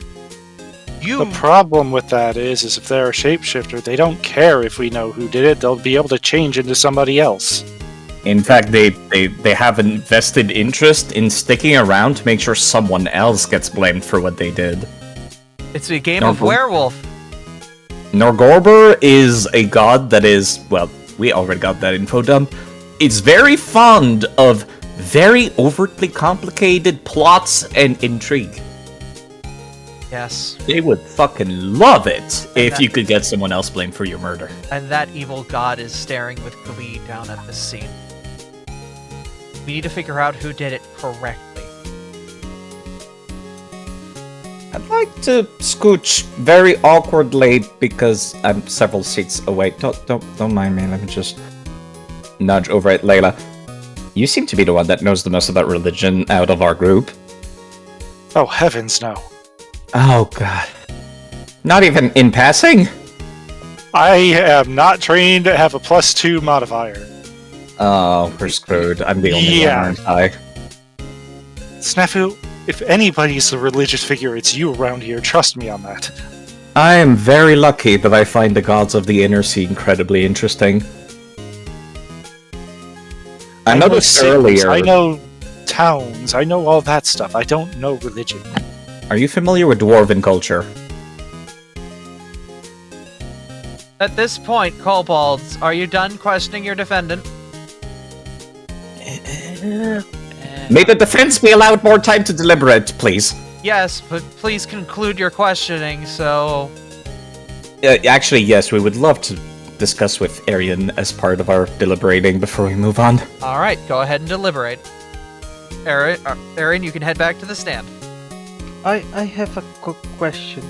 you... The problem with that is if they're a shapeshifter, they don't care if we know who did it. They'll be able to change into somebody else. In fact, they have a vested interest in sticking around to make sure someone else gets blamed for what they did. It's a game of werewolf. Norgorber is a god that is, well, we already got that info dump. It's very fond of very overtly complicated plots and intrigue. Yes. They would fucking love it if you could get someone else blamed for your murder. And that evil god is staring with glee down at the scene. We need to figure out who did it correctly. I'd like to scooch very awkwardly because I'm several seats away. Don't mind me. Let me just nudge over at Layla. You seem to be the one that knows the most about religion out of our group. Oh, heavens no. Oh, God. Not even in passing? I am not trained to have a +2 modifier. Oh, we're screwed. I'm the only one, aren't I? Snafu, if anybody's a religious figure, it's you around here. Trust me on that. I am very lucky that I find the gods of the inner sea incredibly interesting. I noticed earlier... I know towns, I know all that stuff. I don't know religion. Are you familiar with dwarven culture? At this point, kobolds, are you done questioning your defendant? May the defense be allowed more time to deliberate, please. Yes, but please conclude your questioning, so... Actually, yes, we would love to discuss with Arian as part of our deliberating before we move on. Alright, go ahead and deliberate. Arian, you can head back to the stand. I have a quick question.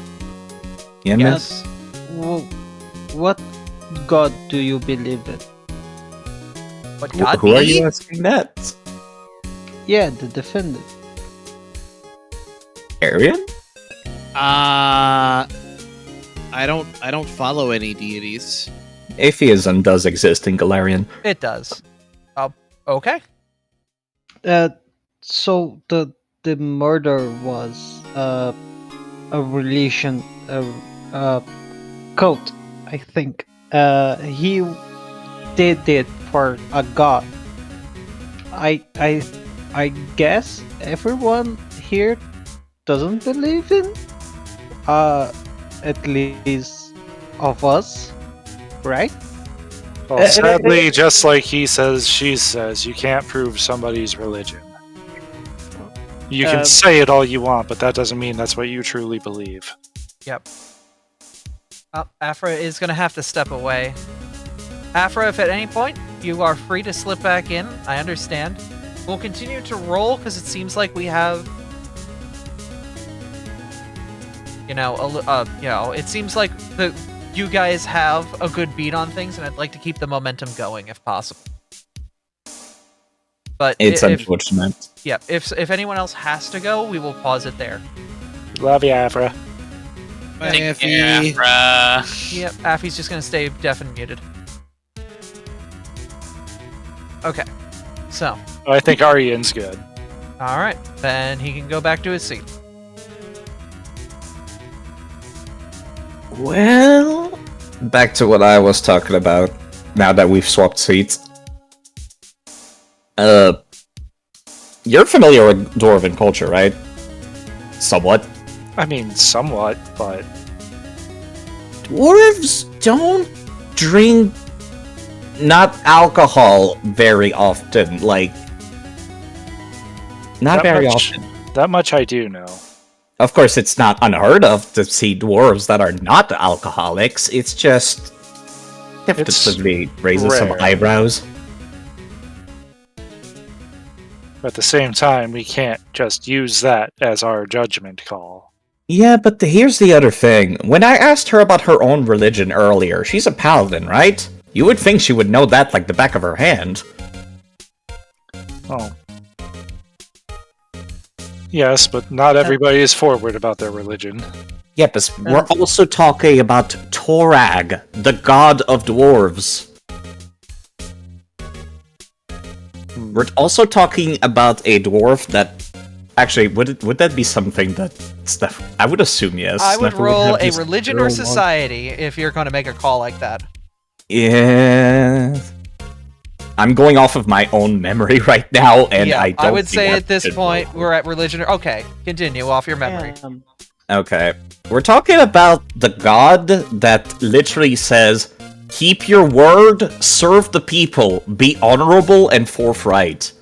Yeah, yes. What god do you believe in? What god? Who are you asking that? Yeah, the defendant. Arian? I don't follow any deities. Atheism does exist in Galarian. It does. Okay. So the murder was a relation, cult, I think. He did it for a god. I guess everyone here doesn't believe in, at least of us, right? Well, sadly, just like he says, she says, you can't prove somebody's religion. You can say it all you want, but that doesn't mean that's what you truly believe. Yep. Afra is going to have to step away. Afra, if at any point you are free to slip back in, I understand. We'll continue to roll because it seems like we have, it seems like you guys have a good beat on things, and I'd like to keep the momentum going if possible. But it's unfortunate. Yeah, if anyone else has to go, we will pause it there. Love you, Abra. Take care, Abra. Yep, Affy's just gonna stay deaf and muted. Okay, so. I think Arian's good. Alright, then he can go back to his seat. Well, back to what I was talking about, now that we've swapped seats. You're familiar with Dwarven culture, right? Somewhat. I mean, somewhat, but... Dwarves don't drink not alcohol very often, like... Not very often. That much I do know. Of course, it's not unheard of to see dwarves that are not alcoholics, it's just... Typically raises some eyebrows. At the same time, we can't just use that as our judgment call. Yeah, but here's the other thing. When I asked her about her own religion earlier, she's a paladin, right? You would think she would know that like the back of her hand. Oh. Yes, but not everybody is forward about their religion. Yeah, but we're also talking about Torag, the god of dwarves. We're also talking about a dwarf that... Actually, would that be something that Steph... I would assume yes. I would Steph roll have a this religion or society if you're going to make a call like that. Yeah... I'm going off of my own memory right now, and yeah, I don't I would think say I at this should point, roll. we're at religion. Okay, continue off your memory. Okay. We're talking about the god that literally says, keep your word, serve the people, be honorable and forthright.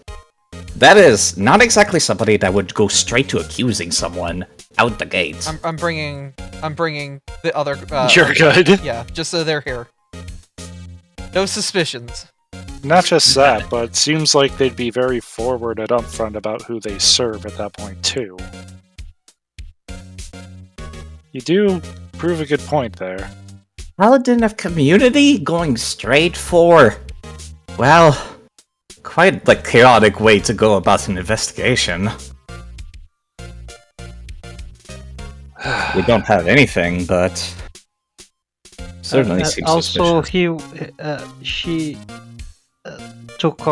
That is not exactly somebody that would go straight to accusing someone out the gate. I'm bringing the other... You're good. Yeah, just so they're here. No suspicions. Not just that, but it seems like they'd be very forward and upfront about who they serve at that point, too. You do prove a good point there. Paladin of Community going straight for, well, quite the chaotic way to go about an investigation. We don't have anything, but certainly seems also, suspicious. she took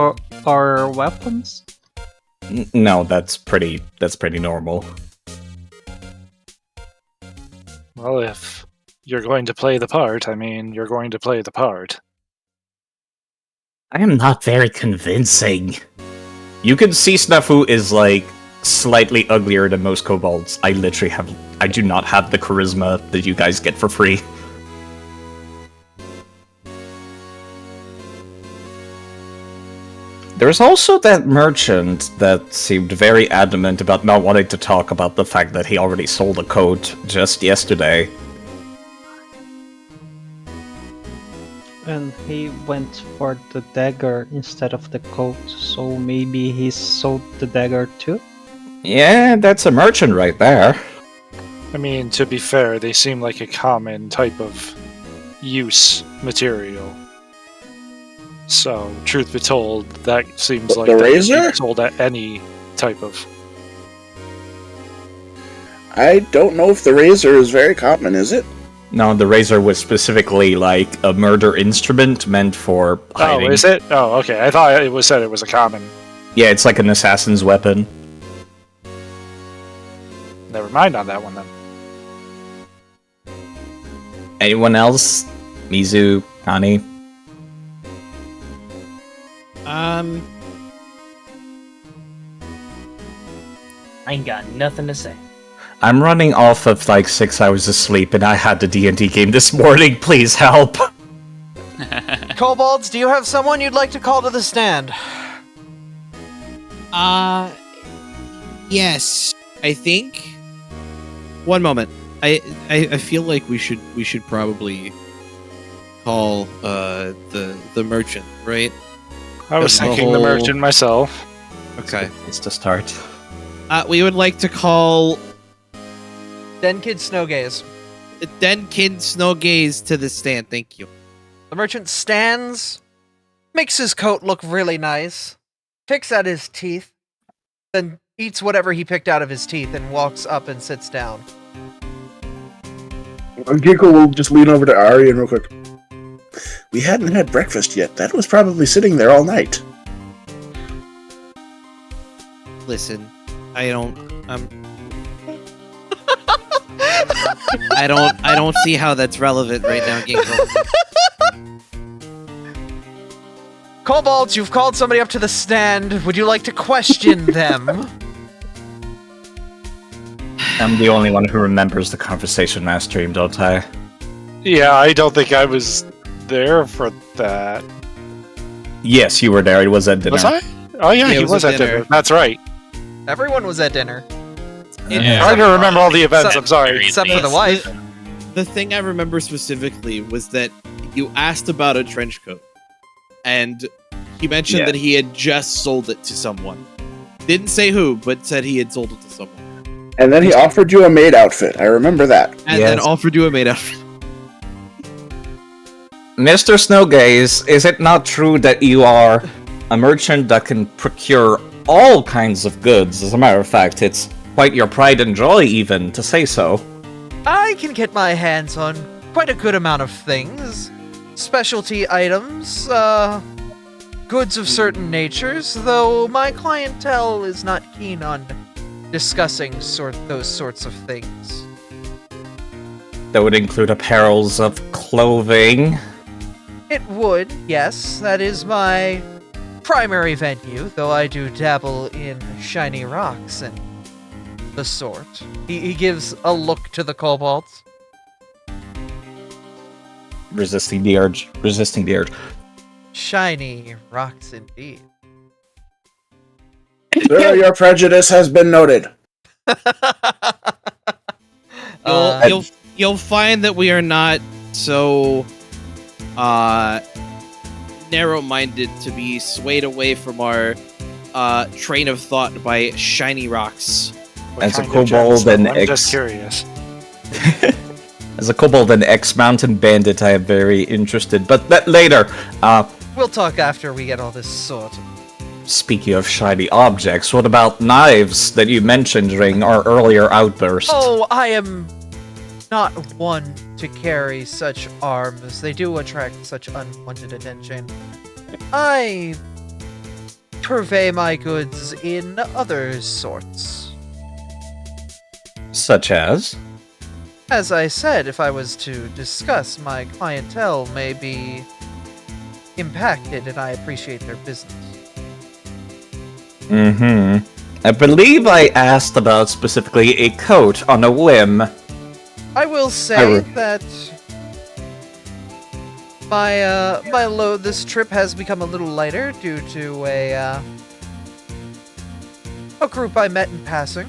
our weapons. No, that's pretty normal. Well, if you're going to play the part, I mean, you're going to play the part. I am not very convincing. You can see Snafu is like slightly uglier than most kobolds. I do not have the charisma that you guys get for free. There's also that merchant that seemed very adamant about not wanting to talk about the fact that he already sold a coat just yesterday. And he went for the dagger instead of the coat, so maybe he sold the dagger too? Yeah, that's a merchant right there. I mean, to be fair, they seem like a common type of use material. So, truth be told, that seems like the that razor? could be sold at any type of... I don't know if the razor is very common, is it? No, the razor was specifically like a murder instrument meant for hiding. Oh, is it? Oh, okay. I thought it was said it was a common. Yeah, it's like an assassin's weapon. Never mind on that one then. Anyone else? Mizu, Ani? I ain't got nothing to say. I'm running off of like 6 hours of sleep and I had the D&D game this morning, please help! Kobolds, do you have someone you'd like to call to the stand? Yes, I think. One moment. I feel like we should probably call the merchant, right? I was thinking the merchant myself. Okay. It's to start. We would like to call Denkid Snowgaze. Denkid Snowgaze to the stand, thank you. The merchant stands, makes his coat look really nice, picks out his teeth, then eats whatever he picked out of his teeth and walks up and sits down. Giko will just lean over to Arian real quick. We hadn't had breakfast yet. That was probably sitting there all night. Listen, I don't see how that's relevant right now, Ginkgo. Kobolds, you've called somebody up to the stand. Would you like to question them? I'm the only one who remembers the conversation last stream, don't I? Yeah, I don't think I was there for that. Yes, you were there. It was at dinner. Was I? Oh yeah, he was at dinner. That's right. Everyone was at dinner. I'm trying to remember all the events, I'm sorry. Except for the wife. The thing I remember specifically was that you asked about a trench coat, and he mentioned that he had just sold it to someone. Didn't say who, but said he had sold it to someone. And then he offered you a maid outfit. I remember that. And then offered you a maid outfit. Mr. Snowgaze, is it not true that you are a merchant that can procure all kinds of goods? As a matter of fact, it's quite your pride and joy even to say so. I can get my hands on quite a good amount of things. Specialty items, goods of certain natures, though my clientele is not keen on discussing those sorts of things. That would include apparels of clothing. It would, yes. That is my primary venue, though I do dabble in shiny rocks and the sort. He gives a look to the kobolds. Resisting the urge. Shiny rocks indeed. Sir, your prejudice has been noted. You'll find that we are not so narrow-minded to be swayed away from our train of thought by shiny rocks. As a kobold and I'm just curious. As a kobold and ex-mountain bandit, I am very interested, but that later. We'll talk after we get all this sorted. Speaking of shiny objects, what about knives that you mentioned during our earlier outburst? Oh, I am not one to carry such arms. They do attract such unwanted attention. I purvey my goods in other sorts. Such as? As I said, if I was to discuss, my clientele may be impacted, and I appreciate their business. I believe I asked about specifically a coat on a whim. I will say that my load this trip has become a little lighter due to a group I met in passing.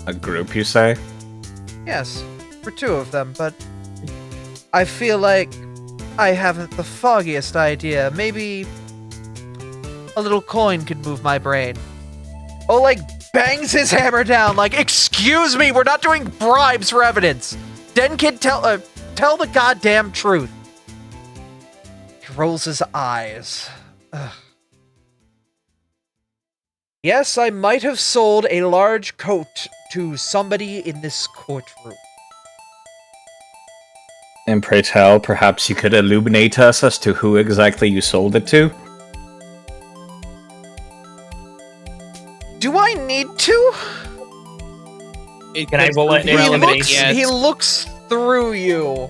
A group, you say? Yes, for 2 of them, but I feel like I haven't the foggiest idea. Maybe a little coin could move my brain. Oh, like, bangs his hammer down, like, excuse me, we're not doing bribes for evidence. Den Kid, tell the goddamn truth. He rolls his eyes. Ugh. Yes, I might have sold a large coat to somebody in this courtroom. And pray tell, perhaps you could illuminate us as to who exactly you sold it to? Do I need to? Can I roll it? He looks through you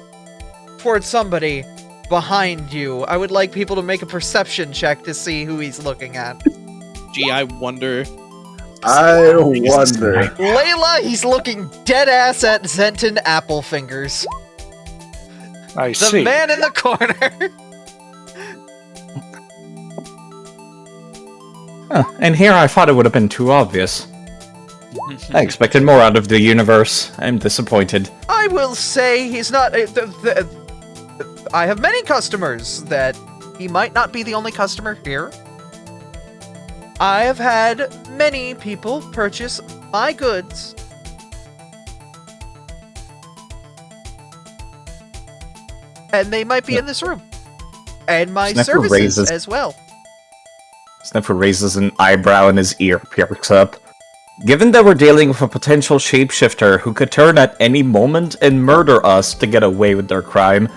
towards somebody behind you. I would like people to make a perception check to see who he's looking at. Gee, I wonder. Layla, he's looking dead ass at Zenton Applefingers. I The see. man in the corner. And here I thought it would have been too obvious. I expected more out of the universe. I'm disappointed. I will say he's not. I have many customers that he might not be the only customer here. I have had many people purchase my goods. And they might be in this room. And my services as well. Sniffer raises an eyebrow and his ear perks up. Given that we're dealing with a potential shapeshifter who could turn at any moment and murder us to get away with their crime,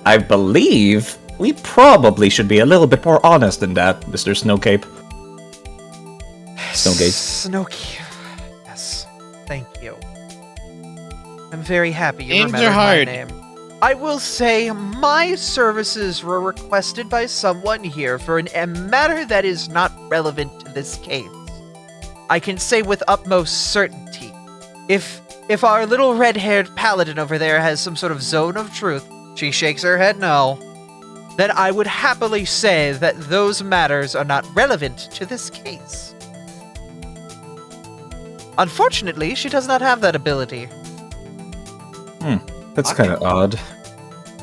I believe we probably should be a little bit more honest than that, Mr. Snowcape. Snowcape. Yes. Thank you. I'm very happy you Names remembered are hard. my name. I will say my services were requested by someone here for a matter that is not relevant to this case. I can say with utmost certainty, if our little red-haired paladin over there has some sort of zone of truth, she shakes her head no, then I would happily say that those matters are not relevant to this case. Unfortunately, she does not have that ability. That's kind of odd.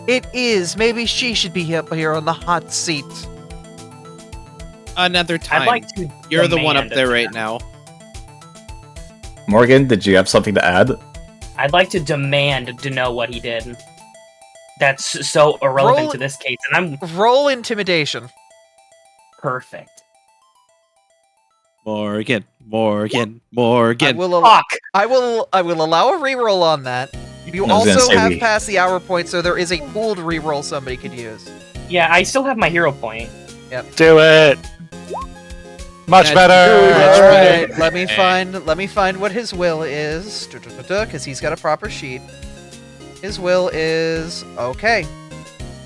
It is. Maybe she should be up here on the hot seat. Another time. I'd like to. You're the one up demand there a- right now. Morgan, did you have something to add? I'd like to demand to know what he did. That's so irrelevant Roll- to this case, and I'm Roll intimidation. perfect. Morgan. I will allow a reroll on that. You I was gonna also say have passed the hour point, so there is a pooled reroll somebody could use. Yeah, I still have my hero point. Yep. Do it. Much better. Alright, let me find what his will is, because he's got a proper sheet. His will is okay.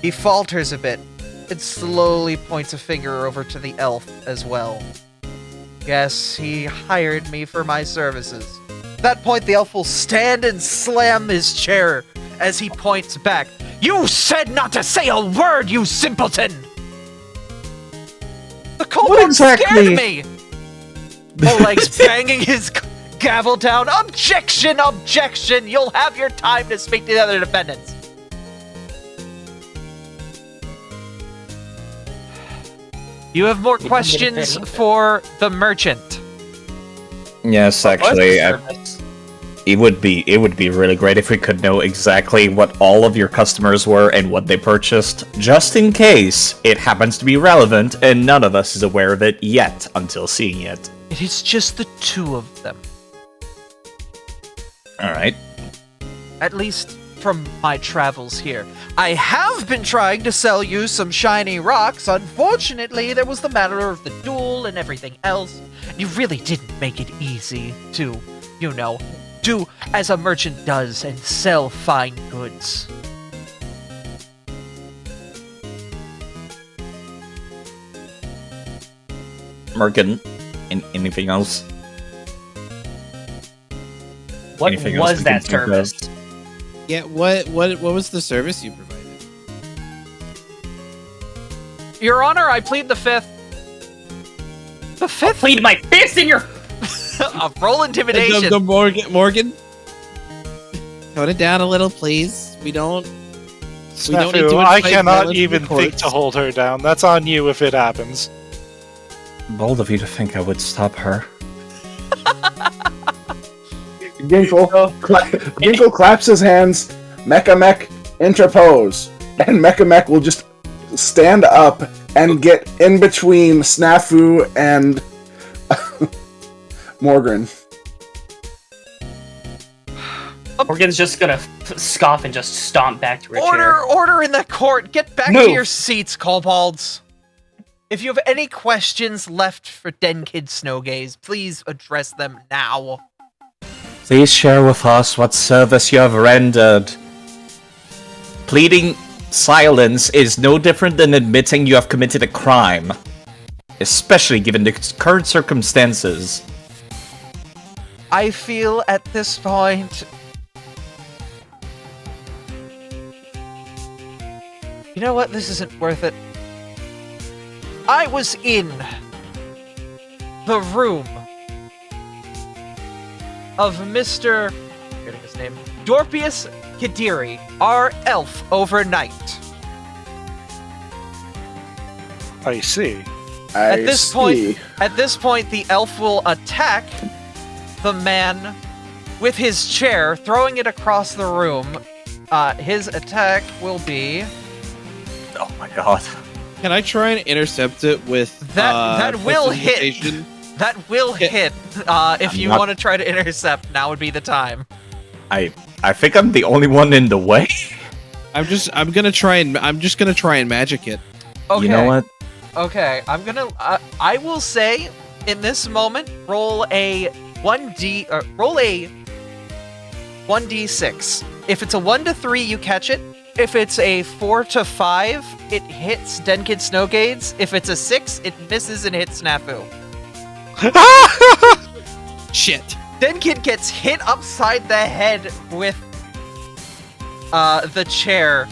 He falters a bit. It slowly points a finger over to the elf as well. Yes, he hired me for my services. At that point, the elf will stand and slam his chair as he points back. You said not to say a word, you simpleton! The kobold scared me! Oleg's banging his gavel down. Objection! Objection! You'll have your time to speak to the other defendants. You have more questions for the merchant? Yes, actually, it would be really great if we could know exactly what all of your customers were and what they purchased, just in case it happens to be relevant and none of us is aware of it yet until seeing it. It is just the two of them. Alright. At least from my travels here. I have been trying to sell you some shiny rocks. Unfortunately, there was the matter of the duel and everything else. You really didn't make it easy to, do as a merchant does and sell fine goods. Merkin, anything else? What Anything was else we that can think of? service? Yeah, what was the service you provided? Your Honor, I plead the fifth. The fifth? Plead my fist in your... Roll intimidation. The Morgan? Tone it down a little, please. We don't need Snafu, too much I fight cannot violence in even the think courts. to hold her down. That's on you if it happens. Bold of you to think I would stop her. Ginkle claps his hands. Mecha Mech interpose, and Mecha Mech will just stand up and get in between Snafu and Morgan. Morgan's just gonna scoff and just stomp back to her chair. Order in the court. Get back to your seats, kobolds. If you have any questions left for Denkid Snowgaze, please address them now. Please share with us what service you have rendered. Pleading silence is no different than admitting you have committed a crime, especially given the current circumstances. I feel at this point... You know what? This isn't worth it. I was in the room of Mr. I'm forgetting his name. Dorpius Kadiri, our elf, overnight. I see. At this point, the elf will attack the man with his chair, throwing it across the room. His attack will be... Oh my god. Can I try and intercept it with that will hit. precipitation? That will hit. If you want to try to intercept, now would be the time. I think I'm the only one in the way. I'm just gonna try and magic it. Okay. You know what? Okay, I will say in this moment, roll a 1d6. If it's a 1 to 3, you catch it. If it's a 4 to 5, it hits Denkid Snowgaze. If it's a 6, it misses and hits Snafu. Shit. Denkid gets hit upside the head with the chair,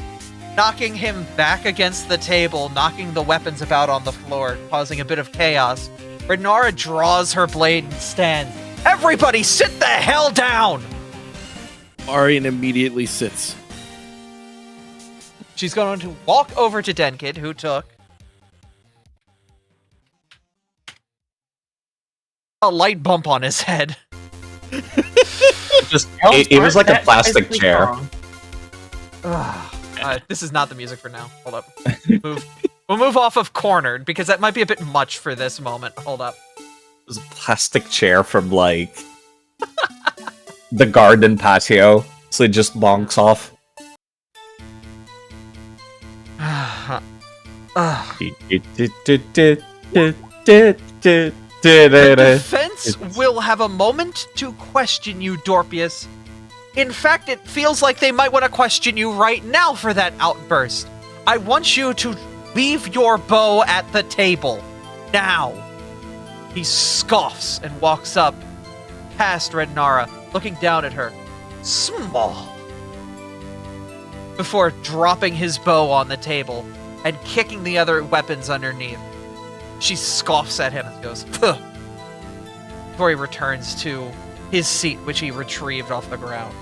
knocking him back against the table, knocking the weapons about on the floor, causing a bit of chaos. Renara draws her blade and stands. Everybody sit the hell down! Arian immediately sits. She's going to walk over to Denkid, who took a light bump on his head. It was like a plastic chair. This is not the music for now. Hold up. We'll move off of cornered, because that might be a bit much for this moment. Hold up. It was a plastic chair from, like, the garden patio, so it just bonks off. The defense will have a moment to question you, Dorpius. In fact, it feels like they might want to question you right now for that outburst. I want you to leave your bow at the table. Now. He scoffs and walks up past Rednara, looking down at her. Small. Before dropping his bow on the table and kicking the other weapons underneath. She scoffs at him and goes, "Puh," before he returns to his seat, which he retrieved off the ground.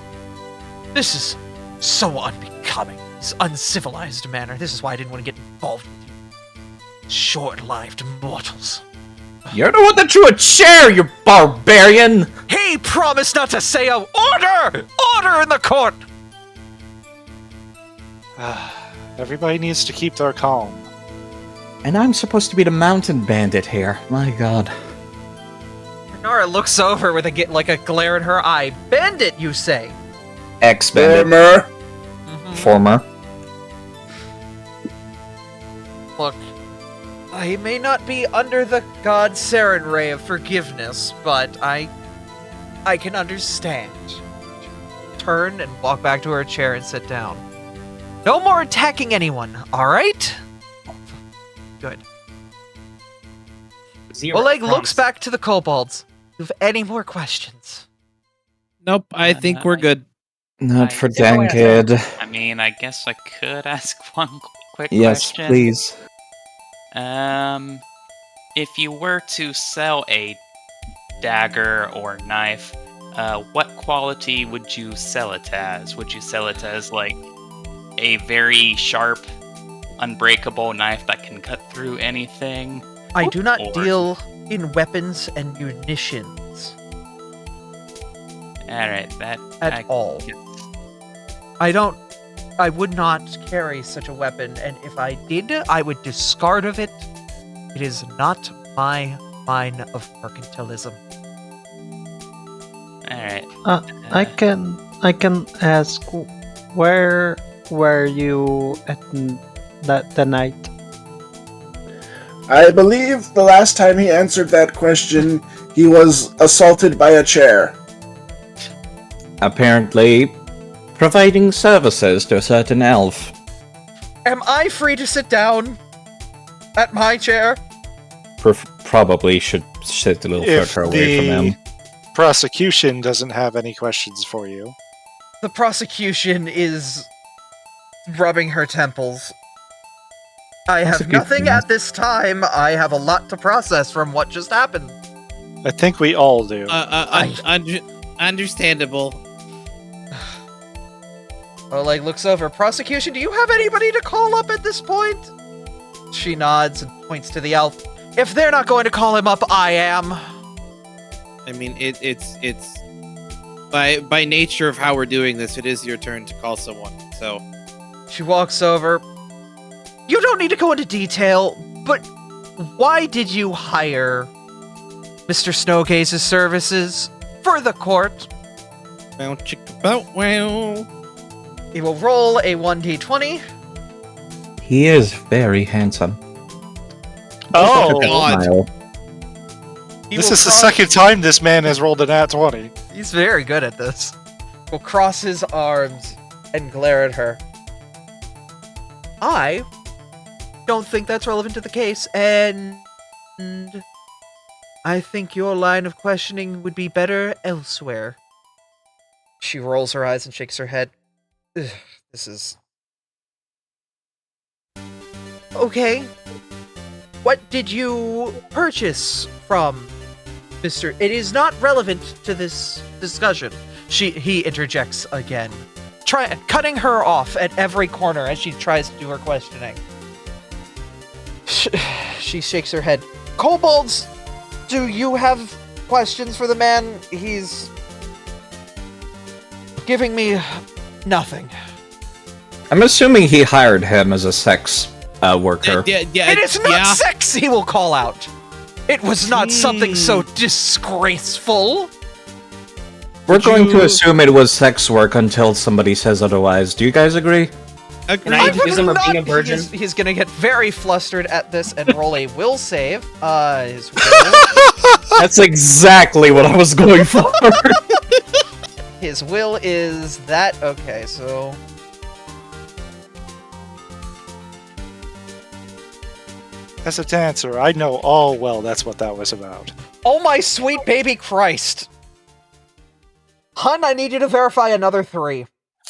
This is so unbecoming. This uncivilized manner. This is why I didn't want to get involved with you. Short-lived mortals. You're the one that threw a chair, you barbarian! He promised not to say a order! Order in the court! Everybody needs to keep their calm. And I'm supposed to be the mountain bandit here. My god. Nara looks over with a glare in her eye. Bandit, you say? Ex-bandit. Former. Look, I may not be under the god Saren ray of forgiveness, but I can understand. Turn and walk back to her chair and sit down. No more attacking anyone, alright? Good. Oleg looks back to the kobolds. Do you have any more questions? Nope, I think we're good. Not for Dankid. I mean, I guess I could ask one quick Yes, question. please. If you were to sell a dagger or knife, what quality would you sell it as? Would you sell it as, like, a very sharp, unbreakable knife that can cut through anything? I do not deal in weapons and munitions. Alright, that... At all. I would not carry such a weapon, and if I did, I would discard of it. It is not my line of mercantilism. Alright. I can ask, where were you at the night? I believe the last time he answered that question, he was assaulted by a chair. Apparently, providing services to a certain elf. Am I free to sit down at my chair? Probably should sit a little further away from him. Prosecution doesn't have any questions for you. The prosecution is rubbing her temples. I have nothing at this time. I have a lot to process from what just happened. I think we all do. Understandable. Oleg looks over. Prosecution, do you have anybody to call up at this point? She nods and points to the elf. If they're not going to call him up, I am. I mean, it's by nature of how we're doing this, it is your turn to call someone. So she walks over. You don't need to go into detail, but why did you hire Mr. Snowcase's services for the court? Well, well. He will roll a 1d20. He is very handsome. Oh, God. This is the second time this man has rolled a nat 20. He's very good at this. Will cross his arms and glare at her. I don't think that's relevant to the case, and I think your line of questioning would be better elsewhere. She rolls her eyes and shakes her head. Ugh, this is... Okay. What did you purchase from Mr. It is not relevant to this discussion. He interjects again, cutting her off at every corner as she tries to do her questioning. She shakes her head. Kobolds, do you have questions for the man? He's giving me nothing. I'm assuming he hired him as a sex worker. It is not sex, he will call out. It was not something so disgraceful. We're going to assume it was sex work until somebody says otherwise. Do you guys agree? Can I accuse him of being a virgin? He's gonna get very flustered at this and roll a will save. His will. That's exactly what I was going for. His will is that. Okay, so. As a dancer, I know all well that's what that was about. Oh my sweet baby Christ. Hun, I need you to verify another 3.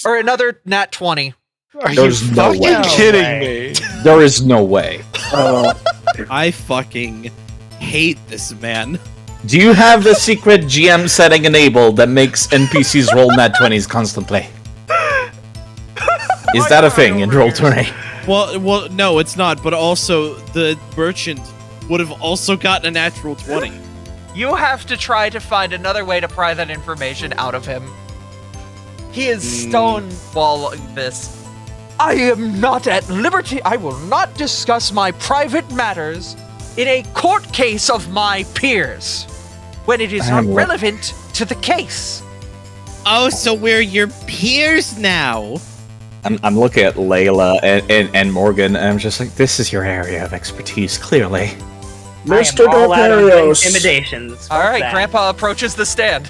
Or another nat 20. Are you fucking kidding me? There is no way. I fucking hate this man. Do you have the secret GM setting enabled that makes NPCs roll nat 20s constantly? Is that a thing in Roll20? Well, no, it's not. But also, the merchant would have also gotten a natural 20. You have to try to find another way to pry that information out of him. He is stonewalling this. I am not at liberty. I will not discuss my private matters in a court case of my peers when it is not relevant to the case. Oh, so we're your peers now. I'm looking at Layla and Morgan, and I'm just like, this is your area of expertise, clearly. Mr. I am all out on Doperios. intimidations. All right, Grandpa approaches the stand.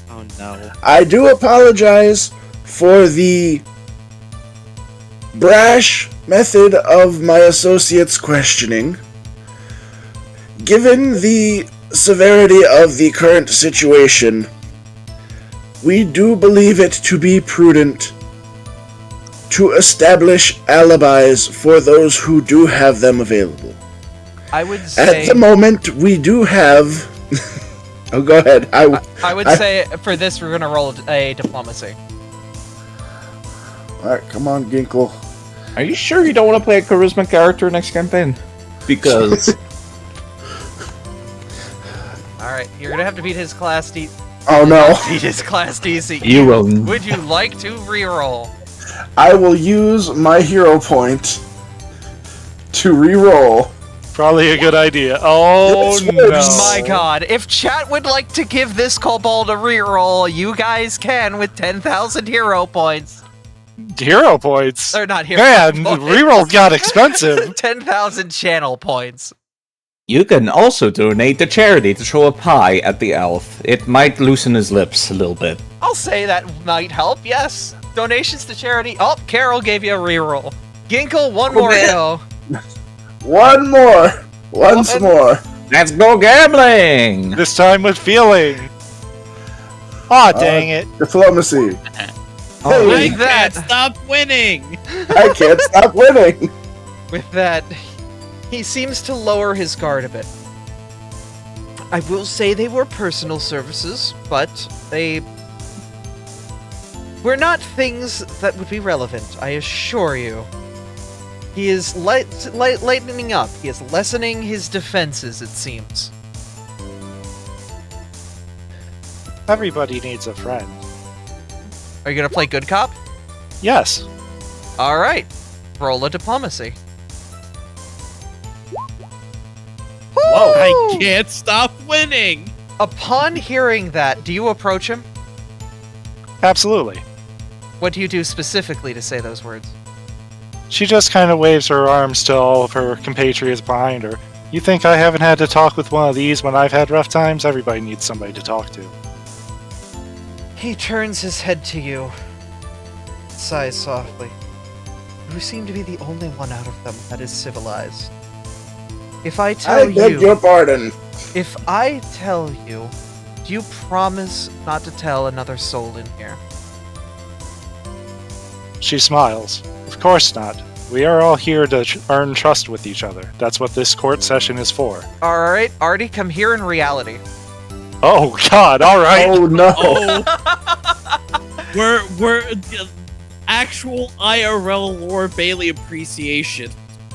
Oh no. I do apologize for the brash method of my associate's questioning. Given the severity of the current situation, we do believe it to be prudent to establish alibis for those who do have them available. I would say... At the moment, we do have... oh, go ahead. I would say for this, we're going to roll a diplomacy. Alright, come on, Ginkle. Are you sure you don't want to play a charisma character next campaign? Because... Alright, you're going to have to beat his class DC. Oh no. Beat his class DC. You will... Would you like to reroll? I will use my hero point to reroll. Probably a good idea. Oh no. My god, if chat would like to give this kobold a reroll, you guys can with 10,000 hero points. Hero points? Or not hero Man, points. reroll got expensive. 10,000 channel points. You can also donate to charity to throw a pie at the elf. It might loosen his lips a little bit. I'll say that might help, yes. Donations to charity. Oh, Carol gave you a reroll. Ginkle, one more go. One more. Once more. Let's go gambling! This time with feeling. Aw, dang it. Diplomacy. Oh, Hey, I can't stop winning! I can't stop winning. With that, he seems to lower his guard a bit. I will say they were personal services, but they were not things that would be relevant, I assure you. He is lightening up. He is lessening his defenses, it seems. Everybody needs a friend. Are you gonna play good cop? Yes. Alright. Roll a diplomacy. Whoa! I can't stop winning! Upon hearing that, do you approach him? Absolutely. What do you do specifically to say those words? She just kind of waves her arms to all of her compatriots behind her. You think I haven't had to talk with one of these when I've had rough times? Everybody needs somebody to talk to. He turns his head to you, sighs softly. You seem to be the only one out of them that is civilized. If I tell you... I beg your pardon. If I tell you, do you promise not to tell another soul in here? She smiles. Of course not. We are all here to earn trust with each other. That's what this court session is for. Alright, Artie, come here in reality. Oh god, alright! Oh no! We're actual IRL lore Bailey appreciation.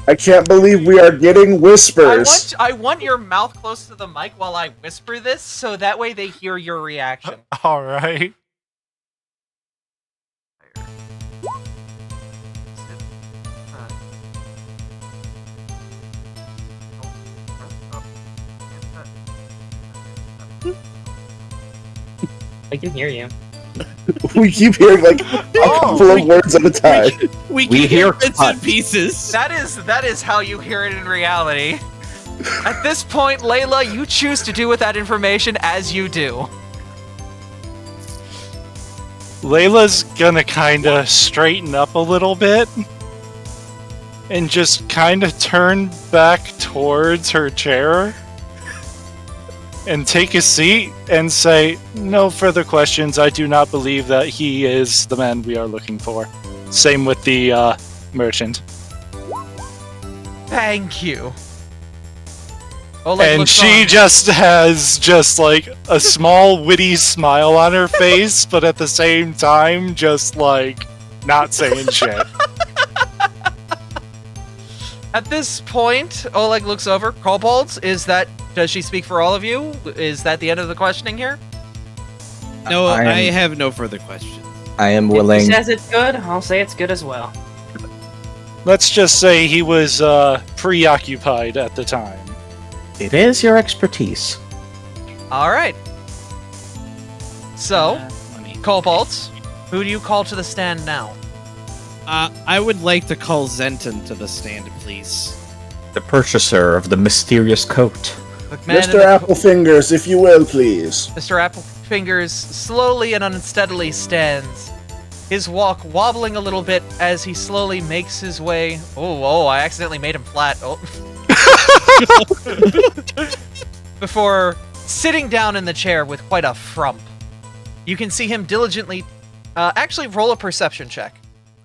I can't believe we are getting whispers. I want your mouth close to the mic while I whisper this, so that way they hear your reaction. Alright. I can hear you. We keep hearing like a couple of words at a time. We hear bits and pieces. That is how you hear it in reality. At this point, Layla, you choose to do with that information as you do. Layla's gonna kinda straighten up a little bit and just kinda turn back towards her chair and take a seat and say, no further questions, I do not believe that he is the man we are looking for. Same with the merchant. Thank you. And she just has just like a small witty smile on her face, but at the same time just like not saying shit. At this point, Oleg looks over. Kobolds, does she speak for all of you? Is that the end of the questioning here? No, I have no further questions. I am If willing. he says it's good, I'll say it's good as well. Let's just say he was preoccupied at the time. It is your expertise. All right. So, Kobolds, who do you call to the stand now? I would like to call Zenton to the stand, please. The purchaser of the mysterious coat. Mr. Applefingers, if you will, please. Mr. Applefingers slowly and unsteadily stands, his walk wobbling a little bit as he slowly makes his way. Oh, I accidentally made him flat. Oh. Before sitting down in the chair with quite a frump. You can see him diligently. Actually, roll a perception check.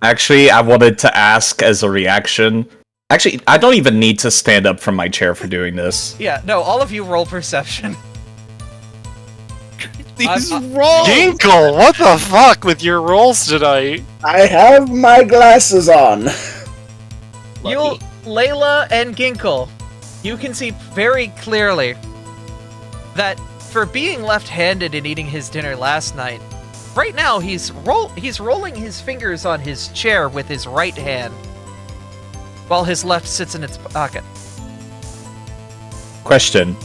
Actually, I wanted to ask as a reaction. Actually, I don't even need to stand up from my chair for doing this. Yeah, no, all of you roll perception. These rolls! Ginkle, what the fuck with your rolls tonight? I have my glasses on. You, Layla and Ginkle, you can see very clearly that for being left-handed and eating his dinner last night, right now he's rolling his fingers on his chair with his right hand, while his left sits in its pocket. Question.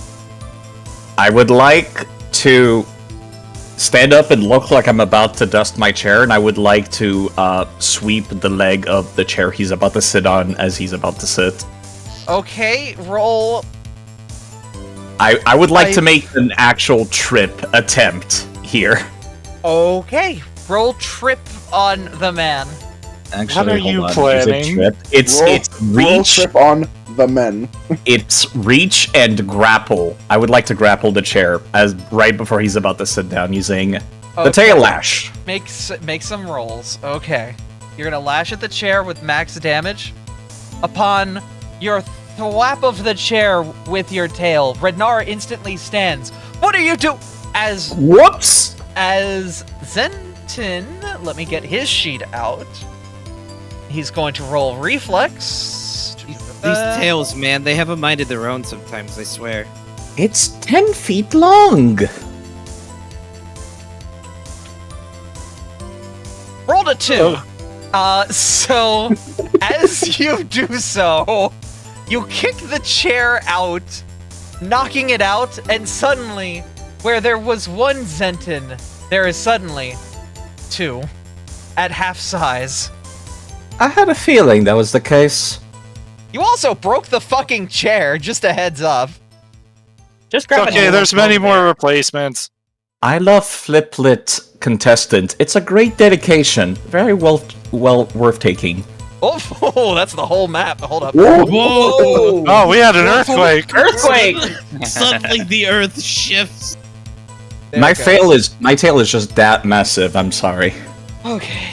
I would like to stand up and look like I'm about to dust my chair, and I would like to sweep the leg of the chair he's about to sit on as he's about to sit. Okay, roll. I would like to make an actual trip attempt here. Okay, roll trip on the man. Actually, what are hold you on. planning? Trip. It's Roll reach. trip on the men. It's reach and grapple. I would like to grapple the chair as right before he's about to sit down using the tail lash. Make some rolls. Okay. You're gonna lash at the chair with max damage. Upon your thwap of the chair with your tail, Rednar instantly stands. What are you doing? Whoops! As Zenton, let me get his sheet out. He's going to roll reflex. These tails, man, they have a mind of their own sometimes, I swear. It's 10 feet long. Rolled a 2. So as you do so, you kick the chair out, knocking it out, and suddenly, where there was one Zenton, there is suddenly 2 at half size. I had a feeling that was the case. You also broke the fucking chair, just a heads up. Just grab Okay, there's many more replacements. I love Fliplet Contestant. It's a great dedication. Very well worth taking. Oh, that's the whole map. Hold up. Whoa! Whoa! Oh, we had an earthquake. Earthquake! Suddenly the earth shifts. My tail is just that massive. I'm sorry. Okay.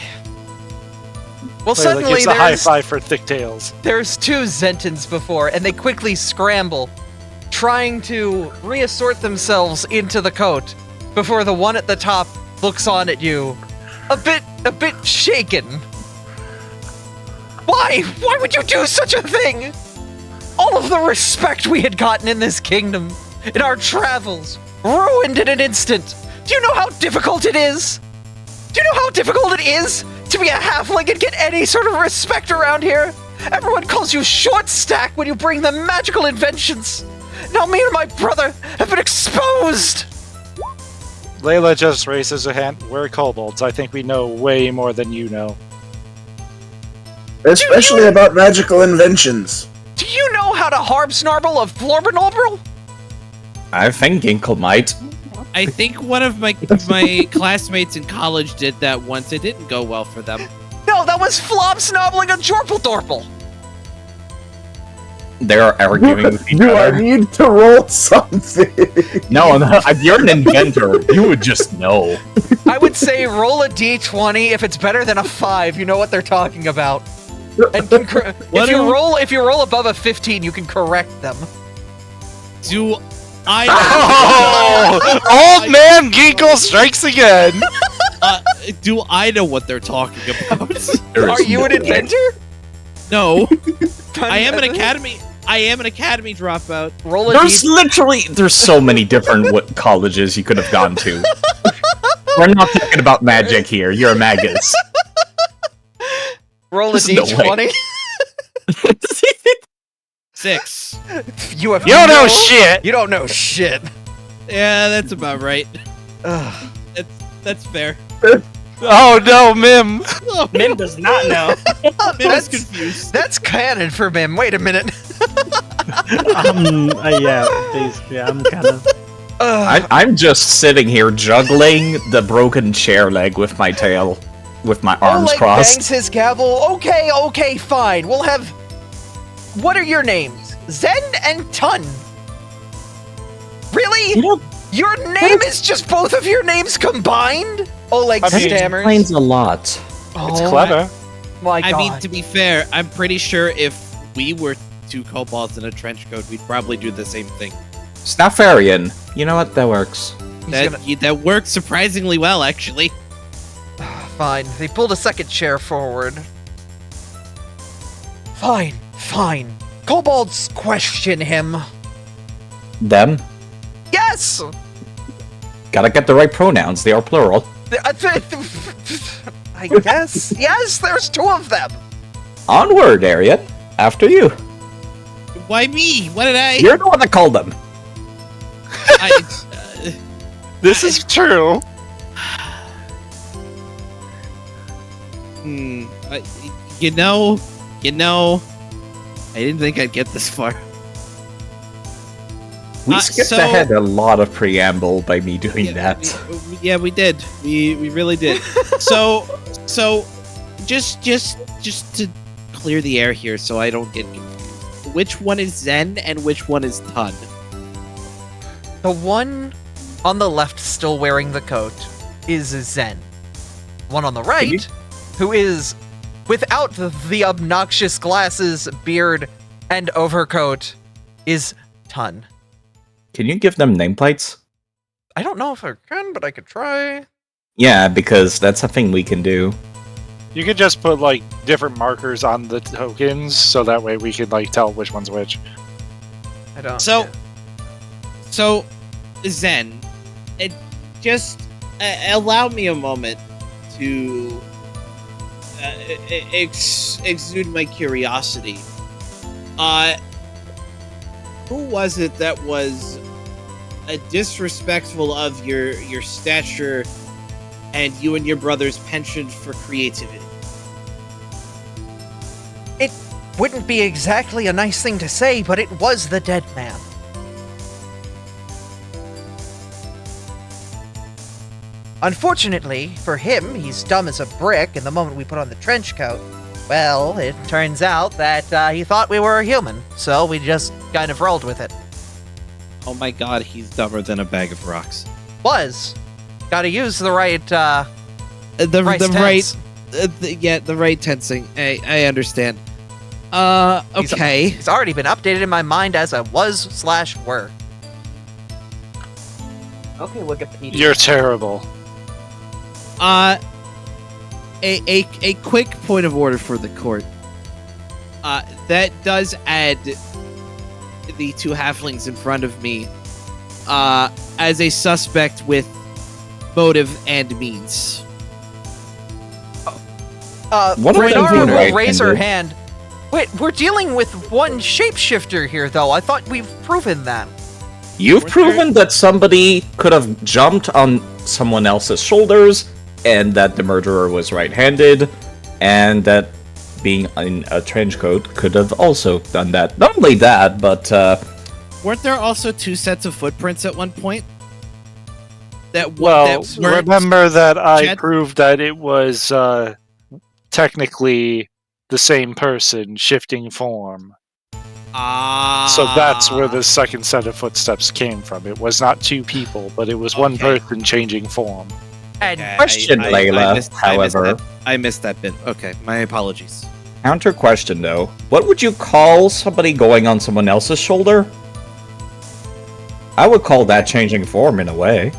Well, Wait, suddenly it's a high five for thick tails. There's 2 Zentons before, and they quickly scramble, trying to reassort themselves into the coat before the one at the top looks on at you, a bit shaken. Why? Why would you do such a thing? All of the respect we had gotten in this kingdom, in our travels, ruined in an instant. Do you know how difficult it is? Do you know how difficult it is to be a halfling and get any sort of respect around here? Everyone calls you short stack when you bring them magical inventions. Now me and my brother have been exposed. Layla just raises her hand. We're kobolds. I think we know way more than you know. Especially about magical inventions. Do you know how to harp-snarble of Florbernorbrel? I think Ginkle might. I think one of my classmates in college did that once. It didn't go well for them. No, that was Flop-snobbling a Jorpledorple. They're arguing with each Do other. I need to roll something? No, you're an inventor. You would just know. I would say roll a d20. If it's better than a 5, you know what they're talking about. And if you roll above a 15, you can correct them. Do I? Oh, old man Ginkle strikes again. Do I know what they're talking about? Are you an inventor? No. I am an academy dropout. There's so many different colleges you could have gone to. We're not talking about magic here. You're a magus. Roll a d20. 6. You have don't know shit. You don't know shit. Yeah, that's about right. That's fair. Oh no, Mim. Mim does not know. Mim is confused. That's canon for Mim. Wait a minute. Yeah, basically, I'm kind of. I'm just sitting here juggling the broken chair leg with my tail, with my arms Oleg crossed. bangs his gavel. Okay, fine. We'll have. What are your names? Zen and Tun. Really? Your name is just both of your names combined? Oleg stammers. Explains a lot. It's clever. My God. I mean, to be fair, I'm pretty sure if we were 2 kobolds in a trench coat, we'd probably do the same thing. Snaffarian. You know what? That works. That worked surprisingly well, actually. Fine. They pulled a second chair forward. Fine. Kobolds question him. Them? Yes! Gotta get the right pronouns. They are plural. I guess. Yes, there's 2 of them. Onward, Ariat. After you. Why me? What did I? You're the one that called them. This is true. You know, I didn't think I'd get this far. We skipped ahead a lot of preamble by me doing that. Yeah, we did. We really did. so just to clear the air here, so I don't get confused. Which one is Zen and which one is Tun? The one on the left, still wearing the coat, is Zen. One on the right, who is without the obnoxious glasses, beard, and overcoat, is Tun. Can you give them nameplates? I don't know if I can, but I could try. Yeah, because that's a thing we can do. You could just put like different markers on the tokens, so that way we could like tell which one's which. I don't. So, Zen, just allow me a moment to exude my curiosity. Who was it that was disrespectful of your stature and you and your brother's penchant for creativity? It wouldn't be exactly a nice thing to say, but it was the dead man. Unfortunately, for him, he's dumb as a brick, and the moment we put on the trench coat, well, it turns out that he thought we were a human, so we just kind of rolled with it. Oh my god, he's dumber than a bag of rocks. Gotta use the right, the right tensing. I understand. Okay. He's already been updated in my mind as a was/were. Okay, Wikipedia. You're terrible. A quick point of order for the court. That does add the 2 halflings in front of me as a suspect with motive and means. Renara will raise her hand. Wait, we're dealing with one shapeshifter here, though. I thought we've proven that. You've proven that somebody could have jumped on someone else's shoulders, and that the murderer was right-handed, and that being in a trench coat could have also done that. Not only that, but weren't there also 2 sets of footprints at one point? Remember that I proved that it was technically the same person shifting form. So that's where the second set of footsteps came from. It was not 2 people, but it was one person changing form. Question, Layla, however. I missed that bit. Okay, my apologies. Counter question, though. What would you call somebody going on someone else's shoulder? I would call that changing form in a way.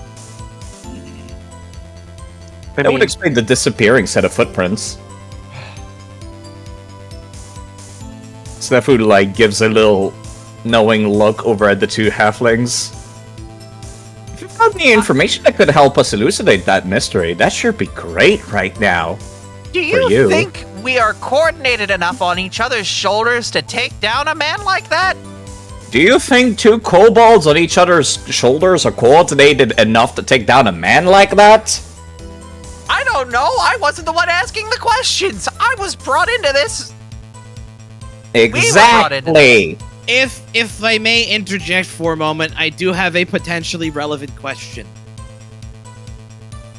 That would explain the disappearing set of footprints. Snafu, like, gives a little knowing look over at the two halflings. If you found any information that could help us elucidate that mystery, that should be great right now. Do you. you think we are coordinated enough on each other's shoulders to take down a man like that? Do you think two kobolds on each other's shoulders are coordinated enough to take down a man like that? I don't know. I wasn't the one asking the questions. I was brought into this. Exactly. If I may interject for a moment, I do have a potentially relevant question.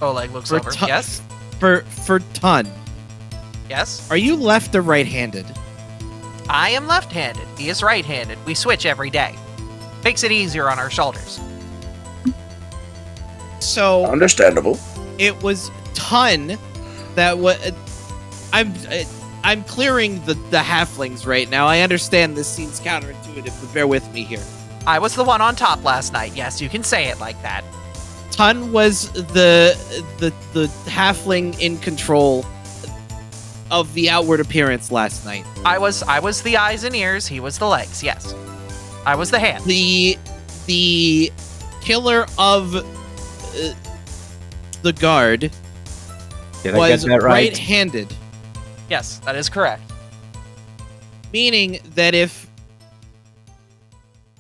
Oleg looks over. Yes? For Tun. Yes? Are you left or right-handed? I am left-handed. He is right-handed. We switch every day. Makes it easier on our shoulders. So understandable. It was Tun that was. I'm clearing the halflings right now. I understand this seems counterintuitive, but bear with me here. I was the one on top last night. Yes, you can say it like that. Tun was the halfling in control of the outward appearance last night. I was the eyes and ears. He was the legs. Yes, I was the hand. The killer of the guard was right-handed. Yes, that is correct. Meaning that if...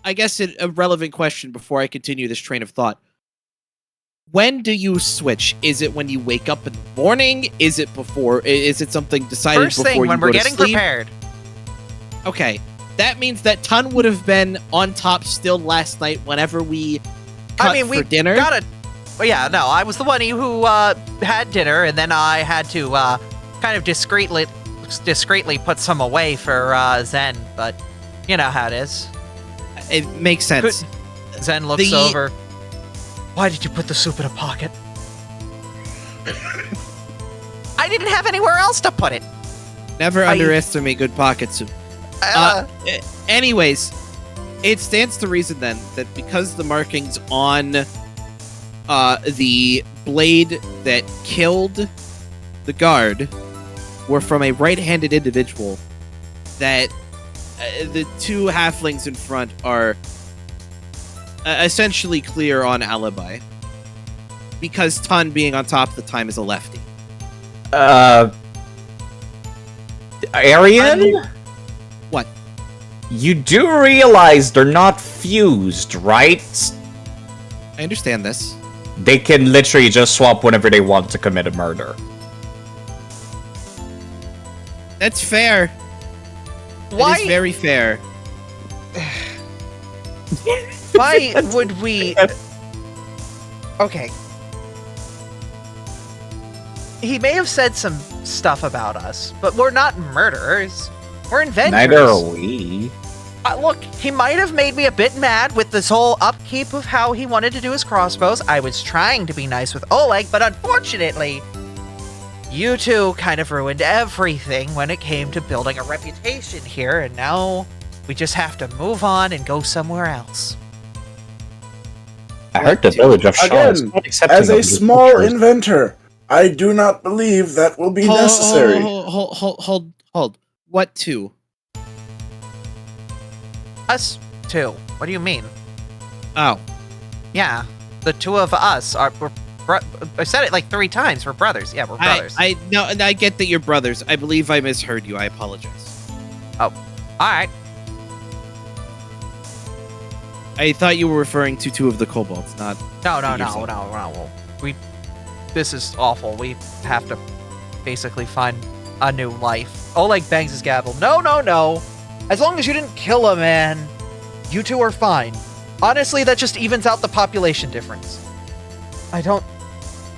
I guess a relevant question before I continue this train of thought. When do you switch? Is it when you wake up in the morning? Is it before? Is it something decided First before thing, you when go we're to getting sleep? prepared. Okay. That means that Tun would have been on top still last night whenever we cut for dinner. Well, yeah, no, I was the one who had dinner, and then I had to kind of discreetly put some away for Zen, but you know how it is. It makes sense. Zen looks over. Why did you put the soup in a pocket? I didn't have anywhere else to put it. Never underestimate good pocket soup. Anyways, it stands to reason then that because the markings on the blade that killed the guard were from a right-handed individual, that the two halflings in front are essentially clear on alibi. Because Tun being on top of the time is a lefty. Arian? What? You do realize they're not fused, right? I understand this. They can literally just swap whenever they want to commit a murder. That's fair. Why? That is very fair. Why would we... Okay. He may have said some stuff about us, but we're not murderers. We're inventors. Neither are we. Look, he might have made me a bit mad with this whole upkeep of how he wanted to do his crossbows. I was trying to be nice with Oleg, but unfortunately, you two kind of ruined everything when it came to building a reputation here, and now we just have to move on and go somewhere else. I heard the village of Shaw is Again, not accepting as a of small visitors. inventor, I do not believe that will be necessary. Hold. What two? Us two. What do you mean? Oh. Yeah, the two of us are... I said it like 3 times. We're brothers. Yeah, we're brothers. I get that you're brothers. I believe I misheard you. I apologize. Oh, alright. I thought you were referring to 2 of the kobolds, not... No. This is awful. We have to basically find a new life. Oleg bangs his gavel. No. As long as you didn't kill a man, you two are fine. Honestly, that just evens out the population difference. I don't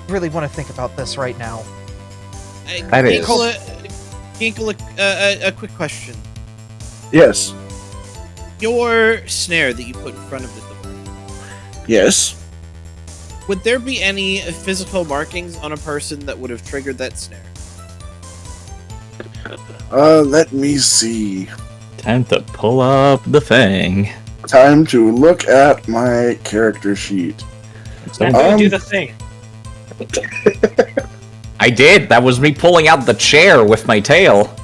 really want to think about this right now. That is. Ginkle, a quick question. Yes. Your snare that you put in front of the door. Yes. Would there be any physical markings on a person that would have triggered that snare? Let me see. Time to pull up the thing. Time to look at my character sheet. Do the thing. I did. That was me pulling out the chair with my tail.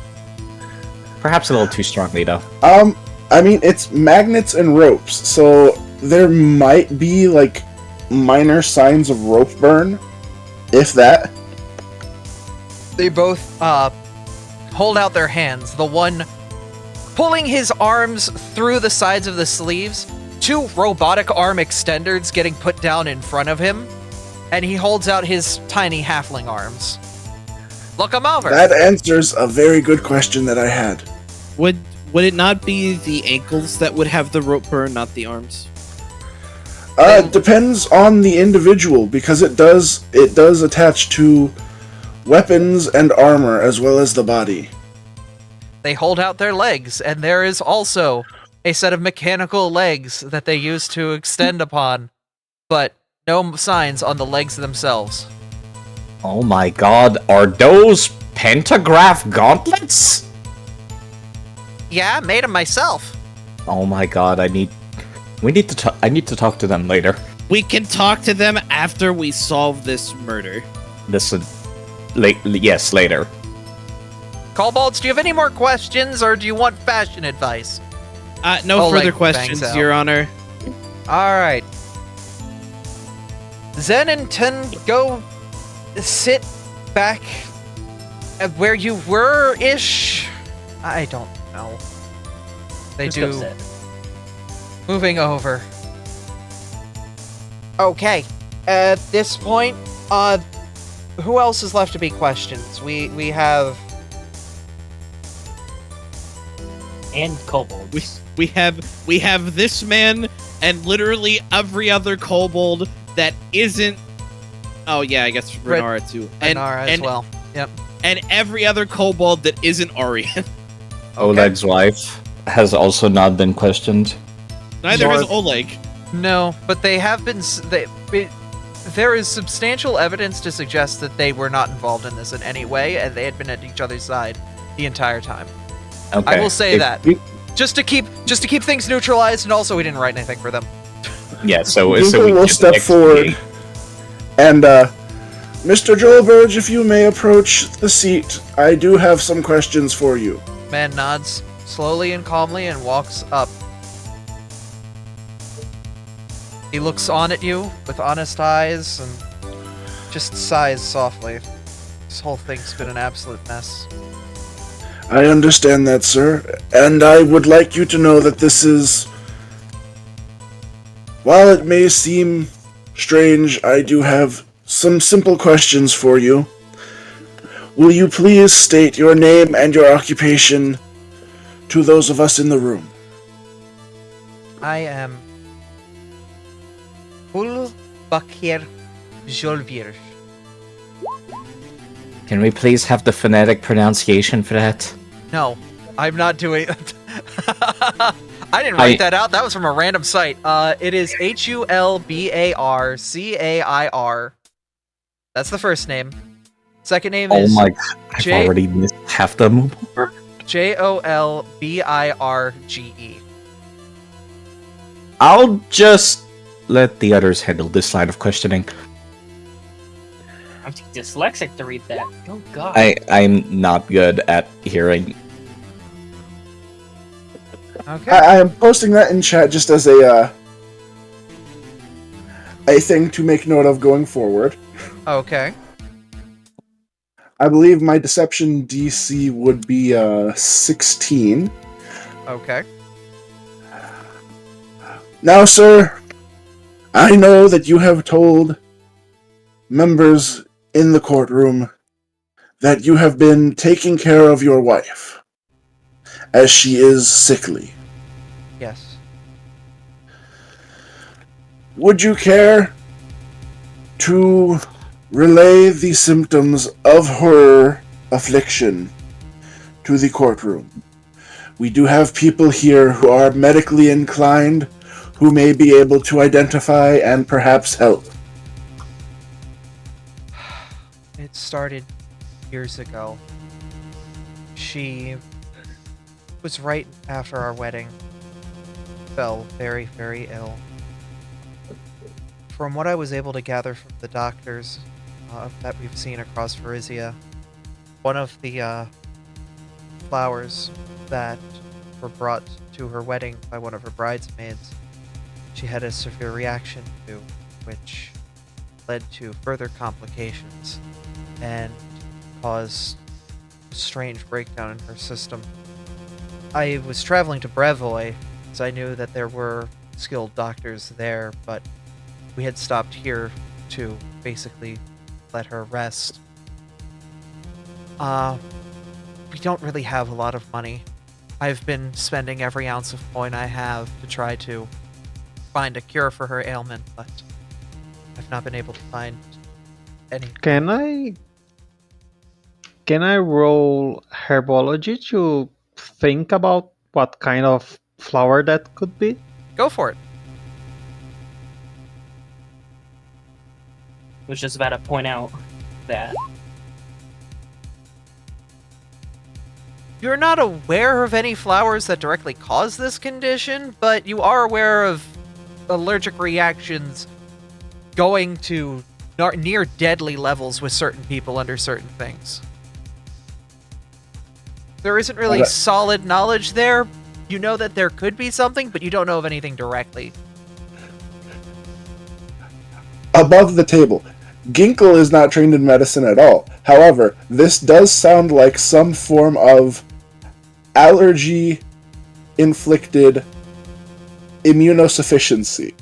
Perhaps a little too strongly, though. I mean, it's magnets and ropes, so there might be, like, minor signs of rope burn, if that. They both hold out their hands. The one pulling his arms through the sides of the sleeves, 2 robotic arm extenders getting put down in front of him, and he holds out his tiny halfling arms. Look him over. That answers a very good question that I had. Would it not be the ankles that would have the rope burn, not the arms? Depends on the individual, because it does attach to weapons and armor as well as the body. They hold out their legs, and there is also a set of mechanical legs that they use to extend upon, but no signs on the legs themselves. Oh my god, are those pentagraph gauntlets? Yeah, I made them myself. Oh my god, I need to talk to them later. We can talk to them after we solve this murder. Yes, later. Kobolds, do you have any more questions, or do you want fashion advice? No further questions, Your Honor. Alright. Zen and Ten, go sit back at where you were-ish. I don't know. They Just do. go sit. Moving over. Okay. At this point, who else is left to be questioned? We have... And kobold. We have this man and literally every other kobold that isn't. Oh yeah, I guess Renara too. Renara as well. Yep. And every other kobold that isn't Aryan. Oleg's wife has also not been questioned. Neither has Oleg. No, but they have been. There is substantial evidence to suggest that they were not involved in this in any way, and they had been at each other's side the entire time. Okay. I will say that just to keep things neutralized, and also we didn't write anything for them. Yeah, so we we will step forward, and Mr. Joelberg, if you may approach the seat, I do have some questions for you. Man nods slowly and calmly and walks up. He looks on at you with honest eyes and just sighs softly. This whole thing's been an absolute mess. I understand that, sir, and I would like you to know that this is... While it may seem strange, I do have some simple questions for you. Will you please state your name and your occupation to those of us in the room? I am Ul Bakir Jolvir. Can we please have the phonetic pronunciation for that? No, I'm not doing it. I didn't write that out. That was from a random site. It is Hulbarcair. That's the first name. Second name is... Oh my god, I've already missed half the Jolbirge. I'll just let the others handle this line of questioning. I'm too dyslexic to read that. Oh god. I'm not good at hearing. Okay. I am posting that in chat just as a thing to make note of going forward. Okay. I believe my deception DC would be 16. Okay. Now, sir, I know that you have told members in the courtroom that you have been taking care of your wife, as she is sickly. Yes. Would you care to relay the symptoms of her affliction to the courtroom? We do have people here who are medically inclined, who may be able to identify and perhaps help. It started years ago. She was right after our wedding. Fell very, very ill. From what I was able to gather from the doctors that we've seen across Varizia, one of the flowers that were brought to her wedding by one of her bridesmaids, she had a severe reaction to, which led to further complications and caused a strange breakdown in her system. I was traveling to Brevoy, so I knew that there were skilled doctors there, but we had stopped here to basically let her rest. We don't really have a lot of money. I've been spending every ounce of coin I have to try to find a cure for her ailment, but I've not been able to find any. Can I roll herbology to think about what kind of flower that could be? Go for it. Was just about to point out that. You're not aware of any flowers that directly cause this condition, but you are aware of allergic reactions going to near deadly levels with certain people under certain things. There isn't really solid knowledge there. You know that there could be something, but you don't know of anything directly. Above the table. Ginkle is not trained in medicine at all. However, this does sound like some form of allergy-inflicted immunosufficiency.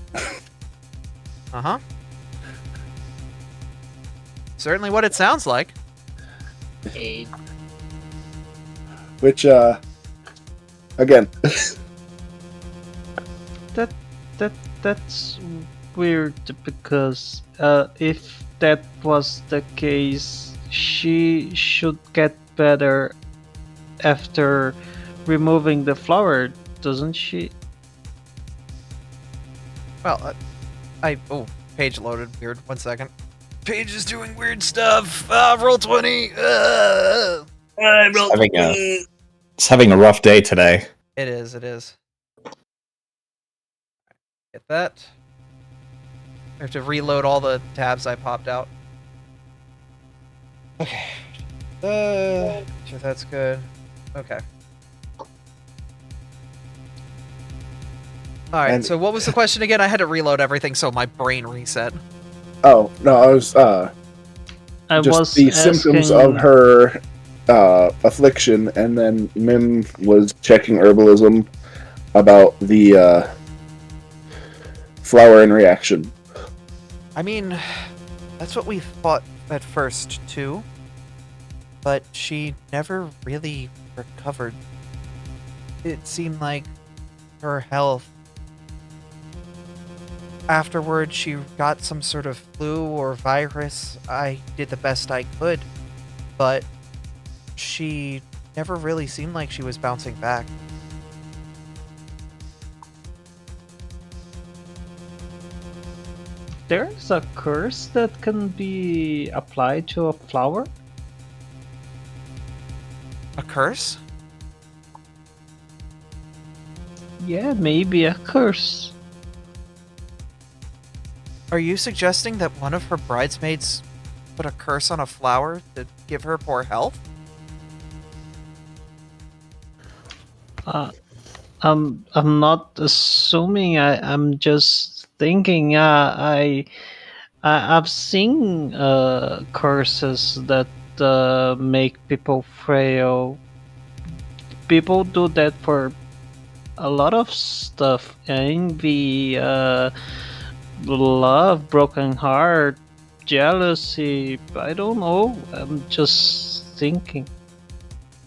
Uh-huh. Certainly what it sounds like. Which, again... That's weird, because if that was the case, she should get better after removing the flower, doesn't she? Well, oh, page loaded. Weird. 1 second. Page is doing weird stuff. Roll 20. It's having a rough day today. It is. Get that. I have to reload all the tabs I popped out. Okay. Sure, that's good. Okay. Alright, so what was the question again? I had to reload everything so my brain reset. Oh, no, I was, just the symptoms of her affliction, and then Mim was checking herbalism about the flower and reaction. I mean, that's what we thought at first, too. But she never really recovered. It seemed like her health... Afterwards, she got some sort of flu or virus. I did the best I could, but she never really seemed like she was bouncing back. There's a curse that can be applied to a flower? A curse? Yeah, maybe a curse. Are you suggesting that one of her bridesmaids put a curse on a flower to give her poor health? I'm not assuming. I'm just thinking. I've seen curses that make people frail. People do that for a lot of stuff. Envy, love, broken heart, jealousy. I don't know. I'm just thinking.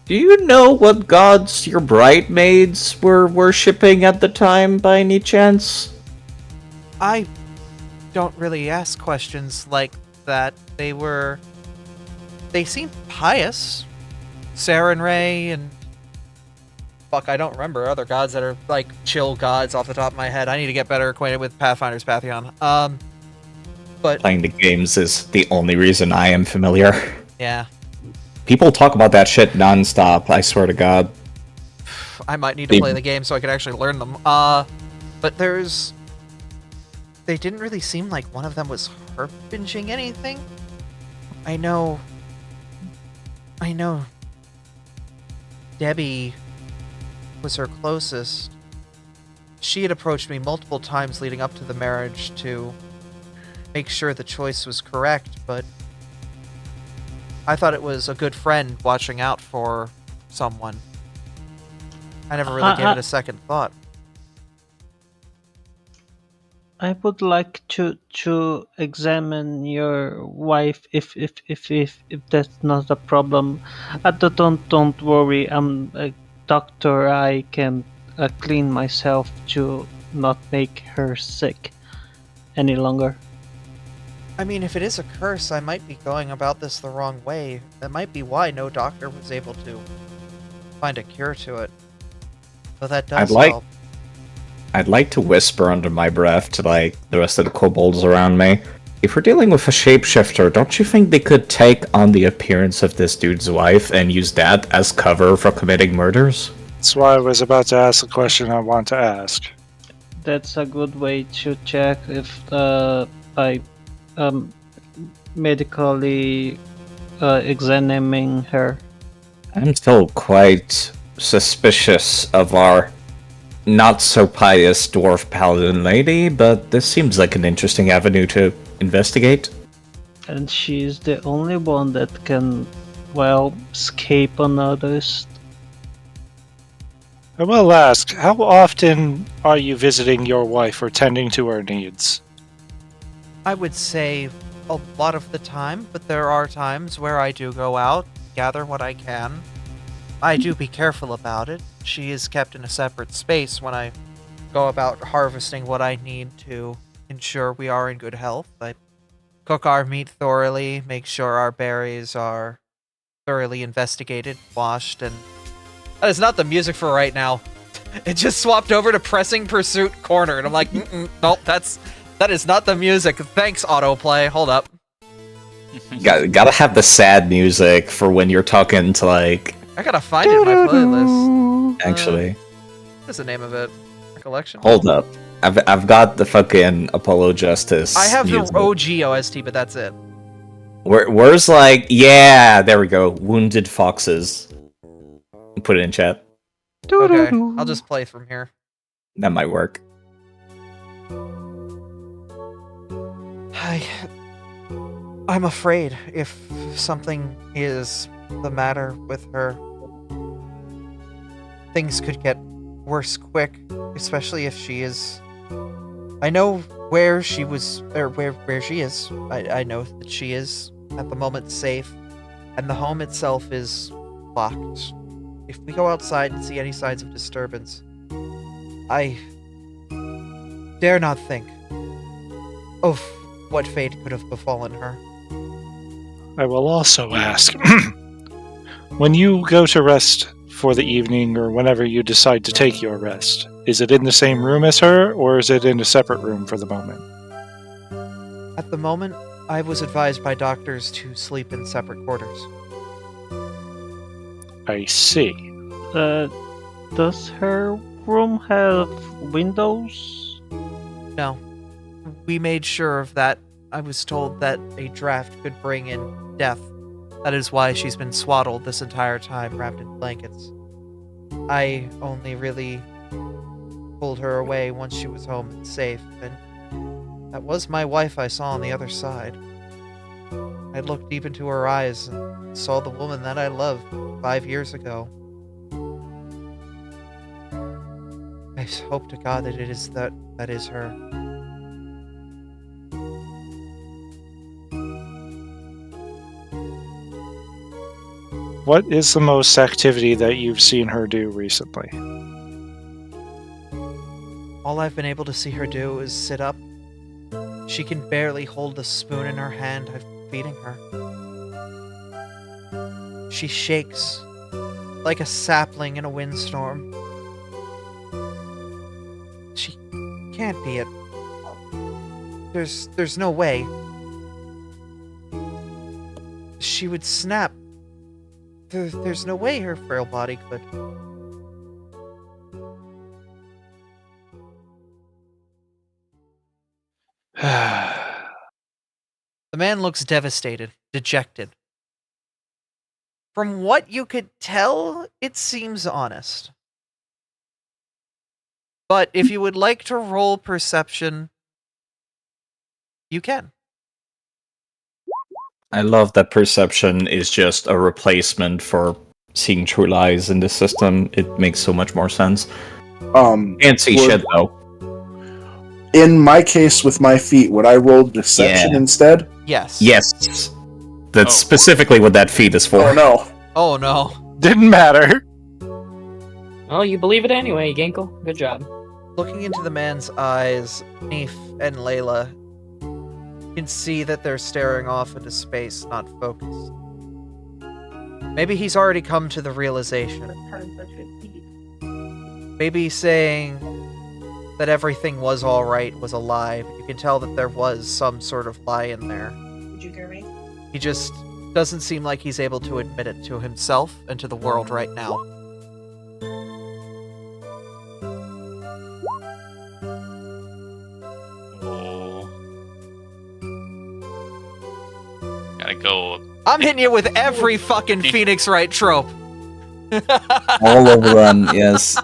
Do you know what gods your bridesmaids were worshipping at the time, by any chance? I don't really ask questions like that. They seemed pious. Saren Ray and... Fuck, I don't remember other gods that are, like, chill gods off the top of my head. I need to get better acquainted with Pathfinder's Pantheon. But... Playing the games is the only reason I am familiar. Yeah. People talk about that shit non-stop, I swear to God. I might need to play the game so I could actually learn them. But they didn't really seem like one of them was herb-binging anything. I know... Debbie was her closest. She had approached me multiple times leading up to the marriage to make sure the choice was correct, but I thought it was a good friend watching out for someone. I never really gave it a second thought. I would like to examine your wife if that's not a problem. Don't worry. I'm a doctor. I can clean myself to not make her sick any longer. I mean, if it is a curse, I might be going about this the wrong way. That might be why no doctor was able to find a cure to it. But that does help. I'd like to whisper under my breath to, like, the rest of the kobolds around me. If we're dealing with a shapeshifter, don't you think they could take on the appearance of this dude's wife and use that as cover for committing murders? That's why I was about to ask the question I want to ask. That's a good way to check if by medically examining her. I'm still quite suspicious of our not-so-pious dwarf paladin lady, but this seems like an interesting avenue to investigate. And she's the only one that can, well, escape unnoticed. I will ask, how often are you visiting your wife or tending to her needs? I would say a lot of the time, but there are times where I do go out, gather what I can. I do be careful about it. She is kept in a separate space when I go about harvesting what I need to ensure we are in good health. I cook our meat thoroughly, make sure our berries are thoroughly investigated, washed, and... That is not the music for right now. It just swapped over to Pressing Pursuit Corner, and I'm like, nope, that is not the music. Thanks, autoplay. Hold up. Gotta have the sad music for when you're talking to, like... I gotta find it in my playlist. Actually. What's the name of it? Recollection? Hold up. I've got the fucking Apollo Justice I have music. the OG OST, but that's it. Where's, like... Yeah, there we go. Wounded Foxes. Put it in chat. Okay, I'll just play from here. That might work. I'm afraid if something is the matter with her, things could get worse quick, especially if she is... I know where she was, or where she is. I know that she is, at the moment, safe, and the home itself is locked. If we go outside and see any signs of disturbance, I dare not think of what fate could have befallen her. I will also ask, when you go to rest for the evening or whenever you decide to take your rest, is it in the same room as her, or is it in a separate room for the moment? At the moment, I was advised by doctors to sleep in separate quarters. I see. Does her room have windows? No. We made sure of that. I was told that a draft could bring in death. That is why she's been swaddled this entire time, wrapped in blankets. I only really pulled her away once she was home and safe, and that was my wife I saw on the other side. I looked deep into her eyes and saw the woman that I loved 5 years ago. I hope to God that it is that is her. What is the most activity that you've seen her do recently? All I've been able to see her do is sit up. She can barely hold the spoon in her hand I've been feeding her. She shakes like a sapling in a windstorm. She can't be it. There's no way. She would snap. There's no way her frail body could. The man looks devastated, dejected. From what you could tell, it seems honest. But if you would like to roll perception, you can. I love that perception is just a replacement for seeing true lies in this system. It makes so much more sense. Can't see shit though. In my case with my feet, would I roll deception instead? Yes. Yes. That's specifically what that feat is for. Oh no. Oh no. Didn't matter. Well, you believe it anyway, Ginkle. Good job. Looking into the man's eyes, Neef and Layla can see that they're staring off into space, not focused. Maybe he's already come to the realization. Maybe saying that everything was alright was a lie, but you can tell that there was some sort of lie in there. Would you hear me? He just doesn't seem like he's able to admit it to himself and to the world right now. Gotta go. I'm hitting you with every fucking Phoenix Wright trope. All over them, yes.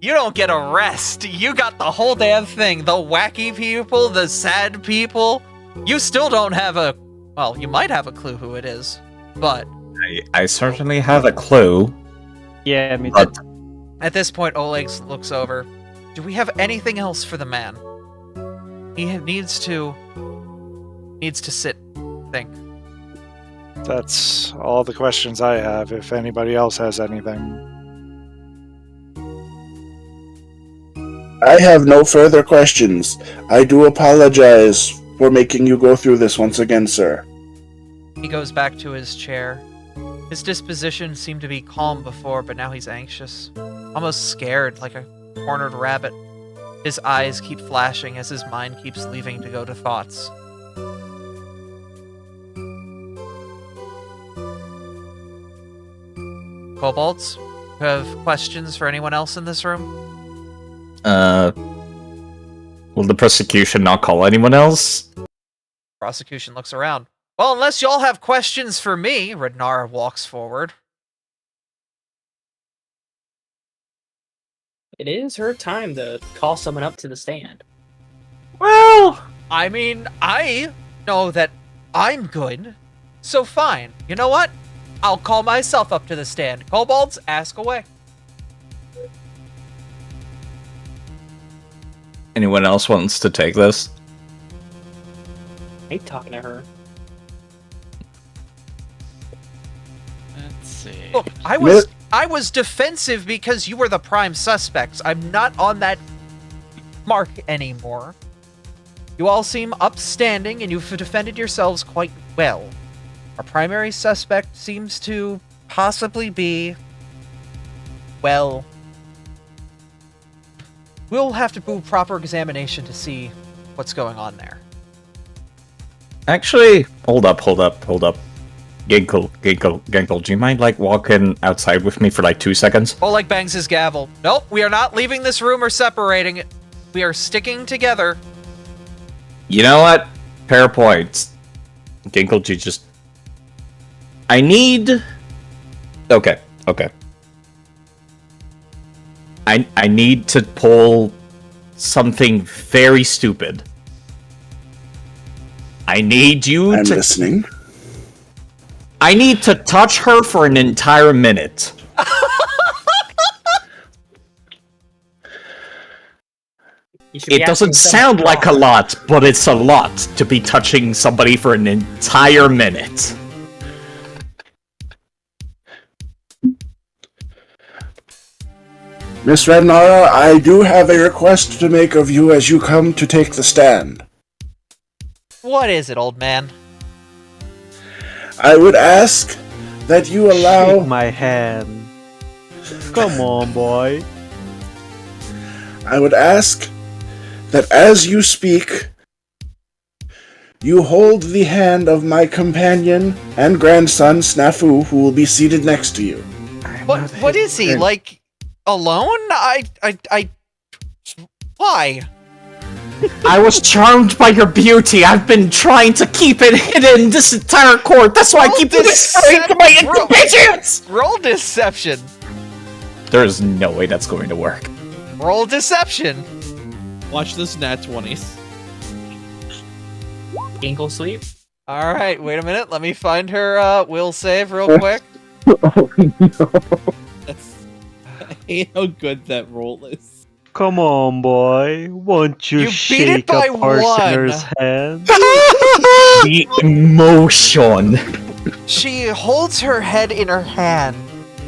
You don't get a rest. You got the whole damn thing. The wacky people, the sad people. You still don't have a... Well, you might have a clue who it is, but... I certainly have a clue. Yeah, me but... At this point, Oleg looks over. Do we have anything else for the man? He needs to sit, think. That's all the questions I have. If anybody else has anything. I have no further questions. I do apologize for making you go through this once again, sir. He goes back to his chair. His disposition seemed to be calm before, but now he's anxious. Almost scared, like a cornered rabbit. His eyes keep flashing as his mind keeps leaving to go to thoughts. Kobolds, you have questions for anyone else in this room? Will the prosecution not call anyone else? Prosecution looks around. Well, unless y'all have questions for me, Radnar walks forward. It is her time to call someone up to the stand. Well, I mean, I know that I'm good, so fine. You know what? I'll call myself up to the stand. Kobolds, ask away. Anyone else wants to take this? I hate talking to her. Let's see. Look, I was defensive because you were the prime suspects. I'm not on that mark anymore. You all seem upstanding and you've defended yourselves quite well. Our primary suspect seems to possibly be... Well... We'll have to do a proper examination to see what's going on there. Actually, hold up. Ginkle, do you mind, like, walking outside with me for, like, 2 seconds? Oleg bangs his gavel. Nope, we are not leaving this room or separating it. We are sticking together. You know what? Pair points. Ginkle, you just... I need... Okay. I need to pull something very stupid. I need you I'm to... listening. I need to touch her for an entire minute. It doesn't sound like a lot, but it's a lot to be touching somebody for an entire minute. Miss Radnara, I do have a request to make of you as you come to take the stand. What is it, old man? I would ask that you allow... Shake my hand. Come on, boy. I would ask that as you speak, you hold the hand of my companion and grandson, Snafu, who will be seated next to you. What is he, like, alone? Why? I was charmed by your beauty. I've been trying to keep it hidden this entire court. That's why I keep whispering to my compatriots. Roll deception. There is no way that's going to work. Roll deception. Watch this nat 20s. Ginkle sleep. All right, wait a minute. Let me find her will save real quick. Oh no. I hate how good that roll is. Come on, boy. Won't you, You beat it shake by a parsoner's one. hand? The emotion. She holds her head in her hand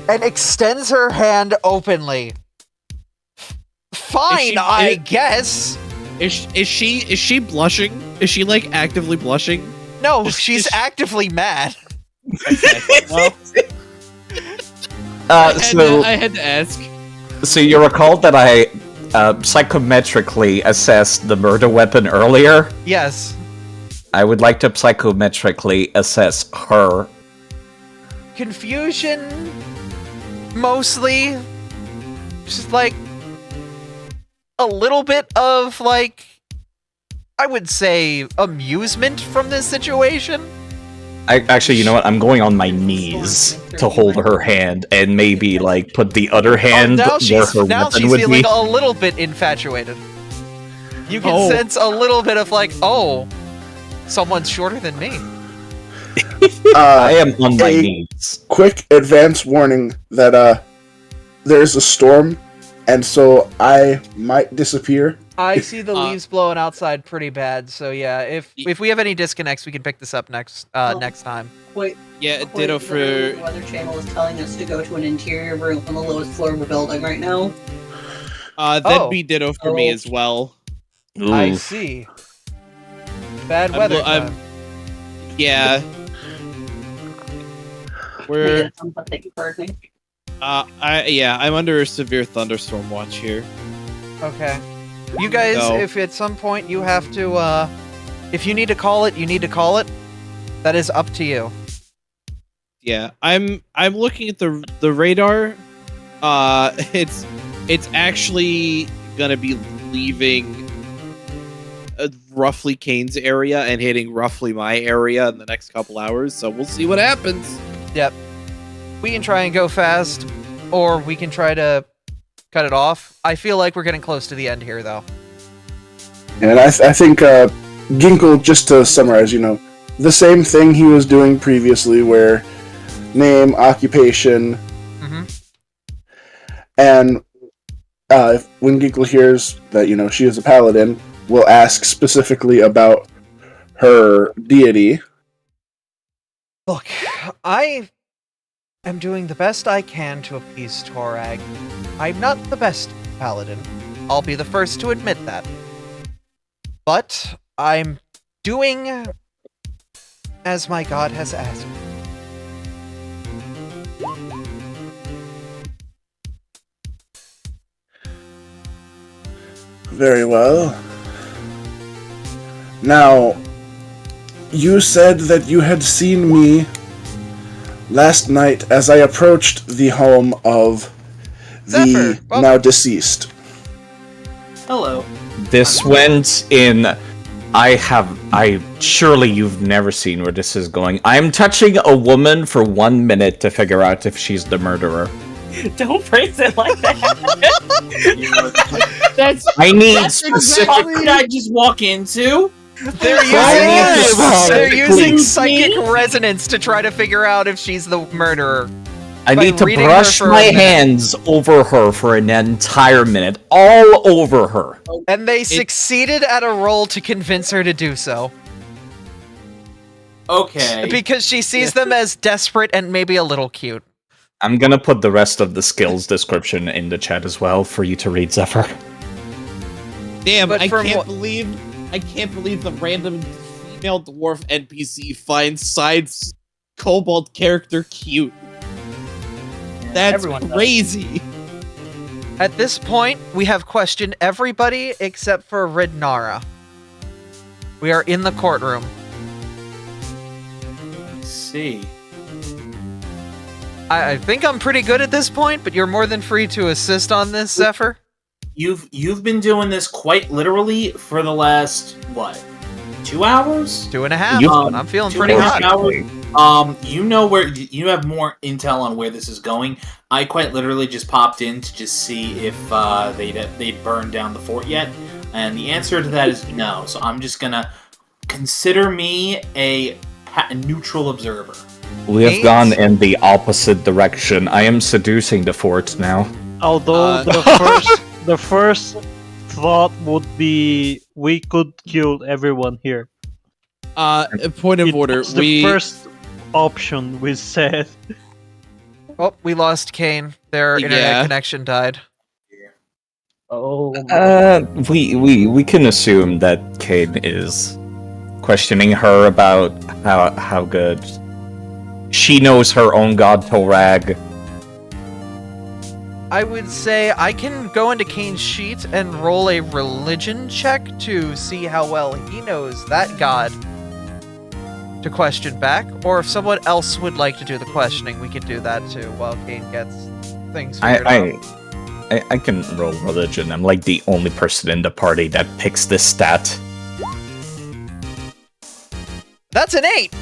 and extends her hand openly. Fine, I guess. Is she blushing? Is she like actively blushing? No, she's actively mad. Well, I had to ask. So you recall that I psychometrically assessed the murder weapon earlier? Yes. I would like to psychometrically assess her. Confusion, mostly. Just like a little bit of like, I would say, amusement from this situation. Actually, you know what? I'm going on my knees to hold her hand and maybe like put the other hand now where she's her weapon feeling would be. a little bit infatuated. You can sense a little bit of like, oh, someone's shorter than me. I am on my a knees. Quick advance warning that there's a storm, and so I might disappear. I see the leaves blowing outside pretty bad, so yeah, if we have any disconnects, we can pick this up next time. Wait. Yeah, Wait, ditto for... The weather channel is telling us to go to an interior room on the lowest floor of a building right now. That'd be ditto for me as well. I see. Bad weather. Yeah. We're... I'm under a severe thunderstorm watch here. Okay. You guys, if at some point you have to, if you need to call it, you need to call it. That is up to you. Yeah, I'm looking at the radar. It's actually gonna be leaving roughly Kane's area and hitting roughly my area in the next couple hours. So we'll see what happens. Yep. We can try and go fast, or we can try to cut it off. I feel like we're getting close to the end here, though. And I think Ginkle, just to summarize, the same thing he was doing previously, where name, occupation, and when Ginkle hears that, she is a paladin, will ask specifically about her deity. Look, I am doing the best I can to appease Torag. I'm not the best paladin. I'll be the first to admit that. But I'm doing as my god has asked. Very well. Now, you said that you had seen me last night as I approached the home of the now deceased. Hello. This went in... surely you've never seen where this is going. I'm touching a woman for 1 minute to figure out if she's the murderer. Don't phrase it like that. I need That's exactly what I just walk into. They're using psychic resonance to try to figure out if she's the murderer. I need to brush my hands over her for an entire minute. All over her. And they succeeded at a roll to convince her to do so. Okay. Because she sees them as desperate and maybe a little cute. I'm gonna put the rest of the skills description in the chat as well for you to read, Zephyr. Damn, But I from can't believe the random female dwarf NPC finds Side's kobold character cute. That's crazy. At this point, we have questioned everybody except for Ridnara. We are in the courtroom. Let's see. I think I'm pretty good at this point, but you're more than free to assist on this, Zephyr. You've been doing this quite literally for the last, what, 2 hours? 2.5. I'm feeling pretty hot. You know where you have more intel on where this is going. I quite literally just popped in to just see if they'd burned down the fort yet, and the answer to that is no. So I'm just gonna consider me a neutral observer. We have gone in the opposite direction. I am seducing the fort now. Although the first thought would be we could kill everyone here. Point of order. It's the first option we said. Oh, we lost Kane. Their internet connection died. Oh. We can assume that Kane is questioning her about how good she knows her own god Torag. I would say I can go into Kane's sheet and roll a religion check to see how well he knows that god to question back, or if someone else would like to do the questioning, we can do that too while Kane gets things figured out. I can roll religion. I'm like the only person in the party that picks this stat. That's an 8!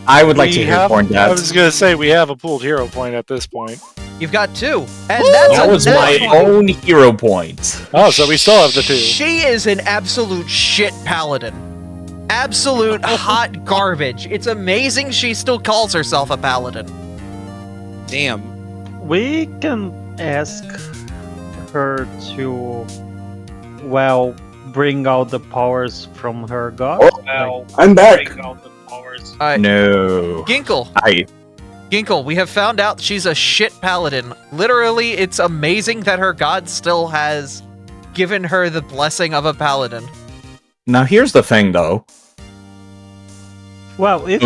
I would like to hear point that. I was gonna say, we have a pooled hero point at this point. You've got 2. And that was my own hero point. Oh, so we still have the 2. She is an absolute shit paladin. Absolute hot garbage. It's amazing she still calls herself a paladin. Damn. We can ask her to, well, bring out the powers from her god. Oh, I'm back. Bring out the powers. No. Ginkle. Hi. Ginkle, we have found out she's a shit paladin. Literally, it's amazing that her god still has given her the blessing of a paladin. Now here's the thing, though. Well, if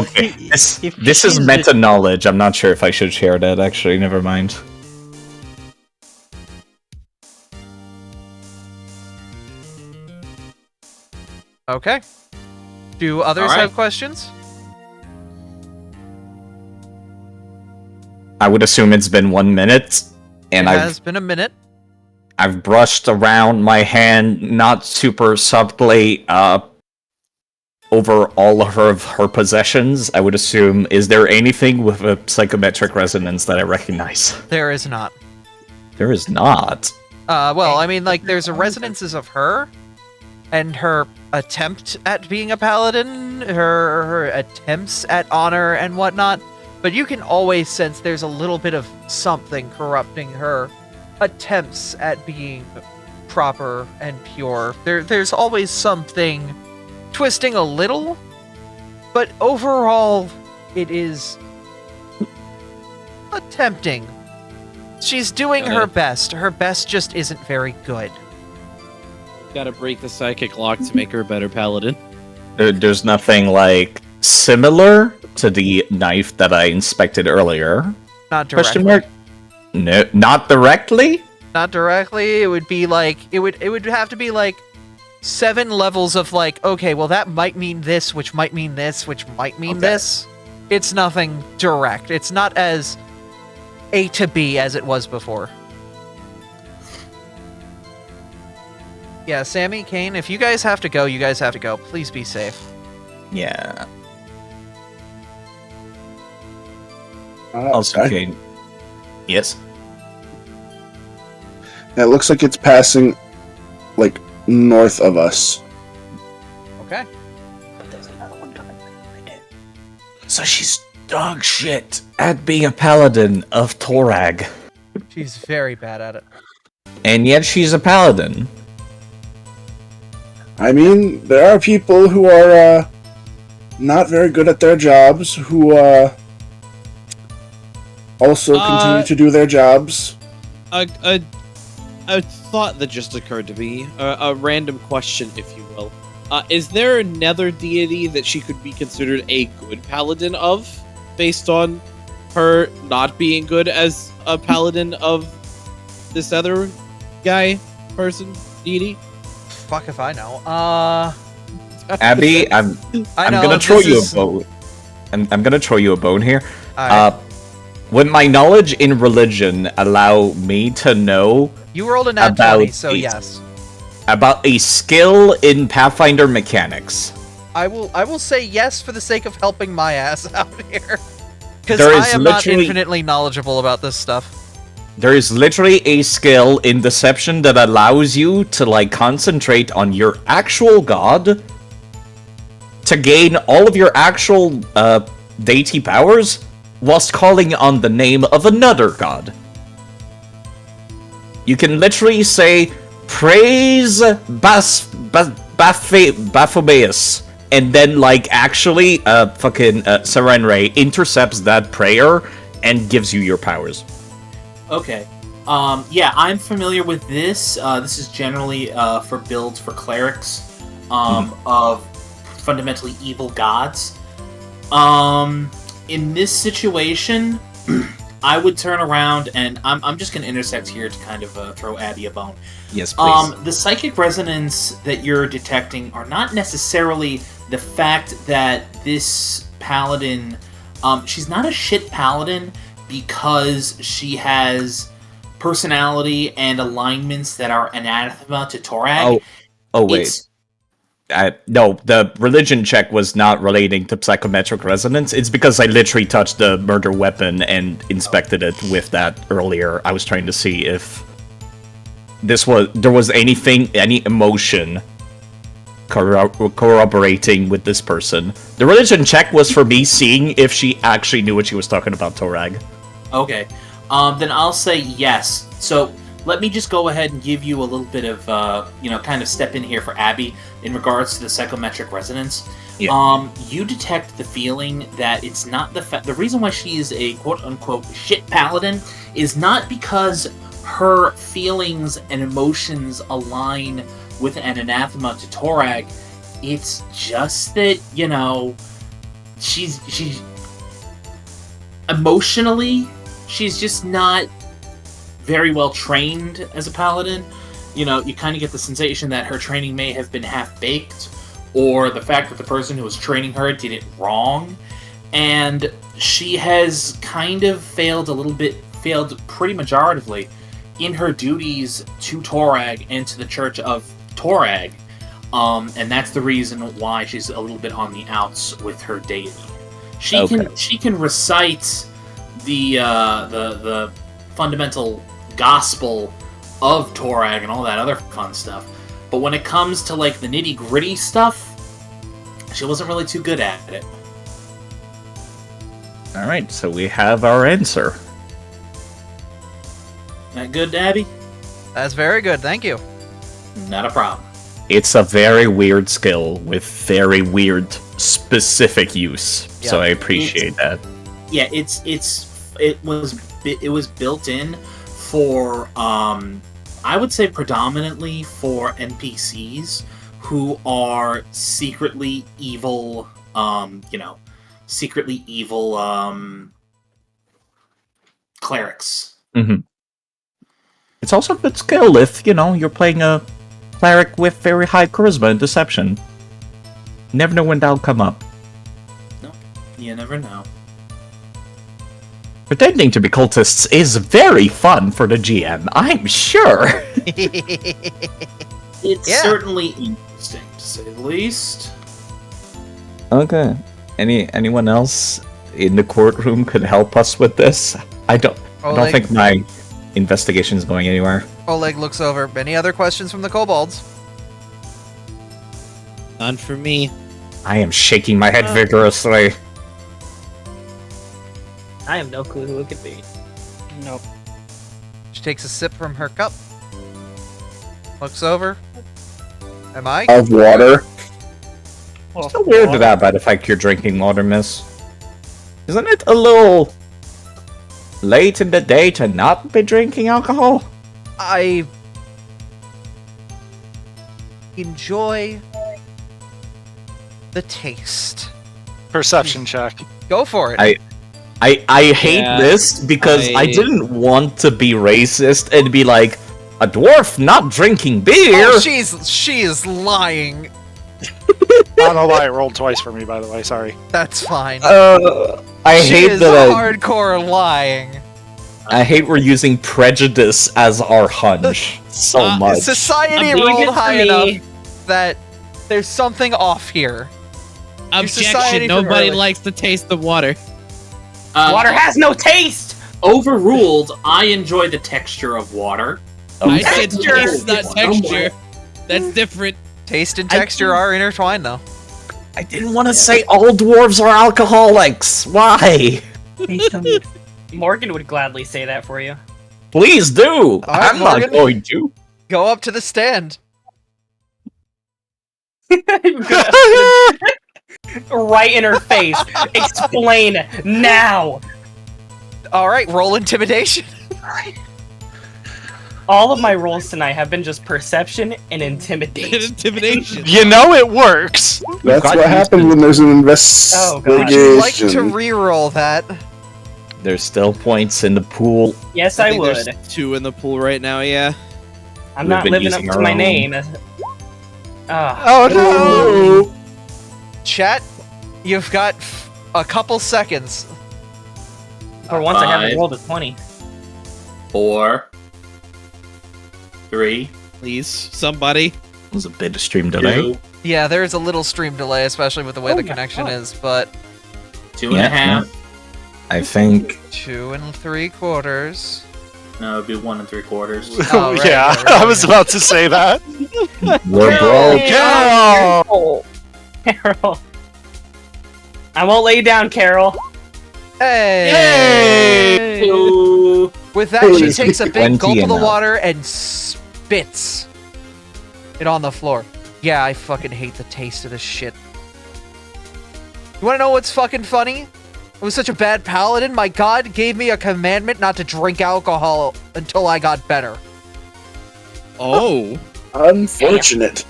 this is meta knowledge. I'm not sure if I should share that. Actually, never mind. Okay. Do others have questions? I would assume it's been 1 minute, and It has been a minute. I've brushed around my hand, not super subtly, over all of her possessions. I would assume, is there anything with a psychometric resonance that I recognize? There is not. There is not. Well, I mean, like, there's resonances of her, and her attempt at being a paladin, her attempts at honor and whatnot, but you can always sense there's a little bit of something corrupting her attempts at being proper and pure. There's always something twisting a little, but overall, it is attempting. She's doing her best. Her best just isn't very good. Gotta break the psychic lock to make her a better paladin. There's nothing, like, similar to the knife that I inspected earlier. Not directly. Question mark? No, not directly? Not directly. It would be like, it would have to be like 7 levels of like, okay, well that might mean this, which might mean this, which might mean this. It's nothing direct. It's not as A to B as it was before. Yeah, Sammy, Kane, if you guys have to go, you guys have to go. Please be safe. Yeah. Also, Kane. Yes? It looks like it's passing, like, north of us. Okay. So she's dog shit at being a paladin of Torag. She's very bad at it. And yet she's a paladin. I mean, there are people who are, not very good at their jobs, who, also continue to do their jobs. A thought that just occurred to me, a random question, if you will. Is there another deity that she could be considered a good paladin of, based on her not being good as a paladin of this other guy, person, deity? Fuck if I know. Abby, I'm gonna throw you a bone. I'm gonna throw you a bone here. Would my knowledge in religion allow me to know You rolled a nat 20, so yes. About a skill in Pathfinder mechanics? I will say yes for the sake of helping my ass out here. Because There I is am not literally- infinitely knowledgeable about this stuff. There is literally a skill in deception that allows you to like concentrate on your actual god to gain all of your actual deity powers whilst calling on the name of another god. You can literally say, praise Baphomeus, and then like actually fucking Sarenrae intercepts that prayer and gives you your powers. Okay. Yeah, I'm familiar with this. This is generally for builds for clerics of fundamentally evil gods. In this situation, I would turn around and I'm just going to intersect here to kind of throw Abby a bone. Yes, please. The psychic resonance that you're detecting are not necessarily the fact that this paladin, she's not a shit paladin because she has personality and alignments that are anathema to Torag. Oh wait. No, the religion check was not relating to psychometric resonance. It's because I literally touched the murder weapon and inspected it with that earlier. I was trying to see if there was any emotion corroborating with this person. The religion check was for me seeing if she actually knew what she was talking about, Torag. Okay. Then I'll say yes. So let me just go ahead and give you a little bit of, kind of step in here for Abby in regards to the psychometric resonance. Yeah. You detect the feeling that it's not the reason why she is a quote-unquote shit paladin is not because her feelings and emotions align with an anathema to Torag. It's just that, she's emotionally, she's just not very well trained as a paladin. You kind of get the sensation that her training may have been half-baked, or the fact that the person who was training her did it wrong, and she has kind of failed pretty majoritively in her duties to Torag and to the Church of Torag, and that's the reason why she's a little bit on the outs with her deity. She can recite the fundamental gospel of Torag and all that other fun stuff, but when it comes to like the nitty-gritty stuff, she wasn't really too good at it. Alright, so we have our answer. That good, Abby? That's very good, thank you. Not a problem. It's a very weird skill with very weird specific use, so I appreciate that. Yeah, it was built in for I would say predominantly for NPCs who are secretly evil, clerics. Mm-hmm. It's also a good skill if, you're playing a cleric with very high charisma and deception. Never know when that'll come up. No, you never know. Pretending to be cultists is very fun for the GM, I'm sure. It's certainly interesting, to say the least. Okay. Anyone else in the courtroom could help us with this? I don't think my investigation is going anywhere. Oleg looks over. Any other questions from the kobolds? None for me. I am shaking my head vigorously. I have no clue who it could be. Nope. She takes a sip from her cup. Looks over. Am I? Of water. What's so weird about the fact you're drinking water, miss? Isn't it a little late in the day to not be drinking alcohol? I enjoy the taste. Perception check. Go for it. I hate this because I didn't want to be racist and be like, a dwarf not drinking beer. Oh, she is lying. I don't know why it rolled twice for me, by the way. Sorry. That's fine. I she hate is that. Hardcore lying. I hate we're using prejudice as our hunch so much. Society rolled high enough that there's something off here. Objection! Nobody likes to taste the water. Water has no taste! Overruled. I enjoy the texture of water. I said taste, not texture. That's different. Taste and texture are intertwined, though. I didn't want to say all dwarves are alcoholics. Why? Morgan would gladly say that for you. Please do. All right, I'm not Morgan. going to. Go up to the stand. Right in her face. Explain now. All right, roll intimidation. All of my rolls tonight have been just perception and intimidation. Intimidation. You know it works. That's what happens when there's an investigation. Would you like to re-roll that? There's still points in the pool. Yes, I think would. There's 2 in the pool right now. Yeah. I'm We've not been living up using to our my own. name. Oh no! Chat, you've got a couple seconds. For once, I haven't 5, rolled a 20. 4, 3. Please, somebody. There's a bit of stream delay. 2, Yeah, there's a little stream delay, especially with the way the connection is, but 2.5. I think. 2 3/4. No, it'd be 1 3/4. Oh, right, Yeah, right, I was about to say that. We're broke. Carol! Carol. I won't lay you down, Carol. Hey! Ooh. With that, she takes a big 20 gulp of the enough. water and spits it on the floor. Yeah, I fucking hate the taste of this shit. You wanna know what's fucking funny? I was such a bad paladin, my god gave me a commandment not to drink alcohol until I got better. Oh. Unfortunate.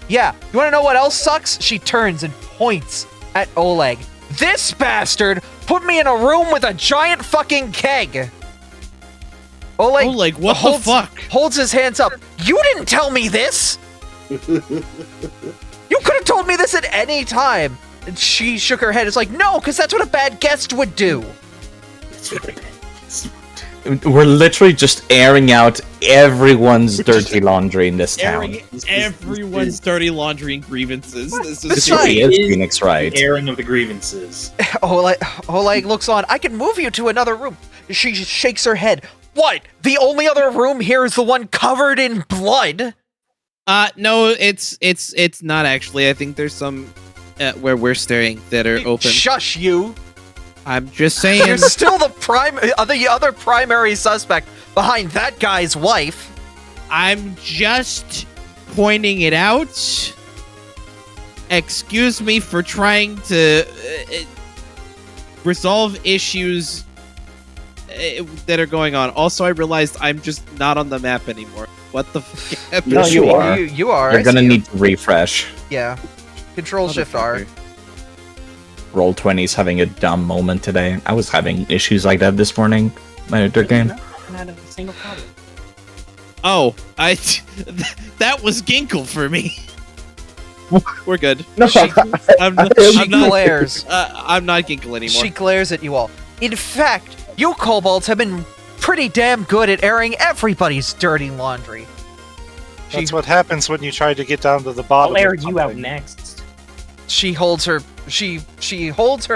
Yeah, you wanna know what else sucks? She turns and points at Oleg. This bastard put me in a room with a giant fucking keg! Oleg, what the fuck? Holds his hands up. You didn't tell me this! You could have told me this at any time! And she shook her head. It's like, no, because that's what a bad guest would do. We're literally just airing out everyone's dirty laundry in this town. Airing everyone's dirty laundry and grievances. This is This really is Phoenix Wright. Airing of the grievances. Oleg looks on. I can move you to another room. She shakes her head. What? The only other room here is the one covered in blood? No, it's not actually. I think there's some where we're staring that are open. Shush you. I'm just saying. You're still the other primary suspect behind that guy's wife. I'm just pointing it out. Excuse me for trying to resolve issues that are going on. Also, I realized I'm just not on the map anymore. What the fuck? No, you are. You are. You're I gonna see you. need to refresh. Yeah. Control Shift R. Roll 20's having a dumb moment today. I was having issues like that this morning. My other game. Not a single problem. Oh, that was Ginkle for me. We're good. No, I'm not glares. I'm not Ginkle anymore. She glares at you all. In fact, you kobolds have been pretty damn good at airing everybody's dirty laundry. That's what happens when you try to get down to the bottom. I'll air of you out something. next. She holds her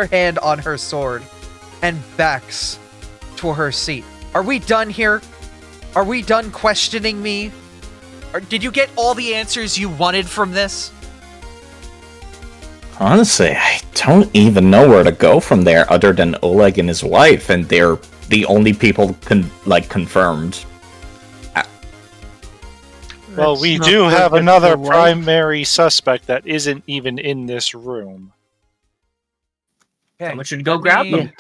hand on her sword and backs to her seat. Are we done here? Are we done questioning me? Or did you get all the answers you wanted from this? Honestly, I don't even know where to go from there other than Oleg and his wife, and they're the only people confirmed. Well, we Let's do not have forget another the wife. primary suspect that isn't even in this room. Someone should go grab me- them.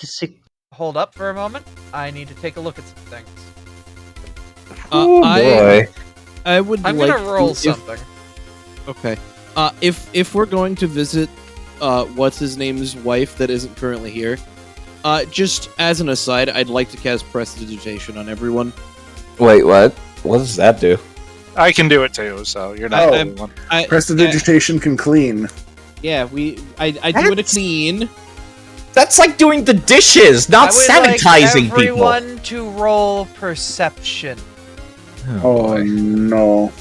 Hold up for a moment. I need to take a look at some things. I would. I'm like gonna roll to, something. Okay. If we're going to visit, what's his name's wife that isn't currently here, just as an aside, I'd like to cast Prestidigitation on everyone. Wait, what? What does that do? I can do it too, so you're not the only one. Prestidigitation can clean. Yeah, I do it a clean. That's like doing the dishes, not I would sanitizing like people. everyone to roll perception. Oh no.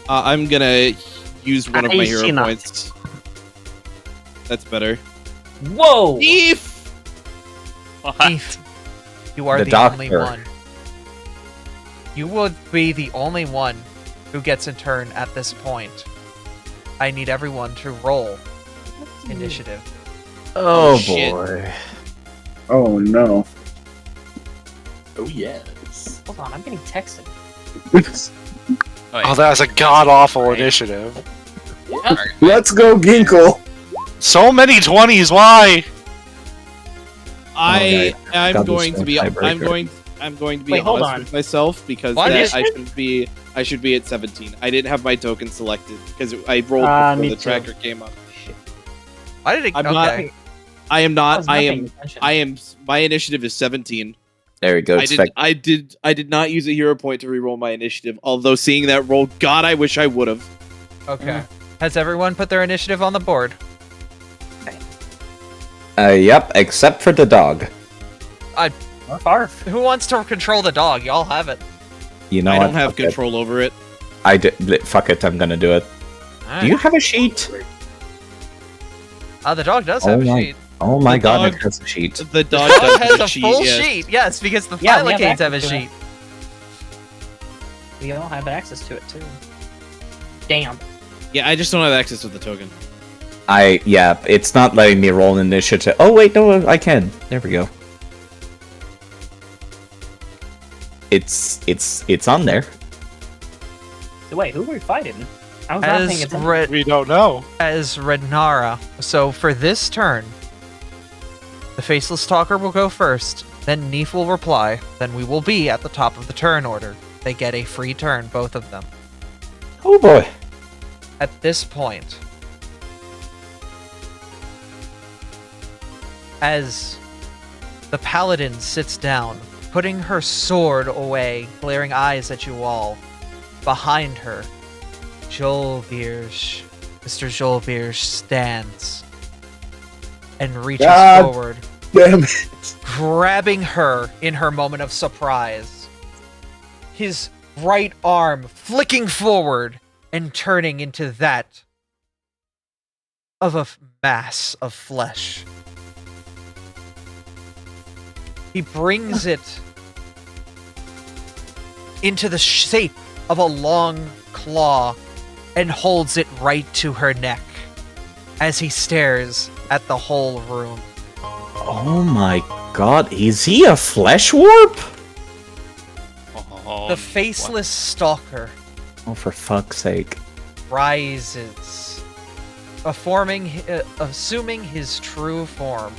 I'm gonna use one of my hero Aisina. points. That's better. Whoa! Thief! Thief, you are The the doctor. only one. You would be the only one who gets a turn at this point. I need everyone to roll initiative. Oh, shit. boy. Oh no. Oh yes. Hold on, I'm getting texted. Oh, that's a god-awful initiative. Let's go, Ginkle. So many 20s, why? I'm God, going this to be tiebreaker. I'm going to be Wait, hold honest on. with myself because What that is I it? should be at 17. I didn't have my token selected because I rolled Me before the too. tracker came up. Why did it? I'm okay. not. I am not. was I not paying am. attention. I am. My initiative is 17. There we go. I did not use a hero point to reroll my initiative. Although seeing that roll, God, I wish I would have. Okay. Has everyone put their initiative on the board? Yep, except for the dog. Barf. Who wants to control the dog? Y'all have it. You know I what? don't have Fuck it. control over it. I did. Fuck it, I'm gonna do it. Do you have a sheet? The dog does Oh have a my- sheet. Oh my The god, dog- it has a sheet. The dog The does dog have has a a sheet, full yes. sheet. Yes, because the Yeah, we have Phylocanes have a access to it. sheet. We all have access to it too. Damn. Yeah, I just don't have access to the token. Yeah, it's not letting me roll an initiative. Oh wait, no, I can. There we go. It's on there. So wait, who were we fighting? I was not paying As attention. We don't know. as Rednara. So for this turn, the Faceless Talker will go first, then Neef will reply, then we will be at the top of the turn order. They get a free turn, both of them. Oh boy. At this point, as the Paladin sits down, putting her sword away, glaring eyes at you all, behind her, Mr. Jolbirsch stands and reaches God forward, Damn it. grabbing her in her moment of surprise. His right arm flicking forward and turning into that of a mass of flesh. He brings it into the shape of a long claw and holds it right to her neck as he stares at the whole room. Oh my god, is he a flesh warp? The faceless stalker Oh, for fuck's sake. rises, assuming his true form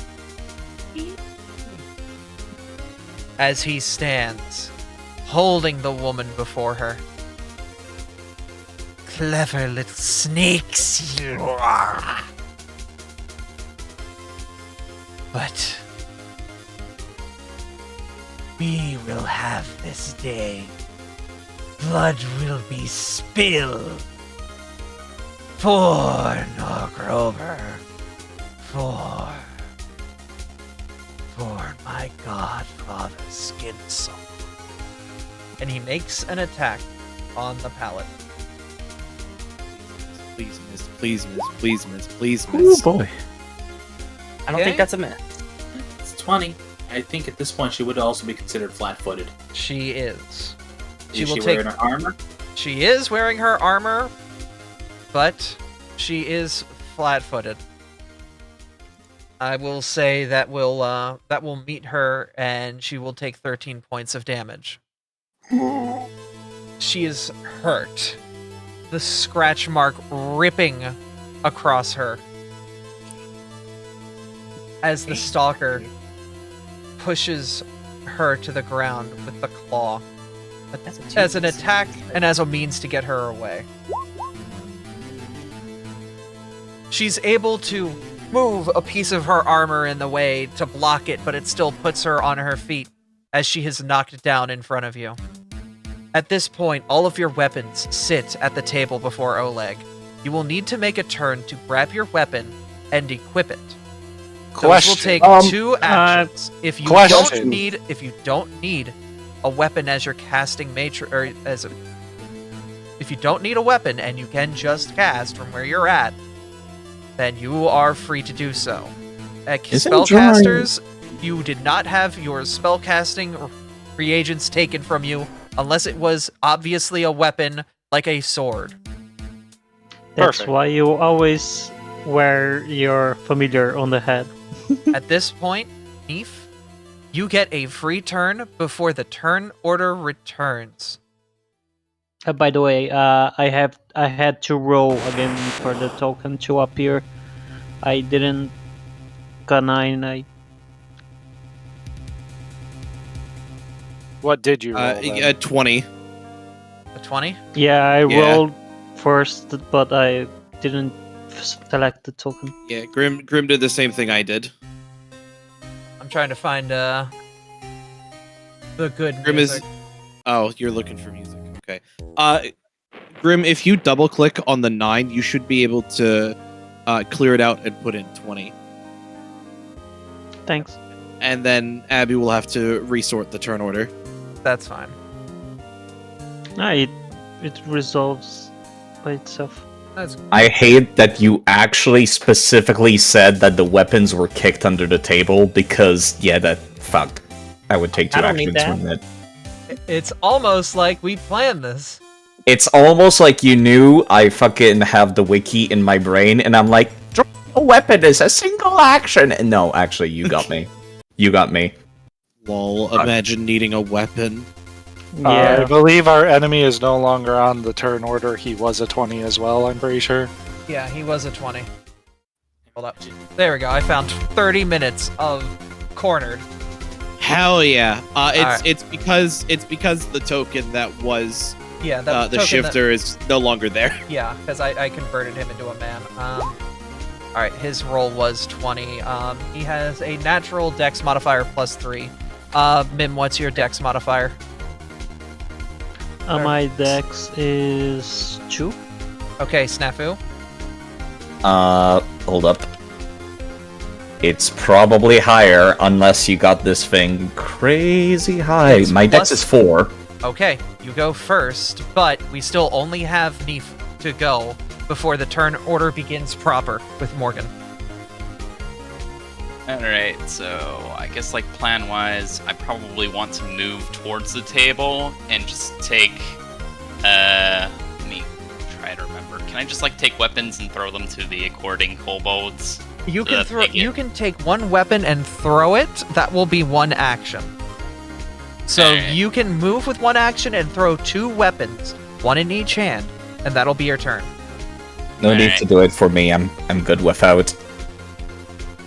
as he stands, holding the woman before her. Clever little snakes you are. But we will have this day. Blood will be spilled. For Norgrover. For my godfather's skin soul. And he makes an attack on the paladin. Please miss, please miss, please miss, please miss. Oh boy. I don't think that's a miss. It's 20. I think at this point she would also be considered flat-footed. She is. Is she wearing her armor? She is wearing her armor, but she is flat-footed. I will say that will meet her, and she will take 13 points of damage. She is hurt. The scratch mark ripping across her as the stalker pushes her to the ground with the claw as an attack and as a means to get her away. She's able to move a piece of her armor in the way to block it, but it still puts her on her feet as she is knocked down in front of you. At this point, all of your weapons sit at the table before Oleg. You will need to make a turn to grab your weapon and equip it. Those will take 2 actions. If you don't need a weapon as you're casting if you don't need a weapon and you can just cast from where you're at, then you are free to do so. Spellcasters, you did not have your spellcasting reagents taken from you unless it was obviously a weapon like a sword. That's Perfect. why you always wear your familiar on the head. At this point, Neef, you get a free turn before the turn order returns. By the way, I had to roll again for the token to appear. I didn't K-9. What did you roll? then? 20. A 20? Yeah, I rolled first, but I didn't select the token. Yeah, Grim did the same thing I did. I'm trying to find the good Grim music. is. Oh, you're looking for music. Okay. Grim, if you double click on the 9, you should be able to clear it out and put in 20. Thanks. And then Abby will have to resort the turn order. That's fine. It resolves by itself. I hate that you actually specifically said that the weapons were kicked under the table because, fuck. I would take 2 I don't need actions that. from it. It's almost like we planned this. It's almost like you knew I fucking have the wiki in my brain, and I'm like, a weapon is a single action. And no, actually, you got me. You got me. Lol, imagine needing a weapon. I believe our enemy is no longer on the turn order. He was a 20 as well, I'm pretty sure. Yeah, he was a 20. Hold up. There we go. I found 30 minutes of cornered. Hell yeah! Alright. It's because the token that was Yeah, the token shifter is no longer there. Yeah, because I converted him into a man. Alright, his roll was 20. He has a natural dex modifier plus 3. Mim, what's your dex modifier? My dex is 2. Okay, Snafu. Hold up. It's probably higher unless you got this thing crazy high. It's My dex plus- is 4. Okay, you go first, but we still only have Neef to go before the turn order begins proper with Morgan. Alright, so I guess like plan-wise, I probably want to move towards the table and just take, let me try to remember. Can I just like take weapons and throw them to the according kobolds? You can throw. You can take one weapon and throw it. That will be one action. So you can move with one action and throw 2 weapons, one in each hand, and that'll be your turn. No need to do it for me. I'm good without.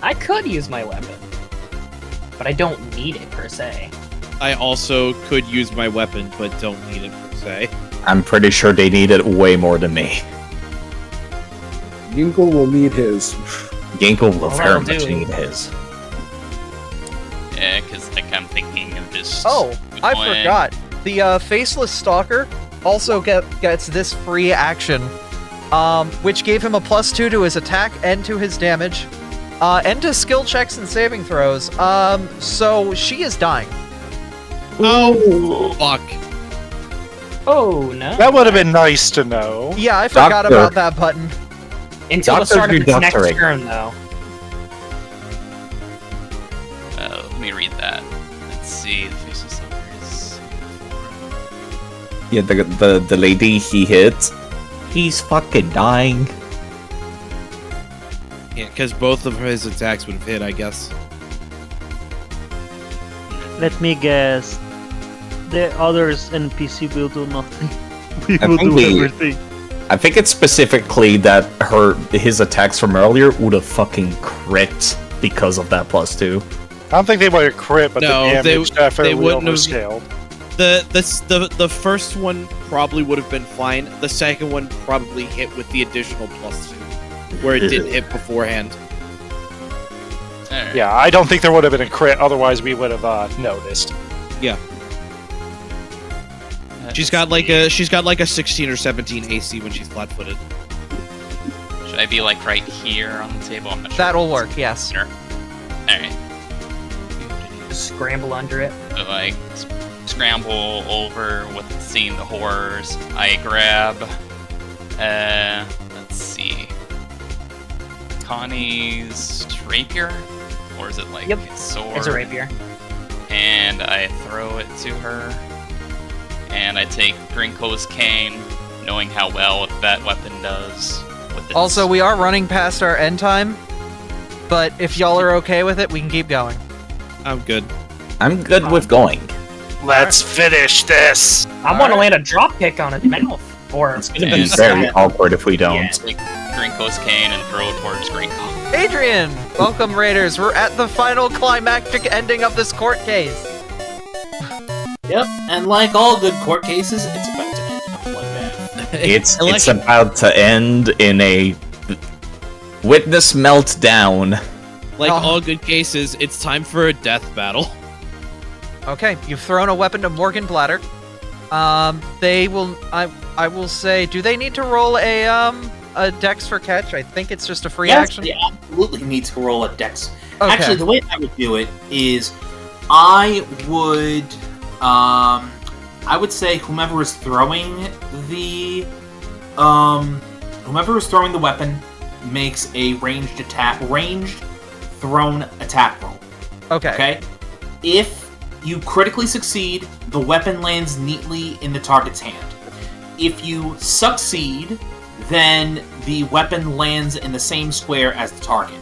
I could use my weapon, but I don't need it per se. I also could use my weapon, but don't need it per se. I'm pretty sure they need it way more than me. Yinkle will need his. Yinkle will Well, very that'll much do. need his. Yeah, because like I'm thinking of just. Oh, I going- forgot. The Faceless Stalker also gets this free action, which gave him a +2 to his attack and to his damage, and to skill checks and saving throws. So she is dying. Oh, fuck. Oh, no. That would have been nice to know. Yeah, I forgot Doctor. about that button. Until the Doctor start of its next Doctorate. turn, though. Let me read that. Let's see. The face of suffers. Yeah, the lady he hit, he's fucking dying. Yeah, because both of his attacks would have hit, I guess. Let me guess. The others NPC will do nothing. We I will think do everything. I think it's specifically that his attacks from earlier would have fucking crit because of that +2. I don't think they would have crit, but No, the damage they definitely wouldn't have- overscaled. The first one probably would have been fine. The second one probably hit with the additional +2, where it didn't hit beforehand. Yeah, I don't think there would have been a crit, otherwise we would have noticed. Yeah. She's got like a 16 or 17 AC when she's flat-footed. Should I be like right here on the table? I'm not sure. That'll work. Yes. Sure. Alright. Just scramble under it. So like scramble over with seeing the horrors. I grab, let's see, Connie's rapier, or is it like a sword? It's a rapier. And I throw it to her, and I take Grinko's cane, knowing how well that weapon does. With its... Also, we are running past our end time, but if y'all are okay with it, we can keep going. I'm good. I'm good with going. Let's finish this. I want to land a drop kick on his mouth. Or It's gonna be very awkward if we don't. Yeah, take Grinko's cane and throw it towards Grinko. Adrian, welcome Raiders. We're at the final climactic ending of this court case. Yep, and like all good court cases, it's about to end in a bloodbath. It's about to end in a witness meltdown. Like all good cases, it's time for a death battle. Okay, you've thrown a weapon to Morgan Bladder. They will. I will say, do they need to roll a dex for catch? I think it's just a free action. They absolutely need to roll a dex. Okay. Actually, the way I would do it is, I would say whomever is throwing the weapon makes a ranged thrown attack roll. Okay. If you critically succeed, the weapon lands neatly in the target's hand. If you succeed, then the weapon lands in the same square as the target.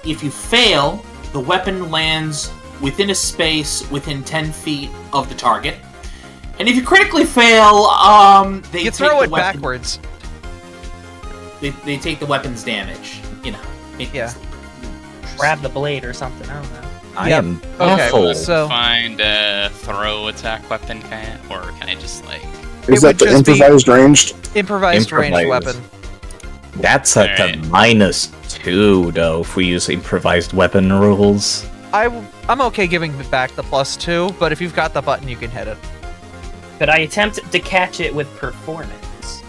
If you fail, the weapon lands within a space within 10 feet of the target. And if you critically fail, they throw it backwards. They take the weapon's damage. You know. Grab the blade or something. I don't know. I am Okay, awful. so find a throw attack weapon, or can I just like? Is that the improvised ranged? Improvised ranged weapon. That's at the -2 though if we use improvised weapon rules. I'm okay giving back the +2, but if you've got the button, you can hit it. Could I attempt to catch it with performance?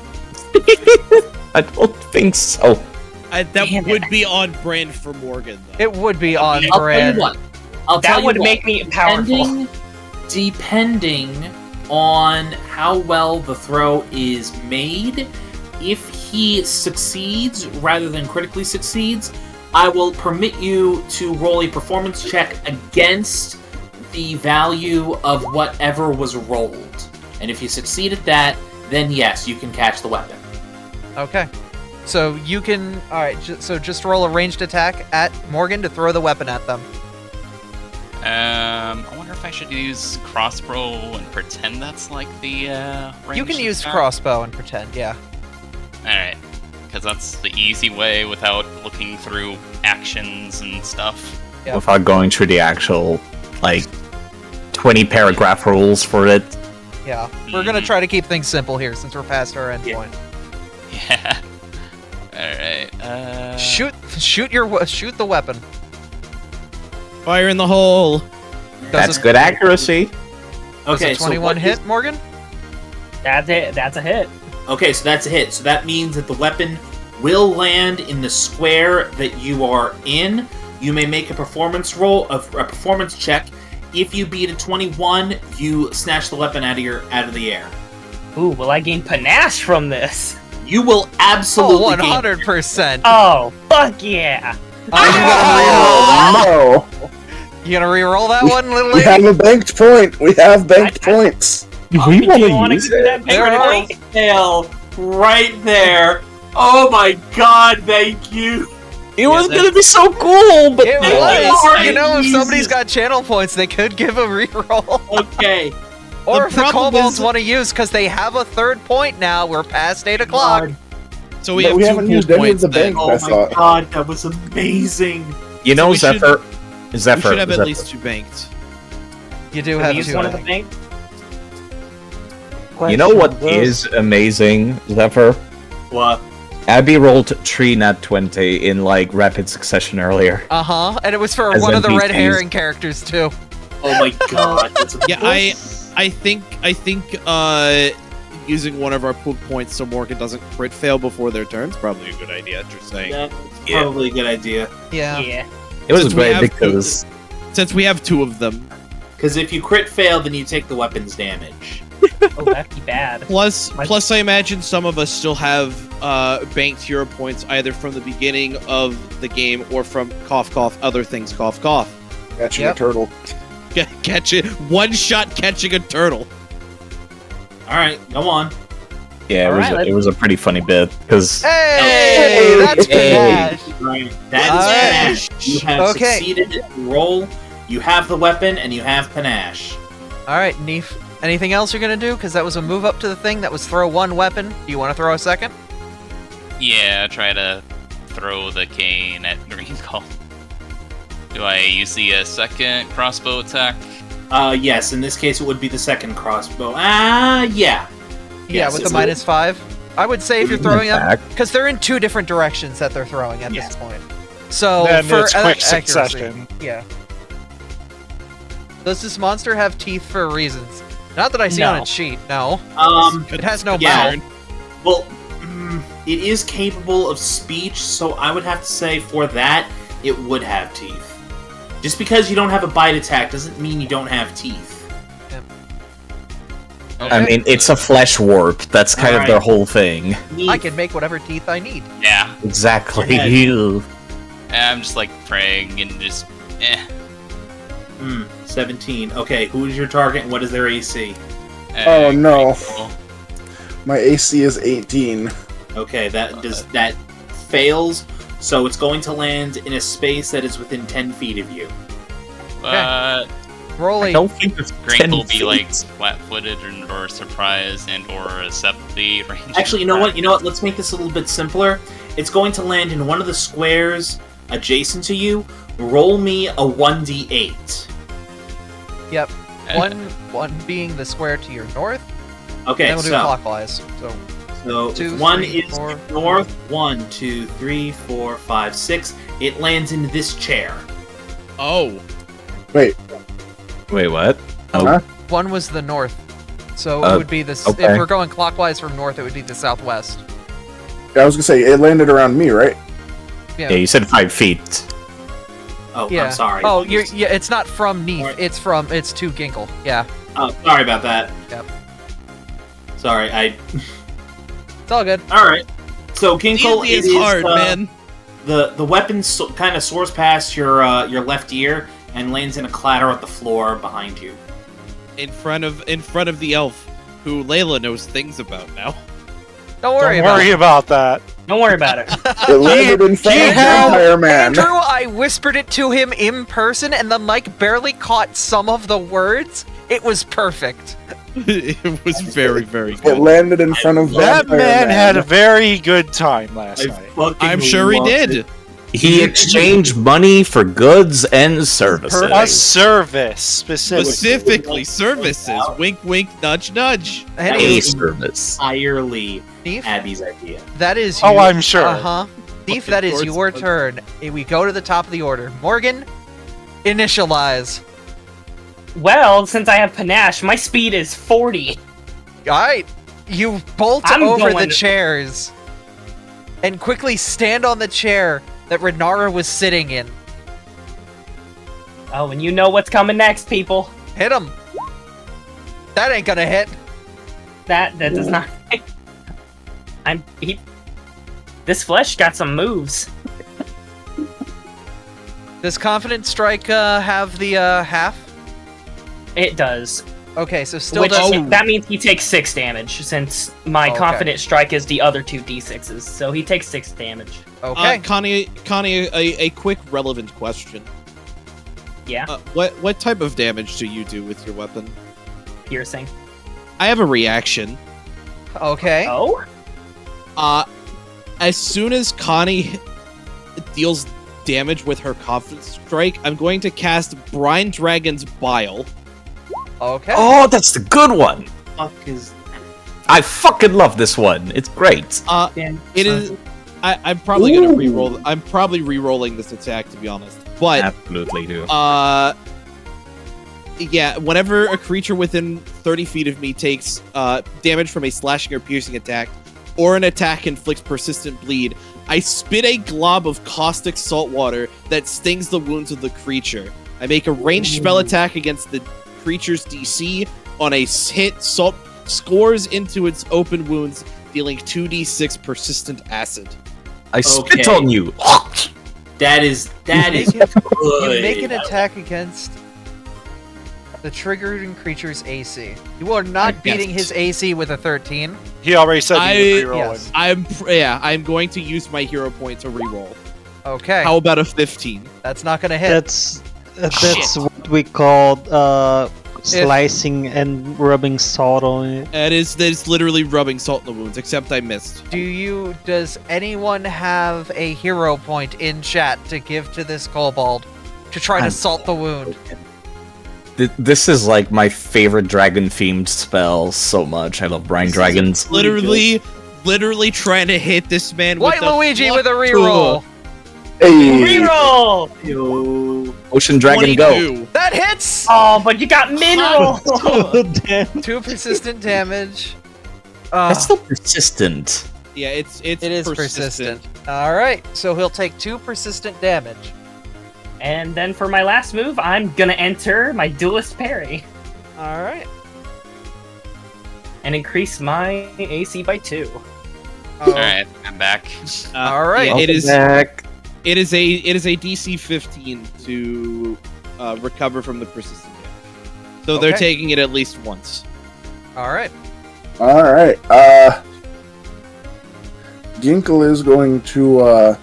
I don't think so. That would be on brand for Morgan, though. It would be on I'll brand. tell you what. That would make me powerful. Depending on how well the throw is made, if he succeeds rather than critically succeeds, I will permit you to roll a performance check against the value of whatever was rolled. And if you succeed at that, then yes, you can catch the weapon. Okay. So you can... Alright, so just roll a ranged attack at Morgan to throw the weapon at them. I wonder if I should use crossbow and pretend that's like the range. You can use attack? crossbow and pretend, yeah. Alright, because that's the easy way without looking through actions and stuff. Yep. Without going through the actual, like, 20 paragraph rules for it. Yeah. We're gonna try to keep things simple here since we're past our end point. Yeah. Alright, Shoot the weapon. Fire in the hole. That's good accuracy. Okay, Does a 21 hit, Morgan? That's it. That's a hit. Okay, so that's a hit. So that means that the weapon will land in the square that you are in. You may make a performance check. If you beat a 21, you snatch the weapon out of the air. Ooh, will I gain panache from this? You will absolutely 100%. Oh, fuck yeah! No. You gonna re-roll that one, little We lady? have a banked point. We have banked points. We want to use it. Fail right there. Oh my god, thank you. It was gonna be so cool, but It was. You know, if somebody's got channel points, they could give a re-roll. Okay. Or The if the problem kobolds is- want to use, because they have a third point now. We're past 8 o'clock. So we But have we two haven't cool used any of points the then. bank. Oh I my thought. god, that was amazing. you know, we should- Zephyr. We should have at Zephyr. least 2 banked. You do Can have we use two. one I of the think. bank? You know what is amazing, Zephyr? What? Abby rolled 3 nat 20 in like rapid succession earlier. Uh-huh. And it was for As one of the red NPCs. herring characters, too. Oh my god. That's Yeah, I think using one of our poop points so Morgan doesn't crit fail before their turn's probably a good idea. Just saying. That's probably a good idea. Yeah. Yeah. It was Since we great have because since we have 2 of them. Because if you crit fail, then you take the weapon's damage. Oh, that'd be bad. Plus, I imagine some of us still have banked hero points either from the beginning of the game or from cough cough other things cough cough. Catching a turtle. Catch it. One shot catching a turtle. All right, go on. Yeah, it was a pretty funny bit because. Hey, that's panache. Right, that is panache. You have succeeded. Roll. You have the weapon and you have panache. All right, Neef. Anything else you're gonna do? Because that was a move up to the thing. That was throw one weapon. Do you want to throw a second? Yeah, try to throw the cane at Green Call. Do I use the second crossbow attack? Yes. In this case, it would be the second crossbow. Yeah. Yeah, Yes, with it the -5. I would say if you're throwing them, because they're in two different directions that they're throwing at this point. So Then for it's quick accuracy, succession. yeah. Does this monster have teeth for reasons? Not that I see No. on its sheet. No. It has no yeah. mouth. Well, it is capable of speech, so I would have to say for that, it would have teeth. Just because you don't have a bite attack doesn't mean you don't have teeth. I mean, it's a flesh warp. That's kind of their whole thing. I can make whatever teeth I need. Yeah. Exactly. I'm just like praying and just 17. Okay, who is your target and what is their AC? Oh no. My AC is 18. Okay, that fails, so it's going to land in a space that is within 10 feet of you. But Rolly. I don't think it's Grink 10 will be feet. like flat-footed or surprised and or accept the range. Actually, you know what? Let's make this a little bit simpler. It's going to land in one of the squares adjacent to you. Roll me a 1d8. Yep. One being the square to your north. Okay, Then we'll do so clockwise. So So 2, one 3, is 4. north. 1, 2, 3, 4, 5, 6. It lands in this chair. Oh. Wait, what? Huh? One was the north. So it would be the. okay. If we're going clockwise from north, it would be the southwest. I was gonna say it landed around me, right? Yeah. Yeah, you said 5 feet. Oh, Yeah. I'm sorry. Oh, yeah. It's not from Neef. It's to Ginkle. Yeah. Oh, sorry about that. Yep. Sorry, It's all good. All right. So Ginkle, Easy is hard, man. The weapon kind of soars past your left ear and lands in a clatter at the floor behind you. In front of the elf, who Layla knows things about now. Don't worry about that. Don't worry about it. It landed in front of Vampire Man. Andrew, I whispered it to him in person, and the mic barely caught some of the words. It was perfect. It was very, very It good. landed in front of That Vampire man had a very good time last night. I'm sure he did. He exchanged money for goods and services. A service, specifically. Services. Wink, wink, nudge, nudge. A service. Entirely Abby's idea. That is. Oh, I'm sure. Thief, that is your turn. We go to the top of the order. Morgan, initialize. Well, since I have panache, my speed is 40. Alright. You bolt I'm over the going- chairs and quickly stand on the chair that Renara was sitting in. Oh, and you know what's coming next, people. Hit him. That ain't gonna hit. That does not. This flesh got some moves. Does Confident Strike have the half? It does. Okay, so still Which does. that means he takes 6 damage, since my Okay. confident strike is the other 2 d6s, so he takes 6 damage. Okay. Connie, a quick relevant question. Yeah. What type of damage do you do with your weapon? Piercing. I have a reaction. Okay. Oh? As soon as Connie deals damage with her confidence strike, I'm going to cast Brine Dragon's Bile. Okay. Oh, that's the good one. Fuck is. I fucking love this one. It's great. It is. I'm probably gonna reroll. I'm probably re-rolling this attack, to be honest. But absolutely do. Yeah. Whenever a creature within 30 feet of me takes damage from a slashing or piercing attack, or an attack inflicts persistent bleed, I spit a glob of caustic salt water that stings the wounds of the creature. I make a ranged spell attack against the creature's DC on a hit, salt scores into its open wounds, dealing 2d6 persistent acid. I spit on you. That is You good. make an attack against the triggered creature's AC. You are not beating his AC with a 13. He already said he was rerolling. Yes. I'm going to use my hero point to reroll. Okay. How about a 15? That's not going to hit. That's what we call slicing and rubbing salt on it. That is literally rubbing salt in the wounds, except I missed. Does anyone have a hero point in chat to give to this kobold to try to salt the wound? This is like my favorite dragon-themed spell so much. I love brine dragons. Literally trying to hit this man White with the Luigi with a flux reroll. tool. Hey. Reroll! Yo. Ocean Dragon, go. That hits! Oh, but you got mineral! 2 persistent damage. That's still persistent. Yeah, it is persistent. Alright, so he'll take 2 persistent damage. And then for my last move, I'm gonna enter my duelist parry. Alright. And increase my AC by 2. Alright, I'm back. Alright. Yeah, it is back. It is a DC 15 to recover from the persistent damage. So they're Okay. taking it at least once. Alright. Alright, Ginkle is going to,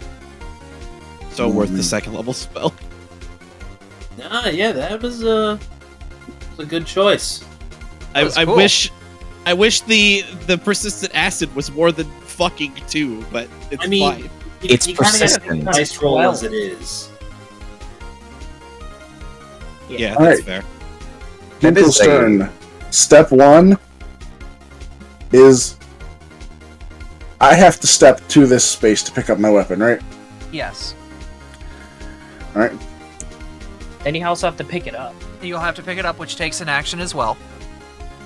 So worth the second level spell. Yeah, that was a good choice. I wish the persistent acid was more than fucking 2, but it's fine. It's you kinda gotta persistent. Dice roll as it is. Yeah, All that's right. fair. Ginkle's turn. Step 1 is I have to step to this space to pick up my weapon, right? Yes. Alright. Then you also have to pick it up. You'll have to pick it up, which takes an action as well.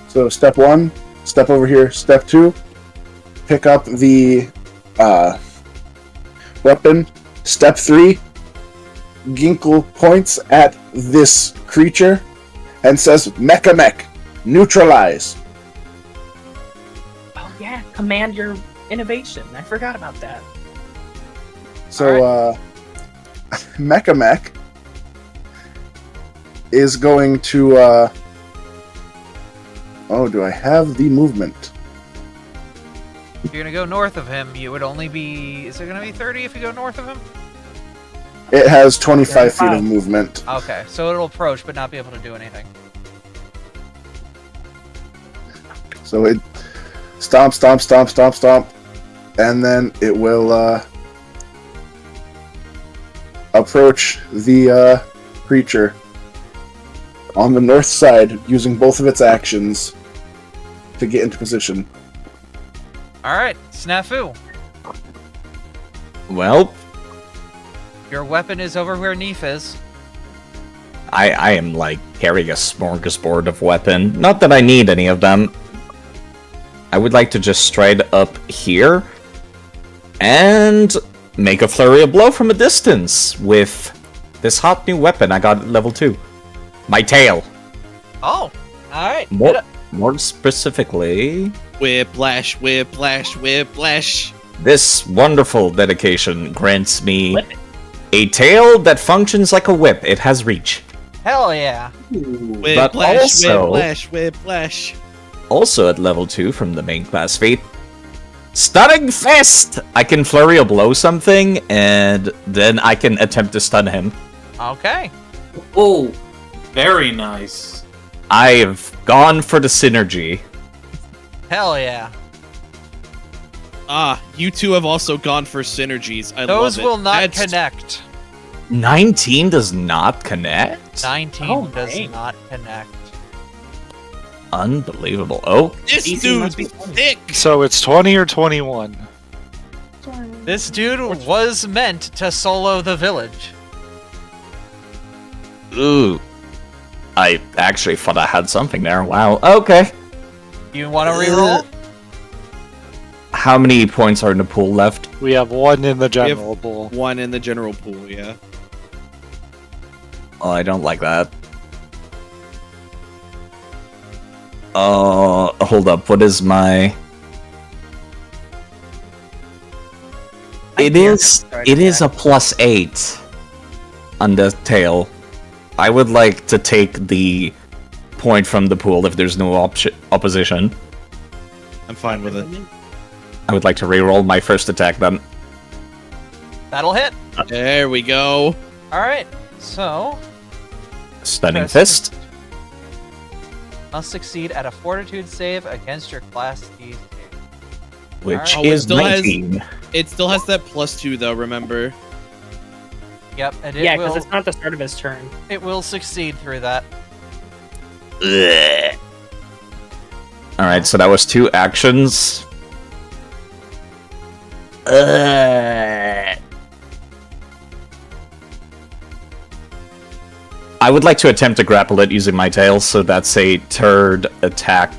So step 1, step over here. Step 2, pick up the weapon. Step 3, Ginkle points at this creature and says, Mecha Mech, neutralize. Oh yeah, command your innovation. I forgot about that. So, Mecha Mech is going to, oh, do I have the movement? If you're going to go north of him, you would only be... Is it going to be 30 if you go north of him? It has 25 feet of movement. Okay, so it'll approach but not be able to do anything. So it stomp, stomp, stomp, stomp, stomp, and then it will approach the creature on the north side using both of its actions to get into position. Alright, Snafu. Well, Your weapon is over where Neef is. I am like carrying a smorgasbord of weapon. Not that I need any of them. I would like to just stride up here and make a flurry of blow from a distance with this hot new weapon I got at level 2. My tail. Oh, alright. More specifically, Whiplash, whiplash, whiplash. this wonderful dedication grants me a tail that functions like a whip. It has reach. Hell yeah. Whiplash, also- whiplash, whiplash. Also at level 2 from the main class feat, Stunning Fist! I can flurry a blow something, and then I can attempt to stun him. Okay. Oh, very nice. I've gone for the synergy. Hell yeah. Ah, you two have also gone for synergies. I Those love it. will not That's- connect. 19 does not connect? 19 does not connect. Unbelievable. Oh, This dude's thick. So it's 20 or 21. This dude was meant to solo the village. ooh. I actually thought I had something there. Wow. Okay. You want to reroll? How many points are in the pool left? We have 1 in the We have general pool. 1 in the general pool, yeah. Oh, I don't like that. Hold up. What is my? It is a +8 on the tail. I would like to take the point from the pool if there's no opposition. I'm fine with it. I would like to reroll my first attack then. That'll hit. There we go. All right. So Stunning Fist. must succeed at a Fortitude save against your Class D save. Which Alright. is 19. It still has that +2 though. Remember. Yep, and it Yeah, will. because it's not the start of his turn. It will succeed through that. Alright, so that was 2 actions. I would like to attempt to grapple it using my tail, so that's a third attack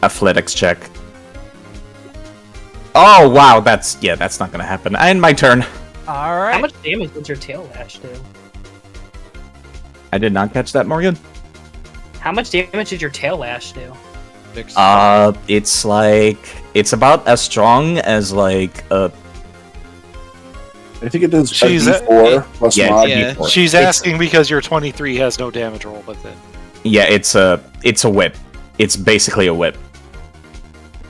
athletics check. Oh wow, that's not gonna happen. And my turn. All right. How much damage does your tail lash do? I did not catch that, Morgan. How much damage did your tail lash do? It's about as strong as like a. I think it does She's a D4 plus mod. D4. She's asking because your 23 has no damage roll with it. Yeah, it's a whip. It's basically a whip.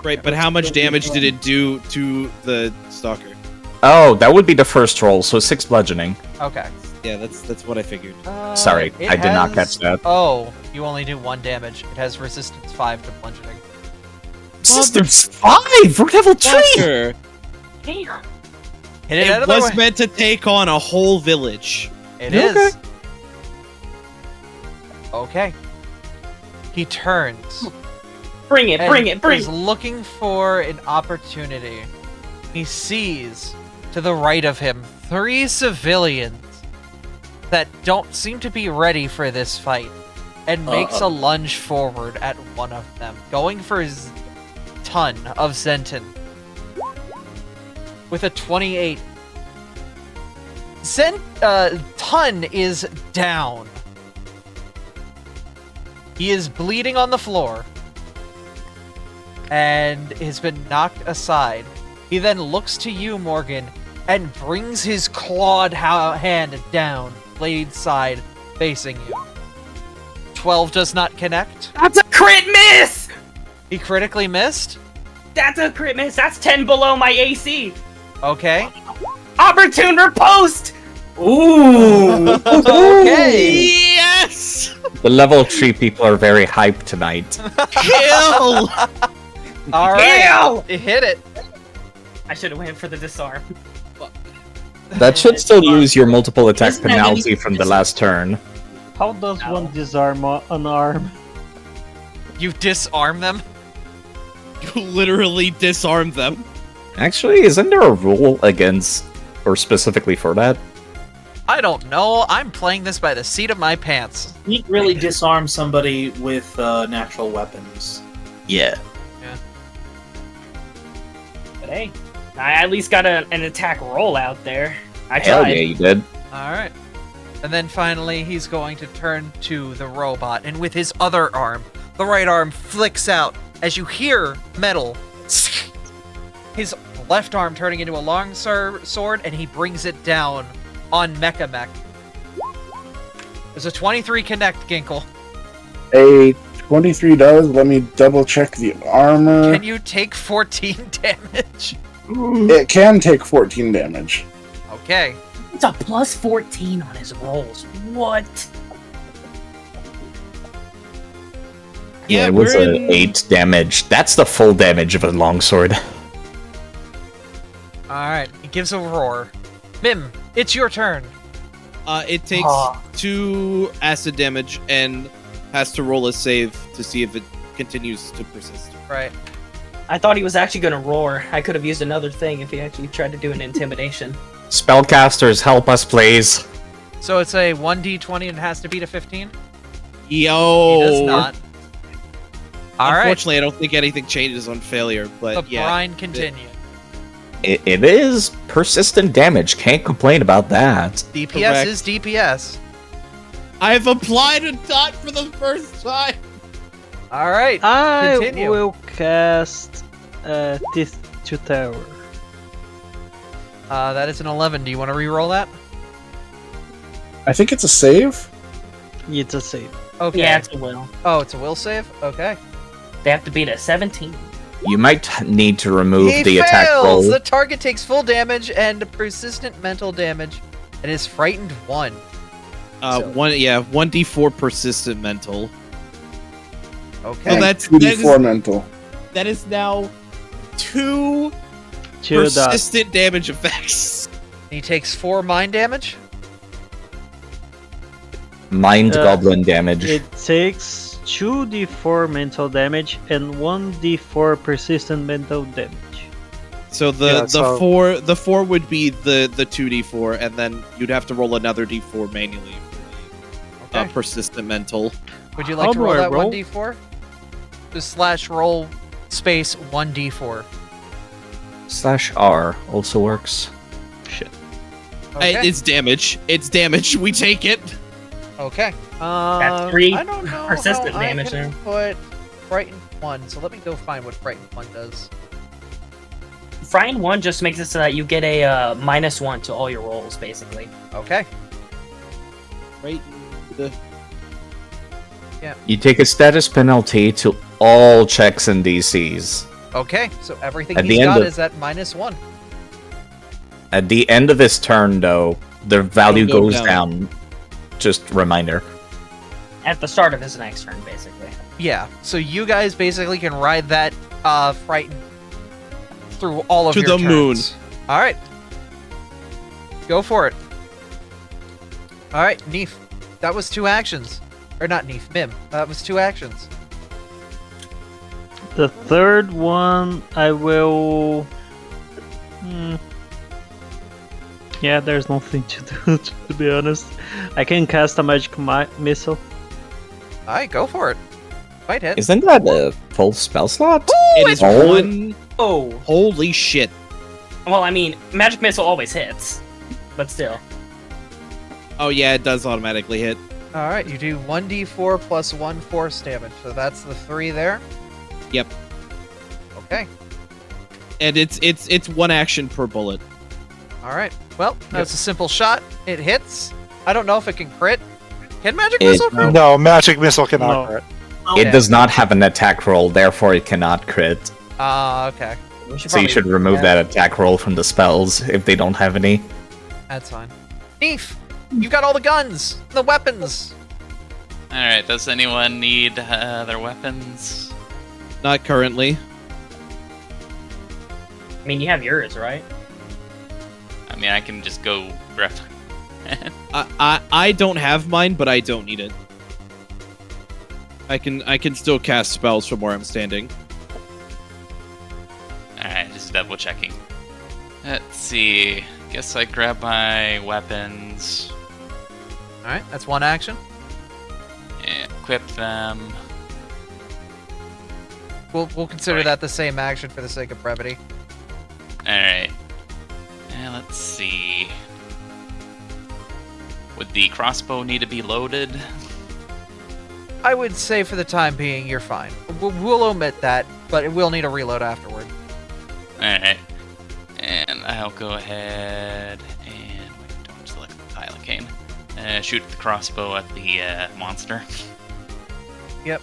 Great, but how much damage did it do to the stalker? Oh, that would be the first roll, so 6 bludgeoning. Okay. Yeah, that's what I figured. Sorry, It I did not has- catch that. Oh, you only do 1 damage. It has resistance 5 to bludgeoning. Resistance 5! We're level 3! Damn. Hit it It out of the was way. meant to take on a whole village. It is. Okay. He turns. Bring it, and bring it, bring is it. looking for an opportunity. He sees to the right of him 3 civilians that don't seem to be ready for this fight, and makes a lunge forward at one of them, going for his ton of Zenton. With a 28. Ton is down. He is bleeding on the floor and has been knocked aside. He then looks to you, Morgan, and brings his clawed hand down, blade side, facing you. 12 does not connect. That's a crit miss! He critically missed? That's a crit miss. That's 10 below my AC. Okay. Opportune riposte! Ooh! Okay! Yes! The level 3 people are very hyped tonight. Kill! Alright. Hit it. I should have went for the disarm. That should still use your multiple attack Doesn't have penalty any- from the last turn. How does one disarm an arm? You disarm them? You literally disarm them. Actually, isn't there a rule against, or specifically for that? I don't know. I'm playing this by the seat of my pants. You can't really disarm somebody with natural weapons. Yeah. But hey, I at least got an attack roll out there. I Hell tried. yeah, you did. Alright. And then finally, he's going to turn to the robot, and with his other arm, the right arm flicks out as you hear metal. His left arm turning into a long sword, and he brings it down on Mecha Mech. There's a 23 connect, Ginkle. A 23 does. Let me double check the armor. Can you take 14 damage? It can take 14 damage. Okay. It's a plus 14 on his rolls. What? Yeah, it was 8 damage. That's the full damage of a longsword. Alright, he gives a roar. Mim, it's your turn. It takes 2 acid damage and has to roll a save to see if it continues to persist. Right. I thought he was actually going to roar. I could have used another thing if he actually tried to do an intimidation. Spellcasters, help us, please. So it's a 1d20 and it has to beat a 15? Yo! He does not. Alright. Unfortunately, I don't think anything changes on failure, but The yeah. brine continues. It is persistent damage. Can't complain about that. DPS Correct. is DPS. I've applied a dot for the first time! All right. I Continue. will cast Teeth to Tower. That is an 11. Do you want to re-roll that? I think it's a save. It's a save. Okay. Yeah, it's a will. Oh, it's a will save? Okay. They have to beat a 17. You might need to remove He the fails! attack roll. The target takes full damage and persistent mental damage and is frightened 1. 1d4 persistent mental. Okay. So that's 2d4 mental. That is now 2 Two dots. persistent damage effects. He takes 4 mind damage. Mind goblin damage. It takes 2d4 mental damage and 1d4 persistent mental damage. So the 4 would be the 2d4, and then you'd have to roll another d4 manually for the persistent mental. Would you like to roll that 1d4? Just slash roll space 1d4. /R also works. Shit. Okay. It's damage. It's damage. We take it. Okay. That's 3 I don't know persistent how damage I can there. put frightened 1. So let me go find what frightened 1 does. Frightened 1 just makes it so that you get a -1 to all your rolls, basically. Okay. Right. Yeah. You take a status penalty to all checks and DCs. Okay. So everything At the he's end got of- is at -1. At the end of his turn, though, the value It'll go goes down. Just reminder. At the start of his next turn, basically. Yeah. So you guys basically can ride that frightened through all of To your the turns. moon. All right. Go for it. All right, Neef. That was 2 actions. Or not Neef, Mim. That was 2 actions. The third one, I will. Yeah, there's nothing to do, to be honest. I can cast a magic missile. All right, go for it. Fight hit. Isn't that a full spell slot? It is Oh. 1. Oh. Holy shit. Well, I mean, Magic Missile always hits. But still. Oh yeah, it does automatically hit. All right, you do 1d4 plus 1 force damage. So that's the 3 there. Yep. Okay. And it's 1 action per bullet. All right. Well, that's a simple shot. It hits. I don't know if it can crit. Can magic It- missile crit? No, magic missile cannot crit. It does not have an attack roll, therefore it cannot crit. Okay. So you should remove that attack roll from the spells if they don't have any. That's fine. Neef, you got all the guns, the weapons. Alright, does anyone need their weapons? Not currently. I mean, you have yours, right? I mean, I can just go grab. I don't have mine, but I don't need it. I can still cast spells from where I'm standing. Alright, just double checking. Let's see. Guess I grab my weapons All right, that's 1 action. and equip them. We'll consider that the same action for the sake of brevity. Alright. And let's see. Would the crossbow need to be loaded? I would say for the time being, you're fine. We'll omit that, but it will need a reload afterward. Alright. And I'll go ahead and don't select the Thylacane. Shoot the crossbow at the monster. Yep.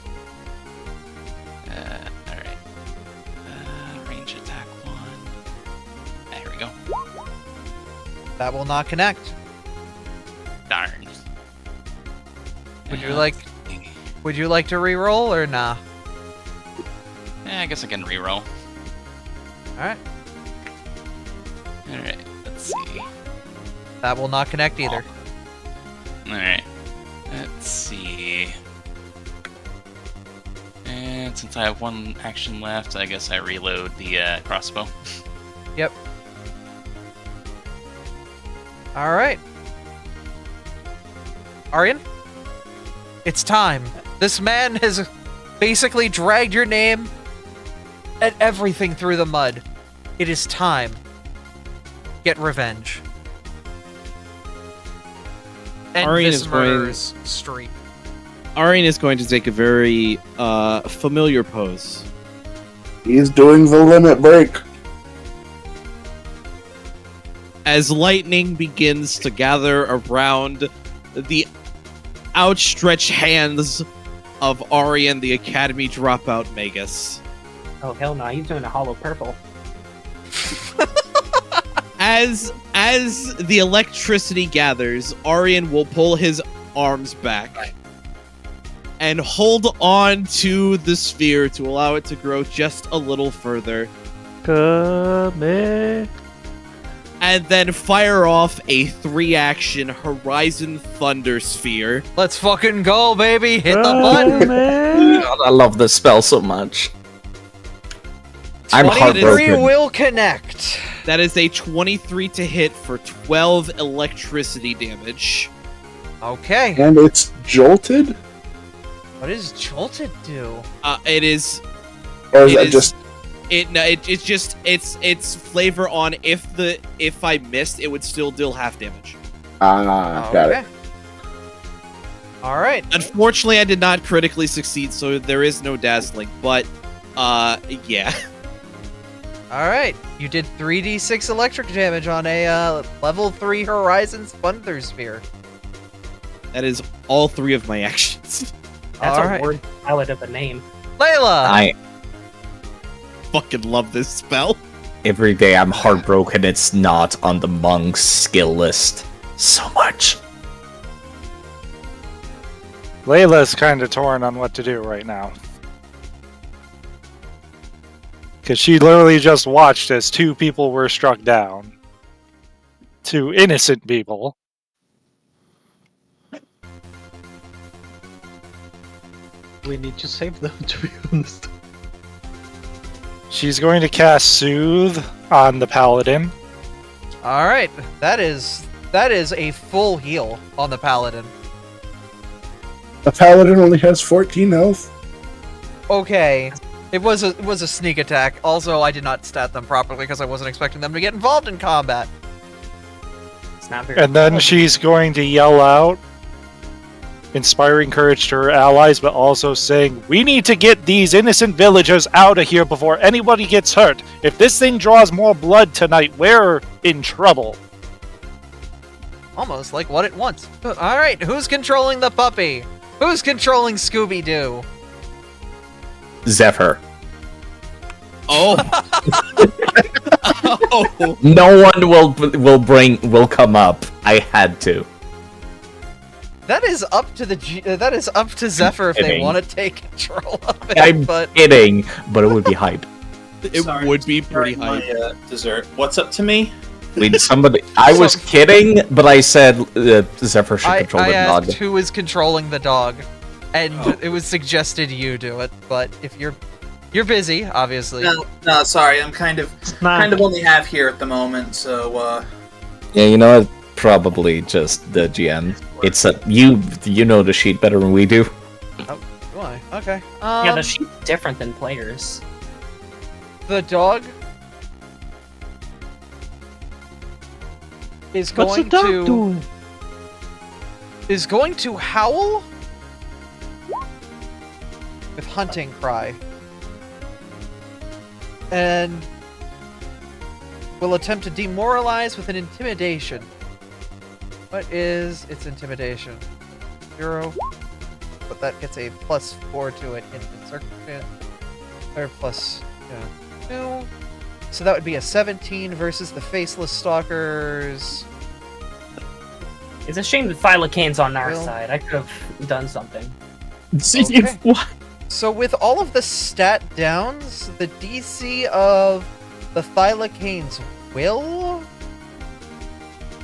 Alright. Range attack 1. There we go. That will not connect. Darn. Would you like to re-roll or nah? I guess I can reroll. Alright. Alright, let's see. That will not connect either. Alright. Let's see. And since I have 1 action left, I guess I reload the crossbow. Yep. Alright. Aryan? It's time. This man has basically dragged your name and everything through the mud. It is time. Get revenge. End Aryan this is going- murderous streak. Arian is going to take a very familiar pose. He's doing the limit break. As lightning begins to gather around the outstretched hands of Arian, the Academy dropout Magus. Oh hell no, he's doing a hollow purple. As the electricity gathers, Arian will pull his arms back and hold on to the sphere to allow it to grow just a little further. Come here. And then fire off a 3-action Horizon Thunder Sphere. Let's fucking go, baby! Hit the button! God, I love this spell so much. I'm 23 heartbroken. will connect. That is a 23 to hit for 12 electricity damage. Okay. And it's jolted? What does Jolted do? It is... Or is that just... It's flavor on if I missed, it would still deal half damage. Got it. All right. Unfortunately, I did not critically succeed, so there is no dazzling. But, yeah. All right. You did 3d6 electric damage on a level 3 Horizons Thunder Sphere. That is all 3 of my actions. That's All a right. word salad of a name. Layla. I fucking love this spell. every day I'm heartbroken it's not on the monk's skill list so much. Layla's kind of torn on what to do right now. Because she literally just watched as 2 people were struck down. 2 innocent people. We need to save them, to be honest. She's going to cast Soothe on the paladin. All right, that is a full heal on the paladin. The paladin only has 14 health. Okay, it was a sneak attack. Also, I did not stat them properly because I wasn't expecting them to get involved in combat. It's not very. And then she's going to yell out, inspiring courage to her allies, but also saying, "We need to get these innocent villagers out of here before anybody gets hurt. If this thing draws more blood tonight, we're in trouble." Almost like what it wants. All right, who's controlling the puppy? Who's controlling Scooby-Doo? Zephyr. Oh. Oh. No one will come up. I had to. That is up to Zephyr if they Kidding. want to take control of it. I'm but kidding, but it would be hype. It would be pretty hype. My, dessert. What's up to me? Wait, somebody. I was kidding, but I said Zephyr should control I the dog. asked who is controlling the dog, and it was suggested you do it. But if you're busy, obviously. No, sorry. I'm kind of only half here at the moment, so. Yeah, you know what? Probably just the GM. It's you know the sheet better than we do. Oh, do I? Okay. Yeah, the sheep's different than players. The dog is going to howl with hunting cry and will attempt to demoralize with an intimidation. What is its intimidation? 0, but that gets a +4 to it in circumstance, or plus 2. So that would be a 17 versus the Faceless Stalkers. It's a shame that Thylacane's on our Well- side. I could have done something. Okay. So with all of the stat downs, the DC of the Thylacane's will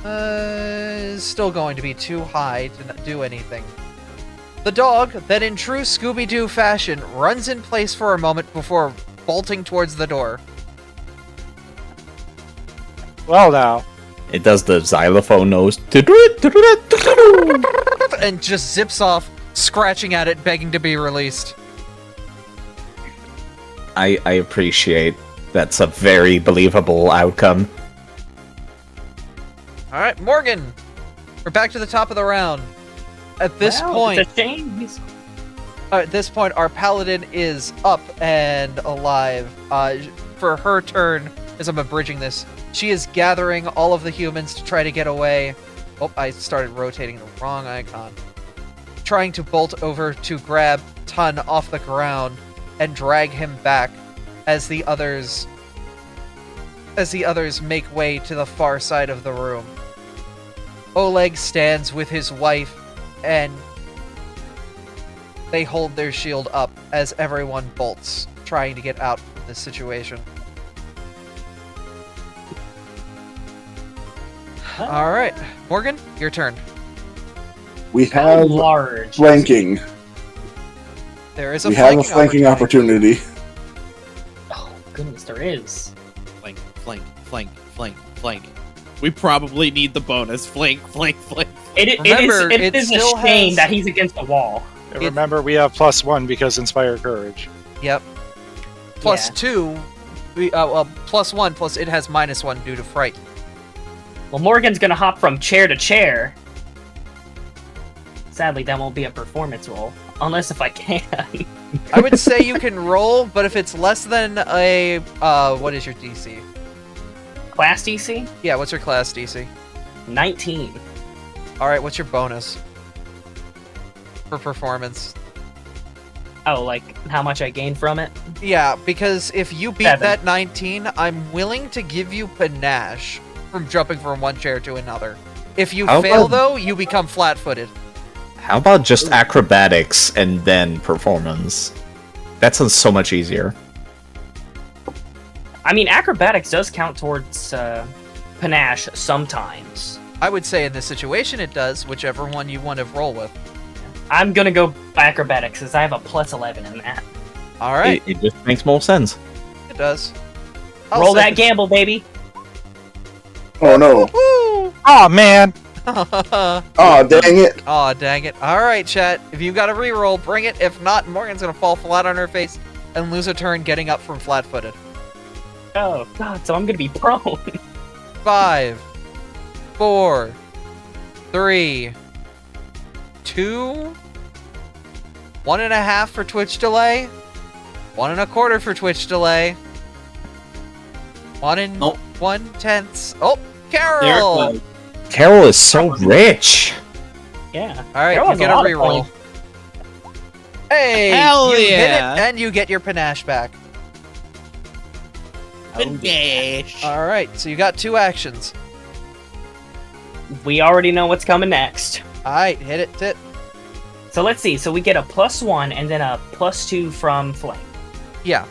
is still going to be too high to not do anything. The dog, then in true Scooby-Doo fashion, runs in place for a moment before bolting towards the door. Well, now. It does the xylophone nose. And just zips off, scratching at it, begging to be released. I appreciate that's a very believable outcome. Alright, Morgan! We're back to the top of the round. At this point... It's a shame. At this point, our paladin is up and alive. For her turn, as I'm abridging this, she is gathering all of the humans to try to get away. Oh, I started rotating the wrong icon. Trying to bolt over to grab Tun off the ground and drag him back as the others make way to the far side of the room. Oleg stands with his wife and they hold their shield up as everyone bolts, trying to get out from this situation. Alright, Morgan, your turn. We have large flanking. There is a We have a flanking opportunity. Oh, goodness, there is. Flank. We probably need the bonus. Flank. It is a shame that he's against the wall. And remember, we have +1 because Inspire Courage. Yep. +2, +1, plus it has -1 due to fright. Well, Morgan's gonna hop from chair to chair. Sadly, that won't be a performance roll. Unless if I can. I would say you can roll, but if it's less than a, what is your DC? Class DC? Yeah, what's your class DC? 19. Alright, what's your bonus? For performance. Oh, like, how much I gain from it? Yeah, because if you beat 7. that 19, I'm willing to give you panache from jumping from one chair to another. If you How fail, about- though, you become flat-footed. How about just acrobatics and then performance? That sounds so much easier. I mean, acrobatics does count towards panache sometimes. I would say in this situation it does, whichever one you want to roll with. I'm gonna go acrobatics, as I have a +11 in that. Alright. It just makes more sense. It does. Roll that gamble, baby. Oh no. Oh man. Oh dang it. Oh dang it. Alright, chat. If you got a reroll, bring it. If not, Morgan's gonna fall flat on her face and lose a turn getting up from flat-footed. Oh, God, so I'm gonna be prone. 5, 4, 3, 2, 1.5 for Twitch delay, 1.25 for Twitch delay, 1.1/10. Oh, Carol! Carol is so rich. Yeah. Alright, Carol you has get a lot of reroll. points. Hey! Hell you hit yeah. it, and you get your panache back. Alright, so you got 2 actions. We already know what's coming next. Alright, hit it, Tit. So let's see. So we get a +1 and then a +2 from flank. Yeah.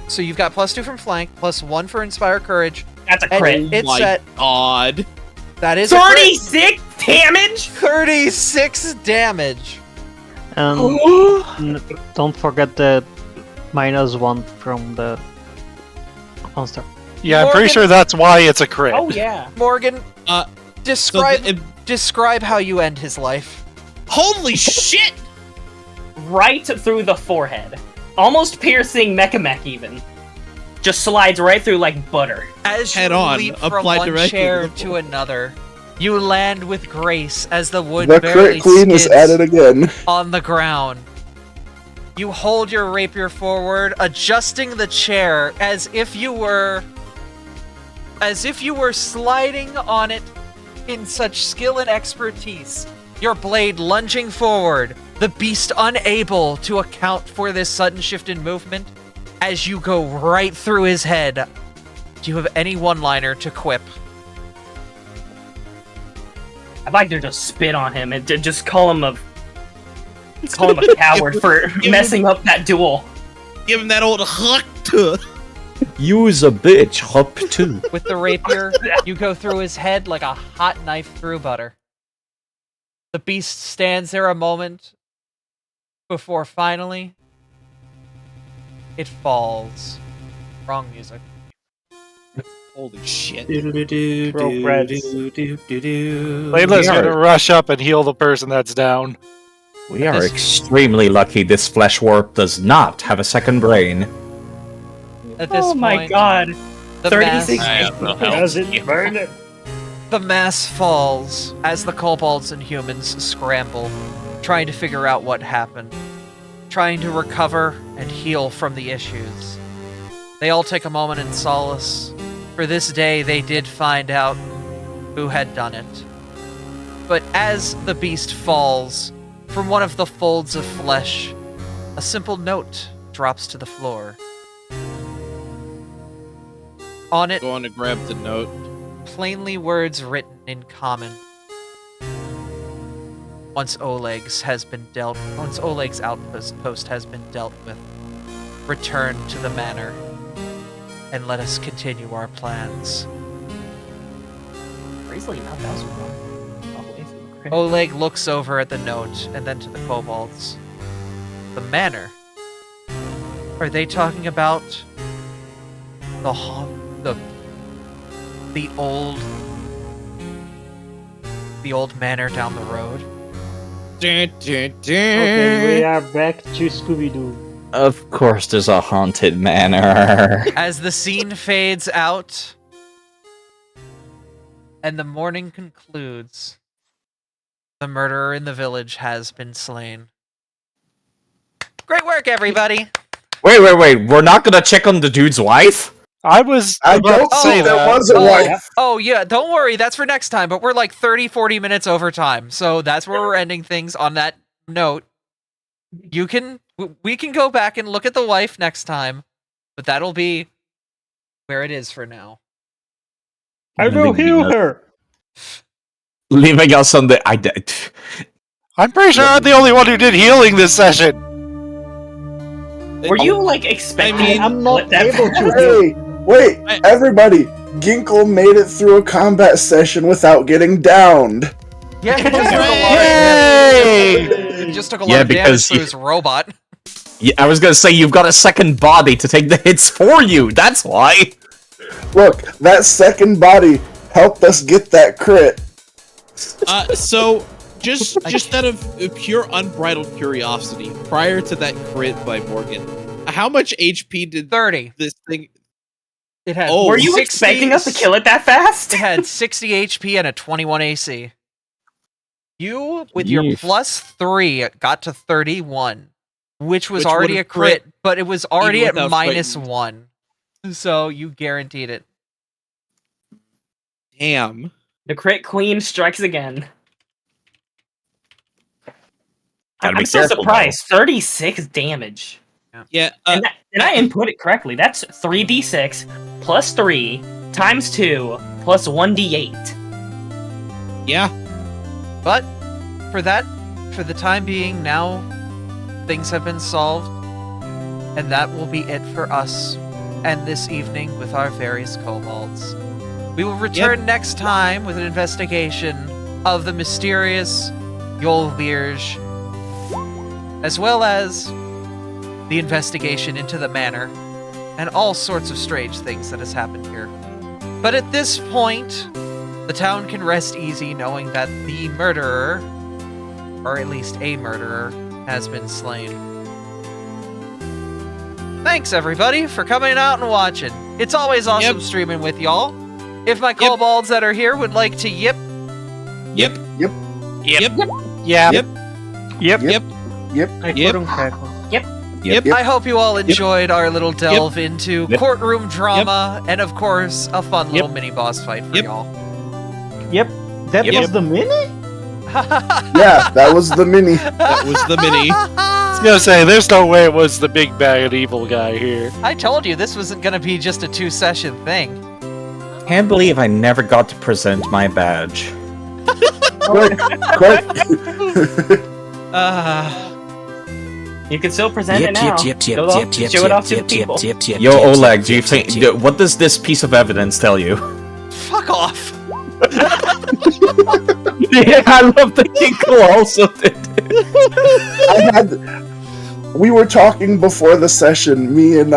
So you've got +2 from flank, +1 for Inspire Courage. That's a and crit. It's Oh my at God. That is a crit. 36 damage? 36 damage. And don't forget the -1 from the monster. Yeah, I'm pretty sure that's why it's a crit. Oh yeah. Morgan, describe so describe how you end his life. Holy shit! Right through the forehead. Almost piercing Mech even. Just slides right through like butter. As you Head on, leap from apply one directly chair to the to another, you land with grace as the wood The barely crit queen is skids at it again. on the ground. You hold your rapier forward, adjusting the chair as if you were sliding on it in such skill and expertise. Your blade lunging forward, the beast unable to account for this sudden shift in movement as you go right through his head. Do you have any one-liner to quip? I'd like to just spit on him and to just call him a coward for messing up that duel. Give him that old huck. Use a bitch, hop too. With the rapier, you go through his head like a hot knife through butter. The beast stands there a moment before finally it falls. Wrong music. Holy shit. Layla's gonna rush up and heal the person that's down. We are extremely lucky this flesh warp does not have a second brain. At this Oh my point, god. the 36 mass, the mass falls as the kobolds and humans scramble, trying to figure out what happened. trying to recover and heal from the issues. They all take a moment in solace. For this day, they did find out who had done it. But as the beast falls, from one of the folds of flesh, a simple note drops to the floor. On it, Go on to grab the note. plainly words written in common. Once Oleg's outpost has been dealt with, return to the manor, and let us continue our plans. Crazily enough, that was wrong. Oleg looks over at the note and then to the kobolds. The manor? Are they talking about the old manor down the road? Okay, we are back to Scooby-Doo. Of course, there's a haunted manor. As the scene fades out and the morning concludes, the murderer in the village has been slain. Great work, everybody! Wait. We're not gonna check on the dude's wife? I don't say there was a wife. Oh, yeah, don't worry, that's for next time, but we're like 30-40 minutes over time, so that's where we're ending things on that note. We can go back and look at the wife next time, but that'll be where it is for now. I will heal her! Leaving us on the... I'm pretty sure I'm the only one who did healing this session. Were you like expecting? I'm not able to. Hey, wait, everybody! Ginkle made it through a combat session without getting downed. Yeah, he just took a lot of damage through his robot. Yeah, I was gonna say, you've got a second body to take the hits for you, that's why! Look, that second body helped us get that crit. So, just out of pure unbridled curiosity, prior to that crit by Morgan, how much HP did 30 this thing... It had Were you expecting us to kill it that fast? It had 60 HP and a 21 AC. You, with your +3, got to 31, which was already a crit, but it was already at -1. So you guaranteed it. Damn. The crit queen strikes again. I'm so surprised. 36 damage. Yeah. Did I input it correctly? That's 3d6 plus 3 times 2 plus 1d8. Yeah. But for the time being, now things have been solved, and that will be it for us and this evening with our various kobolds. We will return next time with an investigation of the mysterious Yolvirj, as well as the investigation into the manor and all sorts of strange things that has happened here. But at this point, the town can rest easy knowing that the murderer, or at least a murderer, has been slain. Thanks everybody for coming out and watching. It's always awesome streaming with y'all. If my kobolds that are here would like to yip. Yep. Yep. Yep. Yeah. Yep. Yep. Yep. Yep. Yep. I hope you all enjoyed our little delve into courtroom drama and, of course, a fun little mini boss fight for y'all. Yep. That was the mini? Yeah, that was the mini. That was the mini. I was gonna say, there's no way it was the big bad evil guy here. I told you this wasn't gonna be just a 2-session thing. Can't believe I never got to present my badge. Quick. You can still present it now. Show it off to the people. Yo, Oleg, do you think... What does this piece of evidence tell you? Fuck off! Yeah, I love the Ginkle also did it. We were talking before the session, me and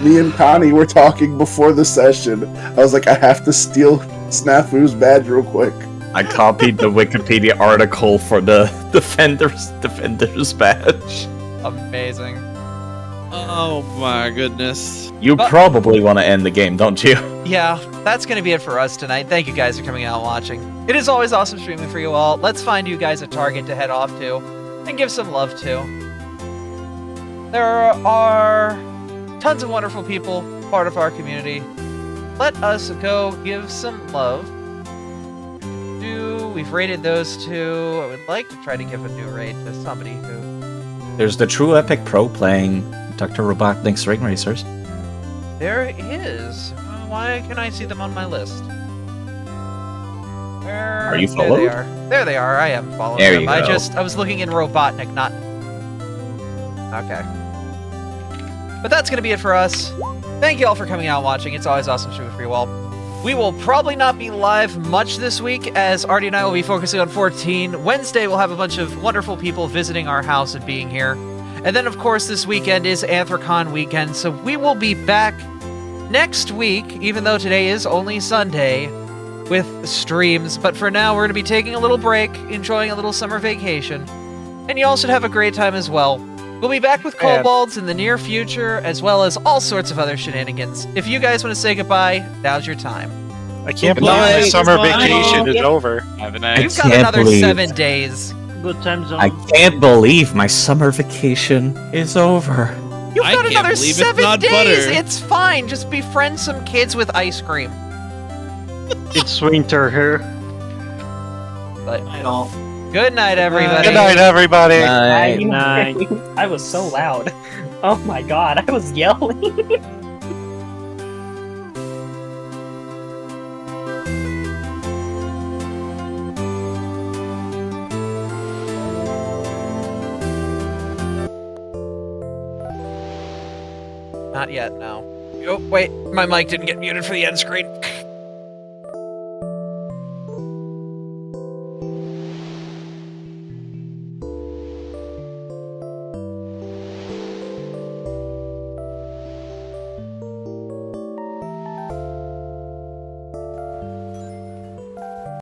me and Connie were talking before the session. I was like, I have to steal Snafu's badge real quick. I copied the Wikipedia article for the Defender's badge. Amazing. Oh my goodness. You probably want to end the game, don't you? Yeah, that's going to be it for us tonight. Thank you guys for coming out and watching. It is always awesome streaming for you all. Let's find you guys a target to head off to and give some love to. There are tons of wonderful people part of our community. Let us go give some love to... We've rated those two. I would like to try to give a new raid to somebody who... There's the True Epic Pro playing Dr. Robotnik's Ring Racers. There is. Why can I see them on my list? Where... Are you followed? There they are. There they are. I am following There them. you I go. was looking in Robotnik, not... Okay. But that's going to be it for us. Thank you all for coming out and watching. It's always awesome streaming for you all. We will probably not be live much this week, as Artie and I will be focusing on 14. Wednesday, we'll have a bunch of wonderful people visiting our house and being here. And then, of course, this weekend is Anthrocon weekend, so we will be back next week, even though today is only Sunday, with streams. But for now, we're going to be taking a little break, enjoying a little summer vacation. And you all should have a great time as well. We'll be back with Kobolds in the near future, as well as all sorts of other shenanigans. If you guys want to say goodbye, now's your time. I can't believe my summer vacation is over. Have a I nice. You've got can't another believe- 7 days. Good time zone. I can't believe my summer vacation is over. You've I got can't another believe it's 7 not days. butter. It's fine. Just befriend some kids with ice cream. It's winter here. But Night all. good night, everybody. Good night, everybody. I was so loud. Oh my god, I was yelling. Not yet, no. Oh, wait. My mic didn't get muted for the end screen.